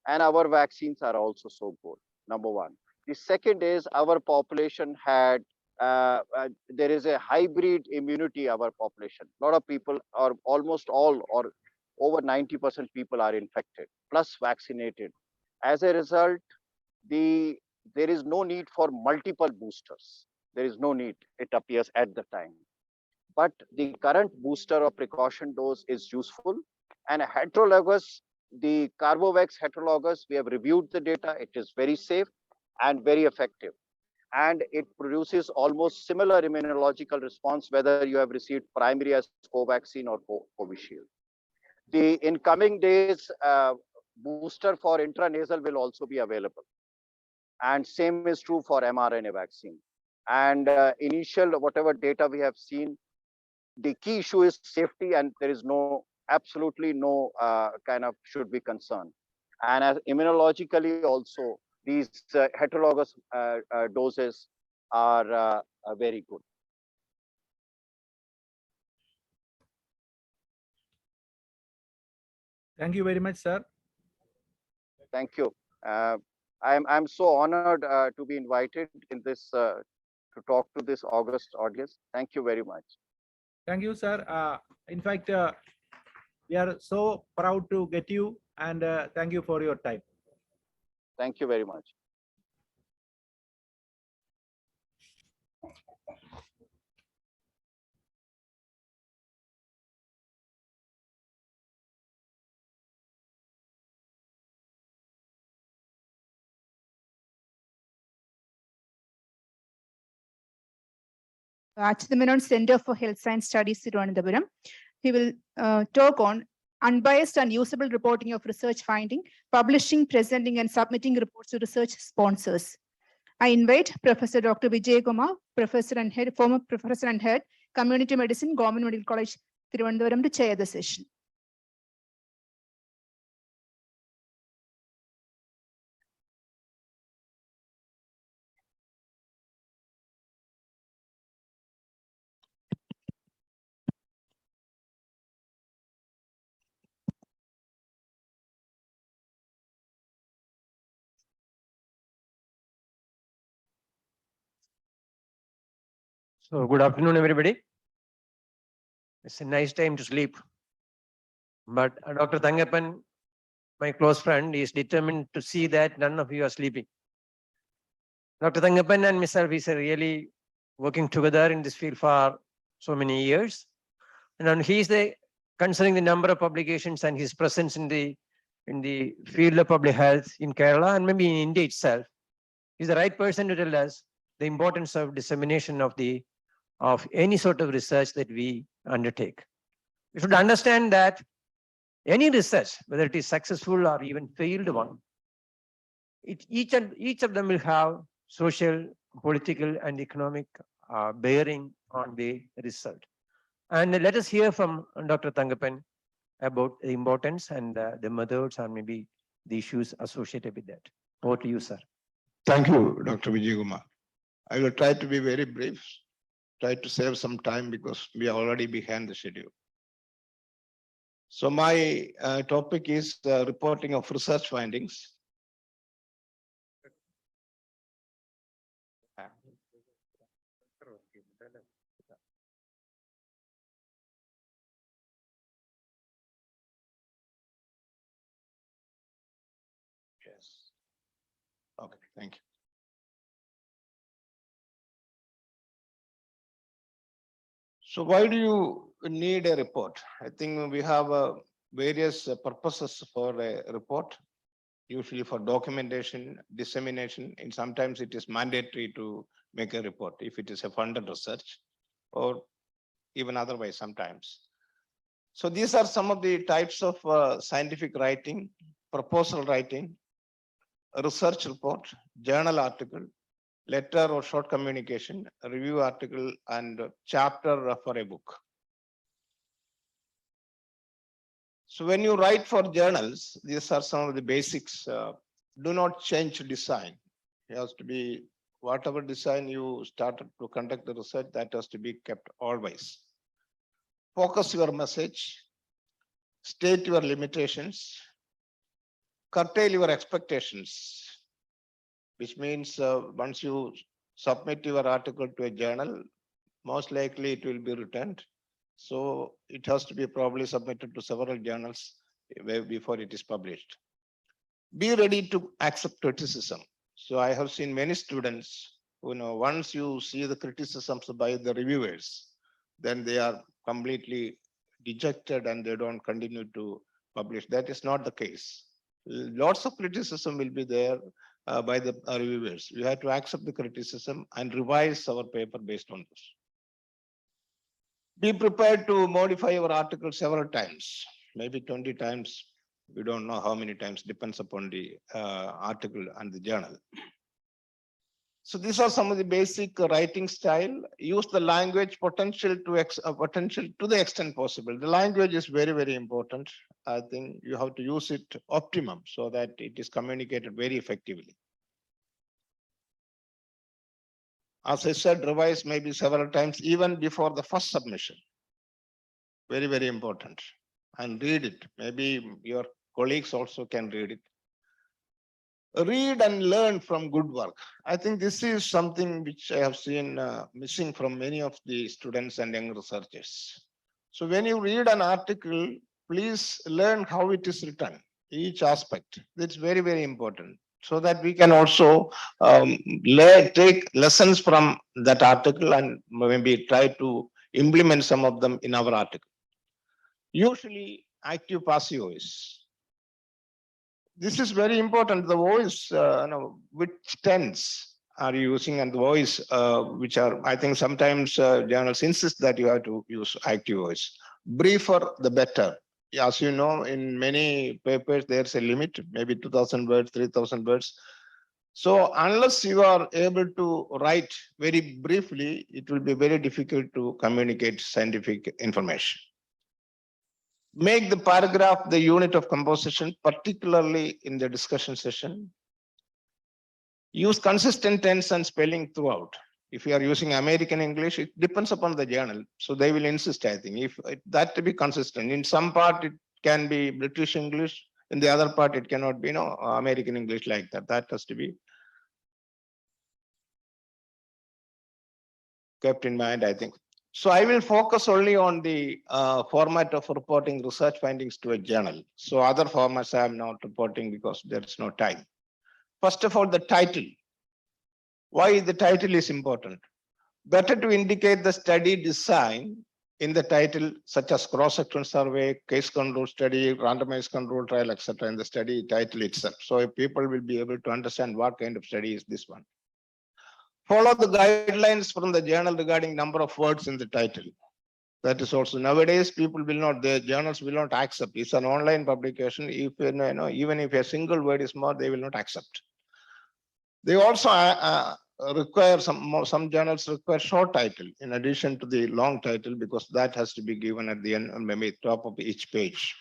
And our vaccines are also so good, number one. The second is our population had, there is a hybrid immunity, our population. A lot of people, or almost all, or over 90% people are infected, plus vaccinated. As a result, there is no need for multiple boosters. There is no need, it appears at the time. But the current booster or precaution dose is useful. And heterologous, the Carbovax heterologous, we have reviewed the data. It is very safe and very effective. And it produces almost similar immunological response, whether you have received primary as Covaxin or Covishield. The incoming days, booster for intranasal will also be available. And same is true for mRNA vaccine. And initial, whatever data we have seen, the key issue is safety, and there is absolutely no kind of should be concerned. And as immunologically also, these heterologous doses are very good. Thank you very much, sir. Thank you. I'm so honored to be invited in this to talk to this August audience. Thank you very much. Thank you, sir. In fact, we are so proud to get you, and thank you for your time. Thank you very much. Achithamenon Center for Health Science Studies, Thiruvananthapuram. He will talk on unbiased and usable reporting of research finding, publishing, presenting, and submitting reports to research sponsors. I invite Professor Dr. Vijay Kumar, Professor and Head, former Professor and Head, Community Medicine, Government Medical College, Thiruvananthapuram, to chair the session. So good afternoon, everybody. It's a nice time to sleep. But Dr. Thangappan, my close friend, is determined to see that none of you are sleeping. Dr. Thangappan and myself is really working together in this field for so many years. And he is concerning the number of publications and his presence in the field of public health in Kerala and maybe in India itself. He's the right person to tell us the importance of dissemination of any sort of research that we undertake. We should understand that any research, whether it is successful or even failed one, each of them will have social, political, and economic bearing on the result. And let us hear from Dr. Thangappan about the importance and the methods and maybe the issues associated with that. Over to you, sir. Thank you, Dr. Vijay Kumar. I will try to be very brief, try to save some time because we are already behind the schedule. So my topic is reporting of research findings. Yes. Okay, thank you. So why do you need a report? I think we have various purposes for a report, usually for documentation, dissemination, and sometimes it is mandatory to make a report if it is a funded research or even otherwise sometimes. So these are some of the types of scientific writing, proposal writing, research report, journal article, letter or short communication, review article, and chapter for a book. So when you write for journals, these are some of the basics. Do not change design. It has to be whatever design you started to conduct the research, that has to be kept always. Focus your message, state your limitations, curtail your expectations, which means once you submit your article to a journal, most likely it will be returned. So it has to be probably submitted to several journals before it is published. Be ready to accept criticism. So I have seen many students who once you see the criticisms by the reviewers, then they are completely dejected and they don't continue to publish. That is not the case. Lots of criticism will be there by the reviewers. We have to accept the criticism and revise our paper based on this. Be prepared to modify your article several times, maybe 20 times. We don't know how many times, depends upon the article and the journal. So these are some of the basic writing style. Use the language potential to the extent possible. The language is very, very important. I think you have to use it optimum so that it is communicated very effectively. As I said, revise maybe several times, even before the first submission. Very, very important. And read it. Maybe your colleagues also can read it. Read and learn from good work. I think this is something which I have seen missing from many of the students and young researchers. So when you read an article, please learn how it is written, each aspect. That's very, very important. So that we can also take lessons from that article and maybe try to implement some of them in our article. Usually active passive voice. This is very important. The voice, which tense are you using, and the voice, which are, I think sometimes journals insist that you have to use active voice. Briefer, the better. As you know, in many papers, there's a limit, maybe 2,000 words, 3,000 words. So unless you are able to write very briefly, it will be very difficult to communicate scientific information. Make the paragraph the unit of composition, particularly in the discussion session. Use consistent tense and spelling throughout. If you are using American English, it depends upon the journal. So they will insist, I think, if that to be consistent. In some part, it can be British English. In the other part, it cannot be, American English like that. That has to be kept in mind, I think. So I will focus only on the format of reporting research findings to a journal. So other formats I am not reporting because there is no time. First of all, the title. Why the title is important? Better to indicate the study design in the title, such as cross-section survey, case control study, randomized control trial, etc. in the study title itself. So people will be able to understand what kind of study is this one. Follow the guidelines from the journal regarding number of words in the title. That is also nowadays people will not, the journals will not accept. It's an online publication. If even if a single word is more, they will not accept. They also require some journals require short title in addition to the long title, because that has to be given at the end and maybe top of each page.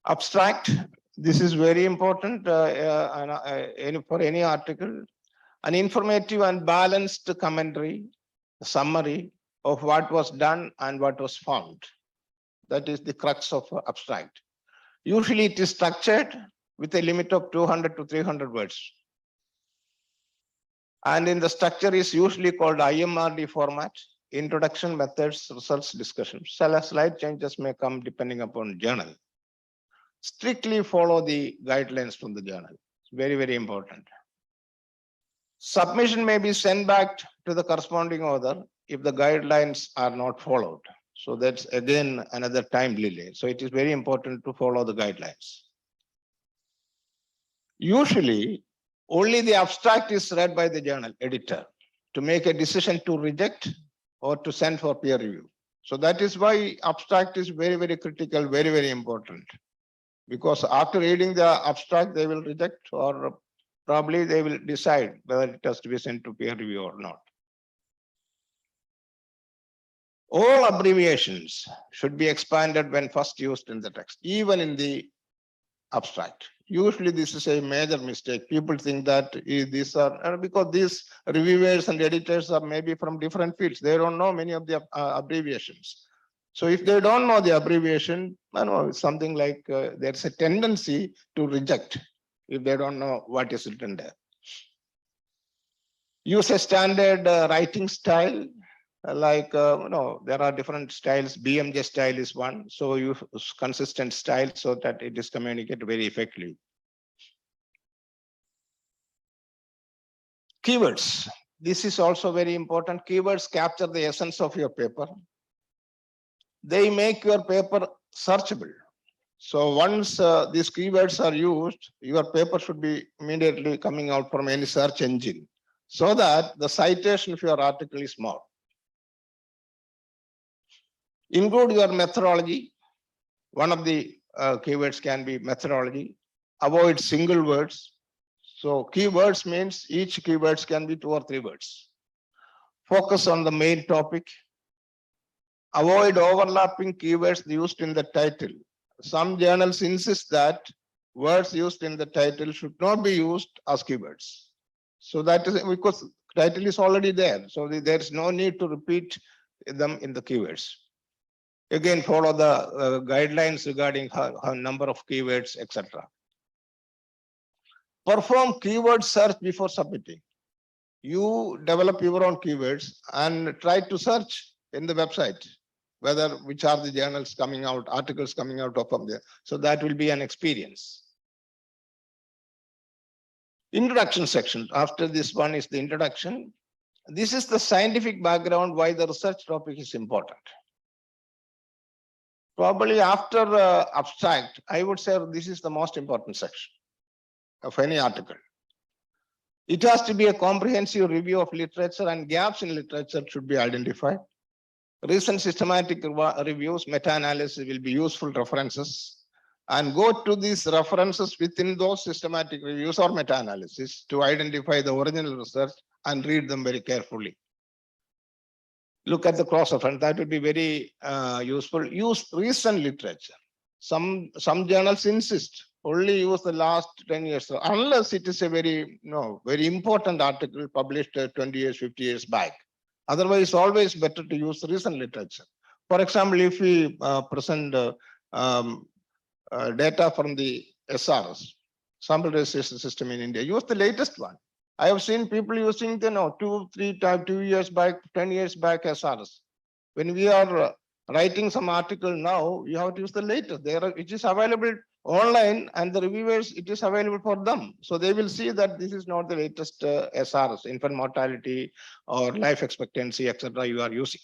Abstract. This is very important for any article. An informative and balanced commentary, summary of what was done and what was found. That is the crux of abstract. Usually it is structured with a limit of 200 to 300 words. And in the structure is usually called IMRD format, introduction, methods, results, discussion. Slight changes may come depending upon journal. Strictly follow the guidelines from the journal. It's very, very important. Submission may be sent back to the corresponding author if the guidelines are not followed. So that's again another time delay. So it is very important to follow the guidelines. Usually, only the abstract is read by the journal editor to make a decision to reject or to send for peer review. So that is why abstract is very, very critical, very, very important. Because after reading the abstract, they will reject, or probably they will decide whether it has to be sent to peer review or not. All abbreviations should be expanded when first used in the text, even in the abstract. Usually this is a major mistake. People think that these are, because these reviewers and editors are maybe from different fields. They don't know many of the abbreviations. So if they don't know the abbreviation, it's something like there's a tendency to reject if they don't know what is written there. Use a standard writing style. Like, there are different styles. BMJ style is one. So use consistent style so that it is communicated very effectively. Keywords. This is also very important. Keywords capture the essence of your paper. They make your paper searchable. So once these keywords are used, your paper should be immediately coming out from any search engine, so that the citation of your article is more. Include your methodology. One of the keywords can be methodology. Avoid single words. So keywords means each keywords can be 2 or 3 words. Focus on the main topic. Avoid overlapping keywords used in the title. Some journals insist that words used in the title should not be used as keywords. So that is because title is already there. So there is no need to repeat them in the keywords. Again, follow the guidelines regarding how number of keywords, etc. Perform keyword search before submitting. You develop your own keywords and try to search in the website which are the journals coming out, articles coming out from there. So that will be an experience. Introduction section. After this one is the introduction. This is the scientific background why the research topic is important. Probably after abstract, I would say this is the most important section of any article. It has to be a comprehensive review of literature, and gaps in literature should be identified. Recent systematic reviews, meta-analysis will be useful references, and go to these references within those systematic reviews or meta-analysis to identify the original research and read them very carefully. Look at the cross-reference, that would be very useful. Use recent literature. Some journals insist only use the last 10 years, unless it is a very important article published 20 years, 50 years back. Otherwise, always better to use recent literature. For example, if we present data from the SRS, sample registration system in India, use the latest one. I have seen people using 2 years back, 10 years back SRS. When we are writing some article now, you have to use the latest. It is available online, and the reviewers, it is available for them. So they will see that this is not the latest SRS, infant mortality or life expectancy, etc. you are using.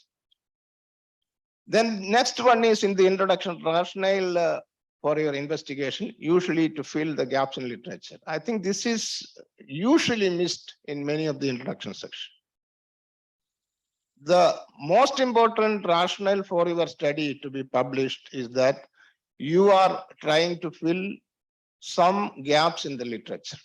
Then next one is in the introduction, rationale for your investigation, usually to fill the gaps in literature. I think this is usually missed in many of the introduction sections. The most important rationale for your study to be published is that you are trying to fill some gaps in the literature.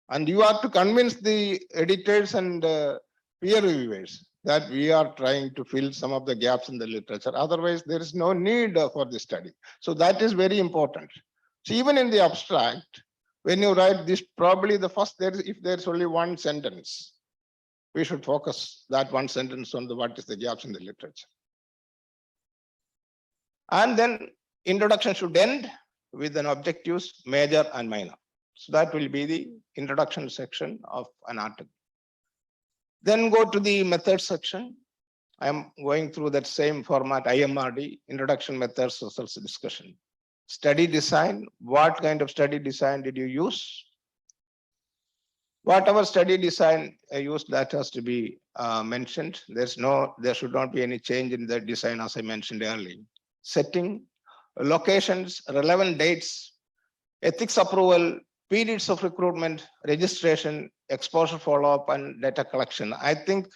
And you have to convince the editors and peer reviewers that we are trying to fill some of the gaps in the literature. Otherwise, there is no need for the study. So that is very important. So even in the abstract, when you write this, probably the first, if there's only one sentence, we should focus that one sentence on what is the gaps in the literature. And then introduction should end with an objectives, major and minor. So that will be the introduction section of an article. Then go to the methods section. I am going through that same format, IMRD, introduction, methods, results, discussion. Study design, what kind of study design did you use? Whatever study design used, that has to be mentioned. There should not be any change in the design, as I mentioned earlier. Setting, locations, relevant dates, ethics approval, periods of recruitment, registration, exposure follow-up and data collection. I think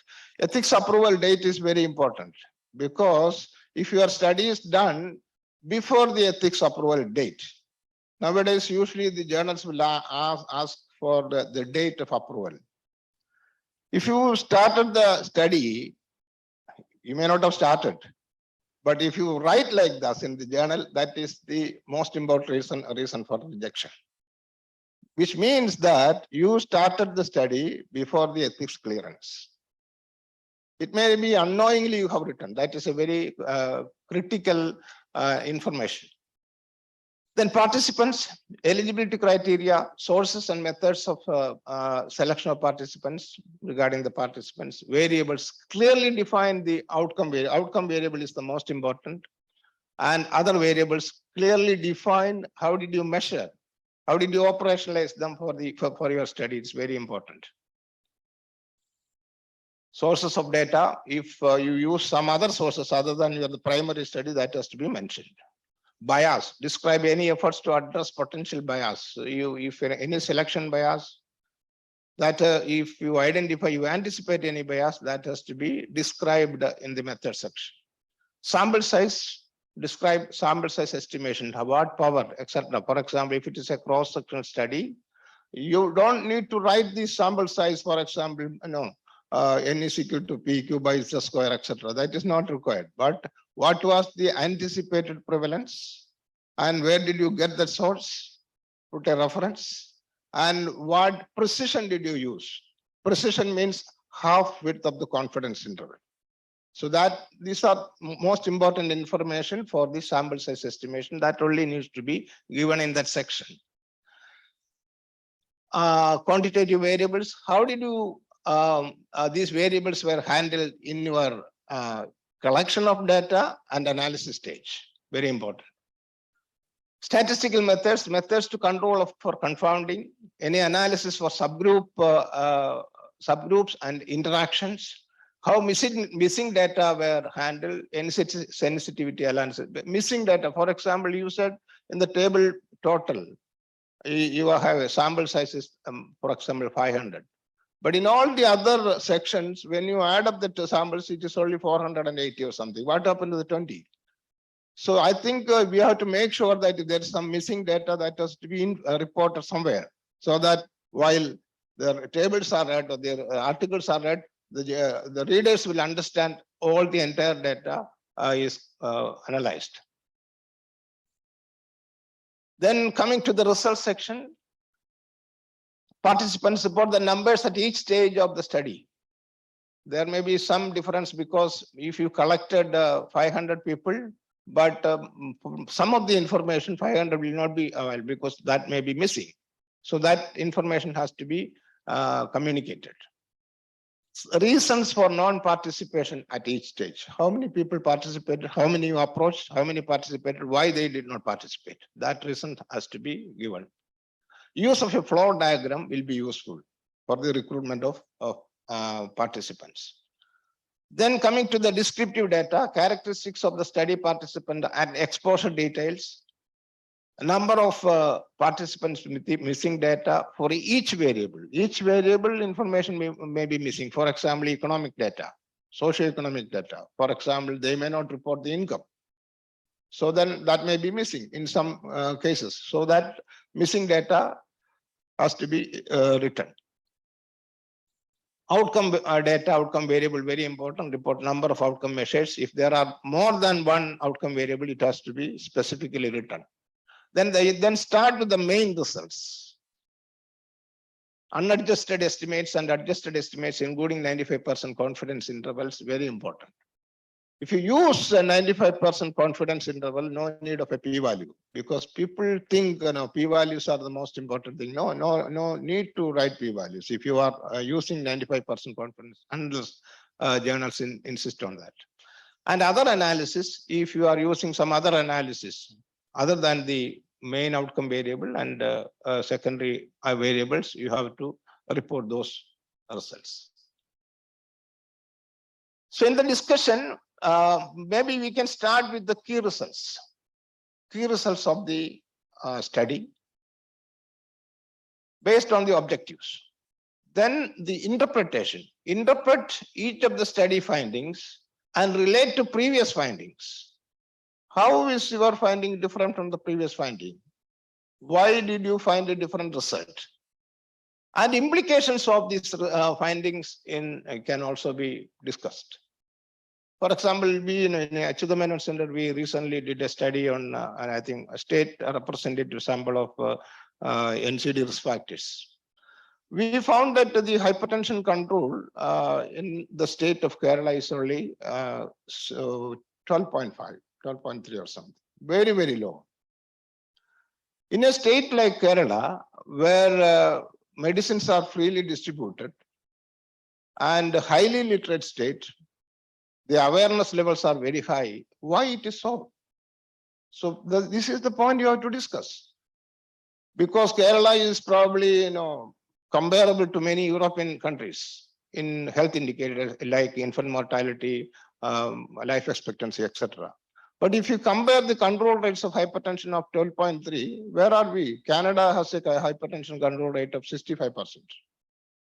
ethics approval date is very important, because if your study is done before the ethics approval date, nowadays usually the journals will ask for the date of approval. If you started the study, you may not have started, but if you write like this in the journal, that is the most important reason for rejection, which means that you started the study before the ethics clearance. It may be unknowingly you have written. That is a very critical information. Then participants, eligibility criteria, sources and methods of selection of participants. Regarding the participants, variables, clearly define the outcome variable. Outcome variable is the most important, and other variables clearly define how did you measure, how did you operationalize them for your study. It's very important. Sources of data, if you use some other sources other than the primary study, that has to be mentioned. Bias, describe any efforts to address potential bias. If any selection bias, that if you identify, you anticipate any bias, that has to be described in the method section. Sample size, describe sample size estimation, what power, etc. For example, if it is a cross-sectional study, you don't need to write the sample size, for example, n is equal to pq by the square, etc. That is not required. But what was the anticipated prevalence, and where did you get the source? Put a reference. And what precision did you use? Precision means half width of the confidence interval. So that these are most important information for the sample size estimation. That only needs to be given in that section. Quantitative variables, how did you these variables were handled in your collection of data and analysis stage. Very important. Statistical methods, methods to control for confounding, any analysis for subgroups and interactions, how missing data were handled, any sensitivity analysis. Missing data, for example, you said in the table total, you have a sample sizes, for example, 500. But in all the other sections, when you add up the samples, it is only 480 or something. What happened to the 20? So I think we have to make sure that if there is some missing data, that has to be reported somewhere, so that while the tables are read or the articles are read, the readers will understand all the entire data is analyzed. Then coming to the results section, participants report the numbers at each stage of the study. There may be some difference, because if you collected 500 people, but some of the information 500 will not be available because that may be missing. So that information has to be communicated. Reasons for non-participation at each stage. How many people participated, how many you approached, how many participated, why they did not participate. That reason has to be given. Use of a flow diagram will be useful for the recruitment of participants. Then coming to the descriptive data, characteristics of the study participant and exposure details, a number of participants with missing data for each variable. Each variable information may be missing. For example, economic data, socioeconomic data. For example, they may not report the income. So then that may be missing in some cases. So that missing data has to be written. Outcome data, outcome variable, very important. Report number of outcome measures. If there are more than one outcome variable, it has to be specifically written. Then start with the main results. Unadjusted estimates and adjusted estimates, including 95% confidence intervals, very important. If you use a 95% confidence interval, no need of a p-value, because people think p-values are the most important thing. No need to write p-values if you are using 95% confidence, unless journals insist on that. And other analysis, if you are using some other analysis other than the main outcome variable and secondary variables, you have to report those results. So in the discussion, maybe we can start with the key results. Key results of the study based on the objectives. Then the interpretation. Interpret each of the study findings and relate to previous findings. How is your finding different from the previous finding? Why did you find a different result? And implications of these findings can also be discussed. For example, we in Achyuta Menon Center, we recently did a study on, I think, a state representative sample of NCD risk factors. We found that the hypertension control in the state of Kerala is only 12.5, 12.3 or something, very, very low. In a state like Kerala, where medicines are freely distributed and highly literate state, the awareness levels are very high. Why it is so? So this is the point you have to discuss. Because Kerala is probably, comparable to many European countries in health indicators like infant mortality, life expectancy, etc. But if you compare the control rates of hypertension of 12.3, where are we? Canada has a hypertension control rate of 65%.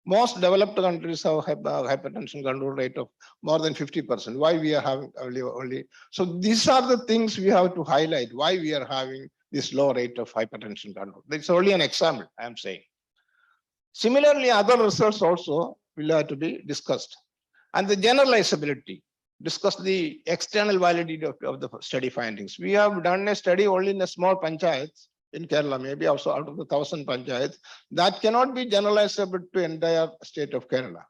Most developed countries have hypertension control rate of more than 50%. Why we are having only? So these are the things we have to highlight, why we are having this low rate of hypertension control. It's only an example, I am saying. Similarly, other results also will have to be discussed. And the generalizability, discuss the external validity of the study findings. We have done a study only in a small panchayat in Kerala, maybe also out of the 1,000 panchayats, that cannot be generalizable to entire state of Kerala.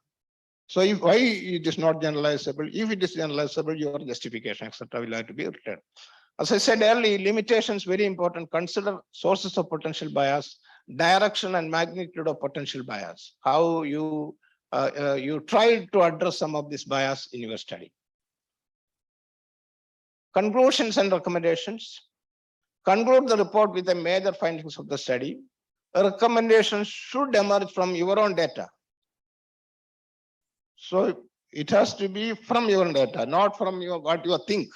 So why it is not generalizable? If it is generalizable, your justification, etc., will have to be written. As I said earlier, limitations very important. Consider sources of potential bias, direction and magnitude of potential bias. How you try to address some of this bias in your study. Conclusions and recommendations. Conclude the report with the major findings of the study. Recommendations should emerge from your own data. So it has to be from your own data, not from what you think.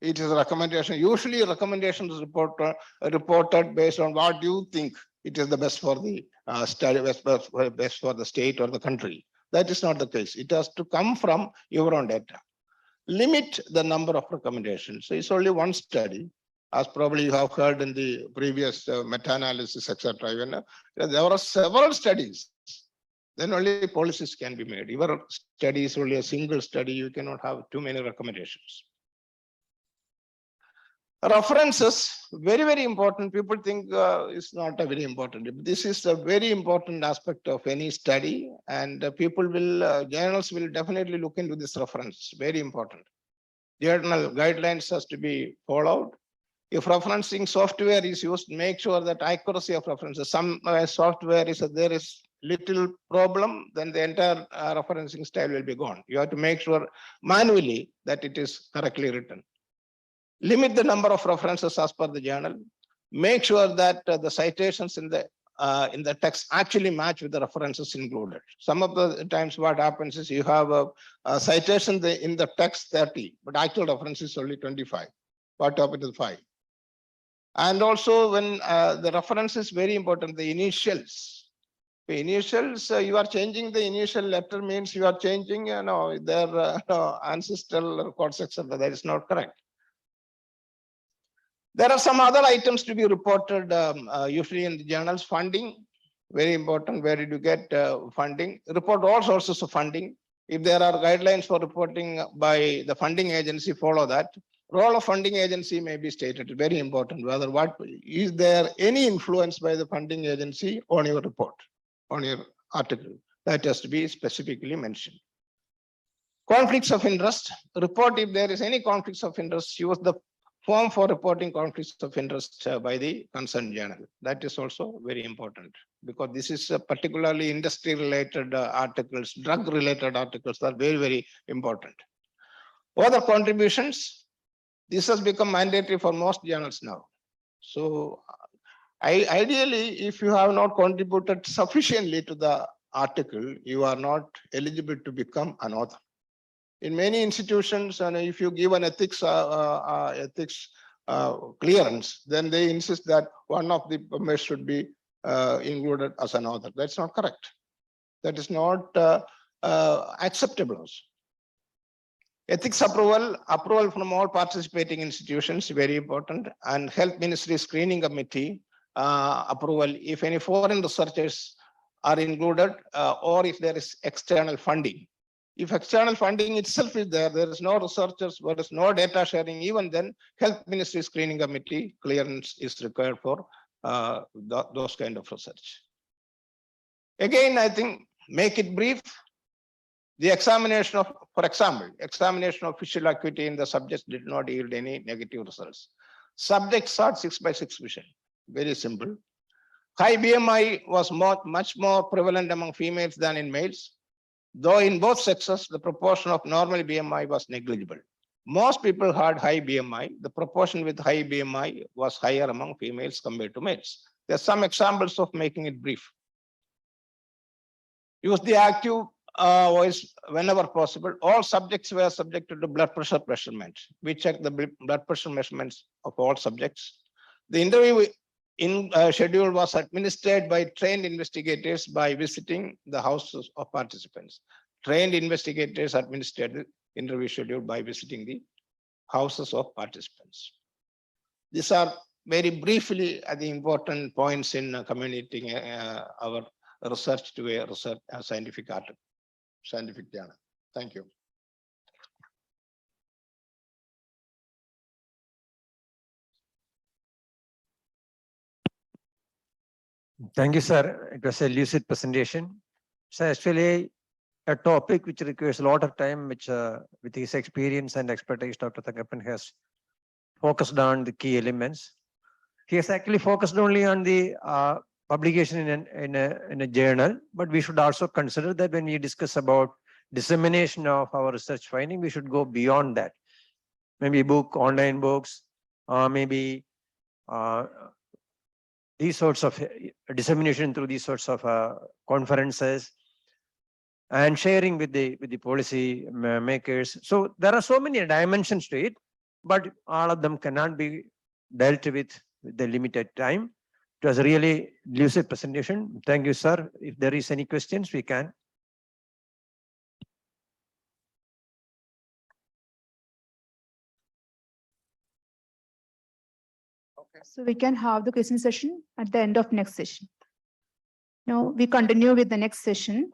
It is a recommendation. Usually recommendations reported based on what you think it is the best for the study, best for the state or the country. That is not the case. It has to come from your own data. Limit the number of recommendations. So it's only one study, as probably you have heard in the previous meta-analysis, etc. Even there are several studies. Then only policies can be made. Your study is only a single study. You cannot have too many recommendations. References, very, very important. People think it's not a very important. This is a very important aspect of any study, and people will, journals will definitely look into this reference. Very important. Journal guidelines has to be followed. If referencing software is used, make sure that accuracy of references. Some software is there is little problem, then the entire referencing style will be gone. You have to make sure manually that it is correctly written. Limit the number of references as per the journal. Make sure that the citations in the text actually match with the references included. Some of the times what happens is you have a citation in the text 30, but actual reference is only 25. What happened to 5? And also when the reference is very important, the initials. The initials, you are changing the initial letter means you are changing their ancestral records, etc. That is not correct. There are some other items to be reported usually in the journals. Funding, very important. Where did you get funding? Report all sources of funding. If there are guidelines for reporting by the funding agency, follow that. Role of funding agency may be stated, very important. Whether is there any influence by the funding agency on your report, on your article? That has to be specifically mentioned. Conflicts of interest. Report if there is any conflicts of interest. Use the form for reporting conflicts of interest by the concerned journal. That is also very important because this is particularly industry related articles, drug related articles are very, very important. Other contributions, this has become mandatory for most journals now. So ideally, if you have not contributed sufficiently to the article, you are not eligible to become an author. In many institutions, and if you give an ethics clearance, then they insist that one of the members should be included as an author. That's not correct. That is not acceptable also. Ethics approval from all participating institutions, very important, and Health Ministry Screening Committee approval if any foreign researchers are included or if there is external funding. If external funding itself is there, there is no researchers, there is no data sharing, even then Health Ministry Screening Committee clearance is required for those kind of research. Again, I think make it brief. The examination of, for example, examination of physical acuity in the subjects did not yield any negative results. Subjects sought 6/6 vision, very simple. High BMI was much more prevalent among females than in males, though in both sexes, the proportion of normal BMI was negligible. Most people had high BMI. The proportion with high BMI was higher among females compared to males. There are some examples of making it brief. Use the active voice whenever possible. All subjects were subjected to blood pressure measurement. We checked the blood pressure measurements of all subjects. The interview schedule was administered by trained investigators by visiting the houses of participants. Trained investigators administered the interview schedule by visiting the houses of participants. These are very briefly the important points in communicating our research to a scientific journal. Thank you. Thank you, sir. It was a lucid presentation. So actually a topic which requires a lot of time, which with his experience and expertise, Dr. Thangappan has focused on the key elements. He has actually focused only on the publication in a journal, but we should also consider that when we discuss about dissemination of our research finding, we should go beyond that. Maybe book, online books, maybe these sorts of dissemination through these sorts of conferences and sharing with the policy makers. So there are so many dimensions to it, but all of them cannot be dealt with the limited time. It was a really lucid presentation. Thank you, sir. If there is any questions, we can. So we can have the question session at the end of next session. Now we continue with the next session.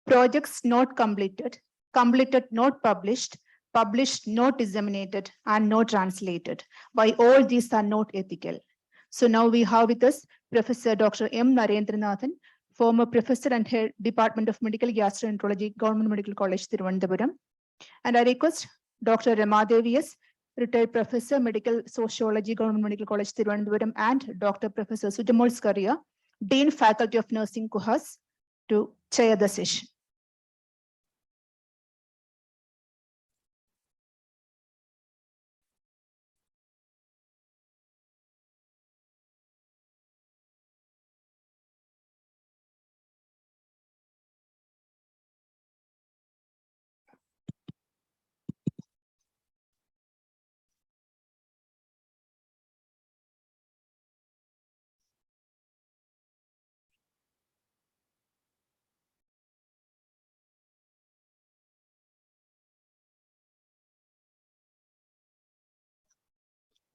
Projects not completed, completed not published, published not disseminated, and not translated. Why all these are not ethical? So now we have with us Professor Dr. M. Narendranathan, former professor and head Department of Medical Gastroenterology, Government Medical College, Thiruvananthapuram. And I request Dr. Ramadevi S., retired professor, Medical Sociology, Government Medical College, Thiruvananthapuram, and Dr. Professor Sujamol Skaria, Dean Faculty of Nursing, Kuhas, to chair the session.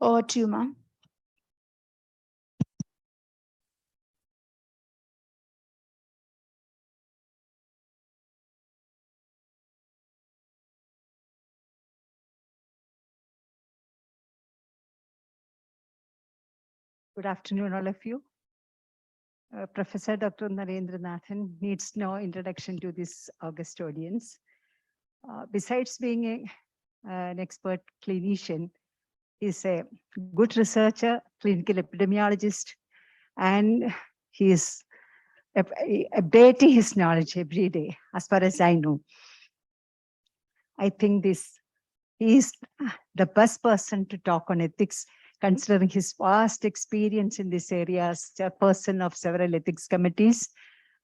Over to you, ma'am. Good afternoon, all of you. Professor Dr. Narendranathan needs no introduction to this august audience. Besides being an expert clinician, he's a good researcher, clinical epidemiologist, and he is updating his knowledge every day, as far as I know. I think he is the best person to talk on ethics, considering his vast experience in this area as chairperson of several ethics committees,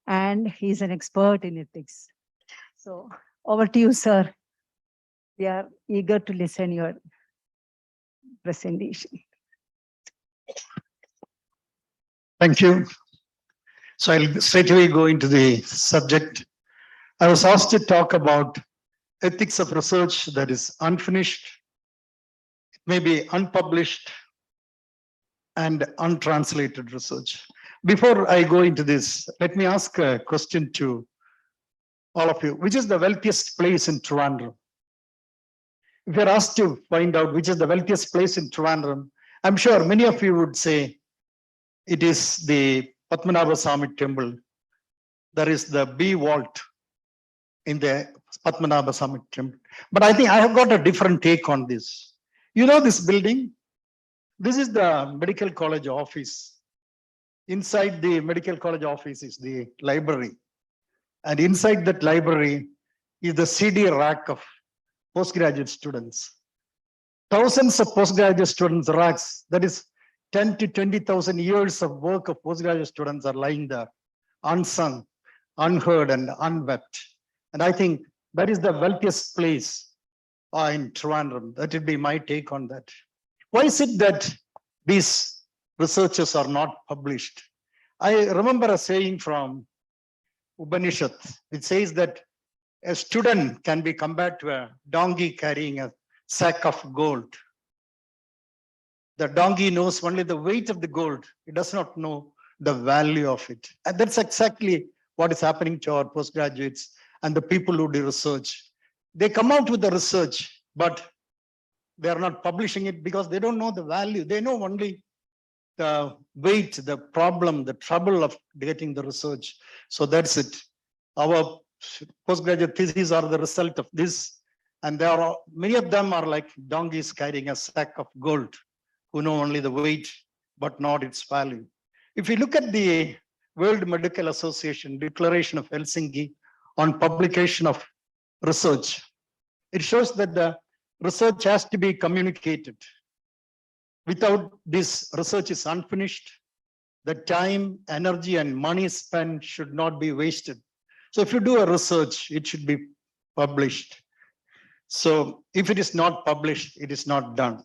and he's an expert in ethics. So over to you, sir. We are eager to listen to your presentation. Thank you. So I'll straight away go into the subject. I was asked to talk about ethics of research that is unfinished, maybe unpublished, and untranslated research. Before I go into this, let me ask a question to all of you. Which is the wealthiest place in Trivandrum? If you're asked to find out which is the wealthiest place in Trivandrum, I'm sure many of you would say it is the Padmanabha Swami temple. There is the B vault in the Padmanabha Swami temple. But I think I have got a different take on this. You know this building? This is the medical college office. Inside the medical college office is the library. And inside that library is the CD rack of postgraduate students. Thousands of postgraduate students racks, that is 10 to 20,000 years of work of postgraduate students are lying there, unsung, unheard, and unwept. And I think that is the wealthiest place in Trivandrum. That would be my take on that. Why is it that these researches are not published? I remember a saying from Upanishad. It says that a student can be compared to a donkey carrying a sack of gold. The donkey knows only the weight of the gold. It does not know the value of it. And that's exactly what is happening to our postgraduates and the people who do research. They come out with the research, but they are not publishing it because they don't know the value. They know only the weight, the problem, the trouble of getting the research. So that's it. Our postgraduate theses are the result of this. And there are many of them are like donkeys carrying a sack of gold, who know only the weight, but not its value. If you look at the World Medical Association Declaration of Helsinki on publication of research, it shows that the research has to be communicated. Without this, research is unfinished. The time, energy, and money spent should not be wasted. So if you do a research, it should be published. So if it is not published, it is not done.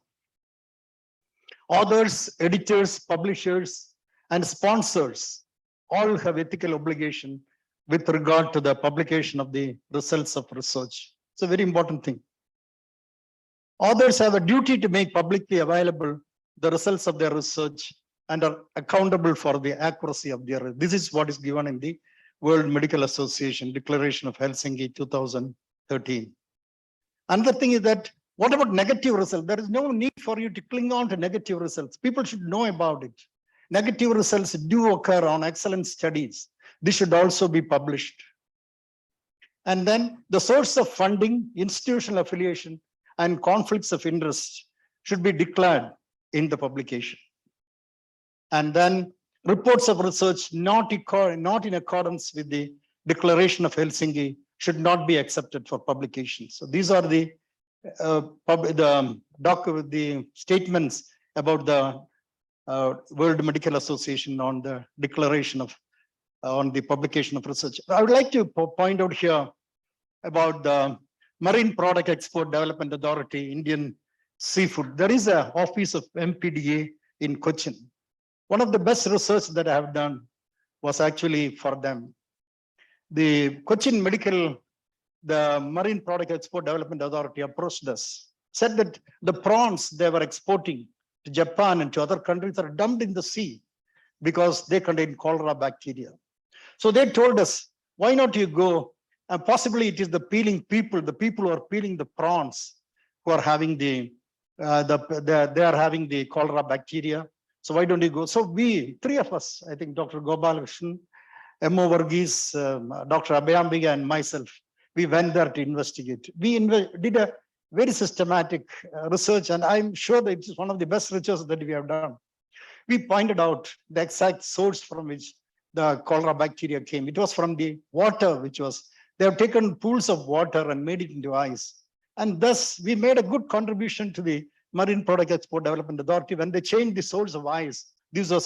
Authors, editors, publishers, and sponsors all have ethical obligation with regard to the publication of the results of research. It's a very important thing. Authors have a duty to make publicly available the results of their research and are accountable for the accuracy of their. This is what is given in the World Medical Association Declaration of Helsinki 2013. Another thing is that what about negative results? There is no need for you to cling on to negative results. People should know about it. Negative results do occur on excellent studies. This should also be published. And then the source of funding, institutional affiliation, and conflicts of interest should be declared in the publication. And then reports of research not in accordance with the Declaration of Helsinki should not be accepted for publication. So these are the statements about the World Medical Association on the declaration of on the publication of research. I would like to point out here about the Marine Product Export Development Authority, Indian Seafood. There is an office of MPDA in Cochin. One of the best research that I have done was actually for them. The Cochin the Marine Product Export Development Authority approached us, said that the prawns they were exporting to Japan and to other countries are dumped in the sea because they contain cholera bacteria. So they told us, why not you go, and possibly it is the people who are peeling the prawns who are having they are having the cholera bacteria. So why don't you go? So we, three of us, I think Dr. Gopalakrishnan, M.O. Varghese, Dr. Abhayambiga, and myself, we went there to investigate. We did a very systematic research, and I'm sure that it's one of the best research that we have done. We pointed out the exact source from which the cholera bacteria came. It was from the water, they have taken pools of water and made it into ice. And thus we made a good contribution to the Marine Product Export Development Authority. When they changed the source of ice, this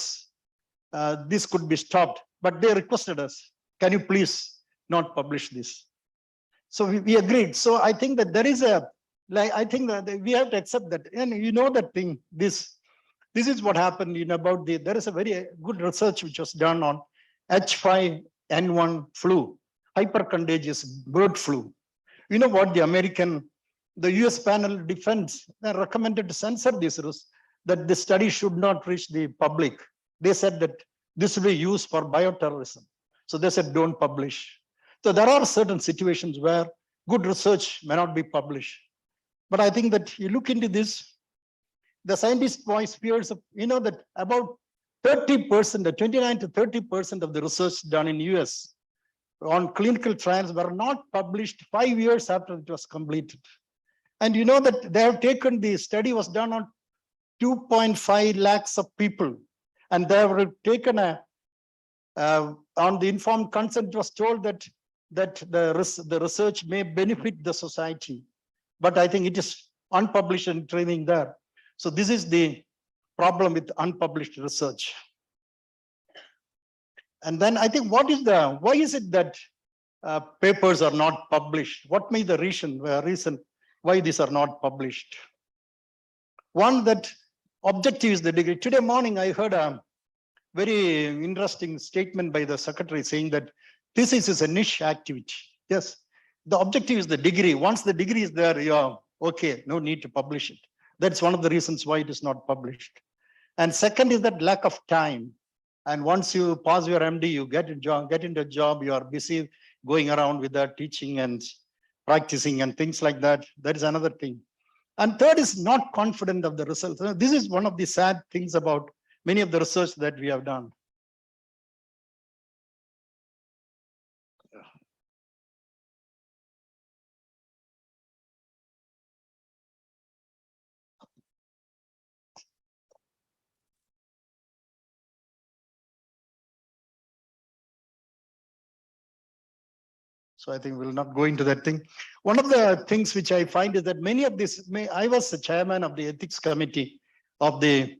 could be stopped, but they requested us, can you please not publish this? So we agreed. So I think that there is I think that we have to accept that. And you know that thing, this is what happened, there is a very good research which was done on H5N1 flu, hypercontagious bird flu. You know what the US panel defense recommended to censor this, that the study should not reach the public. They said that this will be used for bioterrorism. So they said, don't publish. So there are certain situations where good research may not be published. But I think that you look into this, the scientist voice fears, that about 30%, 29 to 30% of the research done in US on clinical trials were not published 5 years after it was completed. And you know that they have taken, the study was done on 2.5 lakhs of people. And they have taken on the informed consent, it was told that the research may benefit the society. But I think it is unpublished and training there. So this is the problem with unpublished research. And then I think why is it that papers are not published? What may be the reason why these are not published? One, that objective is the degree. Today morning, I heard a very interesting statement by the secretary saying that thesis is a niche activity. Yes, the objective is the degree. Once the degree is there, you're okay, no need to publish it. That's one of the reasons why it is not published. And second is that lack of time. And once you pass your MD, you get into a job, you are busy going around with that, teaching and practicing and things like that. That is another thing. And third is not confident of the results. This is one of the sad things about many of the research that we have done. So I think we'll not go into that thing. One of the things which I find is that many of this, I was the chairman of the ethics committee of the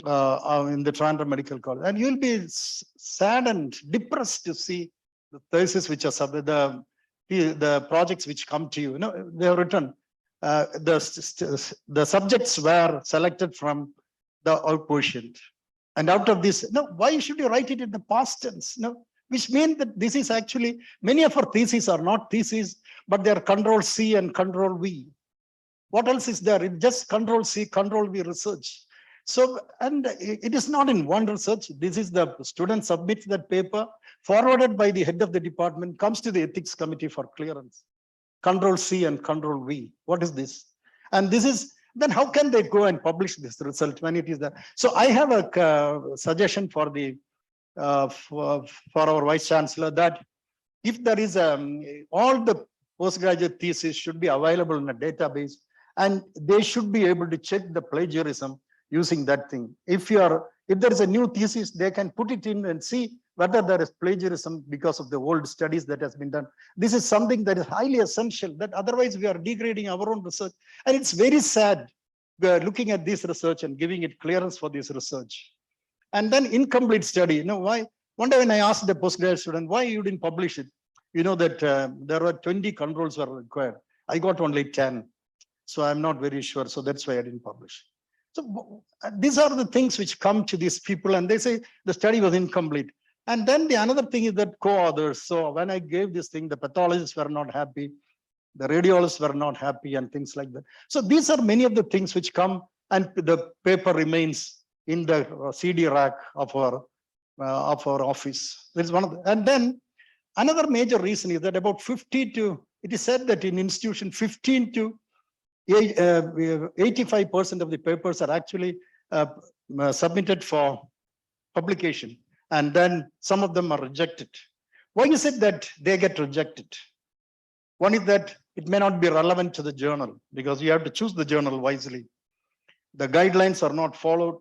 in the Trivandrum Medical College, and you'll be sad and depressed to see the thesis which are submitted, the projects which come to you. They have written the subjects were selected from the outpatient, and out of this, why should you write it in the past tense? Which means that this is actually, many of our theses are not theses, but they are Control C and Control V. What else is there? It's just Control C, Control V research. So, and it is not in one research. This is the student submits that paper, forwarded by the head of the department, comes to the ethics committee for clearance. Control C and Control V. What is this? And this is, then how can they go and publish this result when it is there? So I have a suggestion for the for our Vice Chancellor, that if there is all the postgraduate thesis should be available in a database, and they should be able to check the plagiarism using that thing. If there is a new thesis, they can put it in and see whether there is plagiarism because of the old studies that has been done. This is something that is highly essential, that otherwise we are degrading our own research. And it's very sad we are looking at this research and giving it clearance for this research. And then incomplete study. Why? One day when I asked the postgraduate student, why you didn't publish it? That there were 20 controls were required. I got only 10. So I'm not very sure. So that's why I didn't publish. So these are the things which come to these people, and they say the study was incomplete. And then the another thing is that co-authors. So when I gave this thing, the pathologists were not happy. The radiologists were not happy and things like that. So these are many of the things which come, and the paper remains in the CD rack of our office. There is one of the, and then another major reason is that about 50 to, it is said that in institution 15 to 85% of the papers are actually submitted for publication, and then some of them are rejected. Why is it that they get rejected? One is that it may not be relevant to the journal, because you have to choose the journal wisely. The guidelines are not followed.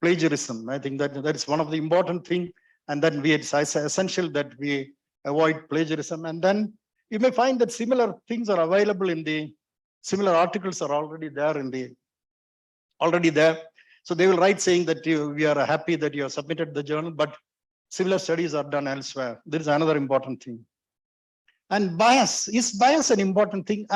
Plagiarism, I think that is one of the important things, and then it's essential that we avoid plagiarism. And then you may find that similar things are available in similar articles are already there. So they will write saying that we are happy that you have submitted the journal, but similar studies are done elsewhere. There is another important thing. And bias, is bias an important thing?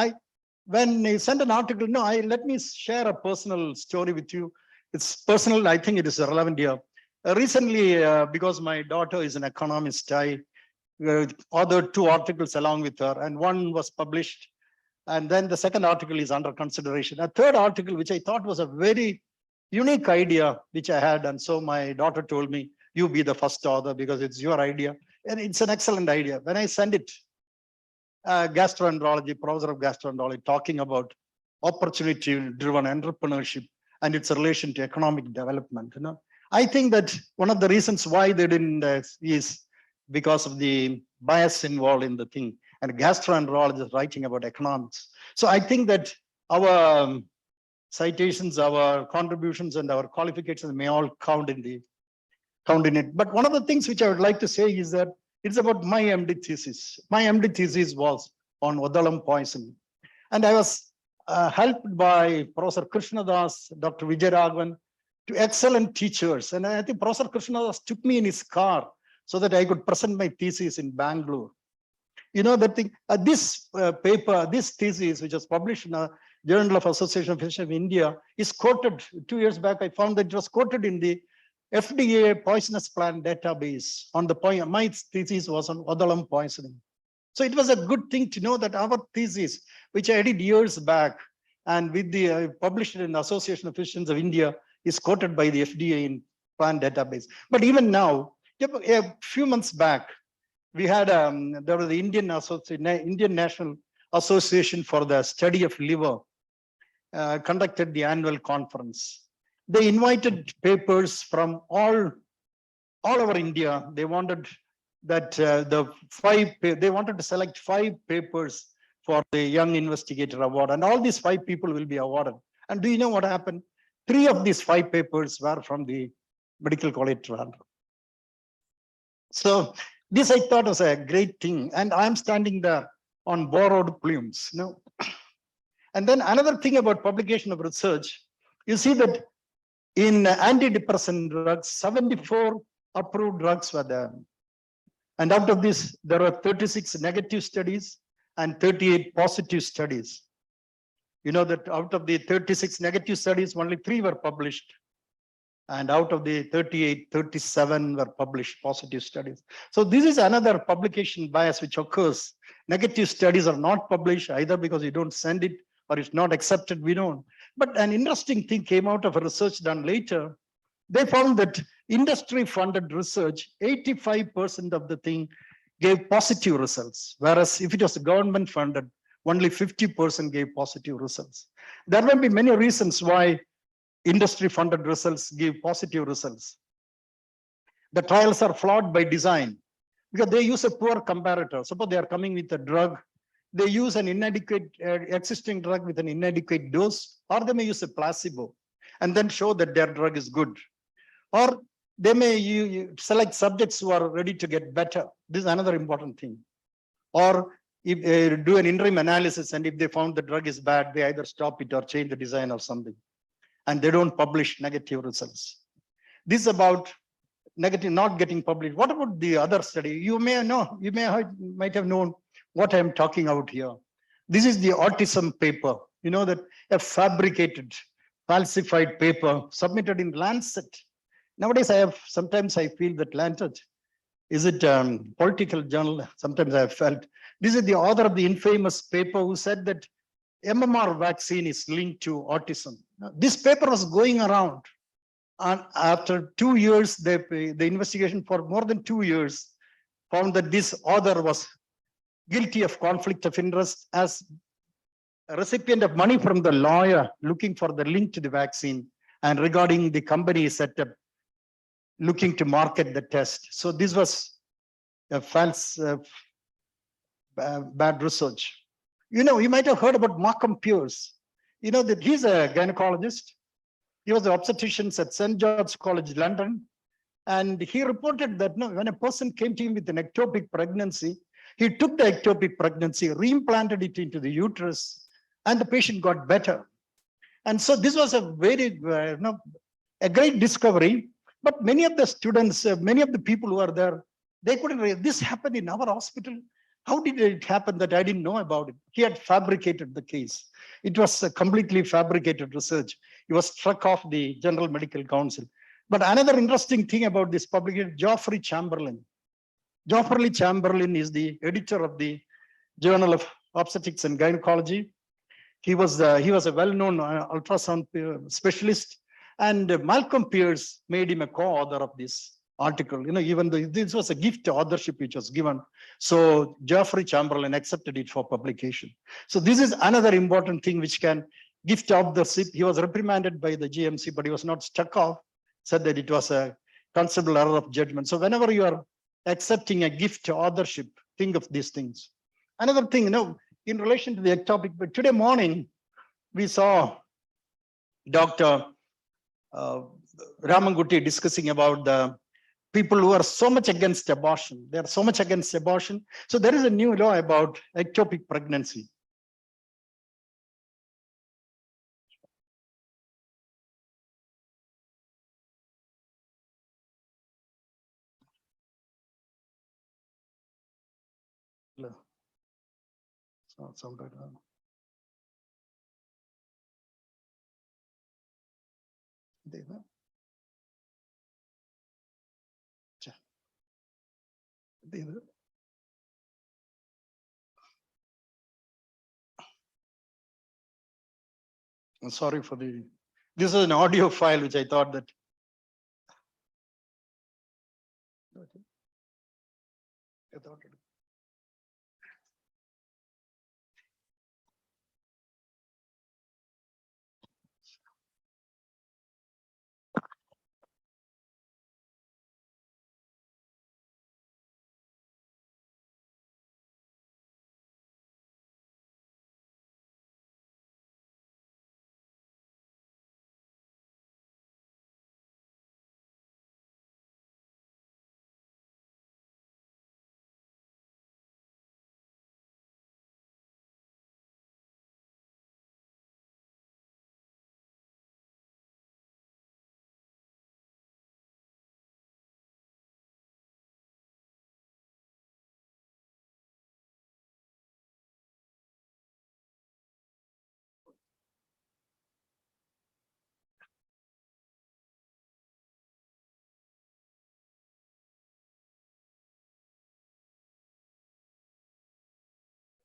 When I send an article, let me share a personal story with you. It's personal, I think it is relevant here. Recently, because my daughter is an economist, I authored 2 articles along with her, and one was published. And then the second article is under consideration. A third article, which I thought was a very unique idea, which I had. And so my daughter told me, you be the first author because it's your idea. And it's an excellent idea. When I send it, gastroenterology, professor of gastroenterology, talking about opportunity-driven entrepreneurship and its relation to economic development. I think that one of the reasons why they didn't is because of the bias involved in the thing. And gastroenterologist writing about economics. So I think that our citations, our contributions, and our qualifications may all count in it. But one of the things which I would like to say is that it's about my MD thesis. My MD thesis was on Odalam poison. And I was helped by Professor Krishnadas, Dr. Vijayaraghavan, to excellent teachers. And I think Professor Krishnadas took me in his car so that I could present my thesis in Bangalore. That thing, this paper, this thesis, which was published in a Journal of Association of Physicians of India, is quoted 2 years back. I found that it was quoted in the FDA poisonous plant database on the point. My thesis was on Odalam poisoning. So it was a good thing to know that our thesis, which I did years back, and with the published in the Association of Physicians of India, is quoted by the FDA in plant database. But even now, a few months back, we had there was the Indian National Association for the Study of Liver conducted the annual conference. They invited papers from all over India. They wanted that they wanted to select 5 papers for the Young Investigator Award, and all these 5 people will be awarded. And do you know what happened? 3 of these 5 papers were from the Medical College Toronto. So this I thought was a great thing, and I'm standing there on borrowed plumes. And then another thing about publication of research, you see that in antidepressant drugs, 74 approved drugs were there. And out of this, there were 36 negative studies and 38 positive studies. You know that out of the 36 negative studies, only 3 were published. And out of the 38, 37 were published positive studies. So this is another publication bias which occurs. Negative studies are not published either because you don't send it or it's not accepted, we don't. But an interesting thing came out of a research done later. They found that industry-funded research, 85% of the thing gave positive results. Whereas if it was government-funded, only 50% gave positive results. There may be many reasons why industry-funded results give positive results. The trials are flawed by design because they use a poor comparator. Suppose they are coming with a drug, they use an inadequate existing drug with an inadequate dose, or they may use a placebo and then show that their drug is good. Or they may select subjects who are ready to get better. This is another important thing. Or if do an interim analysis, and if they found the drug is bad, they either stop it or change the design or something. And they don't publish negative results. This is about negative not getting published. What about the other study? You may know, you might have known what I'm talking about here. This is the autism paper. You know that a fabricated, falsified paper submitted in Lancet. Nowadays, sometimes I feel that Lancet, is it political journal? Sometimes I have felt. This is the author of the infamous paper who said that MMR vaccine is linked to autism. Now, this paper was going around, and after 2 years, the investigation for more than 2 years found that this author was guilty of conflict of interest as a recipient of money from the lawyer looking for the link to the vaccine and regarding the company set up looking to market the test. So this was a false, bad research. You know, you might have heard about Malcolm Pierce. You know that he's a gynecologist. He was the obstetrician at St. George's College, London. And he reported that when a person came to him with an ectopic pregnancy, he took the ectopic pregnancy, reimplanted it into the uterus, and the patient got better. And so this was a very, a great discovery. But many of the students, many of the people who are there, they couldn't realize this happened in our hospital. How did it happen that I didn't know about it? He had fabricated the case. It was a completely fabricated research. He was struck off the General Medical Council. But another interesting thing about this publication, Geoffrey Chamberlain. Geoffrey Chamberlain is the editor of the Journal of Obstetrics and Gynecology. He was a well-known ultrasound specialist, and Malcolm Pierce made him a co-author of this article. Even though this was a gift authorship which was given, so Geoffrey Chamberlain accepted it for publication. So this is another important thing which can gift authorship. He was reprimanded by the GMC, but he was not struck off. Said that it was a considerable error of judgment. So whenever you are accepting a gift authorship, think of these things. Another thing, in relation to the ectopic, but today morning we saw Dr. Ramanguti discussing about the people who are so much against abortion. They are so much against abortion. So there is a new law about ectopic pregnancy. I'm sorry for this is an audio file which I thought that.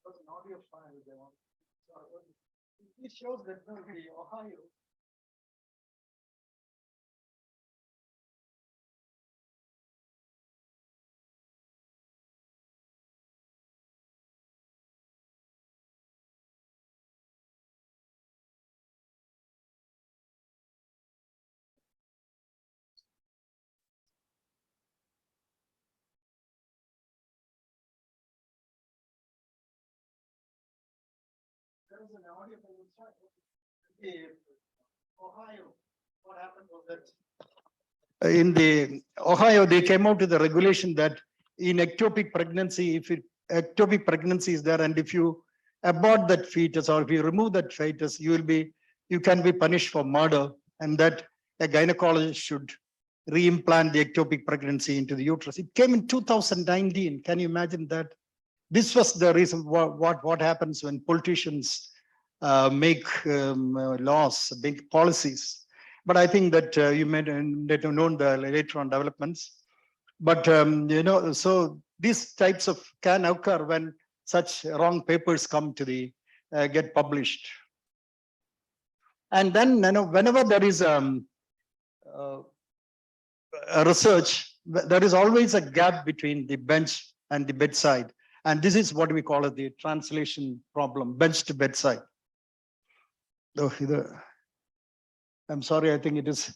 Was an audio file they want. It shows that the Ohio. There was an audio from Ohio. What happened was that in the Ohio, they came out with a regulation that in ectopic pregnancy, if ectopic pregnancy is there, and if you abort that fetus or if you remove that fetus, you can be punished for murder, and that a gynecologist should reimplant the ectopic pregnancy into the uterus. It came in 2019. Can you imagine that? This was the reason what happens when politicians make laws, make policies. But I think that you may have known the later on developments. But so these types of can occur when such wrong papers come to the get published. And then whenever there is a research, there is always a gap between the bench and the bedside. And this is what we call the translation problem, bench to bedside. I'm sorry, I think it is.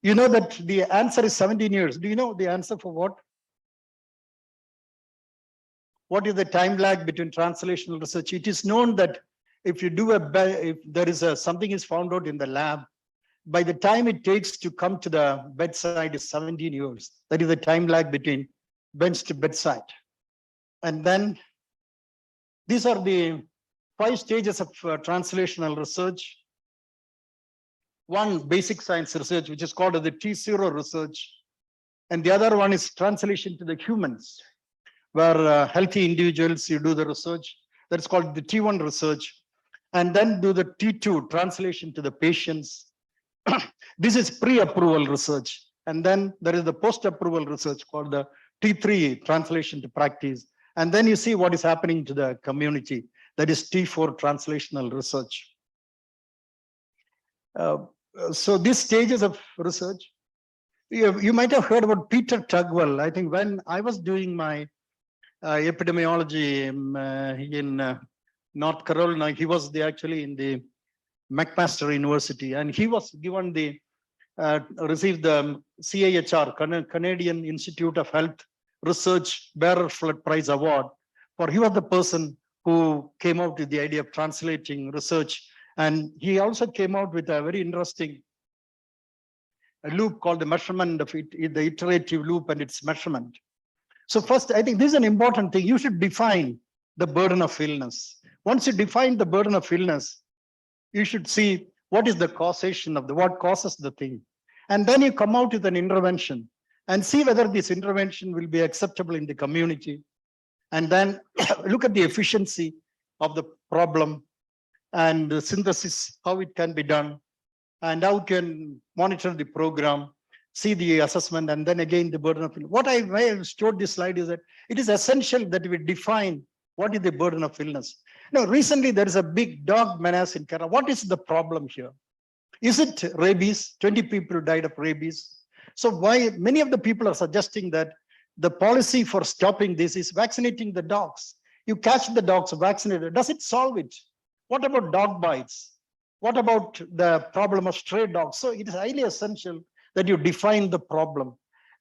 You know that the answer is 17 years. Do you know the answer for what? What is the time lag between translational research? It is known that if you do if there is something is found out in the lab, by the time it takes to come to the bedside is 17 years. That is the time lag between bench to bedside. And then these are the 5 stages of translational research. One, basic science research, which is called the T0 research. And the other one is translation to the humans, where healthy individuals, you do the research. That's called the T1 research. And then do the T2, translation to the patients. This is pre-approval research. And then there is the post-approval research called the T3 translation to practice. And then you see what is happening to the community. That is T4 translational research. So these stages of research, you might have heard about Peter Tugwell. I think when I was doing my epidemiology in North Carolina, he was actually in the McMaster University, and he was given the received the CIHR, Canadian Institute of Health Research Bearer Flood Prize Award. For he was the person who came out with the idea of translating research, and he also came out with a very interesting loop called the measurement of it, the iterative loop and its measurement. So first, I think this is an important thing. You should define the burden of illness. Once you define the burden of illness, you should see what is the causation of what causes the thing. And then you come out with an intervention and see whether this intervention will be acceptable in the community. And then look at the efficiency of the problem and the synthesis, how it can be done, and how you can monitor the program, see the assessment, and then again the burden of illness. What I have showed this slide is that it is essential that we define what is the burden of illness. Now, recently there is a big dog menace in Kerala. What is the problem here? Is it rabies? 20 people died of rabies. So why many of the people are suggesting that the policy for stopping this is vaccinating the dogs. You catch the dogs vaccinated. Does it solve it? What about dog bites? What about the problem of stray dogs? So it is highly essential that you define the problem.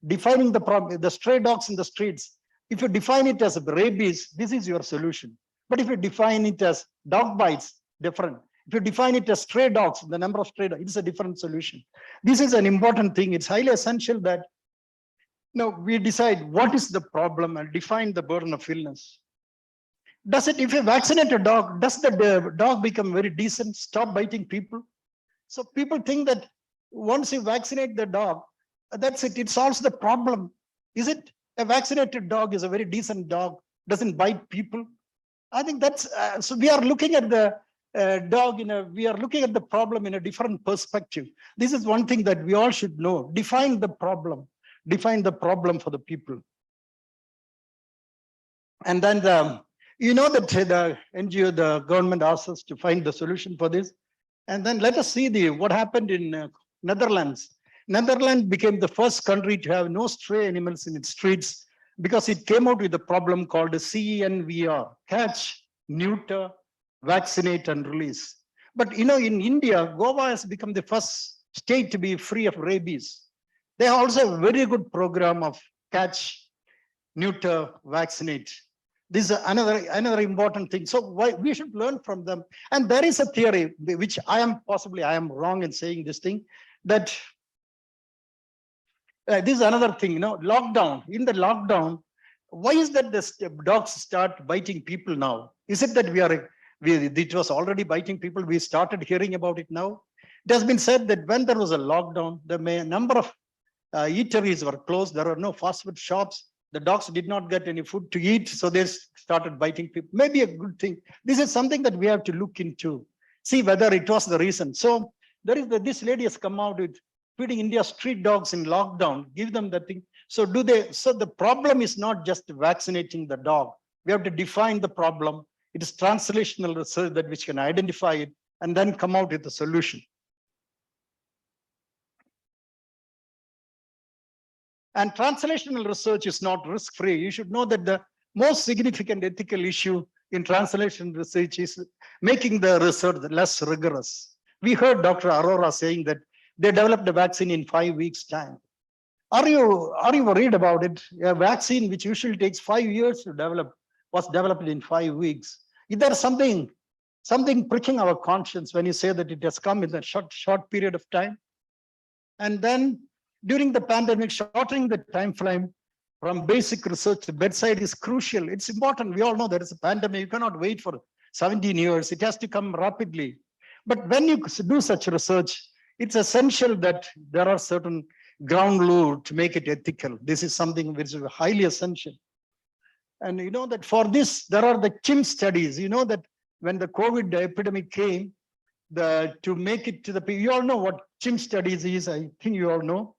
Defining the problem, the stray dogs in the streets, if you define it as rabies, this is your solution. But if you define it as dog bites, different. If you define it as stray dogs, the number of stray dogs, it's a different solution. This is an important thing. It's highly essential that we decide what is the problem and define the burden of illness. Does it, if you vaccinate a dog, does the dog become very decent, stop biting people? So people think that once you vaccinate the dog, that's it, it solves the problem. Is it? A vaccinated dog is a very decent dog, doesn't bite people. I think that's, so we are looking at the dog we are looking at the problem in a different perspective. This is one thing that we all should know. Define the problem for the people. And then you know that the NGO, the government asks us to find the solution for this. And then let us see what happened in Netherlands. Netherlands became the first country to have no stray animals in its streets because it came out with a problem called the CNVR, catch, neuter, vaccinate and release. But in India, Goa has become the first state to be free of rabies. They also have a very good program of catch, neuter, vaccinate. This is another important thing. So we should learn from them. And there is a theory, which I am wrong in saying this thing, that this is another thing, lockdown. In the lockdown, why is that the dogs start biting people now? Is it that it was already biting people? We started hearing about it now. It has been said that when there was a lockdown, the number of eateries were closed. There were no fast food shops. The dogs did not get any food to eat, so they started biting people. Maybe a good thing. This is something that we have to look into, see whether it was the reason. So there is this lady has come out with feeding India street dogs in lockdown, give them the thing. So the problem is not just vaccinating the dog. We have to define the problem. It is translational research that which can identify it and then come out with a solution. And translational research is not risk-free. You should know that the most significant ethical issue in translation research is making the research less rigorous. We heard Dr. Arora saying that they developed a vaccine in 5 weeks' time. Are you worried about it? A vaccine which usually takes 5 years to develop was developed in 5 weeks. Is there something pricking our conscience when you say that it has come in a short period of time? And then during the pandemic, shortening the time frame from basic research to bedside is crucial. It's important. We all know there is a pandemic. You cannot wait for 17 years. It has to come rapidly. But when you do such research, it's essential that there are certain ground rules to make it ethical. This is something which is highly essential. And you know that for this, there are the chimp studies. You know that when the COVID epidemic came, to make it to the people, you all know what chimp studies is, I think you all know.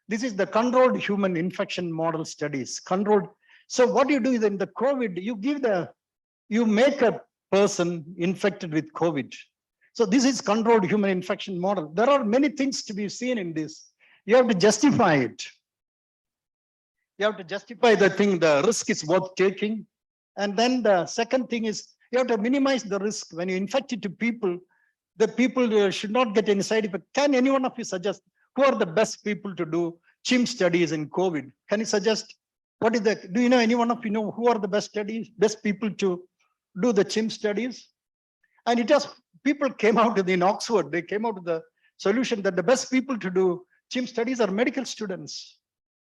This is the controlled human infection model studies, controlled. So what you do is in the COVID, you make a person infected with COVID. So this is controlled human infection model. There are many things to be seen in this. You have to justify it. You have to justify the thing, the risk is worth taking. And then the second thing is you have to minimize the risk. When you infect it to people, the people should not get any side effect. Can any one of you suggest who are the best people to do chimp studies in COVID? Can you suggest what is the, do you know any one of you know who are the best people to do the chimp studies? And it has, people came out in Oxford, they came out with the solution that the best people to do chimp studies are medical students.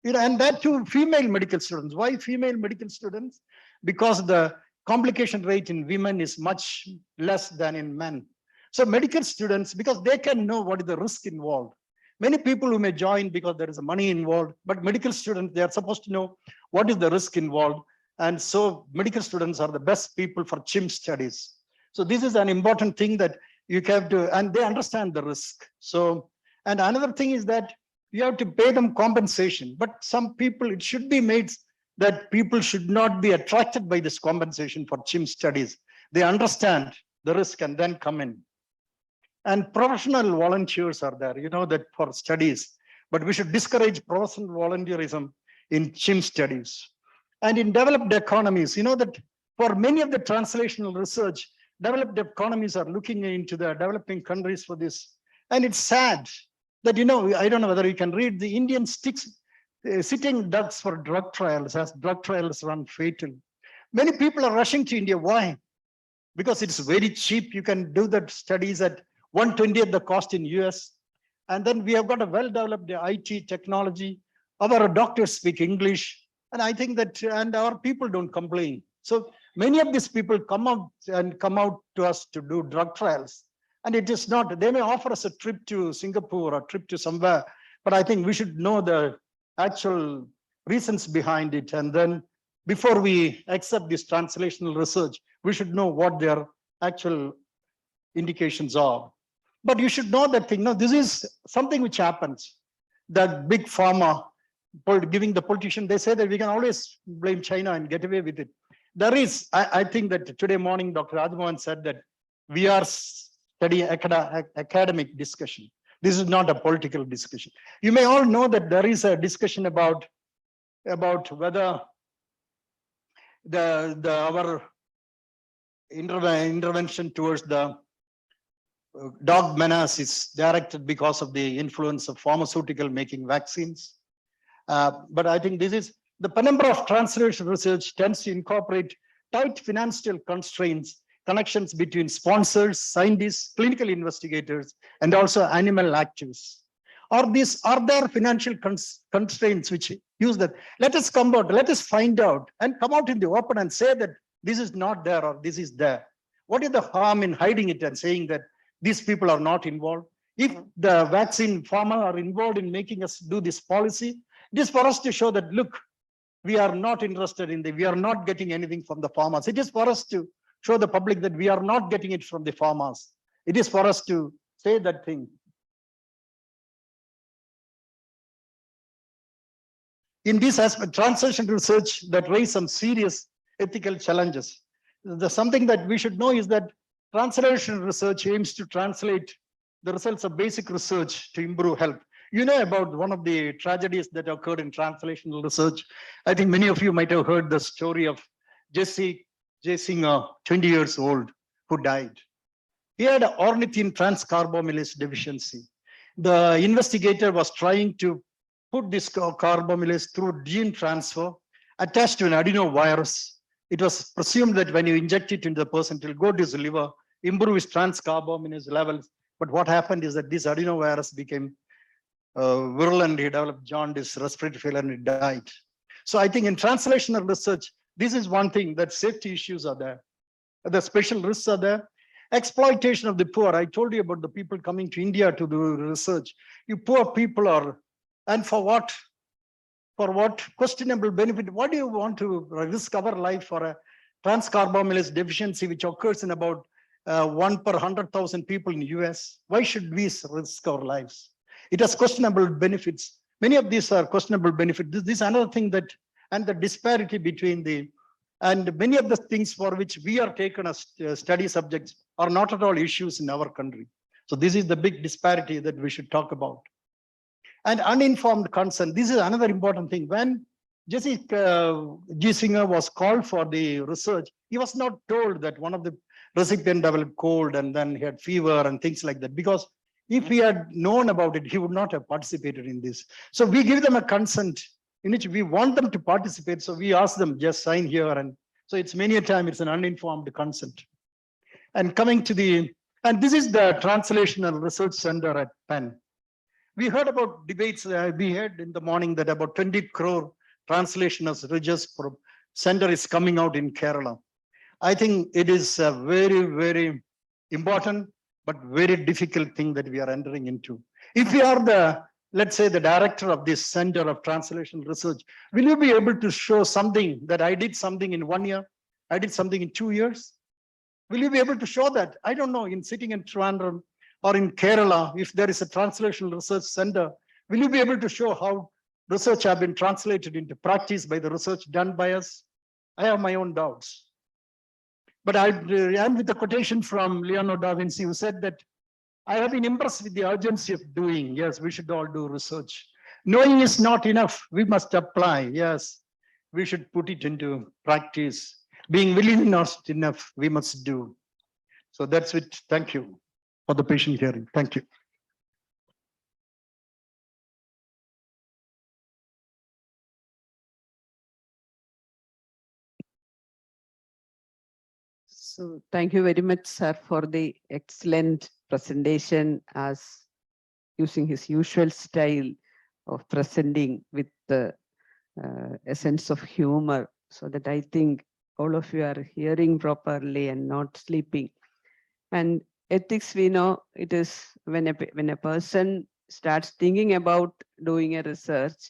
You know, and that too, female medical students. Why female medical students? Because the complication rate in women is much less than in men. So medical students, because they can know what is the risk involved. Many people who may join because there is money involved, but medical students, they are supposed to know what is the risk involved. And so medical students are the best people for chimp studies. So this is an important thing that you have to, and they understand the risk. So, and another thing is that you have to pay them compensation, but some people, it should be made that people should not be attracted by this compensation for chimp studies. They understand the risk and then come in. And professional volunteers are there, you know, that for studies, but we should discourage professional volunteerism in chimp studies. And in developed economies, you know that for many of the translational research, developed economies are looking into the developing countries for this. And it's sad that, you know, I don't know whether you can read the Indian sitting ducks for drug trials as drug trials run fatal. Many people are rushing to India. Why? Because it's very cheap. You can do that studies at 1/20th the cost in US. And then we have got a well-developed IT technology. Our doctors speak English. And I think that, and our people don't complain. So many of these people come out to us to do drug trials. And it is not, they may offer us a trip to Singapore or a trip to somewhere, but I think we should know the actual reasons behind it. And then before we accept this translational research, we should know what their actual indications are. But you should know that thing. No, this is something which happens. That big pharma giving the politician, they say that we can always blame China and get away with it. There is, I think that today morning, Dr. Rajmohan said that we are studying academic discussion. This is not a political discussion. You may all know that there is a discussion about whether our intervention towards the dog menace is directed because of the influence of pharmaceutical making vaccines. But I think this is the penumbra of translation research tends to incorporate tight financial constraints, connections between sponsors, scientists, clinical investigators, and also animal activists. Are there financial constraints which use that? Let us come out, let us find out and come out in the open and say that this is not there or this is there. What is the harm in hiding it and saying that these people are not involved? If the vaccine pharma are involved in making us do this policy, it is for us to show that, look, we are not interested in we are not getting anything from the farmers. It is for us to show the public that we are not getting it from the farmers. It is for us to say that thing. In this aspect, translation research that raise some serious ethical challenges. Something that we should know is that translation research aims to translate the results of basic research to improve health. You know about one of the tragedies that occurred in translational research. I think many of you might have heard the story of Jesse Singer, 20 years old, who died. He had ornithine transcarbamylase deficiency. The investigator was trying to put this carbamylase through gene transfer attached to an adenovirus. It was presumed that when you inject it into the person, it will go to his liver, improve his transcarbamylase levels. But what happened is that this adenovirus became virulent. He developed jaundice, respiratory failure, and he died. So I think in translational research, this is one thing, that safety issues are there. The special risks are there. Exploitation of the poor. I told you about the people coming to India to do research. You poor people are, and for what? For what questionable benefit? What do you want to risk our life for a transcarbamylase deficiency, which occurs in about 1 per 100,000 people in the US? Why should we risk our lives? It has questionable benefits. Many of these are questionable benefit. This is another thing that, and the disparity between the, and many of the things for which we are taken as study subjects are not at all issues in our country. So this is the big disparity that we should talk about. And uninformed consent. This is another important thing. When Jesse G. Singer was called for the research, he was not told that one of the recipient developed cold and then he had fever and things like that, because if he had known about it, he would not have participated in this. So we give them a consent in which we want them to participate. So we ask them, just sign here. And so it's many a time it's an uninformed consent. And coming to the, and this is the Translational Research Center at Penn. We heard about debates, we heard in the morning that about 20 crore translation as religious center is coming out in Kerala. I think it is a very, very important, but very difficult thing that we are entering into. If you are the, let's say, the director of this Center of Translational Research, will you be able to show something that I did something in 1 year, I did something in 2 years? Will you be able to show that? I don't know, in sitting in Trivandrum or in Kerala, if there is a translational research center, will you be able to show how research have been translated into practice by the research done by us? I have my own doubts. But I am with a quotation from Leonardo da Vinci, who said that I have been impressed with the urgency of doing. Yes, we should all do research. Knowing is not enough. We must apply. Yes, we should put it into practice. Being willing is not enough. We must do. So that's it. Thank you for the patient hearing. Thank you. So thank you very much, sir, for the excellent presentation, as using his usual style of presenting with the a sense of humor, so that I think all of you are hearing properly and not sleeping. And ethics, we know it is when a person starts thinking about doing a research,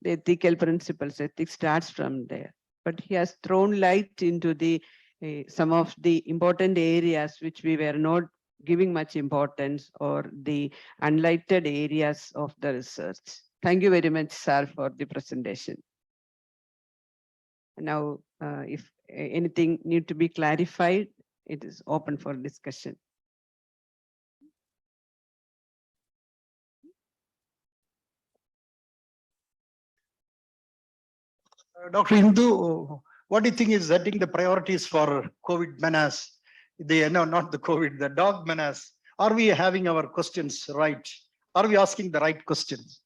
the ethical principles, ethics starts from there. But he has thrown light into the some of the important areas which we were not giving much importance, or the unlighted areas of the research. Thank you very much, sir, for the presentation. Now, if anything need to be clarified, it is open for discussion. Dr. Hindu, what do you think is setting the priorities for COVID menace? No, not the COVID, the dog menace. Are we having our questions right? Are we asking the right questions?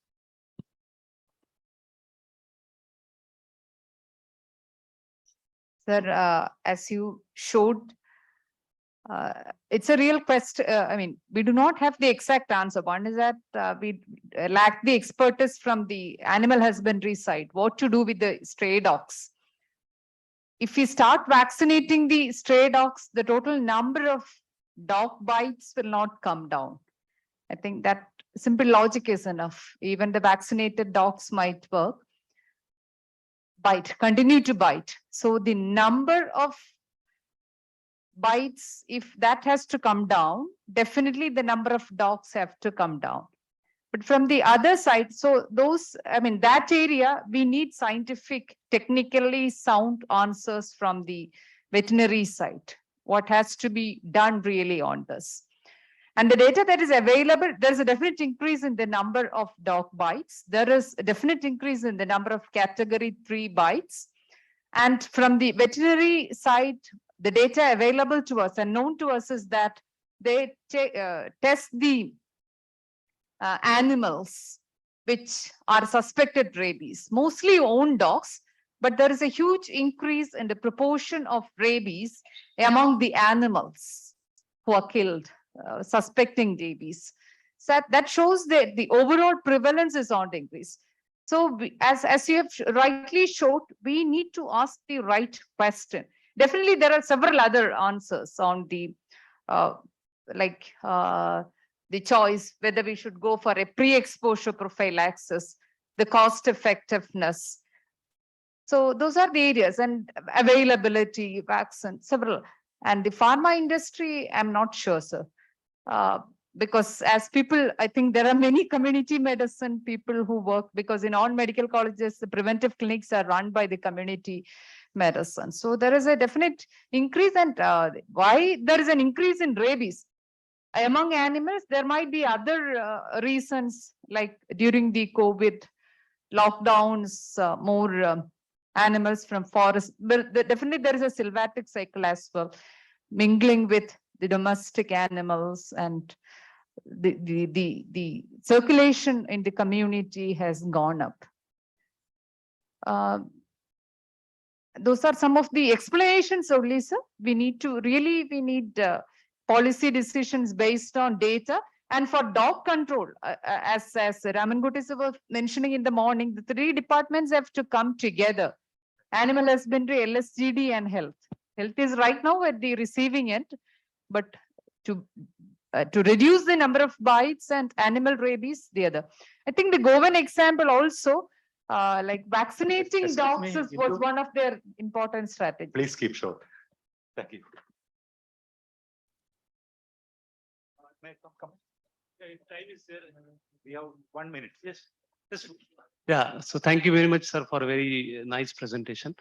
Sir, as you showed, it's a real question. I mean, we do not have the exact answer. One is that we lack the expertise from the animal husbandry side, what to do with the stray dogs. If we start vaccinating the stray dogs, the total number of dog bites will not come down. I think that simple logic is enough. Even the vaccinated dogs might continue to bite. So the number of bites, if that has to come down, definitely the number of dogs have to come down. But from the other side, so those, I mean, that area, we need scientific, technically sound answers from the veterinary side. What has to be done really on this? And the data that is available, there's a definite increase in the number of dog bites. There is a definite increase in the number of category 3 bites. And from the veterinary side, the data available to us and known to us is that they test the animals which are suspected rabies, mostly own dogs, but there is a huge increase in the proportion of rabies among the animals who are killed, suspecting rabies. So that shows that the overall prevalence is on the increase. So as you have rightly showed, we need to ask the right question. Definitely, there are several other answers on the the choice, whether we should go for a pre-exposure prophylaxis, the cost effectiveness. So those are the areas, and availability, vaccine, several. And the pharma industry, I'm not sure, sir. because as people, I think there are many community medicine people who work, because in all medical colleges, the preventive clinics are run by the community medicine. So there is a definite increase, and why there is an increase in rabies among animals, there might be other reasons, like during the COVID lockdowns, more animals from forest, but definitely there is a sylvatic cycle as well, mingling with the domestic animals, and the circulation in the community has gone up. Those are some of the explanations only, sir. We need policy decisions based on data. And for dog control, as Ramangooti sir was mentioning in the morning, the three departments have to come together: animal husbandry, LSGD, and health. Health is right now at the receiving end, but to reduce the number of bites and animal rabies, the other. I think the Goan example also, like vaccinating Excuse dogs me, was one of their important strategies. Please keep short. Thank you. Time is there. We have 1 minute. Yes. Yeah, so thank you very much, sir, for a very nice presentation.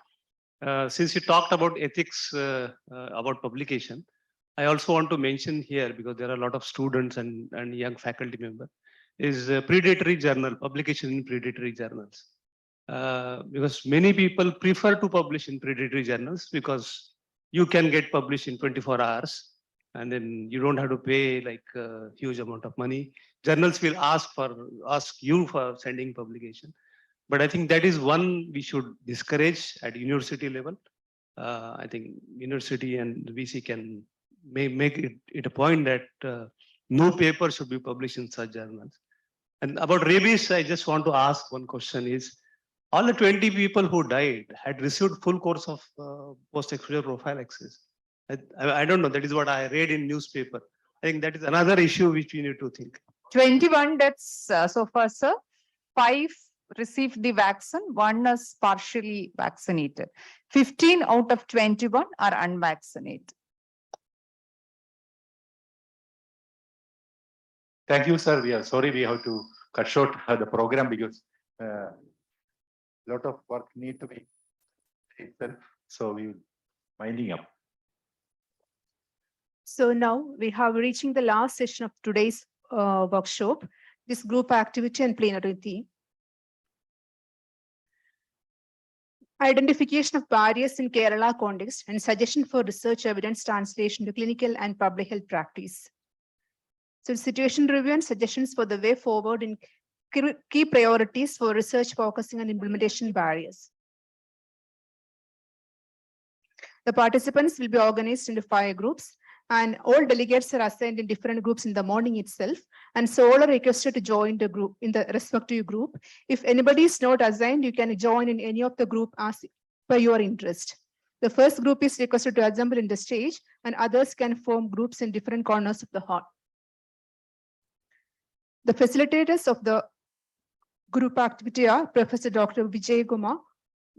Since you talked about ethics about publication, I also want to mention here, because there are a lot of students and young faculty members, is predatory journal, publication in predatory journals. Because many people prefer to publish in predatory journals because you can get published in 24 hours, and then you don't have to pay like a huge amount of money. Journals will ask you for sending publication. But I think that is one we should discourage at university level. I think university and VC can make it a point that no paper should be published in such journals. And about rabies, I just want to ask one question is, all the 20 people who died had received full course of post-exposure prophylaxis. I don't know, that is what I read in newspaper. I think that is another issue which we need to think. 21 deaths so far, sir. 5 received the vaccine, 1 is partially vaccinated. 15 out of 21 are unvaccinated. Thank you, sir. We are sorry we have to cut short the program because a lot of work need to be done. So we winding up. So now we have reaching the last session of today's workshop, this group activity and plenary theme. Identification of barriers in Kerala context and suggestion for research evidence translation to clinical and public health practice. So situation review and suggestions for the way forward in key priorities for research focusing on implementation barriers. The participants will be organized into 5 groups, and all delegates are assigned in different groups in the morning itself. And so all are requested to join the group in the respective group. If anybody is not assigned, you can join in any of the group as per your interest. The first group is requested to assemble in the stage, and others can form groups in different corners of the hall. The facilitators of the group activity are Professor Dr. Vijay Kumar,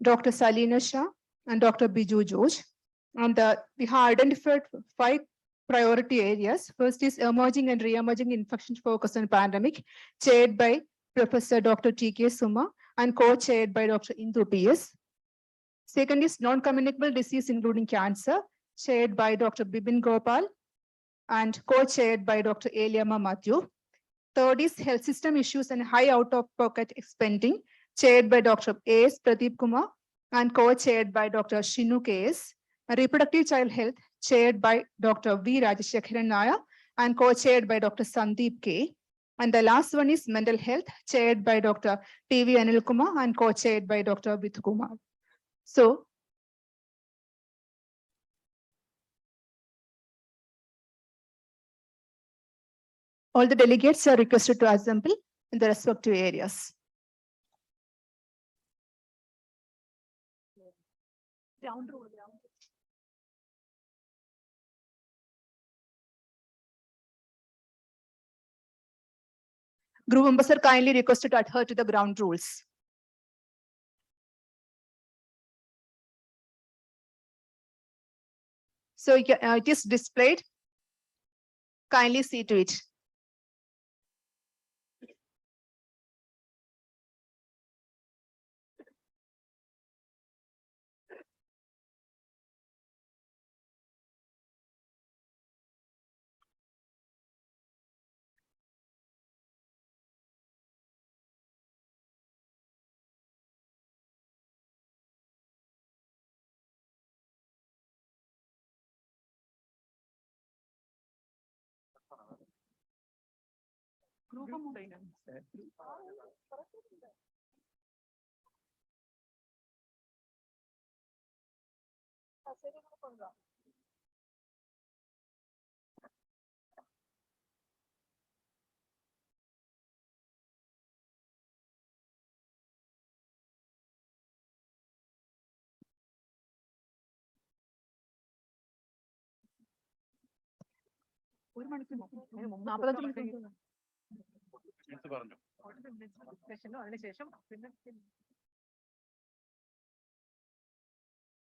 Dr. Salina Shah, and Dr. Biju George. And we have identified 5 priority areas. First is emerging and re-emerging infection focus on pandemic, chaired by Professor Dr. T.K. Suma and co-chaired by Dr. Indu P.S. Second is non-communicable disease, including cancer, chaired by Dr. Bibin Gopal and co-chaired by Dr. Eliama Matthew. Third is health system issues and high out-of-pocket spending, chaired by Dr. A.S. Pradeep Kumar and co-chaired by Dr. Shinu K.S. Reproductive child health, chaired by Dr. V. Rajashekharan Naya and co-chaired by Dr. Sandeep K. And the last one is mental health, chaired by Dr. T.V. Anil Kumar and co-chaired by Dr. Vidh Kumar. So, all the delegates are requested to assemble in the respective areas. Group members are kindly requested to adhere to the ground rules. So it is displayed. Kindly see to it.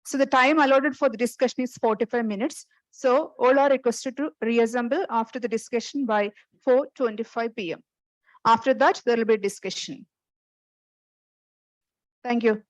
So the time allotted for the discussion is 45 minutes. So all are requested to reassemble after the discussion by 4:25 p.m. After that, there will be discussion. Thank you.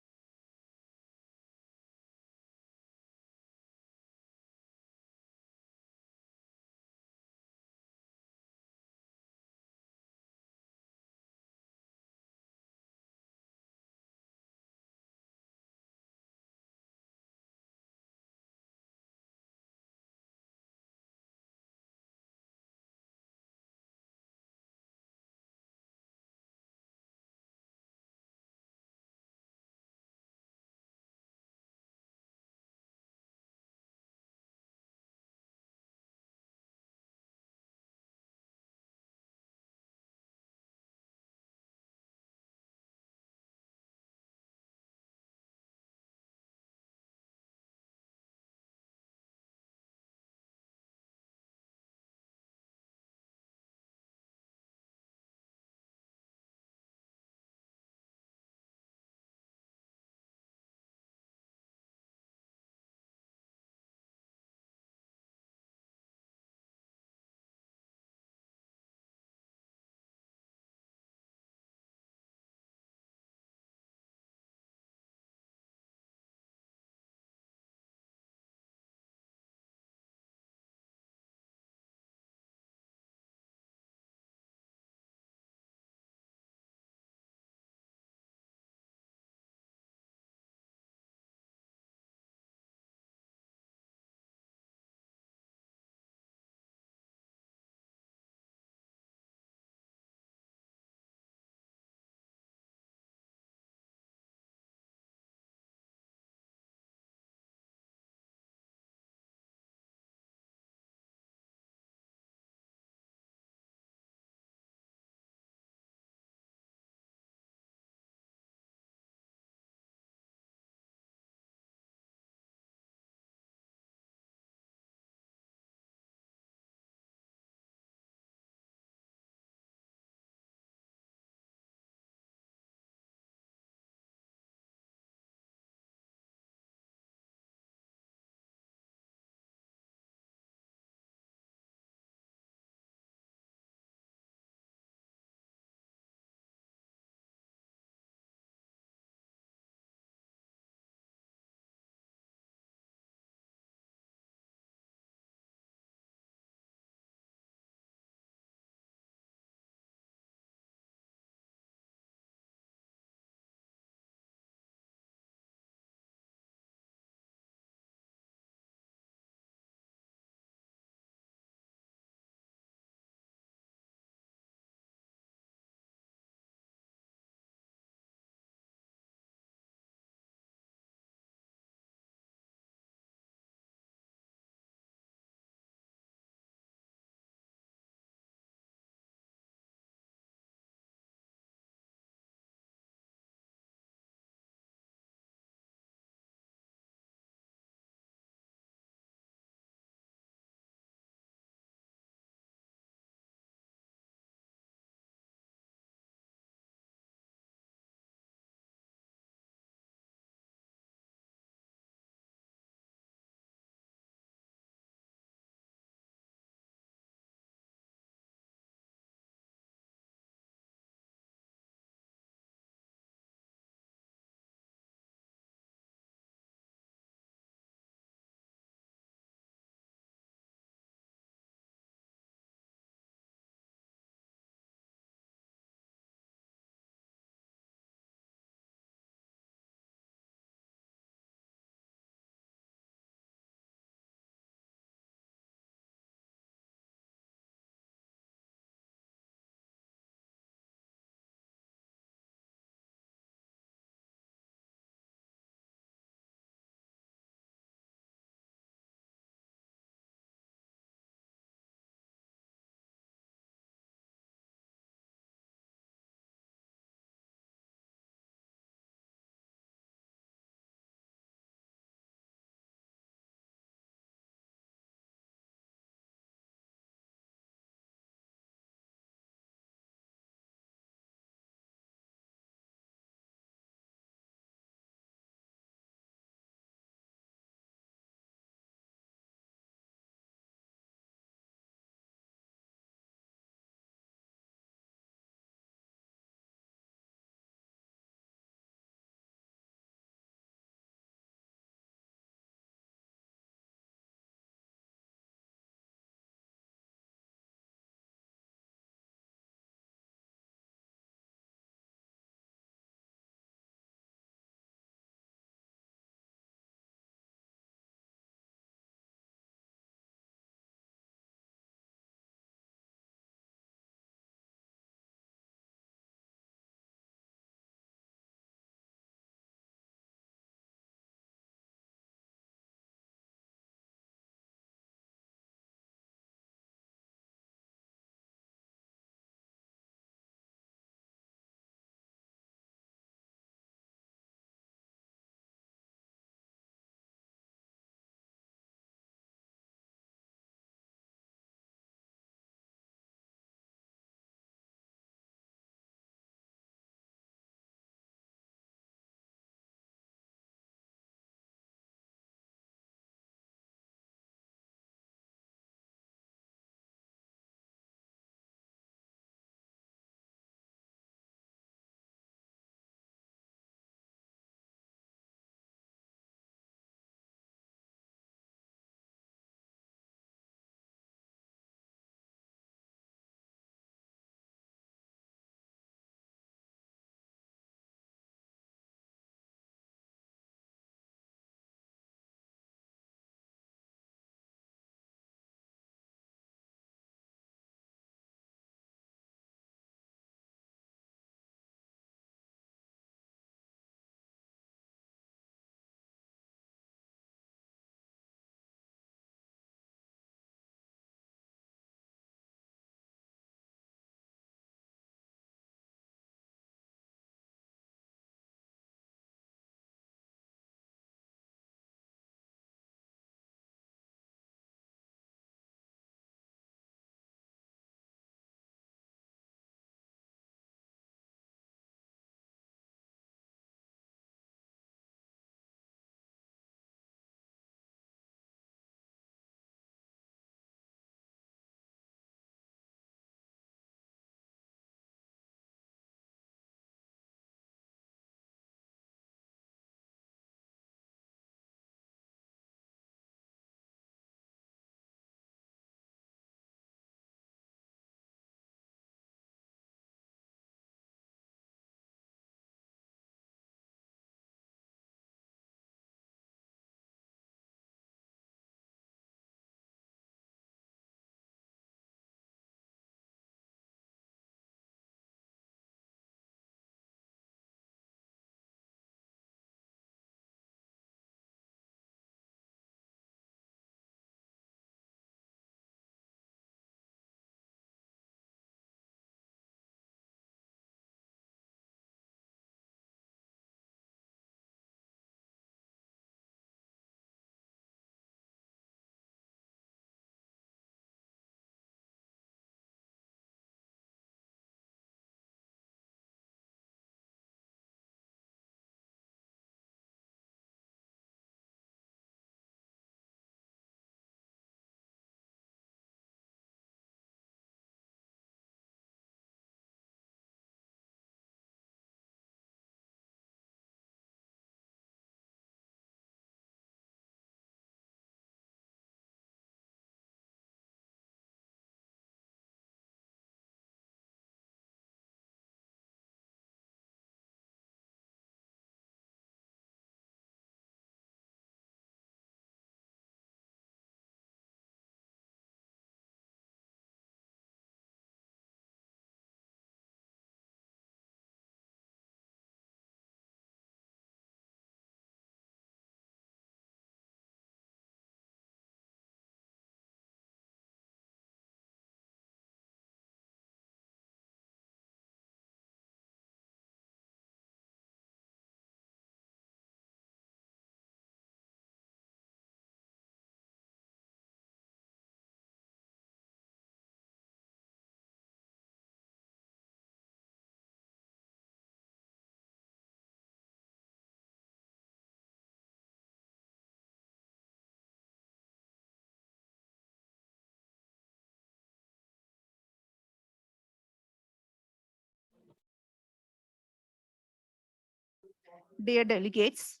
Dear delegates,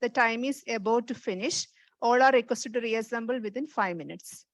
the time is about to finish. All are requested to reassemble within 5 minutes.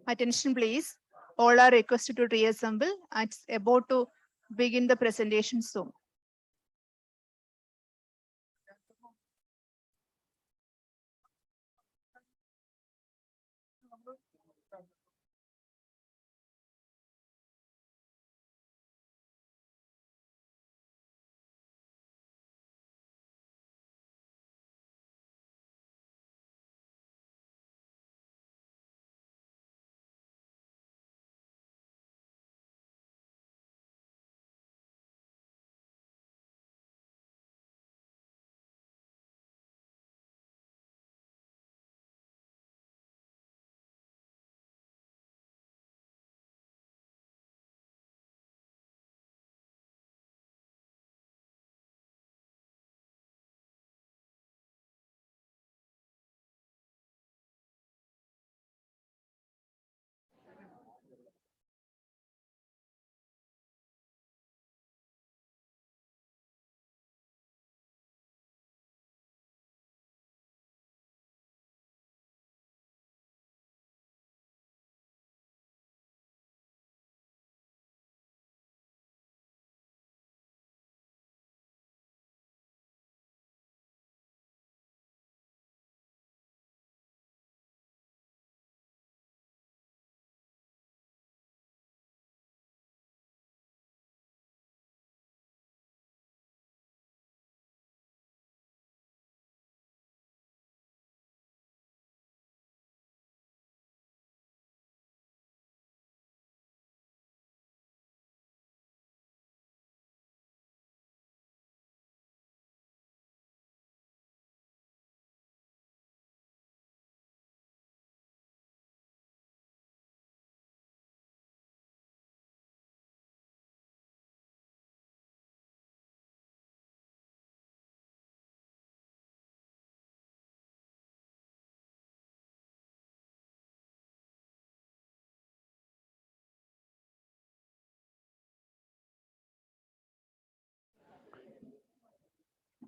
Attention please. All are requested to reassemble. It's about to begin the presentation soon.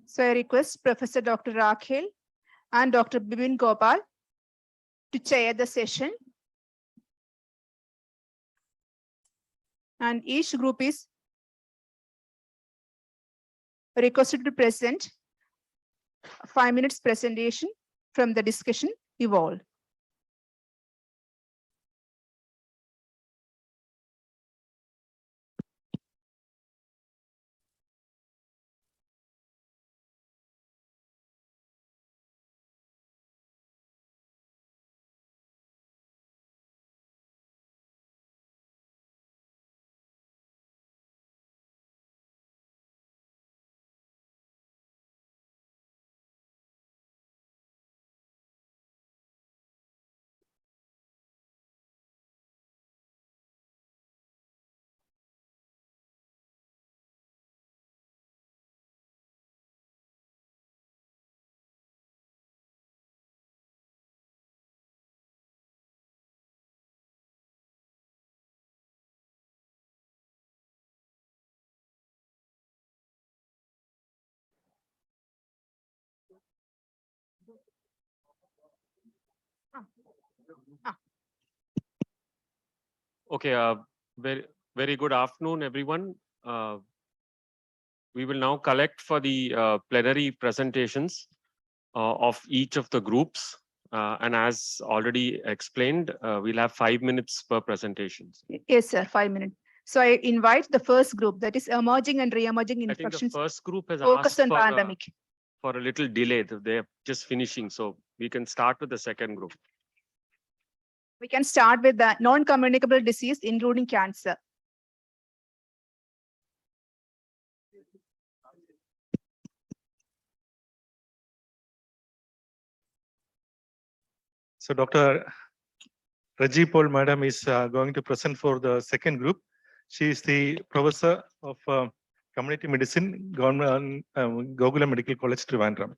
So I request Professor Dr. Rakhel and Dr. Bibin Gopal to chair the session. And each group is requested to present 5 minutes presentation from the discussion evolved. Okay, very good afternoon, everyone. We will now collect for the plenary presentations of each of the groups. And as already explained, we'll have 5 minutes per presentation. Yes, sir, 5 minutes. So I invite the first group, that is emerging and re-emerging I think the infections first group has focused asked on pandemic. for a little delay. They're just finishing, so we can start with the second group. We can start with the non-communicable disease, including cancer. So Dr. Raji Paul Madam is going to present for the second group. She is the professor of community medicine, Government Gogula Medical College, Trivandrum.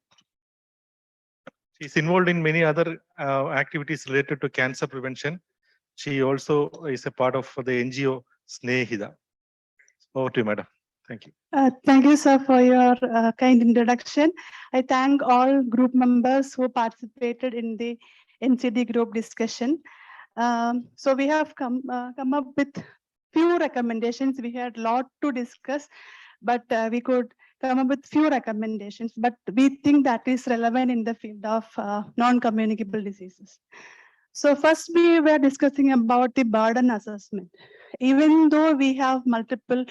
She is involved in many other activities related to cancer prevention. She also is a part of the NGO Snehida. Over to you, Madam. Thank you. Thank you, sir, for your kind introduction. I thank all group members who participated in the NCD group discussion. So we have come up with few recommendations. We had a lot to discuss, but we could come up with few recommendations. But we think that is relevant in the field of non-communicable diseases. So first, we were discussing about the burden assessment. Even though we have multiple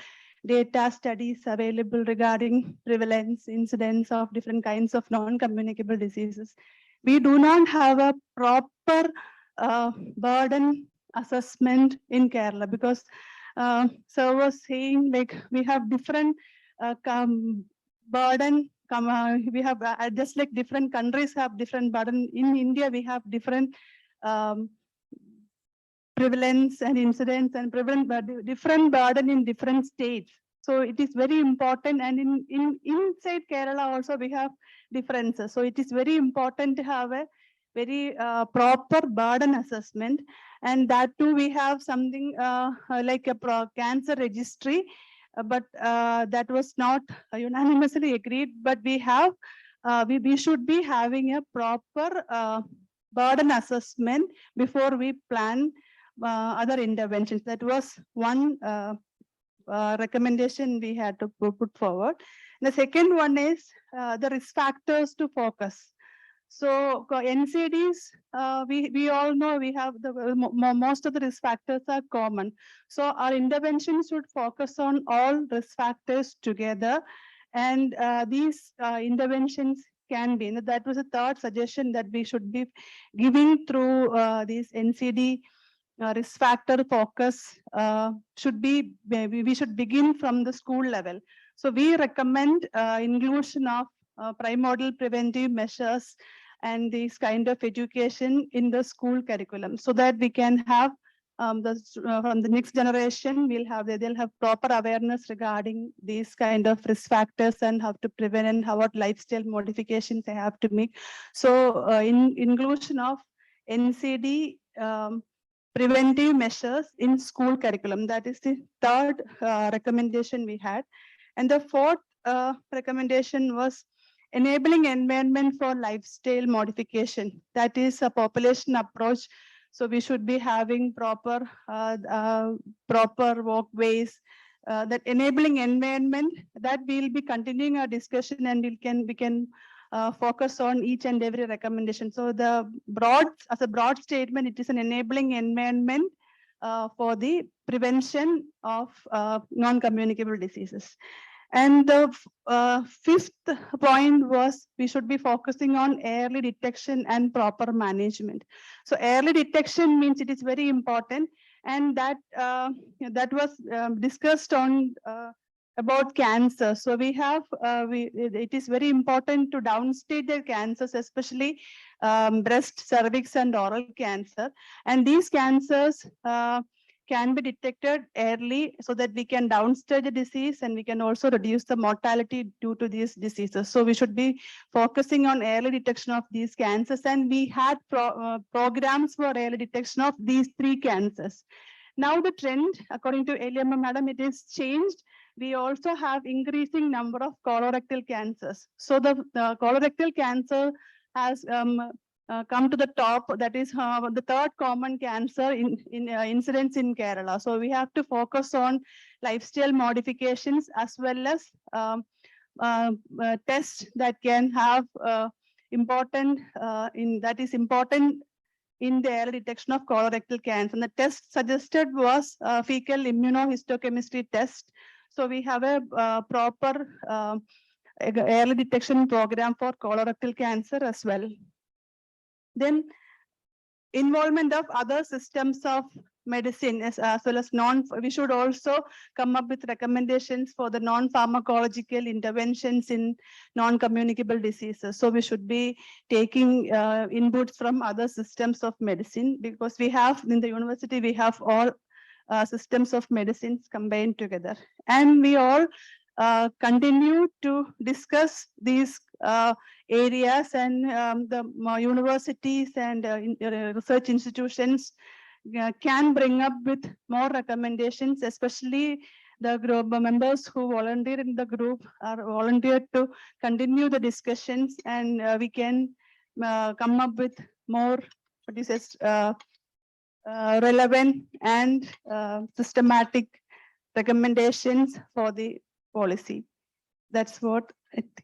data studies available regarding prevalence, incidence of different kinds of non-communicable diseases, we do not have a proper burden assessment in Kerala, because sir was saying, like, we have different burden. We have just like different countries have different burden. In India, we have different prevalence and incidence and different burden in different states. So it is very important, and inside Kerala also we have differences. So it is very important to have a very proper burden assessment, and that too we have something like a cancer registry, but that was not unanimously agreed. But we have we should be having a proper burden assessment before we plan other interventions. That was one recommendation we had to put forward. The second one is the risk factors to focus. So NCDs, we all know we have most of the risk factors are common. So our interventions should focus on all risk factors together, and these interventions can be. And that was a third suggestion that we should be giving through these NCD risk factor focus. Should be, we should begin from the school level. So we recommend inclusion of primordial preventive measures and this kind of education in the school curriculum, so that we can have from the next generation, they'll have proper awareness regarding these kind of risk factors and how to prevent and what lifestyle modifications they have to make. So in inclusion of NCD preventive measures in school curriculum, that is the third recommendation we had. And the fourth recommendation was enabling environment for lifestyle modification. That is a population approach. So we should be having proper walkways, that enabling environment, that we'll be continuing our discussion, and we can focus on each and every recommendation. So as a broad statement, it is an enabling environment for the prevention of non-communicable diseases. And the fifth point was we should be focusing on early detection and proper management. So early detection means it is very important, and that was discussed on about cancer. So we have it is very important to downstage the cancers, especially breast, cervix, and oral cancer. And these cancers can be detected early so that we can downstage the disease, and we can also reduce the mortality due to these diseases. So we should be focusing on early detection of these cancers, and we had programs for early detection of these 3 cancers. Now the trend, according to Eliamma Madam, it is changed. We also have increasing number of colorectal cancers. So the colorectal cancer has come to the top. That is the 3rd common cancer in incidence in Kerala. So we have to focus on lifestyle modifications as well as tests that can have important in the early detection of colorectal cancer. And the test suggested was fecal immunohistochemistry test. So we have a proper early detection program for colorectal cancer as well. Then involvement of other systems of medicine as well as we should also come up with recommendations for the non-pharmacological interventions in non-communicable diseases. So we should be taking inputs from other systems of medicine, because we have in the university, we have all systems of medicines combined together. And we all continue to discuss these areas, and the universities and research institutions can bring up with more recommendations, especially the group members who volunteer in the group are volunteered to continue the discussions, and we can come up with more relevant and systematic recommendations for the policy. That's what I think.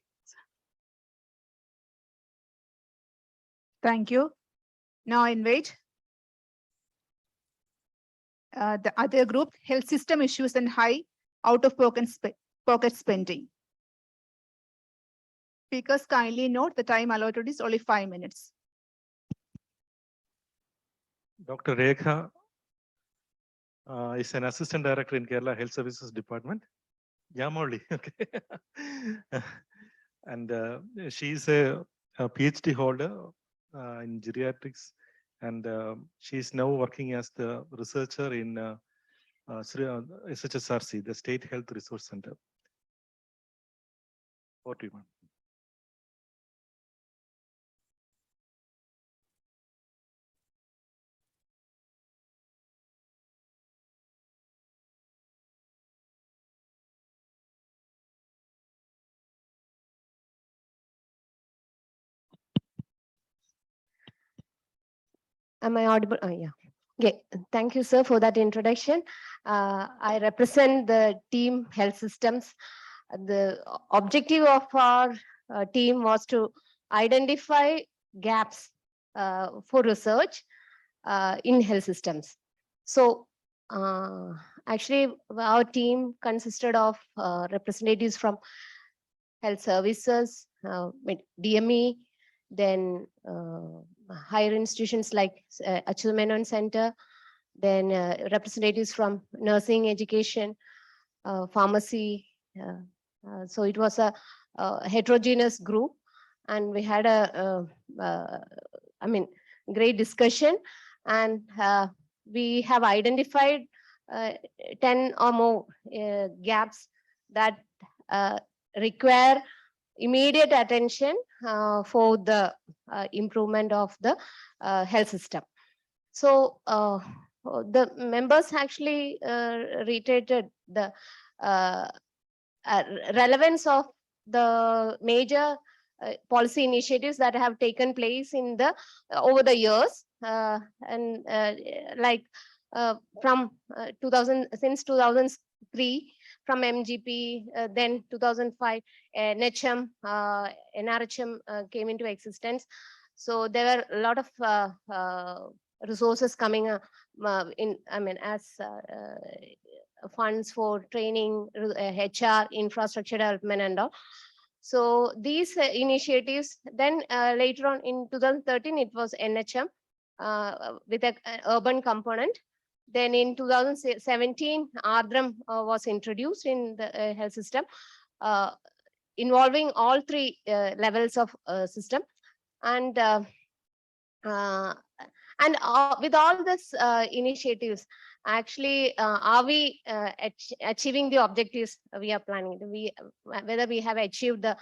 Thank you. Now I invite the other group, health system issues and high out-of-pocket spending. Speakers kindly note the time allotted is only 5 minutes. Dr. Rekha is an assistant director in Kerala Health Services Department. Yamoli, okay. And she is a PhD holder in geriatrics, and she is now working as the researcher in SHSRC, the State Health Resource Center. Over to you, ma'am. Am I audible? Oh, yeah. Okay. Thank you, sir, for that introduction. I represent the team health systems. The objective of our team was to identify gaps for research in health systems. So actually, our team consisted of representatives from health services, DME, then higher institutions like Achal Menon Center, then representatives from nursing education, pharmacy. So it was a heterogeneous group, and we had a great discussion, and we have identified 10 or more gaps that require immediate attention for the improvement of the health system. So the members actually reiterated the relevance of the major policy initiatives that have taken place in the over the years, and like from 2000 since 2003, from MGP, then 2005, NHM, NRHM came into existence. So there were a lot of resources coming in, I mean, as funds for training, HR, infrastructure development and all. So these initiatives, then later on in 2013, it was NHM with an urban component. Then in 2017, ARDRM was introduced in the health system, involving all three levels of system. And with all this initiatives, actually, are we achieving the objectives we are planning? Whether we have achieved the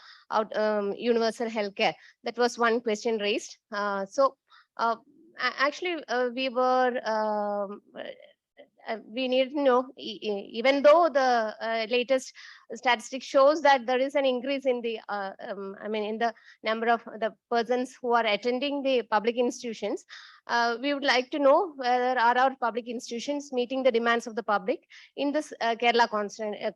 universal healthcare? That was one question raised. Actually, we need to know, even though the latest statistic shows that there is an increase in the, I mean, in the number of the persons who are attending the public institutions, we would like to know whether are our public institutions meeting the demands of the public in this Kerala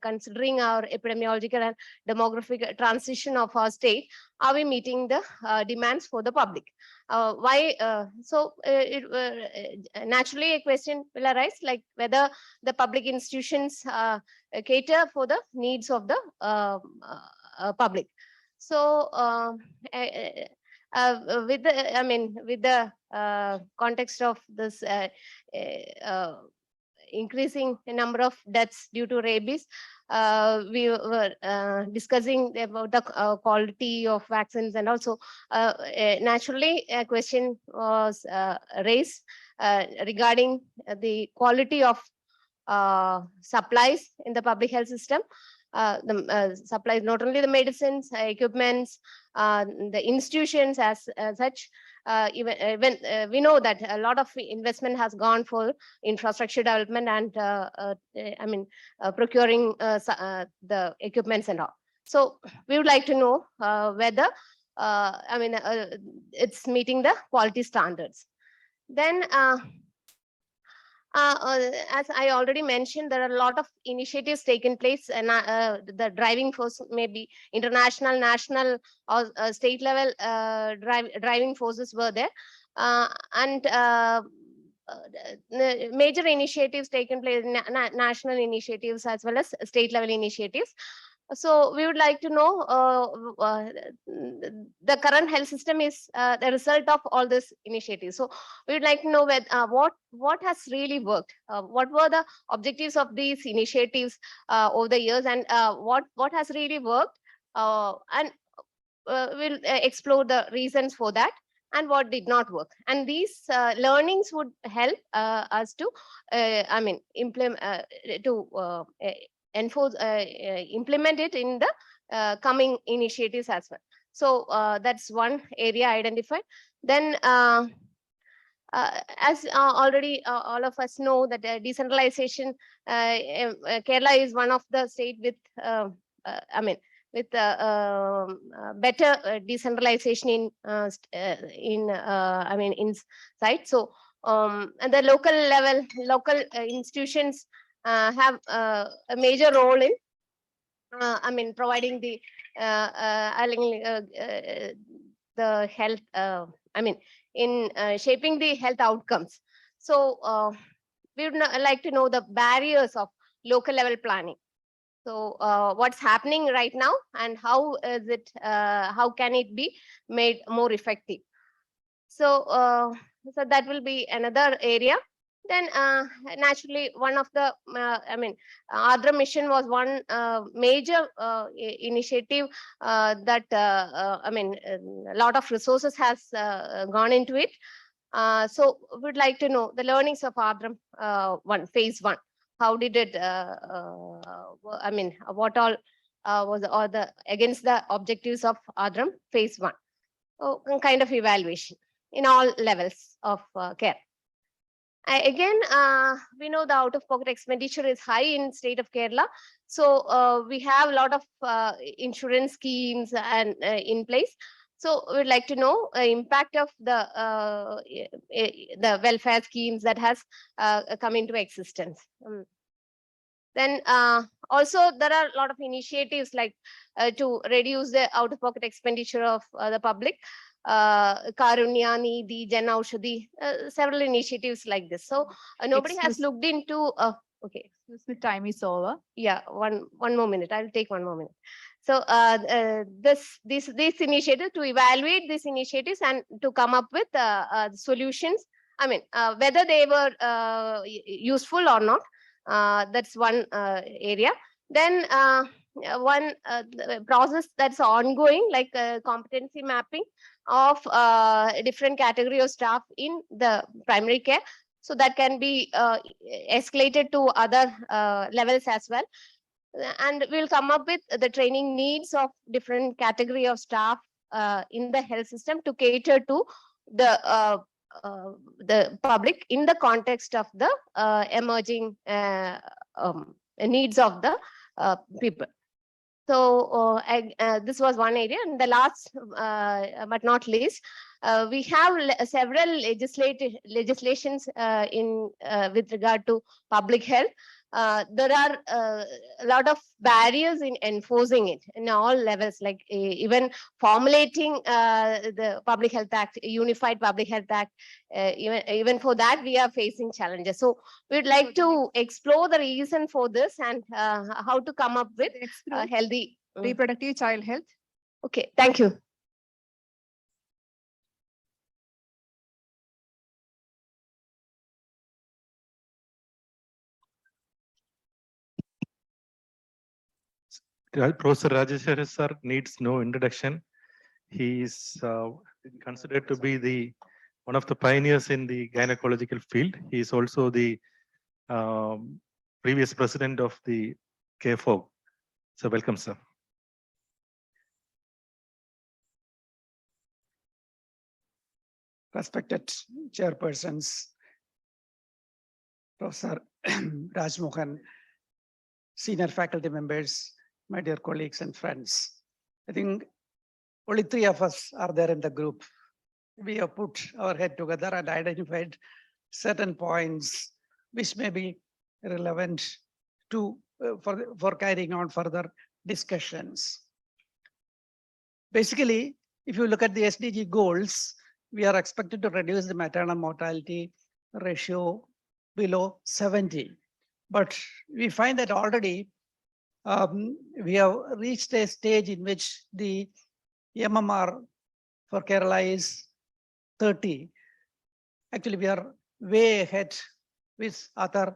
considering our epidemiological and demographic transition of our state. Are we meeting the demands for the public? Why? Naturally, a question will arise, like whether the public institutions cater for the needs of the public. So, with the, I mean, with the context of this increasing number of deaths due to rabies, we were discussing about the quality of vaccines, and also naturally a question was raised regarding the quality of supplies in the public health system. The supplies, not only the medicines, equipments, the institutions as such. Even we know that a lot of investment has gone for infrastructure development and I mean procuring the equipments and all. So we would like to know whether I mean it's meeting the quality standards. Then as I already mentioned, there are a lot of initiatives taken place, and the driving force may be international, national, or state level driving forces were there. And major initiatives taken place, national initiatives as well as state level initiatives. So we would like to know the current health system is the result of all these initiatives. So we would like to know what has really worked, what were the objectives of these initiatives over the years, and what has really worked, and we'll explore the reasons for that and what did not work. And these learnings would help us to, I mean, implement enforce, implement it in the coming initiatives as well. So that's one area identified. Then as already all of us know that decentralization, Kerala is one of the state with, I mean, with better decentralization in I mean inside. So at the local level, local institutions have a major role in I mean providing the health, I mean in shaping the health outcomes. So we would like to know the barriers of local level planning. So what's happening right now, and how is it, how can it be made more effective? So so that will be another area. Then naturally one of the I mean ARDRM mission was one major initiative that I mean a lot of resources has gone into it. So we'd like to know the learnings of ARDRM phase 1. How did it I mean what all was all the against the objectives of ARDRM phase 1. So kind of evaluation in all levels of care. Again, we know the out-of-pocket expenditure is high in state of Kerala. So we have a lot of insurance schemes and in place. So we'd like to know impact of the welfare schemes that has come into existence. Then also there are a lot of initiatives like to reduce the out-of-pocket expenditure of the public. Karunya, Nidhi, Jan Aushadhi, several initiatives like this. So nobody has looked into. Okay, The time is over. yeah, one more minute. I'll take 1 more minute. So these initiatives, to evaluate these initiatives and to come up with solutions. I mean, whether they were useful or not. That's one area. Then one process that's ongoing, like competency mapping of different category of staff in the primary care. So that can be escalated to other levels as well. And we'll come up with the training needs of different category of staff in the health system to cater to the public in the context of the emerging needs of the people. So this was one area. And the last but not least, we have several legislations in with regard to public health. There are a lot of barriers in enforcing it in all levels, like even formulating the Public Health Act, Unified Public Health Act. Even for that, we are facing challenges. So we'd like to explore the reason for this and how to come up with healthy Reproductive child health. Okay, thank you. Professor Rajeshwari sir needs no introduction. He is considered to be one of the pioneers in the gynecological field. He is also the previous president of the KFOG. So welcome, sir. Respected chairpersons, Professor Rajmohan, senior faculty members, my dear colleagues and friends. I think only 3 of us are there in the group. We have put our head together and identified certain points which may be relevant to for carrying on further discussions. Basically, if you look at the SDG goals, we are expected to reduce the maternal mortality ratio below 70. But we find that already we have reached a stage in which the MMR for Kerala is 30. Actually, we are way ahead with other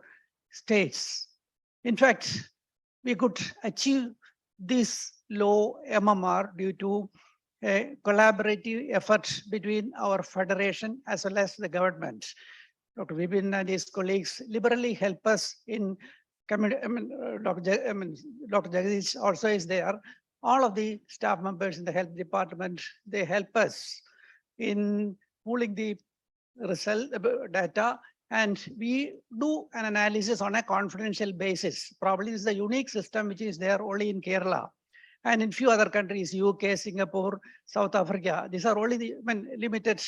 states. In fact, we could achieve this low MMR due to a collaborative effort between our federation as well as the government. Dr. Vipin and his colleagues liberally help us in Dr. Jagadish also is there. All of the staff members in the health department, they help us in pooling the result data, and we do an analysis on a confidential basis. Probably this is a unique system which is there only in Kerala and in few other countries, UK, Singapore, South Africa. These are only the limited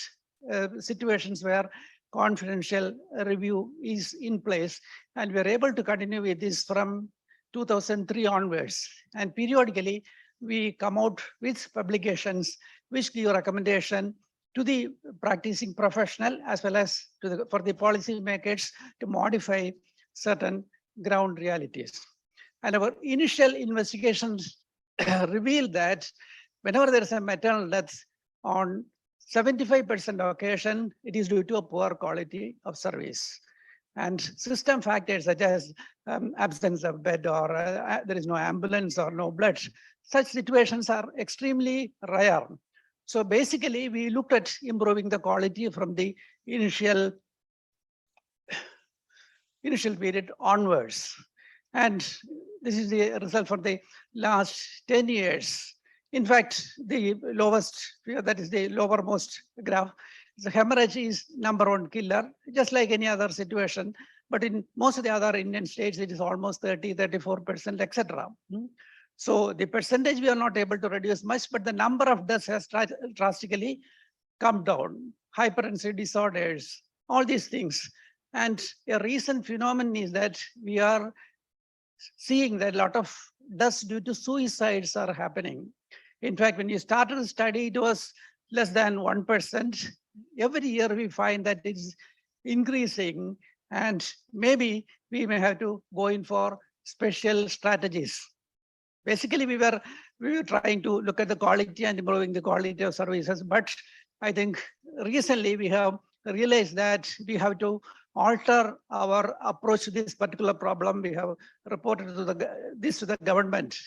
situations where confidential review is in place, and we are able to continue with this from 2003 onwards. And periodically, we come out with publications which give recommendation to the practicing professional as well as for the policy makers to modify certain ground realities. And our initial investigations revealed that whenever there is a maternal death, on 75% occasion, it is due to a poor quality of service. And system factors such as absence of bed or there is no ambulance or no blood, such situations are extremely rare. So basically, we looked at improving the quality from the initial period onwards. And this is the result for the last 10 years. In fact, the lowest, that is the lowermost graph, the hemorrhage is #1 killer, just like any other situation. But in most of the other Indian states, it is almost 30, 34%, etc. So the percentage we are not able to reduce much, but the number of deaths has drastically come down. Hypertensive disorders, all these things. And a recent phenomenon is that we are seeing that a lot of deaths due to suicides are happening. In fact, when you started the study, it was less than 1%. Every year we find that it's increasing, and maybe we may have to go in for special strategies. Basically, we were trying to look at the quality and improving the quality of services, but I think recently we have realized that we have to alter our approach to this particular problem. We have reported this to the government.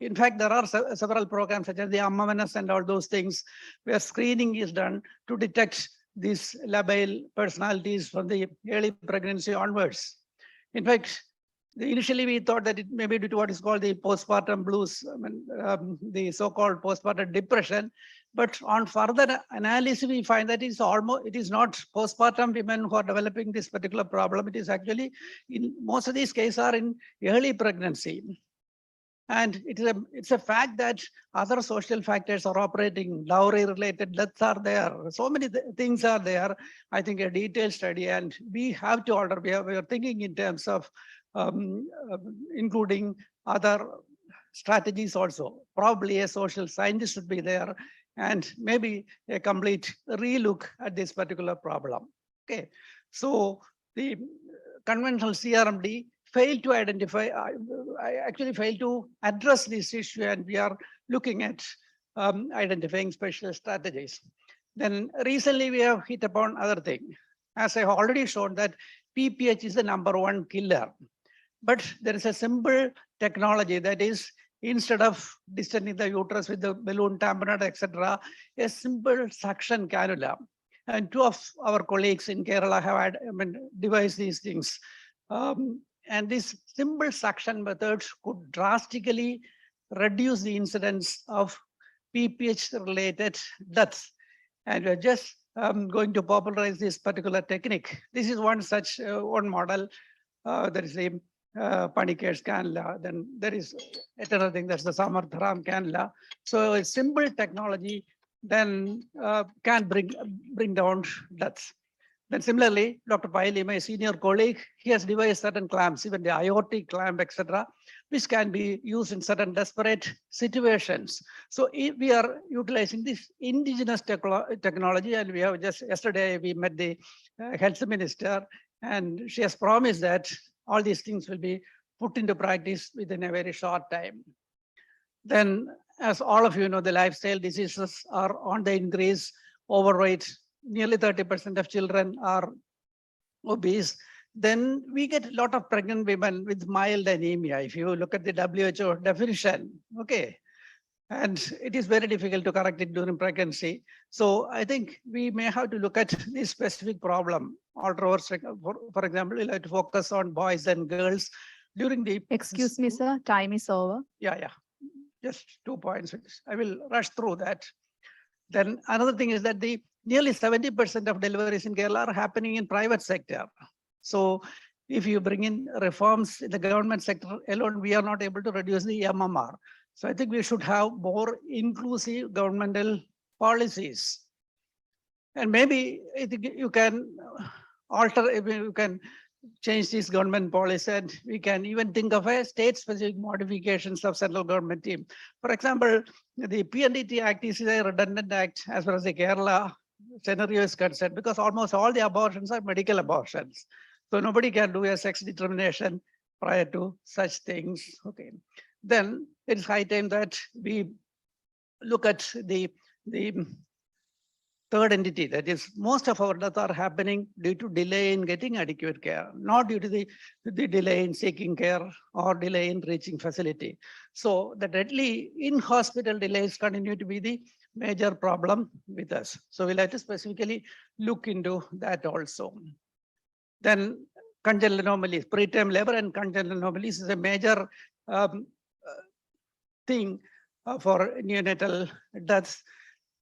In fact, there are several programs such as the Ammavannas and all those things where screening is done to detect these labile personalities from the early pregnancy onwards. In fact, initially we thought that it may be due to what is called the postpartum blues, the so-called postpartum depression. But on further analysis, we find that it is not postpartum women who are developing this particular problem. It is actually, in most of these cases, are in early pregnancy. And it's a fact that other social factors are operating. Dowry-related deaths are there. So many things are there. I think a detailed study, and we have to alter. We are thinking in terms of including other strategies also. Probably a social scientist should be there, and maybe a complete relook at this particular problem. Okay, so the conventional CRMD failed to identify, actually failed to address this issue, and we are looking at identifying special strategies. Then recently we have hit upon other thing. As I have already shown that PPH is the #1 killer. But there is a simple technology that is, instead of distending the uterus with the balloon tamponade, etc., a simple suction cannula. And two of our colleagues in Kerala have devised these things. And this simple suction method could drastically reduce the incidence of PPH-related deaths. And we're just going to popularize this particular technique. This is one such one model. There is a Panicare's cannula. Then there is another thing, that's the Samartharam cannula. So a simple technology then can bring down deaths. Then similarly, Dr. Paili, my senior colleague, he has devised certain clamps, even the aortic clamp, etc., which can be used in certain desperate situations. So we are utilizing this indigenous technology, and we have just yesterday we met the health minister, and she has promised that all these things will be put into practice within a very short time. Then, as all of you know, the lifestyle diseases are on the increase. Overweight, nearly 30% of children are obese. Then we get a lot of pregnant women with mild anemia. If you look at the WHO definition, okay, and it is very difficult to correct it during pregnancy. So I think we may have to look at this specific problem. For example, we'll have to focus on boys and girls during the... Excuse me, sir, time is over. Yeah. Just 2 points. I will rush through that. Then another thing is that nearly 70% of deliveries in Kerala are happening in private sector. So if you bring in reforms in the government sector alone, we are not able to reduce the MMR. So I think we should have more inclusive governmental policies. And maybe I think you can alter, you can change this government policy, and we can even think of a state-specific modifications of central government team. For example, the PNDT Act is a redundant act as far as the Kerala scenario is concerned, because almost all the abortions are medical abortions. So nobody can do a sex determination prior to such things. Okay. Then it is high time that we look at the third entity, that is, most of our deaths are happening due to delay in getting adequate care, not due to the delay in seeking care or delay in reaching facility. So the deadly in-hospital delays continue to be the major problem with us. So we'll have to specifically look into that also. Then congenital anomalies, preterm labor and congenital anomalies is a major thing for neonatal deaths.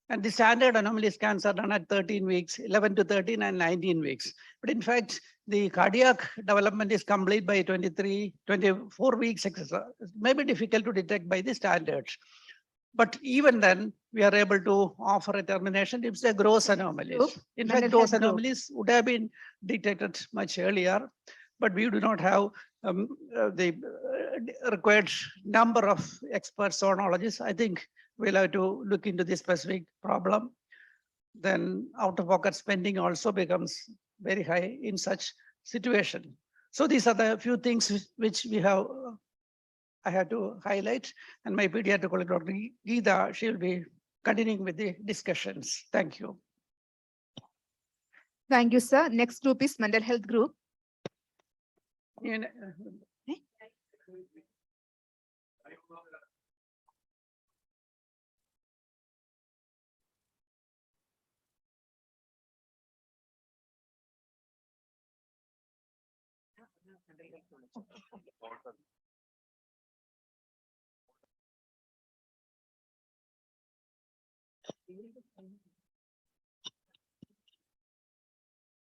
And the standard anomaly scans are done at 13 weeks, 11 to 13 and 19 weeks. But in fact, the cardiac development is complete by 23, 24 weeks, etc. It may be difficult to detect by the standards. But even then, we are able to offer a termination if they're gross anomalies. In fact, those anomalies would have been detected much earlier, but we do not have the required number of expert zonologists. I think we'll have to look into this specific problem. Then out-of-pocket spending also becomes very high in such situation. So these are the few things which we have I had to highlight, and my pediatric colleague, Dr. Geeta, she'll be continuing with the discussions. Thank you. Thank you, sir. Next group is mental health group.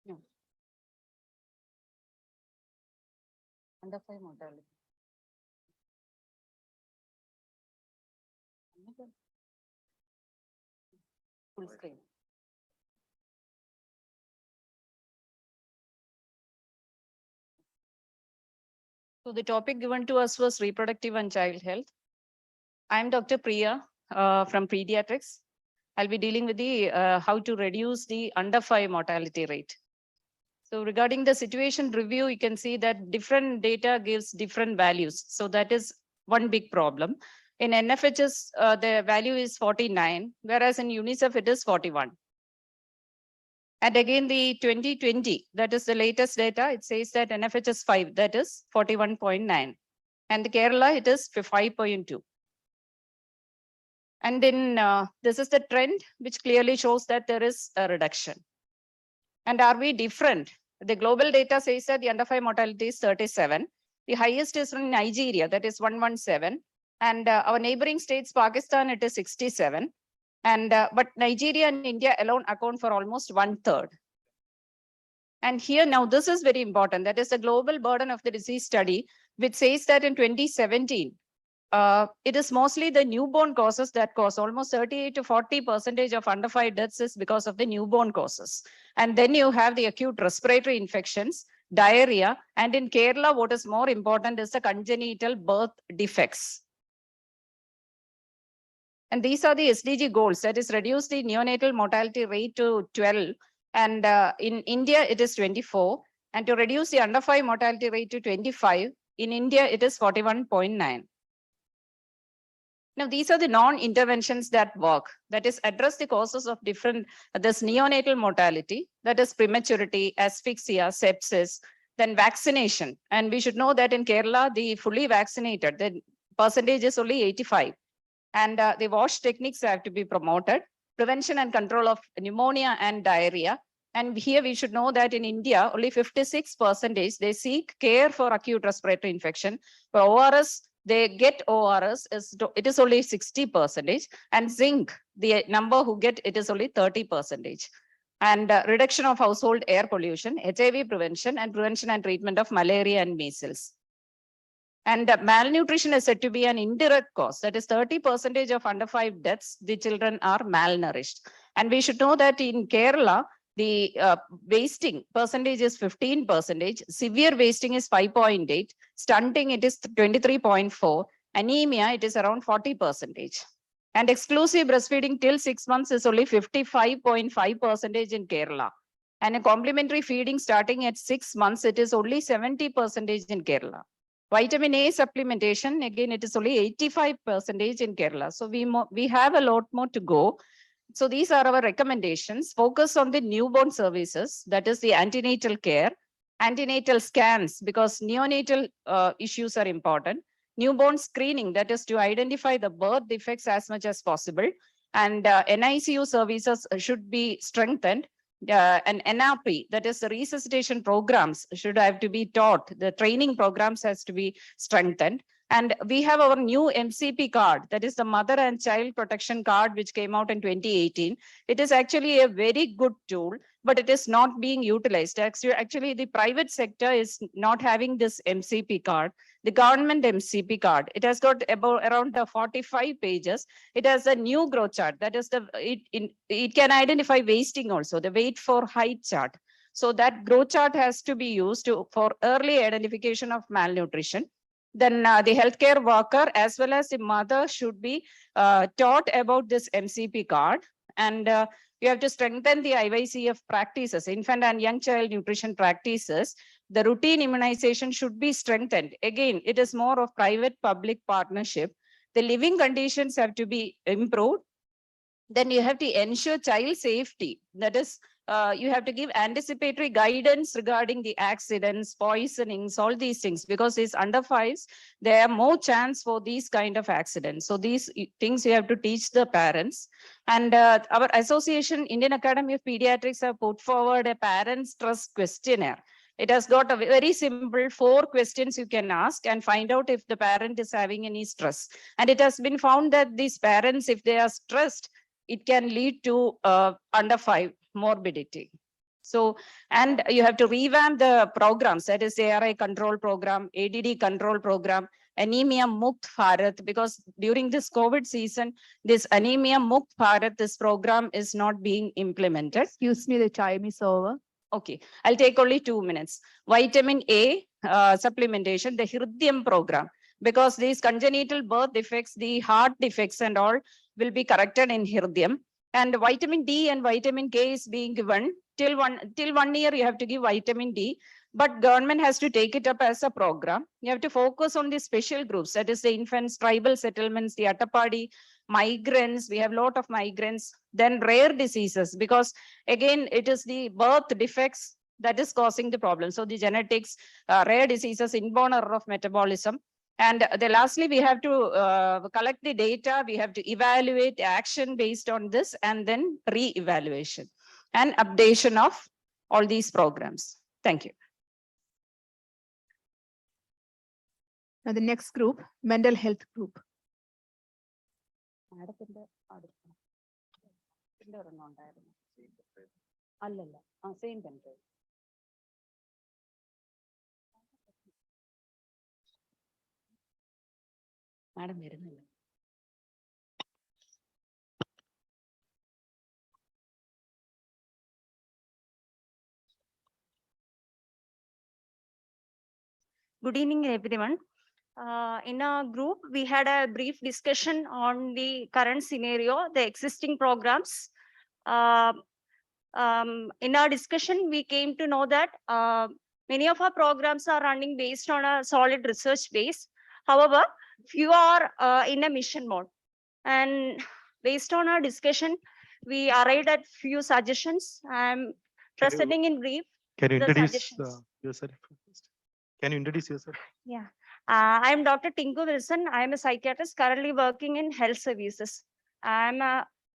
No. Under 5 mortality. Full screen. So the topic given to us was reproductive and child health. I'm Dr. Priya from pediatrics. I'll be dealing with the how to reduce the under 5 mortality rate. So regarding the situation review, you can see that different data gives different values. So that is one big problem. In NFHS, the value is 49, whereas in UNICEF, it is 41. And again, the 2020, that is the latest data, it says that NFHS 5, that is 41.9. And the Kerala, it is 5.2. And then this is the trend, which clearly shows that there is a reduction. And are we different? The global data says that the under 5 mortality is 37. The highest is from Nigeria, that is 117. And our neighboring states, Pakistan, it is 67. And but Nigeria and India alone account for almost 1/3. And here now, this is very important. That is the global burden of the disease study, which says that in 2017, it is mostly the newborn causes that cause almost 38 to 40% of under 5 deaths is because of the newborn causes. And then you have the acute respiratory infections, diarrhea, and in Kerala, what is more important is the congenital birth defects. And these are the SDG goals, that is reduce the neonatal mortality rate to 12. And in India, it is 24. And to reduce the under 5 mortality rate to 25, in India, it is 41.9. Now, these are the non-interventions that work, that is address the causes of different, this neonatal mortality, that is prematurity, asphyxia, sepsis, then vaccination. And we should know that in Kerala, the fully vaccinated, the percentage is only 85. And the wash techniques have to be promoted, prevention and control of pneumonia and diarrhea. And here we should know that in India, only 56% they seek care for acute respiratory infection. For ORS, they get ORS, it is only 60%. And zinc, the number who get it is only 30%. And reduction of household air pollution, HIV prevention, and prevention and treatment of malaria and measles. And malnutrition is said to be an indirect cause. That is 30% of under 5 deaths, the children are malnourished. And we should know that in Kerala, the wasting percentage is 15%, severe wasting is 5.8, stunting it is 23.4, anemia it is around 40%. And exclusive breastfeeding till 6 months is only 55.5% in Kerala. And a complementary feeding starting at 6 months, it is only 70% in Kerala. Vitamin A supplementation, again, it is only 85% in Kerala. So we have a lot more to go. So these are our recommendations. Focus on the newborn services, that is the antenatal care, antenatal scans, because neonatal issues are important. Newborn screening, that is to identify the birth defects as much as possible. And NICU services should be strengthened. And NRP, that is the resuscitation programs, should have to be taught. The training programs has to be strengthened. And we have our new MCP card, that is the Mother and Child Protection Card, which came out in 2018. It is actually a very good tool, but it is not being utilized. Actually, the private sector is not having this MCP card. The government MCP card, it has got around 45 pages. It has a new growth chart. That is it can identify wasting also, the weight for height chart. So that growth chart has to be used for early identification of malnutrition. Then the healthcare worker as well as the mother should be taught about this MCP card. And you have to strengthen the IYCF practices, infant and young child nutrition practices. The routine immunization should be strengthened. Again, it is more of private-public partnership. The living conditions have to be improved. Then you have to ensure child safety. That is, you have to give anticipatory guidance regarding the accidents, poisonings, all these things, because it's under 5s, there are more chance for these kind of accidents. So these things you have to teach the parents. And our association, Indian Academy of Pediatrics, have put forward a parents trust questionnaire. It has got a very simple 4 questions you can ask and find out if the parent is having any stress. And it has been found that these parents, if they are stressed, it can lead to under 5 morbidity. So, and you have to revamp the programs, that is ARI control program, ADD control program, Anemia Mukt Bharat, because during this COVID season, this Anemia Mukt Bharat, this program is not being implemented. Excuse me, the time is over. Okay, I'll take only 2 minutes. Vitamin A supplementation, the Hridyam program, because these congenital birth defects, the heart defects and all will be corrected in Hridyam. And vitamin D and vitamin K is being given till 1 year. You have to give vitamin D, but government has to take it up as a program. You have to focus on the special groups, that is the infants, tribal settlements, the Attapadi, migrants. We have a lot of migrants. Then rare diseases, because again, it is the birth defects that is causing the problem. So the genetics, rare diseases, inborn error of metabolism. And lastly, we have to collect the data. We have to evaluate action based on this, and then re-evaluation and updation of all these programs. Thank you. Now the next group, mental health group. Same country. Madam, good evening, everyone. In our group, we had a brief discussion on the current scenario, the existing programs. In our discussion, we came to know that many of our programs are running based on a solid research base. However, few are in a mission mode. And based on our discussion, we arrived at few suggestions. I'm presenting in brief. Can you the introduce suggestions. yourself? Can you introduce yourself? Yeah, I'm Dr. Tinku Wilson. I'm a psychiatrist currently working in health services. I'm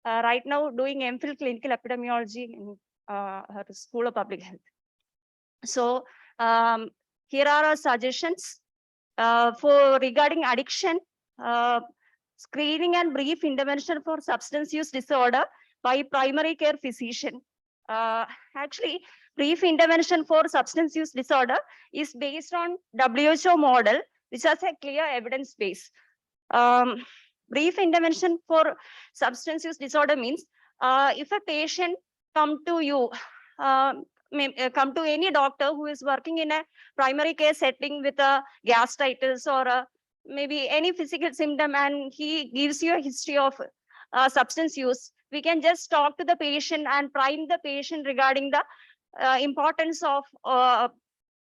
right now doing MPhil clinical epidemiology in School of Public Health. So here are our suggestions for regarding addiction, screening and brief intervention for substance use disorder by primary care physician. Actually, brief intervention for substance use disorder is based on WHO model, which has a clear evidence base. Brief intervention for substance use disorder means if a patient come to you, come to any doctor who is working in a primary care setting with a gastritis or maybe any physical symptom, and he gives you a history of substance use, we can just talk to the patient and prime the patient regarding the importance of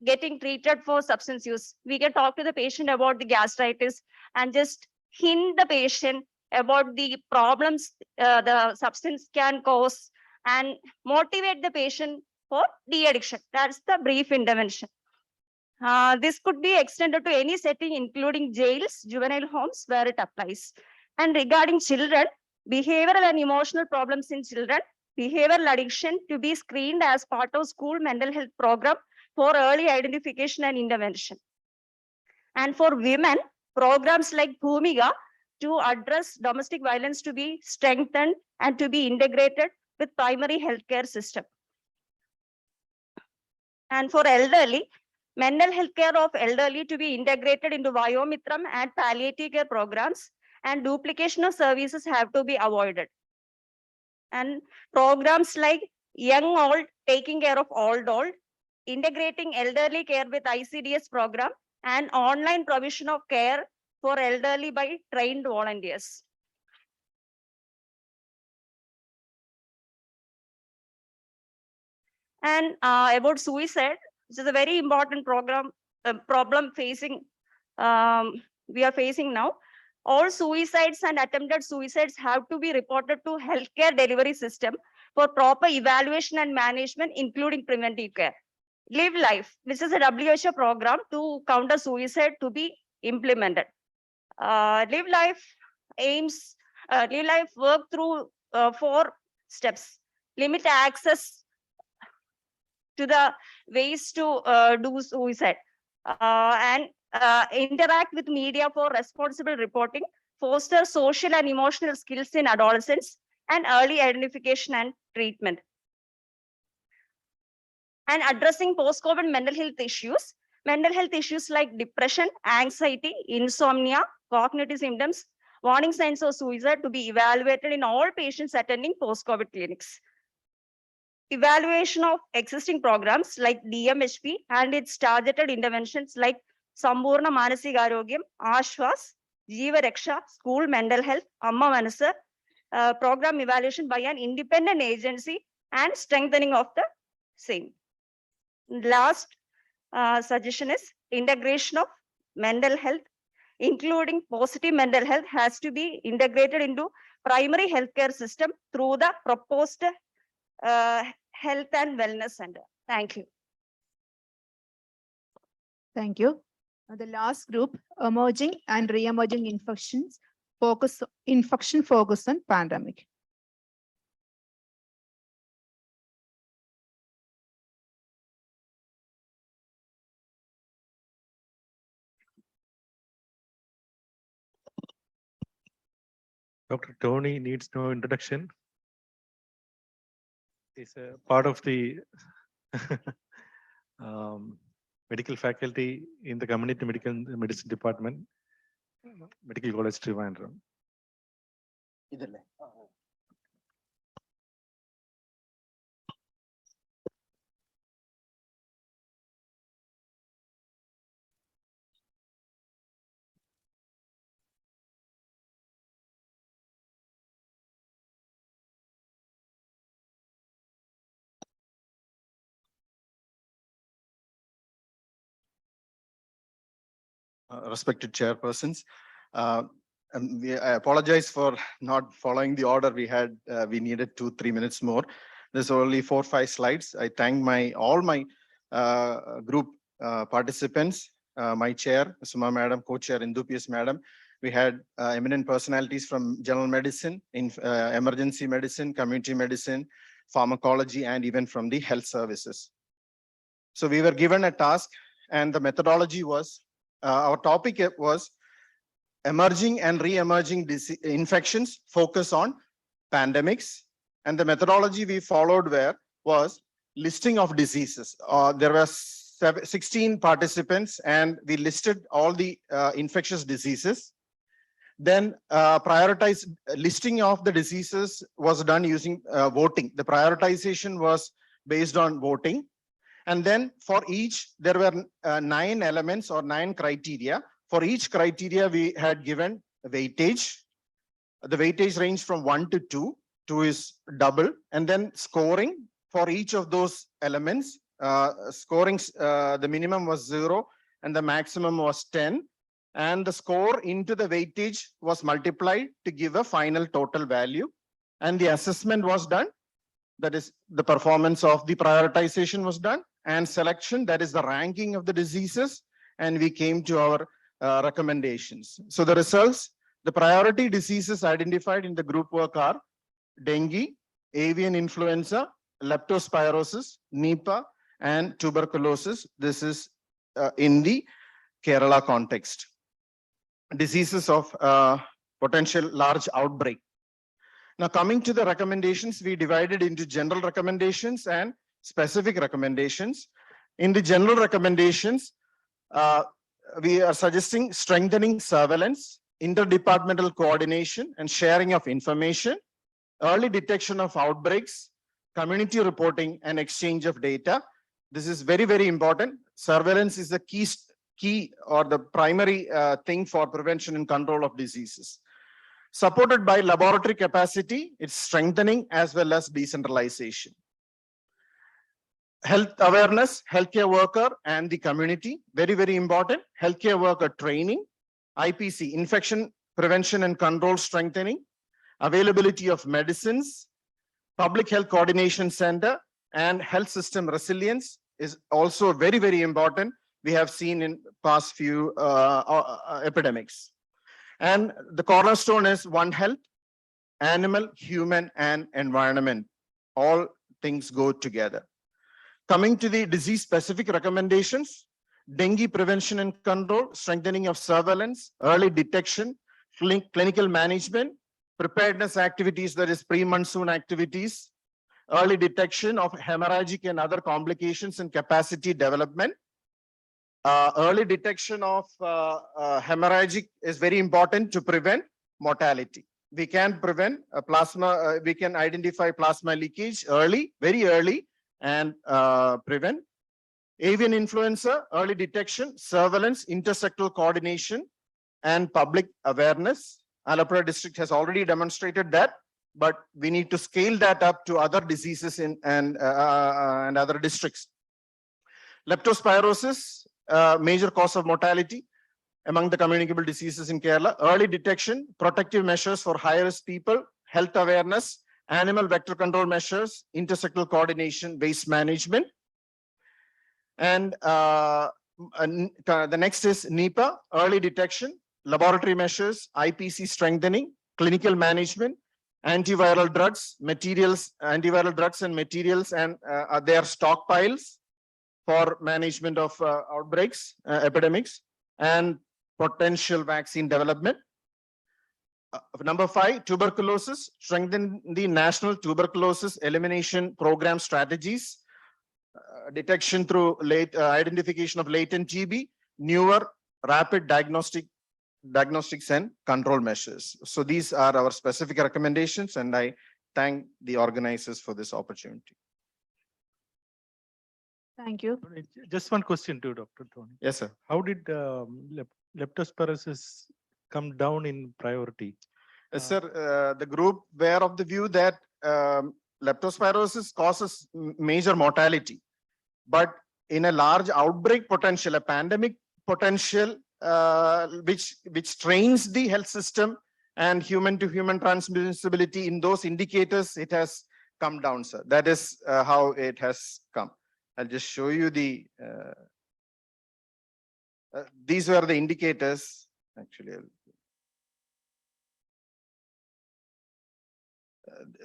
getting treated for substance use. We can talk to the patient about the gastritis and just hint the patient about the problems the substance can cause and motivate the patient for de-addiction. That's the brief intervention. This could be extended to any setting, including jails, juvenile homes, where it applies. And regarding children, behavioral and emotional problems in children, behavioral addiction to be screened as part of school mental health program for early identification and intervention. And for women, Programs like Bhumiga to address domestic violence to be strengthened and to be integrated with primary healthcare system. And for elderly, mental health care of elderly to be integrated into Vayomitram and palliative care programs, and duplication of services have to be avoided. And programs like young old taking care of old, integrating elderly care with ICDS program, and online provision of care for elderly by trained volunteers. And about suicide, which is a very important problem facing we are facing now. All suicides and attempted suicides have to be reported to healthcare delivery system for proper evaluation and management, including preventive care. Live Life, which is a WHO program to counter suicide, to be implemented. Live Life aims, Live Life work through 4 steps. Limit access to the ways to do suicide, and interact with media for responsible reporting, foster social and emotional skills in adolescents, and early identification and treatment. And addressing post-COVID mental health issues like depression, anxiety, insomnia, cognitive symptoms, warning signs of suicide to be evaluated in all patients attending post-COVID clinics. Evaluation of existing programs like DMHP and its targeted interventions like Sambhurna Manasik Arogyam, Ashwas, Jeeva Raksha, School Mental Health, Amma Manasa, program evaluation by an independent agency, and strengthening of the same. Last suggestion is integration of mental health, including positive mental health, has to be integrated into primary healthcare system through the proposed Health and Wellness Center. Thank you. Thank you. The last group, emerging and re-emerging infections, infection focus on pandemic. Dr. Tony needs no introduction. He's a part of the medical faculty in the community medical medicine department, Medical College Trivandrum. Respected chairpersons, I apologize for not following the order we had. We needed 2-3 minutes more. There's only 4 or 5 slides. I thank all my group participants, my chair, Suma Madam, co-chair Indu PS Madam. We had eminent personalities from general medicine, emergency medicine, community medicine, pharmacology, and even from the health services. So we were given a task, and the methodology was, our topic was emerging and re-emerging infections, focus on pandemics. And the methodology we followed was listing of diseases. There were 16 participants, and we listed all the infectious diseases. Then prioritized listing of the diseases was done using voting. The prioritization was based on voting. And then for each, there were 9 elements or 9 criteria. For each criteria, we had given a weightage. The weightage ranged from 1 to 2. 2 is double. And then scoring for each of those elements. Scoring, the minimum was 0 and the maximum was 10. And the score into the weightage was multiplied to give a final total value. And the assessment was done. That is, the performance of the prioritization was done, and selection, that is the ranking of the diseases, and we came to our recommendations. So the results, the priority diseases identified in the group work are dengue, avian influenza, leptospirosis, Nipah, and tuberculosis. This is in the Kerala context. diseases of potential large outbreak. Now, coming to the recommendations, we divided into general recommendations and specific recommendations. In the general recommendations, we are suggesting strengthening surveillance, interdepartmental coordination and sharing of information, early detection of outbreaks, community reporting and exchange of data. This is very, very important. Surveillance is the key or the primary thing for prevention and control of diseases. Supported by laboratory capacity, it's strengthening as well as decentralization. Health awareness, healthcare worker and the community, very, very important. Healthcare worker training, IPC, infection prevention and control strengthening, availability of medicines, public health coordination center and health system resilience is also very, very important. We have seen in past few epidemics. And the cornerstone is One Health, animal, human, and environment. All things go together. Coming to the disease-specific recommendations, dengue prevention and control, strengthening of surveillance, early detection, clinical management, preparedness activities, that is pre-monsoon activities, early detection of hemorrhagic and other complications and capacity development. Early detection of hemorrhagic is very important to prevent mortality. We can prevent we can identify plasma leakage early, very early, and prevent. Avian influenza, early detection, surveillance, intersectoral coordination, and public awareness. Alappuzha district has already demonstrated that, but we need to scale that up to other diseases and other districts. Leptospirosis, major cause of mortality among the communicable diseases in Kerala. Early detection, protective measures for high-risk people, health awareness, animal vector control measures, intersectoral coordination, waste management. And the next is NEPA, early detection, laboratory measures, IPC strengthening, clinical management, antiviral drugs, antiviral drugs and materials and their stockpiles for management of outbreaks, epidemics, and potential vaccine development. Number 5, tuberculosis, strengthen the national tuberculosis elimination program strategies, detection through identification of latent TB, newer rapid diagnostics and control measures. So these are our specific recommendations, and I thank the organizers for this opportunity. Thank you. Just one question to Dr. Tony. Yes, sir. How did leptospirosis come down in priority? Sir, the group were of the view that leptospirosis causes major mortality, but in a large outbreak potential, a pandemic potential, which strains the health system and human-to-human transmissibility, in those indicators, it has come down, sir. That is how it has come. I'll just show you the, these were the indicators, actually.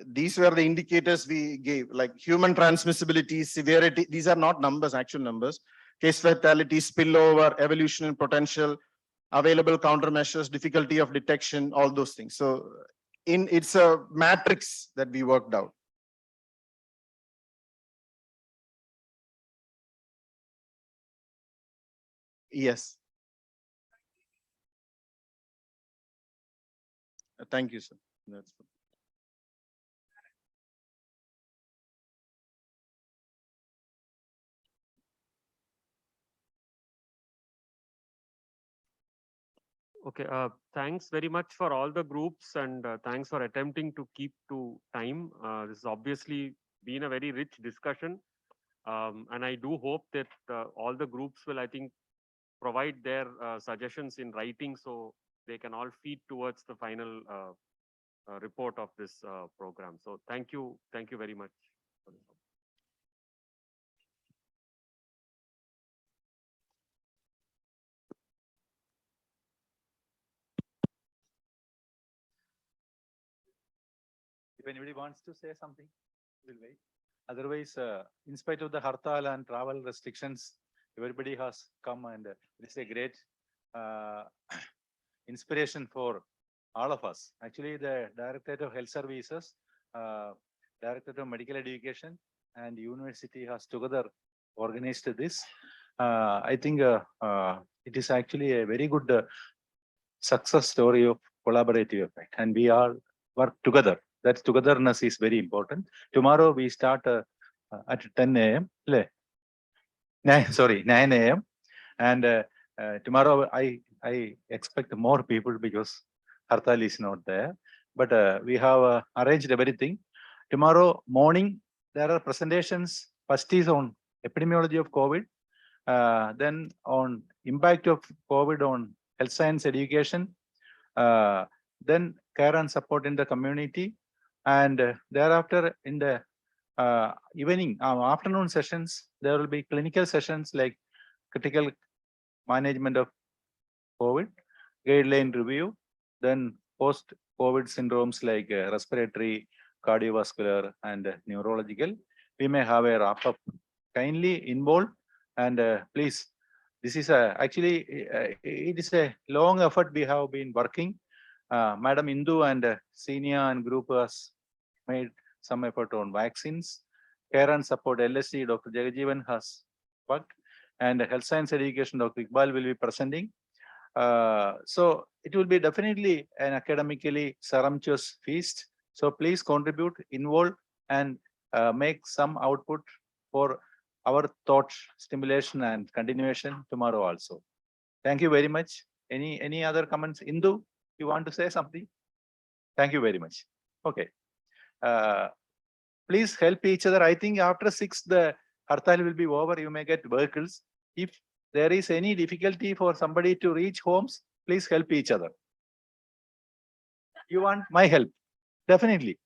These were the indicators we gave, like human transmissibility, severity. These are not numbers, actual numbers. Case fatality, spillover, evolution and potential, available countermeasures, difficulty of detection, all those things. So it's a matrix that we worked out. Yes. Thank you, sir. That's good. Okay, thanks very much for all the groups, and thanks for attempting to keep to time. This has obviously been a very rich discussion, and I do hope that all the groups will, I think, provide their suggestions in writing so they can all feed towards the final report of this program. So thank you very much for this. If anybody wants to say something, we'll wait. Otherwise, in spite of the hartal and travel restrictions, everybody has come, and it's a great inspiration for all of us. Actually, the Directorate of Health Services, Directorate of Medical Education, and University has together organized this. I think it is actually a very good success story of collaborative effect, and we all work together. That togetherness is very important. Tomorrow we start at 10 a.m. 9 a.m. And tomorrow I expect more people because Hartal is not there. But we have arranged everything. Tomorrow morning there are presentations. First is on epidemiology of COVID, then on impact of COVID on health science education, then care and support in the community, and thereafter in the evening, afternoon sessions, there will be clinical sessions like critical management of COVID, guideline review, then post-COVID syndromes like respiratory, cardiovascular, and neurological. We may have a wrap-up. Kindly involve, and please, this is actually it is a long effort we have been working. Madam Indu and Senior and group has made some effort on vaccines. Care and support LSC, Dr. Jagajeevan has worked, and health science education, Dr. Iqbal will be presenting. So it will be definitely an academically sumptuous feast. So please contribute, involve, and make some output for our thought stimulation and continuation tomorrow also. Thank you very much. Any other comments? Indu, you want to say something? Thank you very much. Okay. Please help each other. I think after 6, the Hartal will be over. You may get vehicles. If there is any difficulty for somebody to reach homes, please help each other. You want my help? Definitely.